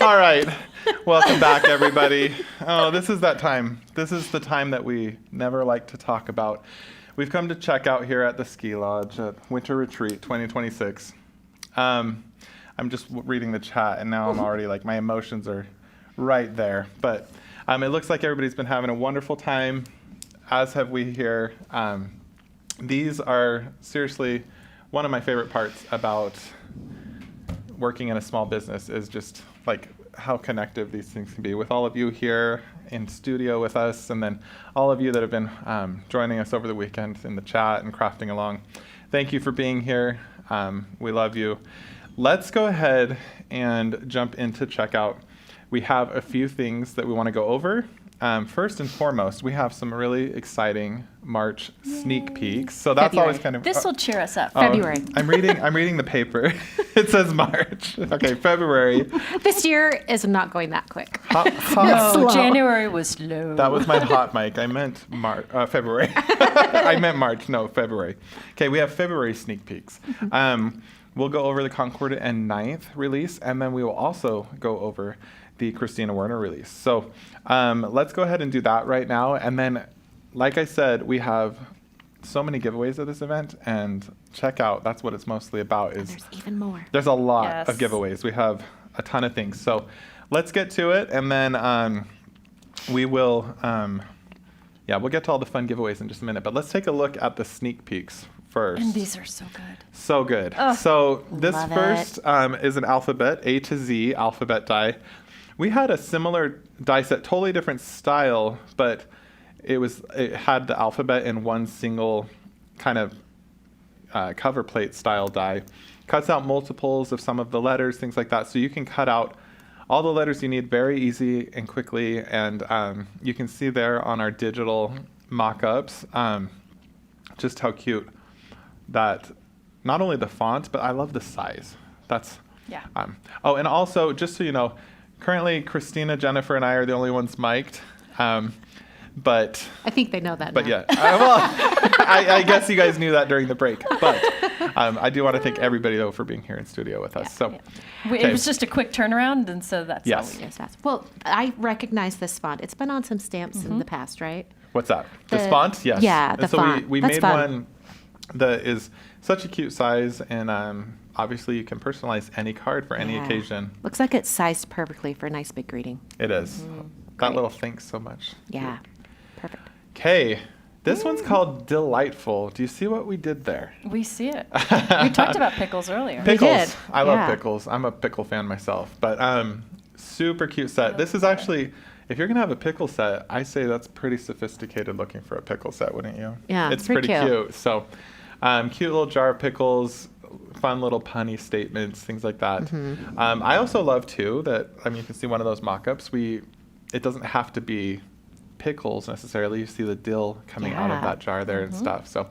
All right. Welcome back, everybody. Oh, this is that time. This is the time that we never like to talk about. We've come to check out here at the Ski Lodge at Winter Retreat 2026. I'm just reading the chat, and now I'm already like, my emotions are right there. But it looks like everybody's been having a wonderful time, as have we here. These are seriously one of my favorite parts about working in a small business is just like how connective these things can be with all of you here in studio with us, and then all of you that have been joining us over the weekend in the chat and crafting along. Thank you for being here. We love you. Let's go ahead and jump into checkout. We have a few things that we want to go over. First and foremost, we have some really exciting March sneak peeks. So that's February. always kind of This will cheer us up. February. I'm reading the paper. It says March. Okay, February. This year is not going that quick. No, Slow. January was slow. That was my hot mic. I meant February. I meant March. No, February. Okay, we have February sneak peeks. We'll go over the Concord and 9th release, and then we will also go over the Christina Werner release. So let's go ahead and do that right now. And then, like I said, we have so many giveaways at this event, and check out, that's what it's mostly about. Is There's even more. There's a lot of Yes. giveaways. We have a ton of things. So let's get to it, and then we will, we'll get to all the fun giveaways in just a minute. But let's take a look at the sneak peeks first. And these are so good. So good. So this love first is an alphabet, A to Z alphabet die. We had a similar die set, totally different style, but it had the alphabet in one single kind of cover plate style die. Cuts out multiples of some of the letters, things like that. So you can cut out all the letters you need very easy and quickly. And you can see there on our digital mock-ups just how cute that, not only the font, but I love the size. That's, Yeah. and also, just so you know, currently Christina, Jennifer, and I are the only ones mic'd. But I think they know that now. yeah, I guess you guys knew that during the break. But I do want to thank everybody, though, for being here in studio with us. So, It was just a quick turnaround, and so that's Yes. all we Yes, that's, well, I recognize this font. It's been on some stamps in the past, right? what's that? The The- font? Yes. yeah, And the so font. we That's made fun. one that is such a cute size, and obviously you can personalize any card for any Yeah. occasion. Looks like it's sized perfectly for a nice big greeting. It is. That Great. little thanks so much. Yeah, perfect. Okay, this one's called Delightful. Do you see what we did there? We see it. We talked about pickles earlier. Pickles. did, I love yeah. pickles. I'm a pickle fan myself. But super cute set. This is actually, if you're gonna have a pickle set, I say that's pretty sophisticated looking for a pickle set, wouldn't you? Yeah, it's it's pretty pretty cute. cute. So, cute little jar of pickles, fun little punny statements, things like that. Mm-hmm. I also love too that you can see one of those mock-ups. It doesn't have to be pickles necessarily. You see the dill coming out of Yeah. that jar there and stuff. So,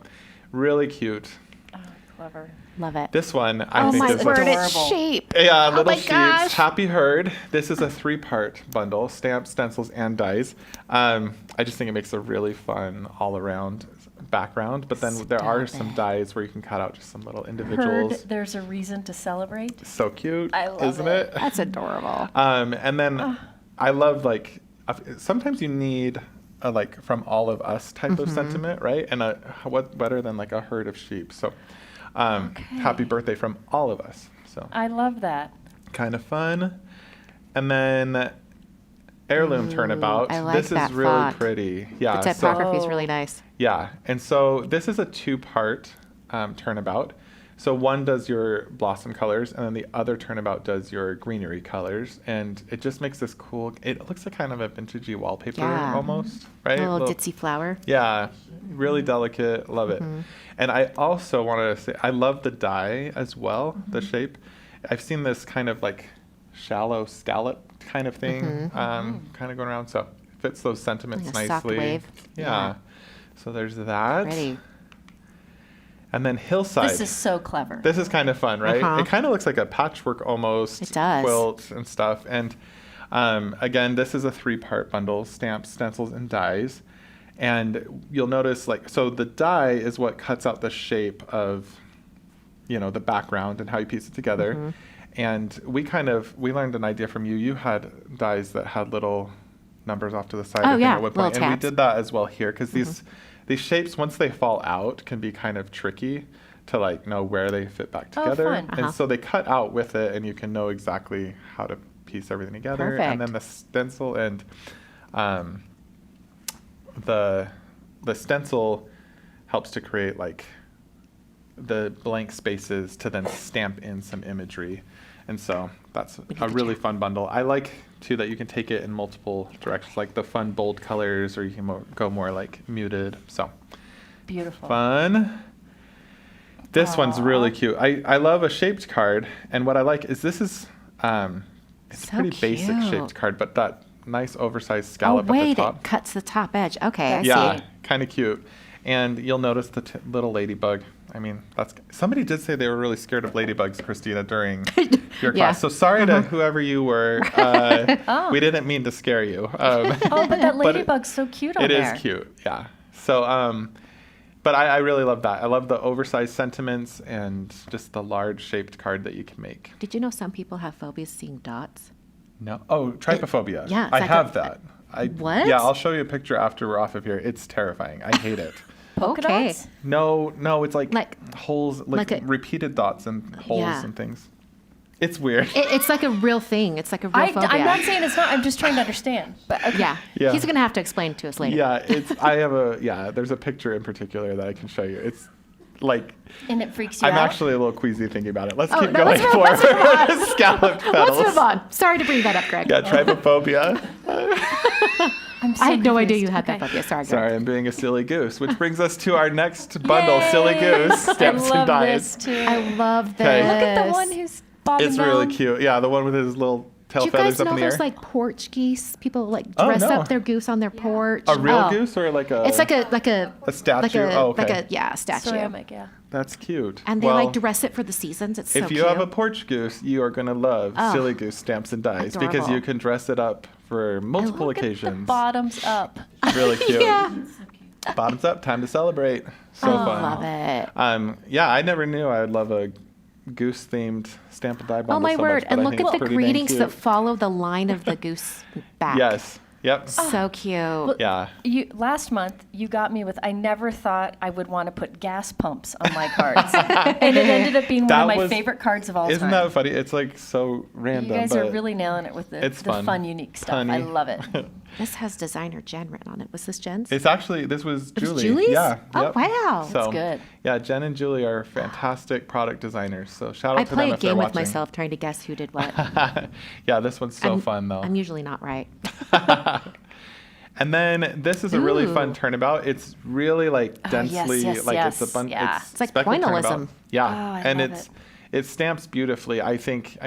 really cute. Oh, clever. Love it. This one I Oh think my is word, like it's adorable. shape. yeah, Oh little my sheets. gosh. Happy Herd. This is a 3-part bundle: stamps, stencils, and dies. I just think it makes a really fun all-around background. But then there are Stop some it. dies where you can cut out just some little Heard individuals. there's a reason to celebrate. So cute, I love isn't it. it? That's adorable. And then I love sometimes you need a from all of us type of sentiment, right? And what better than a herd of sheep? So happy birthday from all of us. So I love that. kind of fun. And then heirloom turnabout. I like this that is really font. pretty. Yeah. The typography is Oh. really nice. Yeah, and so this is a 2-part turnabout. So one does your blossom colors, and then the other turnabout does your greenery colors, and it just makes this cool. It looks like kind of a vintagey wallpaper Yeah. almost, right? A little ditzy flower. Yeah, really delicate. Love it. Mm-hmm. And I also wanted to say I love the die as well, the shape. I've seen this kind of shallow scallop kind of thing, kind of going around. So it fits those sentiments Like a soft nicely. wave. Yeah. Yeah. So there's that. Pretty. And then hillside. This is so clever. This is kind of fun, right? Uh-huh. It kind of looks like a patchwork almost. It does. Quilt and stuff. And again, this is a 3-part bundle: stamps, stencils, and dies. And you'll notice, so the die is what cuts out the shape of, the background and how you piece it together. And we learned an idea from you. You had dies that had little numbers off to the side. Oh, I think, yeah, at one little point. And we tabs. did that as well here because these shapes, once they fall out, can be kind of tricky to like know where they fit back Oh, together. fun. And so they cut out with it, and you can know exactly how to piece everything together. And then the stencil and the stencil helps to create like the blank spaces to then stamp in some imagery. And so that's a really fun bundle. I like too that you can take it in multiple directions, like the fun bold colors, or you can go more like muted. So Beautiful. fun. This one's really cute. I love a shaped card, and what I like is this is it's So pretty basic cute. shaped card, but that nice oversized Oh, scallop at the wait, top. it cuts the top edge. Okay, I Yeah, see. kind of cute. And you'll notice the little ladybug. I mean, somebody did say they were really scared of ladybugs, Christina, during your class. Yeah. So sorry to whoever you were. We didn't mean to scare you. Oh, but that but ladybug's so cute on It there. is cute, yeah. So, but I really love that. I love the oversized sentiments and just the large shaped card that you can make. Did you know some people have phobias seeing dots? No. Oh, trypophobia. yeah, it's I like have that. What? Yeah, I'll show you a picture after we're off of here. It's terrifying. I hate it. Polka Okay. dots? No, it's like Like- holes, like a- repeated dots and holes Yeah. and things. It's weird. It's like a real thing. It's like a real phobia. I'm not saying it's not. I'm just trying to understand. But okay. Yeah. Yeah. He's going to have to explain it to us later. Yeah, there's a picture in particular that I can show you. It's like, And it freaks you I'm out? actually a little queasy thinking about it. Let's Oh, keep no, going let's move for scalloped petals. Let's move on. Sorry to bring that up, Greg. Yeah, trypophobia. I'm so I had no idea confused. you had Okay. that phobia. Sorry, Greg. Sorry, I'm being a silly goose, which brings us to our next bundle, Silly Yay! Goose, Stamps I love and Dies. this too. I love this. Okay. Look at the one who's bobbing It's down. really cute. Yeah, the one with his little tail Do you feathers guys up know in the air. those like porch geese? People like Oh, dress no. up their goose on their porch. A real Oh. goose or like a? It's like a statue? Like a, Oh, okay. Like a statue. Ceramic, yeah. That's cute. And they well, like dress it for the seasons. It's so if you cute. have a porch goose, you are gonna love Oh, Silly Goose Stamps and Dies because adorable. you can dress it up for multiple Look at the occasions. bottoms up. Really cute. Yeah. Bottoms up, time to celebrate. So I fun. love it. Yeah, I never knew I would love a goose themed stamp and die bundle Oh my so word! much, but And I look think at it's the pretty dang greetings cute. that follow the line of the goose back. Yes. Yep. So cute. Yeah. Last month, you got me with, I never thought I would want to put gas pumps on my cards. And it ended up being one That of my was- favorite cards of all Isn't time. that funny? It's like so You random. guys are but really nailing it with the it's fun. fun, unique stuff. I Punny. love it. This has designer Jen written on it. Was this Jen's? It's actually, this was It was Julie. Julie's? Yeah. Oh, yep. wow. So, good. Yeah, Jen and Julie are fantastic product designers. So shout out I to play them a if they're game with watching. myself trying to guess who did what. Yeah, this one's so I'm- fun though. I'm usually not right. And then this is a really fun Ooh. turnabout. It's really like densely, yes, like yes, it's a bunch. yeah. It's like speckled turnabout. pointillism. Yeah, Oh, I and love it stamps beautifully. I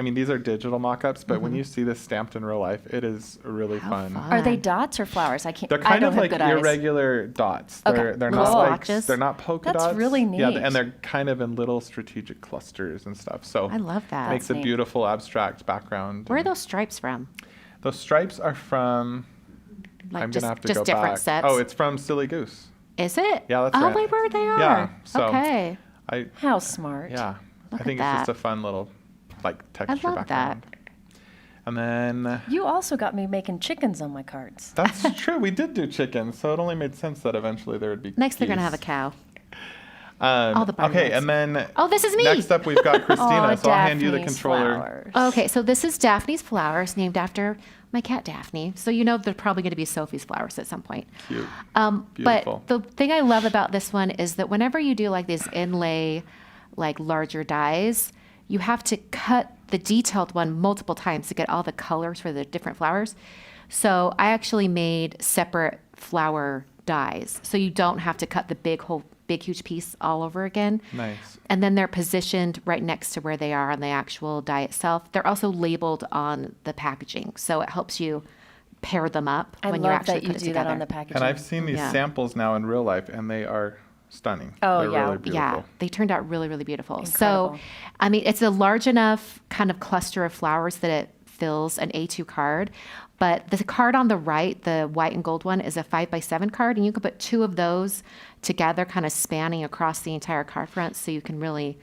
mean, these are digital mock-ups, but Mm-hmm. when you see this stamped in real life, it is really fun. Are they dots or flowers? I can't. They're I kind don't of have like good eyes. irregular dots. Okay. They're Little not like swatches. they're not polka That's dots. really Yeah, neat. and they're kind of in little strategic clusters and stuff. So I love that. makes a neat. beautiful abstract background. Where are and those stripes from? Those stripes are from. Like I'm just, gonna have to just go different back. sets. Oh, it's from Silly Goose. Is it? Yeah, that's oh, right. my word, they are. Yeah, so- okay. How smart. Yeah, Look I think at it's just that. a fun little like texture love that. background. And then You also got me making chickens on my cards. that's true. We did do chickens, so it only made sense that eventually there would be. Next, they're gonna geese. have a cow. All the barn Okay, ones. and then Oh, this is me. next up we've got Christina. Aw, so I'll hand you the Daphne's controller. flowers. Okay, so this is Daphne's flowers, named after my cat Daphne. So you know they're probably going to be Sophie's flowers at some point. Cute. But Beautiful. the thing I love about this one is that whenever you do like these inlay, like larger dies, you have to cut the detailed one multiple times to get all the colors for the different flowers. So I actually made separate flower dies, so you don't have to cut the big huge piece all over again. Nice. And then they're positioned right next to where they are on the actual die itself. They're also labeled on the packaging, so it helps you pair them up I when you love actually that you put it do together. that on the packaging. And I've seen these Yeah. samples now in real life, and they are stunning. Oh, They're yeah. really beautiful. Yeah, they turned out really, really beautiful. Incredible. So, I mean, it's a large enough kind of cluster of flowers that it fills an A2 card. But the card on the right, the white and gold one, is a 5x7 card, and you can put two of those together, kind of spanning across the entire card front, so you can really,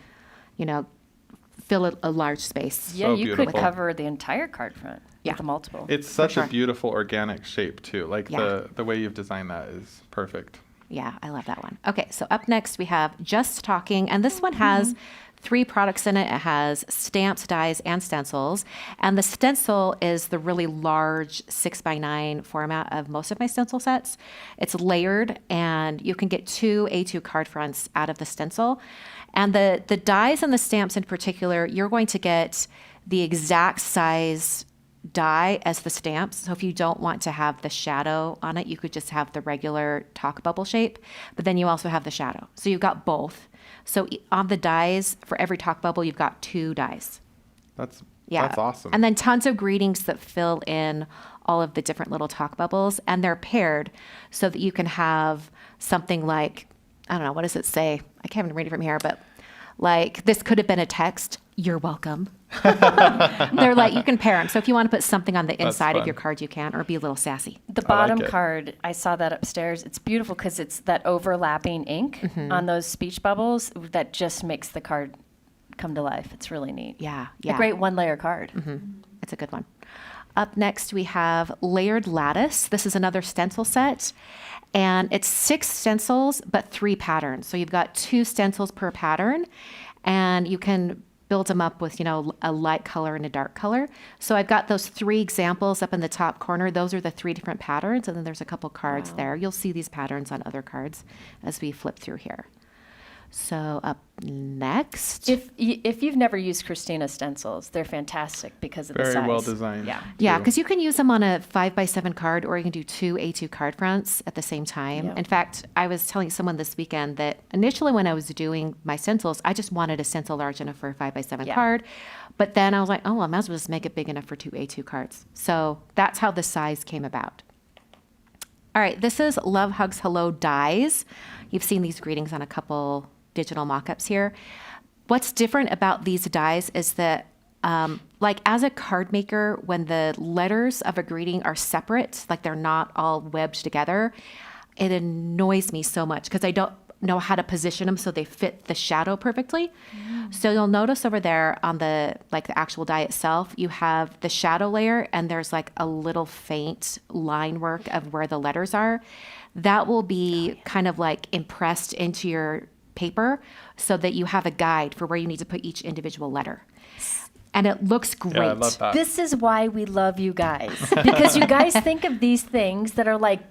fill a large space. Yeah, So you could beautiful. cover the entire card front Yeah. with a multiple. It's such sure. a beautiful organic shape too. Like Yeah. the way you've designed that is perfect. Yeah, I love that one. Okay, so up next we have Just Talking, and this one has 3 products in it. It has stamps, dies, and stencils. And the stencil is the really large 6x9 format of most of my stencil sets. It's layered, and you can get 2 A2 card fronts out of the stencil. And the dies and the stamps in particular, you're going to get the exact size die as the stamps. So if you don't want to have the shadow on it, you could just have the regular talk bubble shape, but then you also have the shadow. So you've got both. So on the dies, for every talk bubble, you've got 2 dies. That's Yeah. That's awesome. And then tons of greetings that fill in all of the different little talk bubbles, and they're paired so that you can have something like, I don't know, what does it say? I can't even read it from here, but like, this could have been a text. You're welcome. They're like, you can pair them. So if you want to put something on the inside of fun. your card, you can, or be a little sassy. The I like bottom it. card, I saw that upstairs. It's beautiful because it's that overlapping ink on those speech bubbles that just makes the card come to life. It's really neat. Yeah, A yeah. great one-layer card. It's a good one. Up next, we have Layered Lattice. This is another stencil set, and it's 6 stencils, but 3 patterns. So you've got 2 stencils per pattern, and you can build them up with, a light color and a dark color. So I've got those 3 examples up in the top corner. Those are the 3 different patterns, and then there's a couple cards there. You'll see these patterns on other cards as we flip through here. So up next. If you've never used Christina stencils, they're fantastic because of the Very size. well designed. Yeah. Yeah, too. because you can use them on a 5x7 card, or you can do 2 A2 card fronts at the same time. Yeah. In fact, I was telling someone this weekend that initially when I was doing my stencils, I just wanted a stencil large enough for a 5x7 Yeah. card. But then I was like, oh, well, I might as well just make it big enough for 2 A2 cards. So that's how the size came about. All right, this is Love Hugs Hello Dies. You've seen these greetings on a couple digital mock-ups here. What's different about these dies is that, like as a card maker, when the letters of a greeting are separate, like they're not all webbed together, it annoys me so much because I don't know how to position them so they fit the shadow perfectly. So you'll notice over there on the actual die itself, you have the shadow layer and there's like a little faint line work of where the letters are. That will be kind of like impressed into your paper so that you have a guide for where you need to put each individual letter. And it looks great. Yeah, I love that. This is why we love you guys. Because you guys think of these things that are like,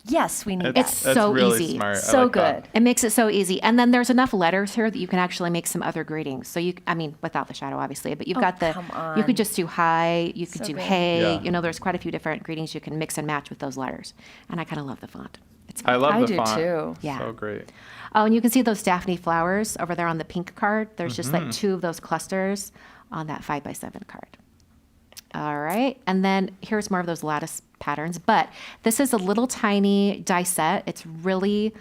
yes, we need It's that. so really easy. smart. I So like that. good. It makes it so easy. And then there's enough letters here that you can actually make some other greetings. So without the shadow, obviously, but you've Oh, got come you on. could just do hi, you could So do good. hey, Yeah. there's quite a few different greetings you can mix and match with those letters. And I kind of love the font. It's I love I the do font. too. Yeah. So great. Oh, and you can see those Daphne flowers over there on the pink card. There's just Mm-hmm. like 2 of those clusters on that 5x7 card. All right. And then here's more of those lattice patterns. But this is a little tiny die set. It's really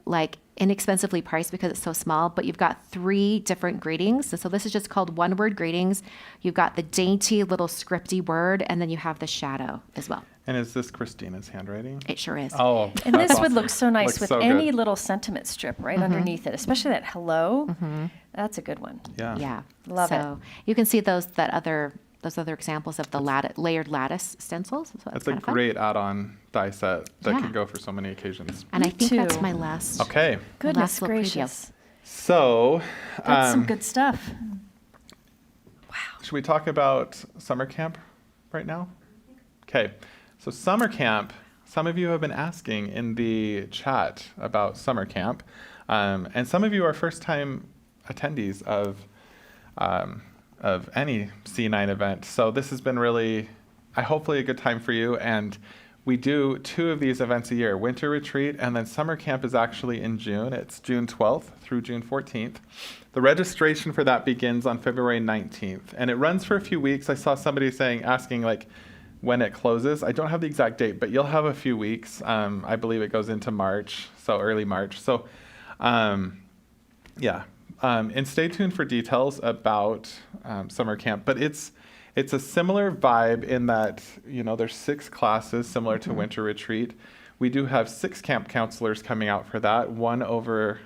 like inexpensively priced because it's so small, but you've got 3 different greetings. And so this is just called one-word greetings. You've got the dainty little scripty word, and then you have the shadow as well. And is this Christina's handwriting? It sure is. Oh, And that's this would awesome. look so nice Looks with so any good. little sentiment strip right underneath it, especially that hello. That's a good one. Yeah. Yeah. Love it. so you can see those other examples of the layered lattice stencils. So That's kind a of fun. great add-on die set that Yeah. can go for so many occasions. And I Me think that's too. my last. Okay. Goodness little preview. gracious. So, That's some good stuff. should we talk about summer camp right now? Okay. So summer camp, some of you have been asking in the chat about summer camp. And some of you are first-time attendees of any C9 event. So this has been really, hopefully a good time for you. And we do 2 of these events a year, Winter Retreat, and then summer camp is actually in June. It's June 12th through June 14th. The registration for that begins on February 19th, and it runs for a few weeks. I saw somebody asking like when it closes. I don't have the exact date, but you'll have a few weeks. I believe it goes into March, so early March. So, yeah. And stay tuned for details about summer camp. But it's a similar vibe in that, there's 6 classes similar to Winter Retreat. We do have 6 camp counselors coming out for that. One over,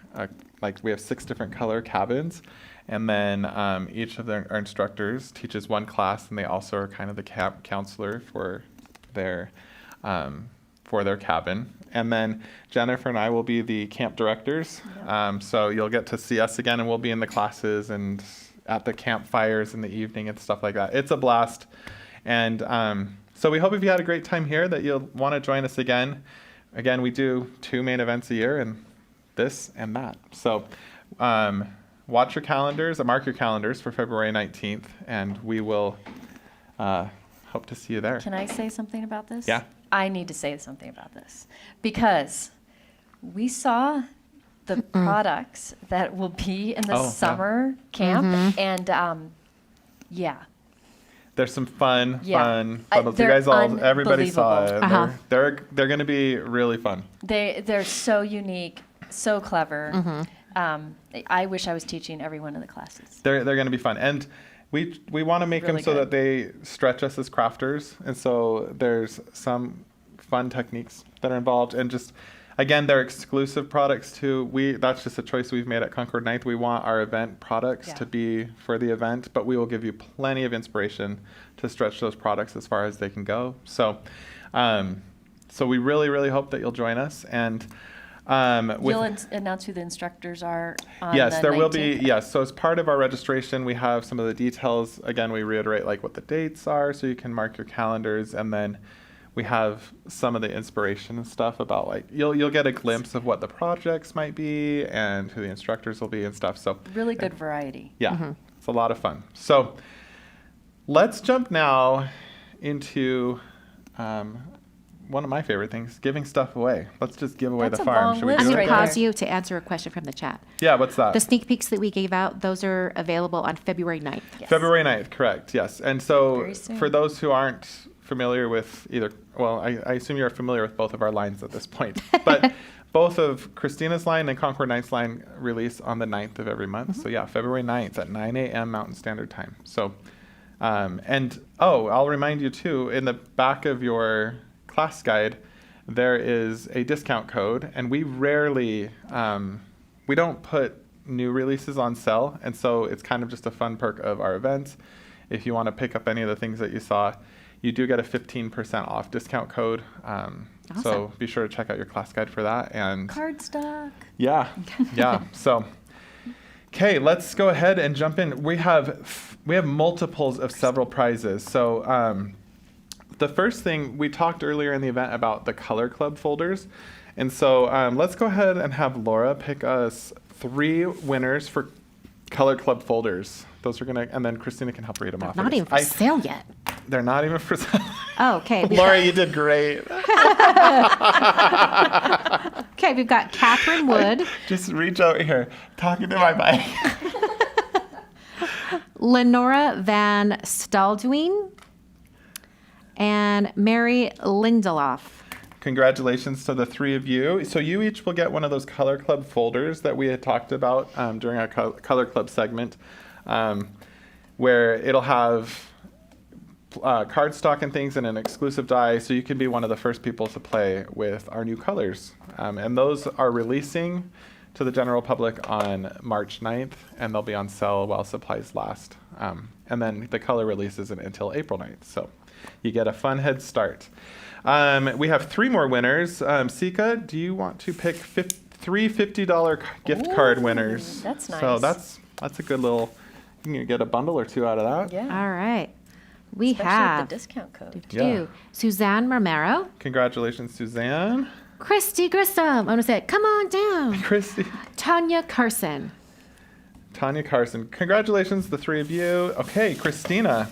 we have 6 different color cabins. And then each of our instructors teaches one class, and they also are kind of the camp counselor for their cabin. And then Jennifer and I will be the camp directors. So you'll get to see us again, and we'll be in the classes and at the campfires in the evening and stuff like that. It's a blast. And so we hope if you had a great time here that you'll want to join us again. Again, we do 2 main events a year, and this and that. So watch your calendars, mark your calendars for February 19th, and we will hope to see you there. Can I say something about this? Yeah. I need to say something about this because we saw the products that will be in the summer camp, and yeah. There's some fun bundles. You they're guys everybody saw it. unbelievable. They're going to be really fun. They're so unique, so clever. I wish I was teaching every one of the classes. They're going to be fun, and we want to make Really them so good. that they stretch us as crafters, and so there's some fun techniques that are involved, and just again, they're exclusive products too. That's just a choice we've made at Concord Ninth. We want our event products to be for the event, but we will give you plenty of inspiration to stretch those products as far as they can go. So, so we really, really hope that you'll join us. And You'll announce who the instructors are on yes, the there will be. 19th? Yes, so as part of our registration, we have some of the details. Again, we reiterate like what the dates are, so you can mark your calendars, and then we have some of the inspiration and stuff about like you'll get a glimpse of what the projects might be and who the instructors will be and stuff. So Really good variety. yeah, it's a lot of fun. So let's jump now into one of my favorite things, giving stuff away. Let's just give away That's the a farm. long Should we list do I'm it? going to right pause there. you to answer a question from the chat. Yeah, what's that? The sneak peeks that we gave out, those are available on February 9th. Yes. February 9th, correct, yes. And so Very soon. for those who aren't familiar with either, well, I assume you're familiar with both of our lines at this point, but both of Christina's line and Concord 9th's line release on the 9th of every month. So yeah, February 9th at 9 a.m. Mountain Standard Time. So, I'll remind you too, in the back of your class guide, there is a discount code, and we rarely, we don't put new releases on sale, and so it's kind of just a fun perk of our events. If you want to pick up any of the things that you saw, you do get a 15% off discount code. So be sure to check out your class guide for that. And Cardstock. yeah, yeah. So, okay, let's go ahead and jump in. We have multiples of several prizes. So the first thing, we talked earlier in the event about the Color Club folders. And so let's go ahead and have Laura pick us 3 winners for Color Club folders. Those are and then Christina can help read them off. Not even for sale yet. They're not even for sale. Oh, okay. Laura, you did great. Okay, we've got Catherine Wood, Just reach over here, talking to my mic. Lenora Van Stalduin, and Mary Lindelof. Congratulations to the 3 of you. So you each will get one of those Color Club folders that we had talked about during our Color Club segment, where it'll have cardstock and things and an exclusive die, so you can be one of the first people to play with our new colors. And those are releasing to the general public on March 9th, and they'll be on sale while supplies last. And then the color release isn't until April 9th, so you get a fun head start. We have 3 more winners. Sika, do you want to pick 3 $50 gift card winners? That's nice. So that's a good little, you can get a bundle or 2 out of that. Yeah. All right. We Especially have with the discount code. Yeah. Suzanne Romero, Congratulations, Suzanne. Christy Grissom. I'm going to say, come on down. Christy. Tanya Carson. Tanya Carson. Congratulations, the 3 of you. Okay, Christina.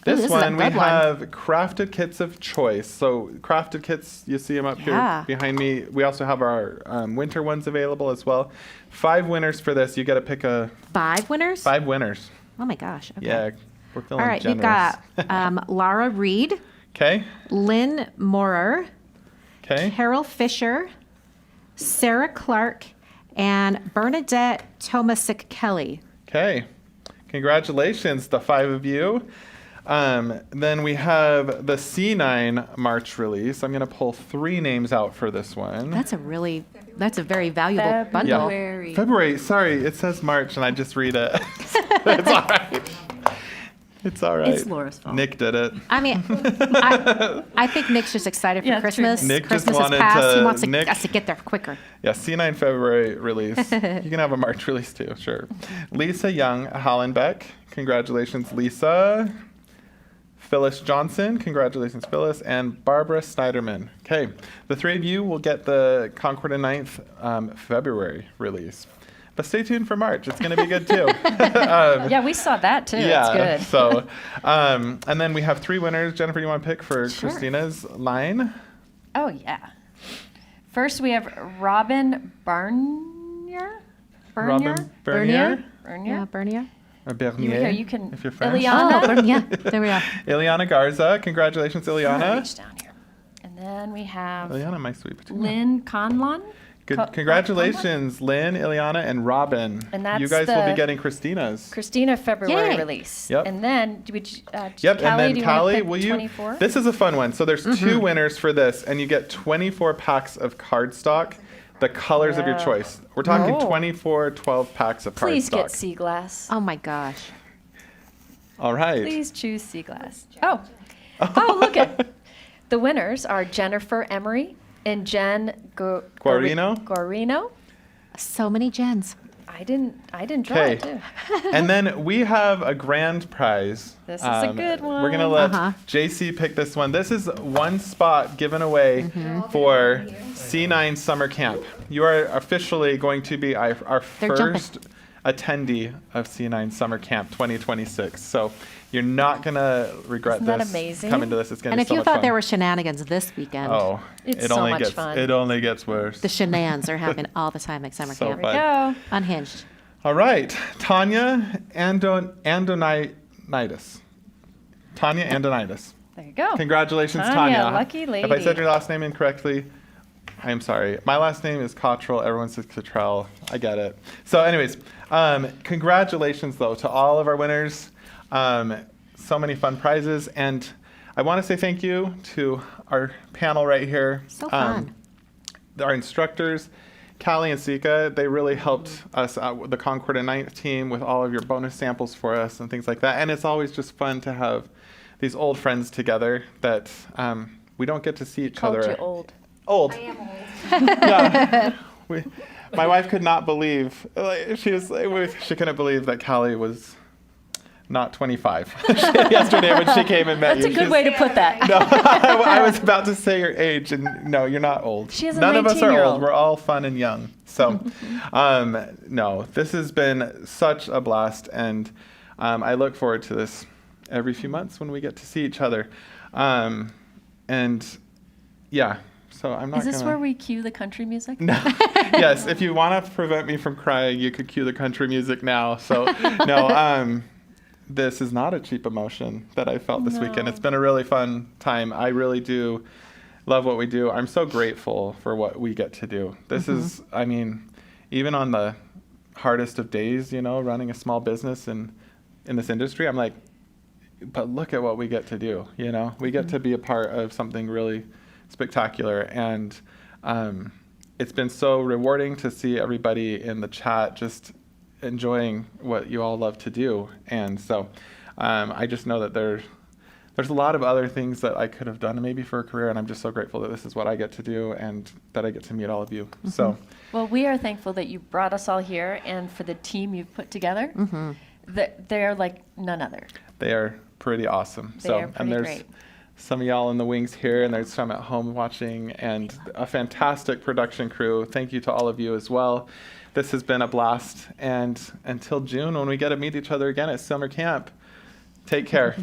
this This is a one, we good one. have crafted kits of choice. So crafted kits, you see them up Yeah. here behind me. We also have our winter ones available as well. 5 winners for this. You got to pick 5 winners? 5 winners. Oh my gosh. Okay. Yeah, we're feeling All right, generous. we've got Lara Reed, Okay, Lynn Morer, okay. Carol Fisher, Sarah Clark, and Bernadette Tomasic Kelly. Okay. Congratulations, the 5 of you. Then we have the C9 March release. I'm going to pull 3 names out for this one. That's a very valuable bundle. February. Sorry, it says March and I just read it. It's all right. It's all right. It's Laura's fault. Nick did it. I mean, I think Nick's just excited for Yeah, true. Christmas. Nick just Christmas has wanted passed. He to- wants Nick- us to get there quicker. Yeah, C9 February release. You can have a March release too, sure. Lisa Young Hallenbeck. Congratulations, Lisa. Phyllis Johnson. Congratulations, Phyllis. And Barbara Snyderman. Okay, the 3 of you will get the Concord and 9th February release. But stay tuned for March. It's going to be good too. Yeah, we saw that too. Yeah. It's good. So, and then we have 3 winners. Jennifer, you want to pick for Sure. Christina's line? Oh, yeah. First, we have Robin Bernier. Robin Bernier? Yeah, Bernier. Or Bernier, You can. if you're French. Ileana. Oh, Bernier. There we are. Ileana Garza. Congratulations, I'm gonna Ileana. reach down here. And then we have Ileana, my sweet potato. Lynn Conlon. Good. Congratulations, Lynn, Ileana, and Robin. And that's you guys will be the- getting Christina's. Christina February Yay. release. Yep. And then, Yep, Callie, and then do you wanna Callie, pick will you? 24? This is a fun one. So there's 2 winners for this, and you get 24 packs of cardstock, the colors of your Yeah. choice. We're talking Oh. 24 12 packs of Please cardstock. get sea glass. Oh my gosh. All right. Please choose sea glass. Oh, look at the winners are Jennifer Emery and Jen Guarino? Guarino. So many gens. I didn't draw it Okay. too. And then we have a grand prize. This is a good We're gonna let Uh-huh. JC pick this one. This is one spot given away for C9 Summer Camp. You are officially going to be our They're jumping. first attendee of C9 Summer Camp 2026. So you're not gonna regret Isn't that this. amazing? Coming to this, it's gonna And be if so you much thought fun. there were shenanigans this weekend, Oh, It's it so only much gets fun. it only gets worse. the shenanigans are happening all the time at summer So camp. fun. Go. Unhinged. All right, Tanya Andonitis. Tanya Andonitis. There you go. Congratulations, Tanya, Tanya. lucky lady. If I said your last name incorrectly, I'm sorry. My last name is Cottrell. Everyone says Cottrell. I get it. So, anyways, congratulations though to all of our winners. So many fun prizes, and I want to say thank you to our panel right here. So fun. Our instructors, Callie and Sika, they really helped us out with the Concord and 9th team with all of your bonus samples for us and things like that. And it's always just fun to have these old friends together that we don't get to see each Called other. you old. Old. I am old. Yeah. My wife could not believe, she couldn't believe that Callie was not 25 yesterday when she came and met That's you. a good way to put that. No, I was about to say your age, and no, you're not old. She has a None of us are 19-year-old. old. We're all fun and young. So, no, this has been such a blast, and I look forward to this every few months when we get to see each other. And yeah, so I'm not. Is this gonna... where we cue the country music? No. Yes, if you want to prevent me from crying, you could cue the country music now. So, no, this is not a cheap emotion that I felt this weekend. It's been a really fun time. I really do love what we do. I'm so grateful for what we get to do. This is, I mean, even on the hardest of days, running a small business in this industry, I'm like, but look at what we get to do, We get to be a part of something really spectacular. And it's been so rewarding to see everybody in the chat just enjoying what you all love to do. And so I just know that there's a lot of other things that I could have done maybe for a career, and I'm just so grateful that this is what I get to do and that I get to meet all of you. So Well, we are thankful that you brought us all here and for the team you've put together. They're like none other. they are pretty awesome. They So are pretty and there's great. some of y'all in the wings here, and there's some at home watching, and a fantastic production crew. Thank you to all of you as well. This has been a blast, and until June when we get to meet each other again at summer camp, take care.